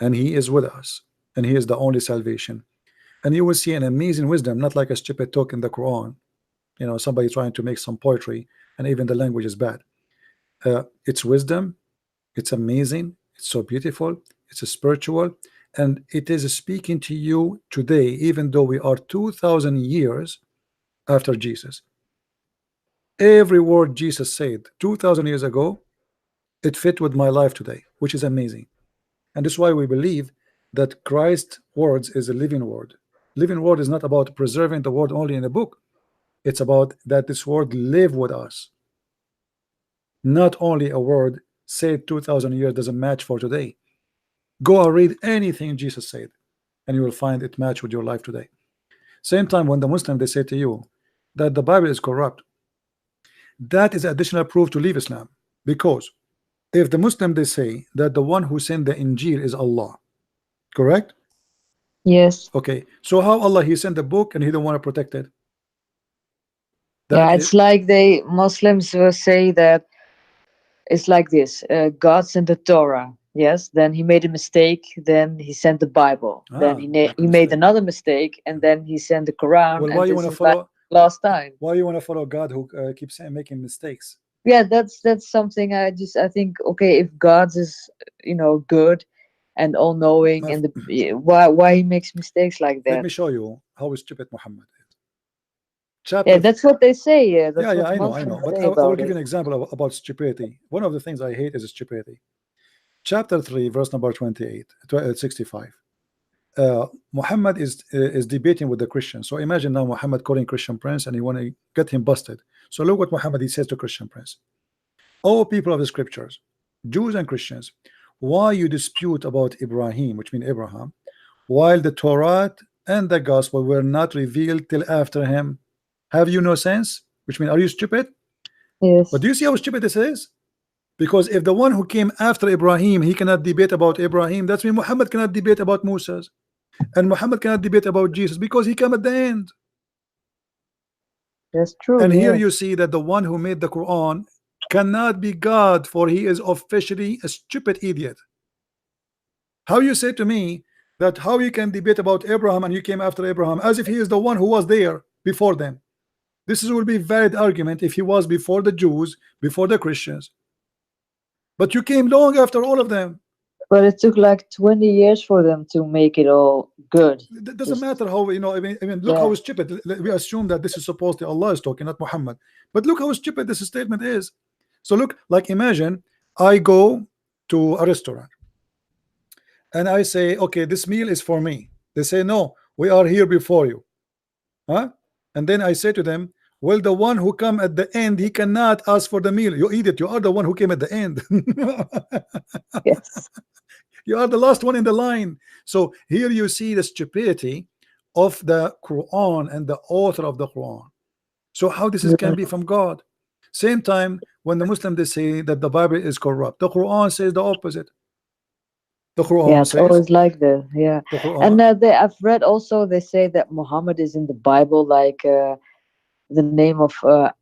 and he is with us, and he is the only salvation. And you will see an amazing wisdom, not like a stupid talk in the Quran, somebody trying to make some poetry, and even the language is bad. It's wisdom. It's amazing. It's so beautiful. It's spiritual, and it is speaking to you today, even though we are 2,000 years after Jesus. Every word Jesus said 2,000 years ago, it fit with my life today, which is amazing. And that's why we believe that Christ's words is a living word. Living word is not about preserving the word only in a book. It's about that this word live with us. Not only a word said 2,000 years doesn't match for today. Go and read anything Jesus said, and you will find it match with your life today. Same time when the Muslim they say to you that the Bible is corrupt, that is additional proof to leave Islam. Because if the Muslim they say that the one who sent the Injil is Allah, correct? Yes. Okay, so how Allah he sent the book and he don't want to protect it? Yeah, That is it's like they Muslims say that it's like this. God sent the Torah. Yes. Then he made a mistake. Then he sent the Bible. Then make a he made mistake. another mistake, and then he sent the Quran. Well, And why you this want to is like follow? last time. Why you want to follow God who keeps making mistakes? Yeah, that's something I think. Okay, if God is good and all knowing, and why he makes mistakes like Let that? me show you how stupid Muhammad is. Yeah, Chapter that's what they say. Yeah, Yeah, that's yeah, what I know. Muslims But say I will about give you it. an example about stupidity. One of the things I hate is stupidity. Chapter 3, verse number 28, 65. Muhammad is debating with the Christians. So imagine now Muhammad calling Christian Prince and he want to get him busted. So look what Muhammad he says to Christian Prince. O people of the scriptures, Jews and Christians, why you dispute about Ibrahim, which means Abraham, while the Torah and the gospel were not revealed till after him? Have you no sense? Which means, are you stupid? But Yes. do you see how stupid this is? Because if the one who came after Ibrahim, he cannot debate about Ibrahim, that's mean Muhammad cannot debate about Moses, and Muhammad cannot debate about Jesus because he came at the end. That's true. And here you Yes. see that the one who made the Quran cannot be God, for he is officially a stupid idiot. How you say to me that how you can debate about Abraham and you came after Abraham as if he is the one who was there before them? This is will be valid argument if he was before the Jews, before the Christians. But you came long after all of them. But it took like 20 years for them to make it all good. It doesn't Just, matter how, you know, I mean, look yeah. how stupid. We assume that this is supposedly Allah is talking, not Muhammad. But look how stupid this statement is. So look, like imagine I go to a restaurant and I say, okay, this meal is for me. They say, no, we are here before you. Huh? And then I say to them, well, the one who come at the end, he cannot ask for the meal. You idiot, you are the one who came at the end. Yes. You are the last one in the line. So here you see the stupidity of the Quran and the author of the Quran. So how this is, Yeah. can be from God? Same time when the Muslim they say that the Bible is corrupt, the Quran says the opposite. The Yeah, Quran it's says always like that. Yeah. the And Quran. I've read also they say that Muhammad is in the Bible, like the name of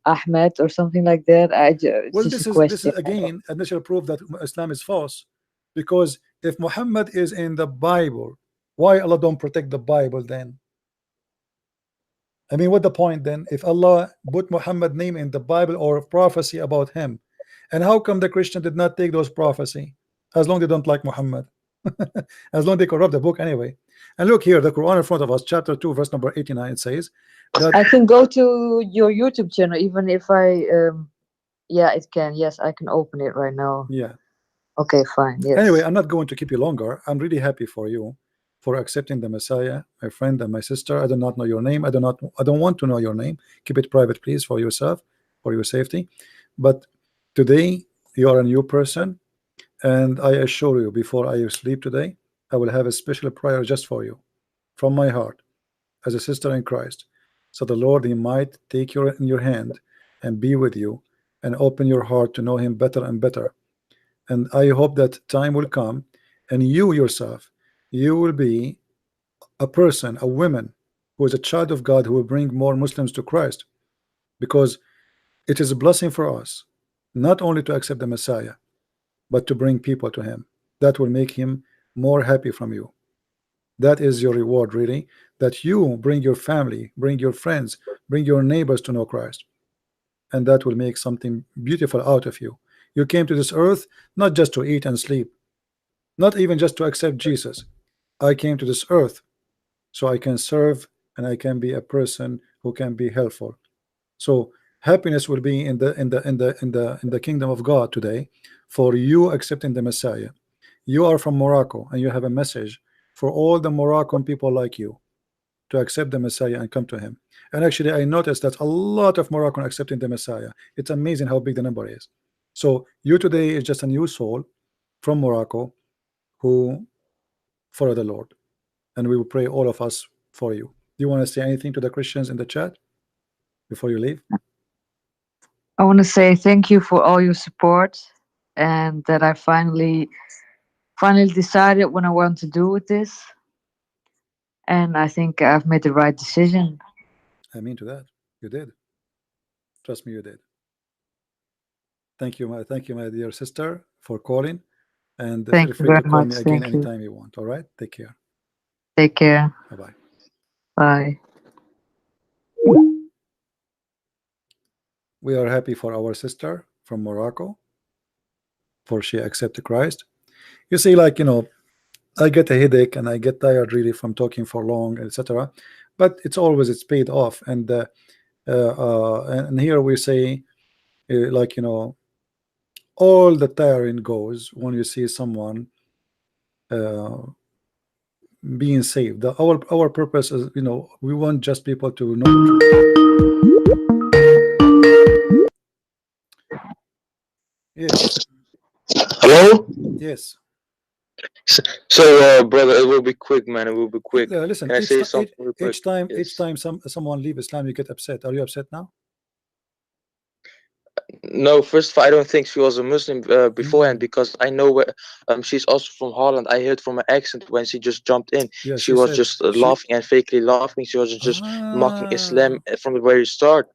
Ahmed or something like that. It's Well, just a this question. is again initial proof that Islam is false, because if Muhammad is in the Bible, why Allah don't protect the Bible then? I mean, what the point then? If Allah put Muhammad name in the Bible or prophecy about him, and how come the Christian did not take those prophecy? As long they don't like Muhammad, as long they corrupt the book anyway. And look here, the Quran in front of us, chapter 2, verse number 89. It says that I can go to your YouTube channel even if I yeah, it can. Yes, I can open it right now. yeah. Okay, fine. Yes. Anyway, I'm not going to keep you longer. I'm really happy for you for accepting the Messiah, my friend and my sister. I do not know your name. I don't want to know your name. Keep it private, please, for yourself, for your safety. But today you are a new person, and I assure you, before I sleep today, I will have a special prayer just for you from my heart as a sister in Christ. So the Lord, He might take your in your hand and be with you and open your heart to know Him better and better. And I hope that time will come and you yourself, you will be a person, a woman who is a child of God, who will bring more Muslims to Christ, because it is a blessing for us not only to accept the Messiah, but to bring people to him. That will make him more happy from you. That is your reward, really, that you bring your family, bring your friends, bring your neighbors to know Christ, and that will make something beautiful out of you. You came to this earth not just to eat and sleep, not even just to accept Jesus. I came to this earth so I can serve and I can be a person who can be helpful. So happiness will be in the kingdom of God today for you accepting the Messiah. You are from Morocco and you have a message for all the Moroccan people like you to accept the Messiah and come to him. And actually I noticed that a lot of Moroccan accepting the Messiah. It's amazing how big the number is. So you today is just a new soul from Morocco who follow the Lord, and we will pray all of us for you. Do you want to say anything to the Christians in the chat before you leave? I want to say thank you for all your support, and that I finally decided what I want to do with this, and I think I've made the right decision. I mean to that. You did. Trust me, you did. Thank you, my dear sister, for calling. And Thank feel you free very to call much. me again Thank you. anytime you want. All right? Take care. Take care. Bye-bye. Bye. We are happy for our sister from Morocco, for she accepted Christ. You see, like, you know, I get a headache and I get tired really from talking for long, etc. But it's paid off. And here we say, like, you know, all the tiring goes when you see someone uh, being saved. Our purpose is, you know, we want just people to know the truth. Yes. Hello? Yes. So, brother, it will be quick, man. It will be quick. Listen, Can I say something real quick? each time someone leave Islam, you get upset. Are you upset now? No, first of all, I don't think she was a Muslim beforehand, because I know where she's also from Holland. I heard from her accent when she just jumped in. Yeah, She she was said just laughing and fakely laughing. She wasn't just mocking Islam from the very start.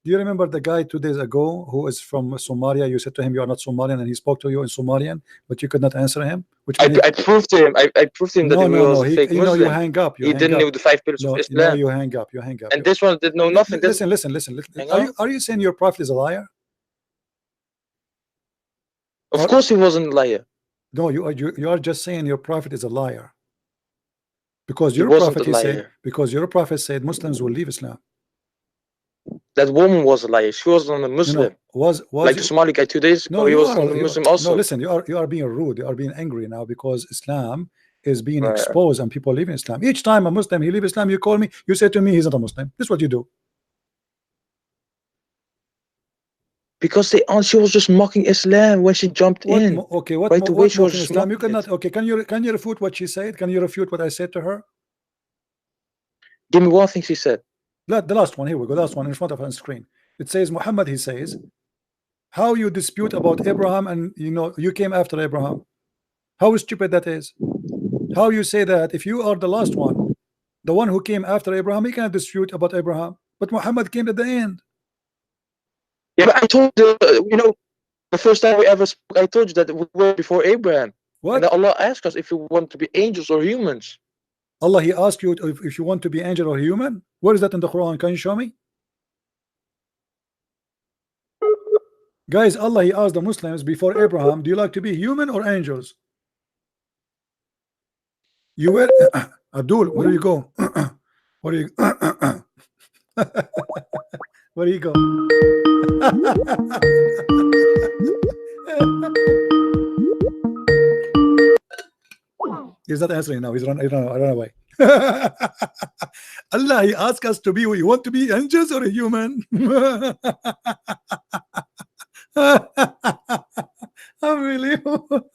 Do you remember the guy 2 days ago who is from Somalia? You said to him you are not Somalian, and he spoke to you in Somalian, but you could not answer him. Which means I proved to him. I proved to him that no, he no, was no. a He, fake you know, you Muslim. hang up. You He hang didn't up. know the 5 pillars of No, Islam. you hang up. You hang up. And this one did know nothing. Listen, listen, listen. Hang Are on. you saying your prophet is a liar? Of course, he wasn't a liar. No, you are just saying your prophet is a liar. Because He your wasn't prophet, a liar. because your prophet said Muslims will leave Islam. That woman was a liar. She was not a Muslim. Was like the Somali guy 2 days ago, he was not a Muslim also. No, listen, you are being rude. You are being angry now because Islam is being exposed and people leaving Islam. Each time a Muslim he leave Islam, you call me, you say to me he's not a Muslim. This is what you do. Because she was just mocking Islam when she jumped in. Okay, what mocking Islam? You cannot. Okay, can you refute what she said? Can you refute what I said to her? Give me one thing she said. The last one. Here we go. Last one in front of her on screen. It says Muhammad. He says, how you dispute about Abraham and you came after Abraham. How stupid that is. How you say that if you are the last one, the one who came after Abraham, he cannot dispute about Abraham, but Muhammad came at the end. Yeah, but I told you, the first time we ever spoke, I told you that we were before Abraham. What? And Allah asked us if we want to be angels or humans. Allah, he asked you if you want to be angel or human. Where is that in the Quran? Can you show me? Guys, Allah, he asked the Muslims before Abraham, do you like to be human or angels? You were Abdul, where do you go? Where do you where do you go? He's not answering now. He's run away. Allah, he asked us to be, you want to be angels or a human? Unbelievable.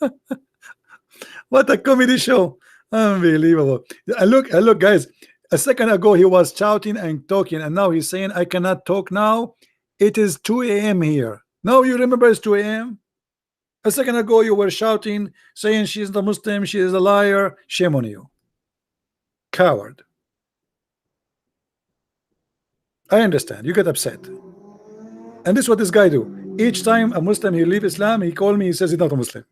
What a comedy show. Unbelievable. And look, guys, a second ago he was shouting and talking, and now he's saying I cannot talk now. It is 2 a.m. here. Now you remember it's 2 a.m. A second ago you were shouting, saying she's the Muslim, she is a liar. Shame on you. Coward. I understand. You get upset. And this is what this guy do. Each time a Muslim he leave Islam, he call me, he says he's not a Muslim.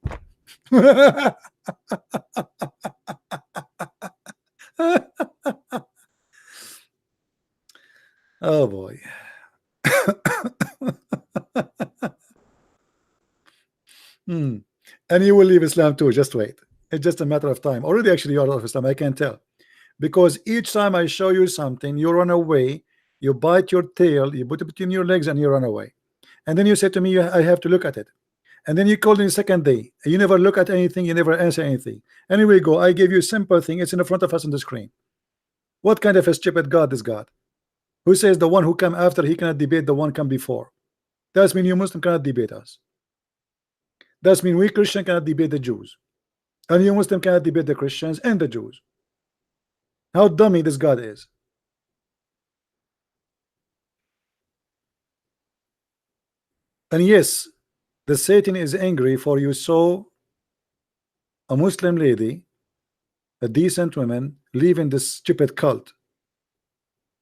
Oh boy. And you will leave Islam too. Just wait. It's just a matter of time. Already, actually, you're out of Islam. I can tell. Because each time I show you something, you run away, you bite your tail, you put it between your legs, and you run away. And then you say to me, I have to look at it. And then you call me the second day. You never look at anything, you never answer anything. Anyway, go. I gave you a simple thing. It's in the front of us on the screen. What kind of a stupid God is God? Who says the one who come after, he cannot debate the one come before? That means you Muslim cannot debate us. That means we Christian cannot debate the Jews. And you Muslim cannot debate the Christians and the Jews. How dummy this God is. And yes, the Satan is angry for you saw a Muslim lady, a decent woman, leaving this stupid cult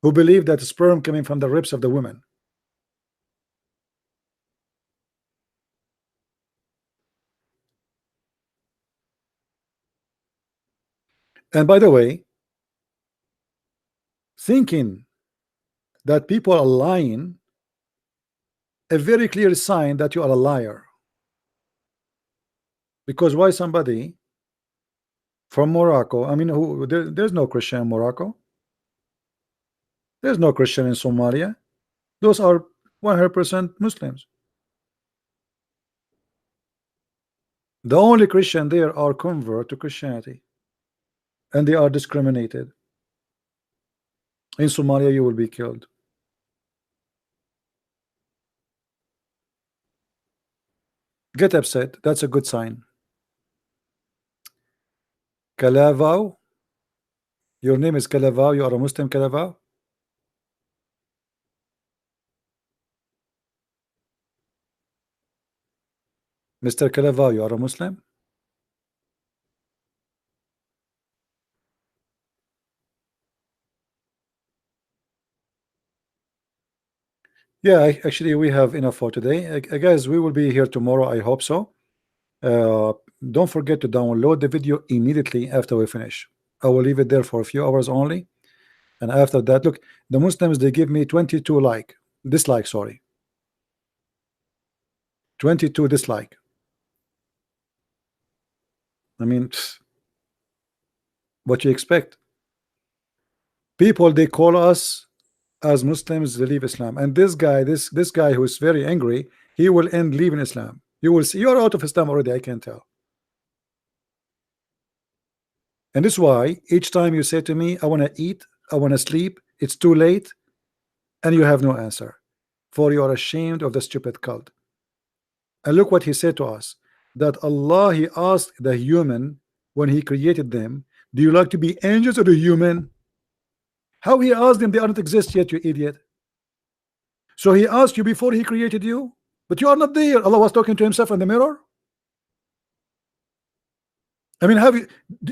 who believe that sperm coming from the ribs of the woman. And by the way, thinking that people are lying, a very clear sign that you are a liar. Because why somebody from Morocco, I mean, there's no Christian in Morocco. There's no Christian in Somalia. Those are 100% Muslims. The only Christian there are convert to Christianity, and they are discriminated. In Somalia, you will be killed. Get upset. That's a good sign. Kalavao. Your name is Kalavao. You are a Muslim, Kalavao. Mr. Kalavao, you are a Muslim. Yeah, actually, we have enough for today. Guys, we will be here tomorrow. I hope so. Uh, don't forget to download the video immediately after we finish. I will leave it there for a few hours only. And after that, look, the Muslims, they give me 22 dislike, sorry. 22 dislike. I mean, what you expect? People, they call us as Muslims, they leave Islam. And this guy, this guy who is very angry, he will end leaving Islam. You will see, you're out of Islam already, I can tell. And this is why each time you say to me, I want to eat, I want to sleep, it's too late, and you have no answer, for you are ashamed of the stupid cult. And look what he said to us, that Allah, he asked the human when he created them, do you like to be angels or the human? How he asked them, they are not exist yet, you idiot. So he asked you before he created you, but you are not there. Allah was talking to himself in the mirror. I mean, have you,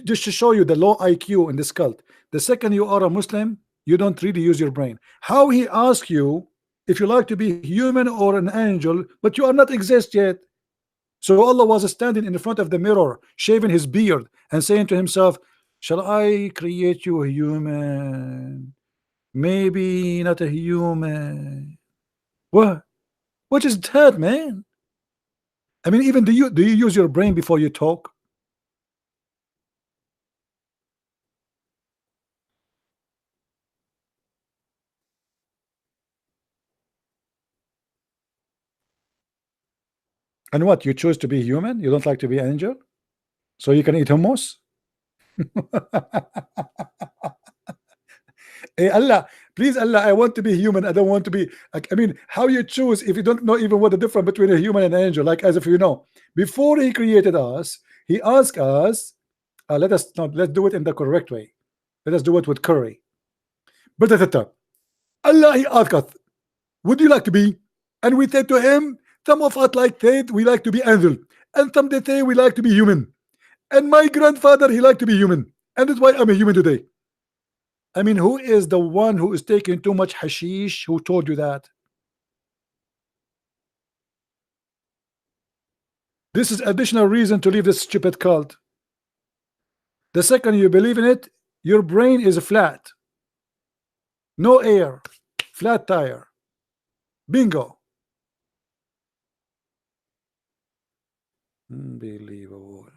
just to show you the low IQ in this cult, the second you are a Muslim, you don't really use your brain. How he asks you if you like to be human or an angel, but you are not exist yet. So Allah was standing in front of the mirror, shaving his beard and saying to himself, shall I create you a human? Maybe not a human. What is that, man? I mean, even do you use your brain before you talk? And what, you choose to be human? You don't like to be angel? So you can eat hummus? Hey Allah, please Allah, I want to be human. I don't want to be like, I mean, how you choose if you don't know even what the difference between a human and an angel? Like, as if you know, before he created us, he asked us, let's do it in the correct way. Let us do it with curry. But Allah, he asked us, would you like to be? And we said to him, some of us we like to be angel, and some they say we like to be human. And my grandfather, he liked to be human, and that's why I'm a human today. I mean, who is the one who is taking too much hashish? Who told you that? This is additional reason to leave this stupid cult. The second you believe in it, your brain is flat. No air. Flat tire. Bingo. Unbelievable.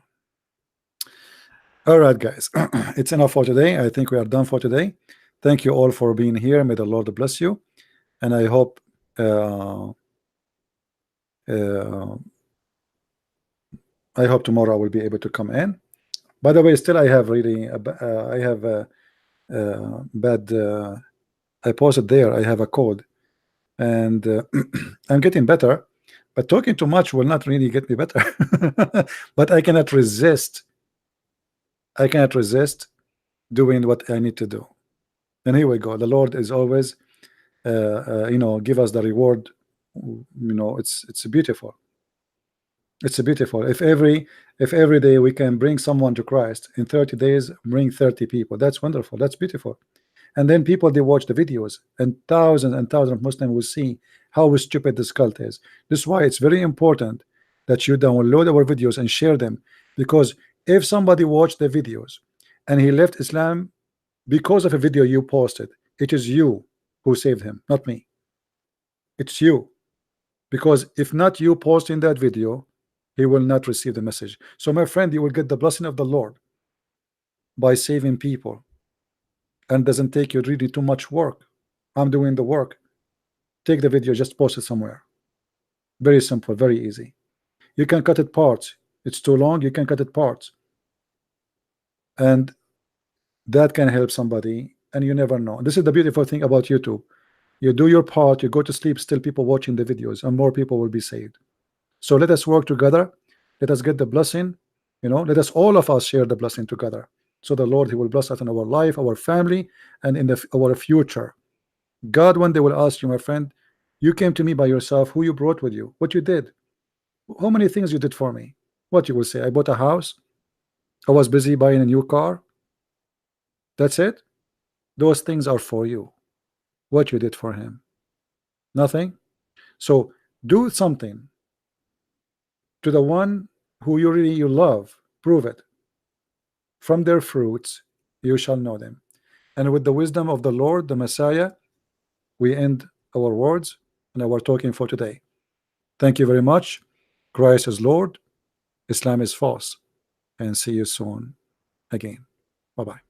All right, guys. It's enough for today. I think we are done for today. Thank you all for being here. May the Lord bless you. And I hope tomorrow I will be able to come in. By the way, still I have really I have a bad I posted there, I have a code, and I'm getting better, but talking too much will not really get me better. But I cannot resist doing what I need to do. And here we go. The Lord is always give us the reward. It's beautiful. It's beautiful. If every day we can bring someone to Christ, in 30 days bring 30 people, that's wonderful. That's beautiful. And then people, they watch the videos, and thousands of Muslims will see how stupid this cult is. This is why it's very important that you download our videos and share them, because if somebody watched the videos and he left Islam because of a video you posted, it is you who saved him, not me. It's you. Because if not you posting that video, he will not receive the message. So my friend, you will get the blessing of the Lord by saving people, and doesn't take you really too much work. I'm doing the work. Take the video, just post it somewhere. Very simple, very easy. You can cut it parts. It's too long, you can cut it parts, and that can help somebody. And you never know. This is the beautiful thing about YouTube. You do your part, you go to sleep, still people watching the videos, and more people will be saved. So let us work together. Let us get the blessing. Let us, all of us, share the blessing together. So the Lord, he will bless us in our life, our family, and in our future. God, one day will ask you, my friend, you came to me by yourself, who you brought with you, what you did, how many things you did for me. What you will say? I bought a house, I was busy buying a new car. That's it. Those things are for you. What you did for him? Nothing. So do something to the one who you really you love. Prove it. From their fruits you shall know them. And with the wisdom of the Lord, the Messiah, we end our words and our talking for today. Thank you very much. Christ is Lord, Islam is false, and see you soon again. Bye bye.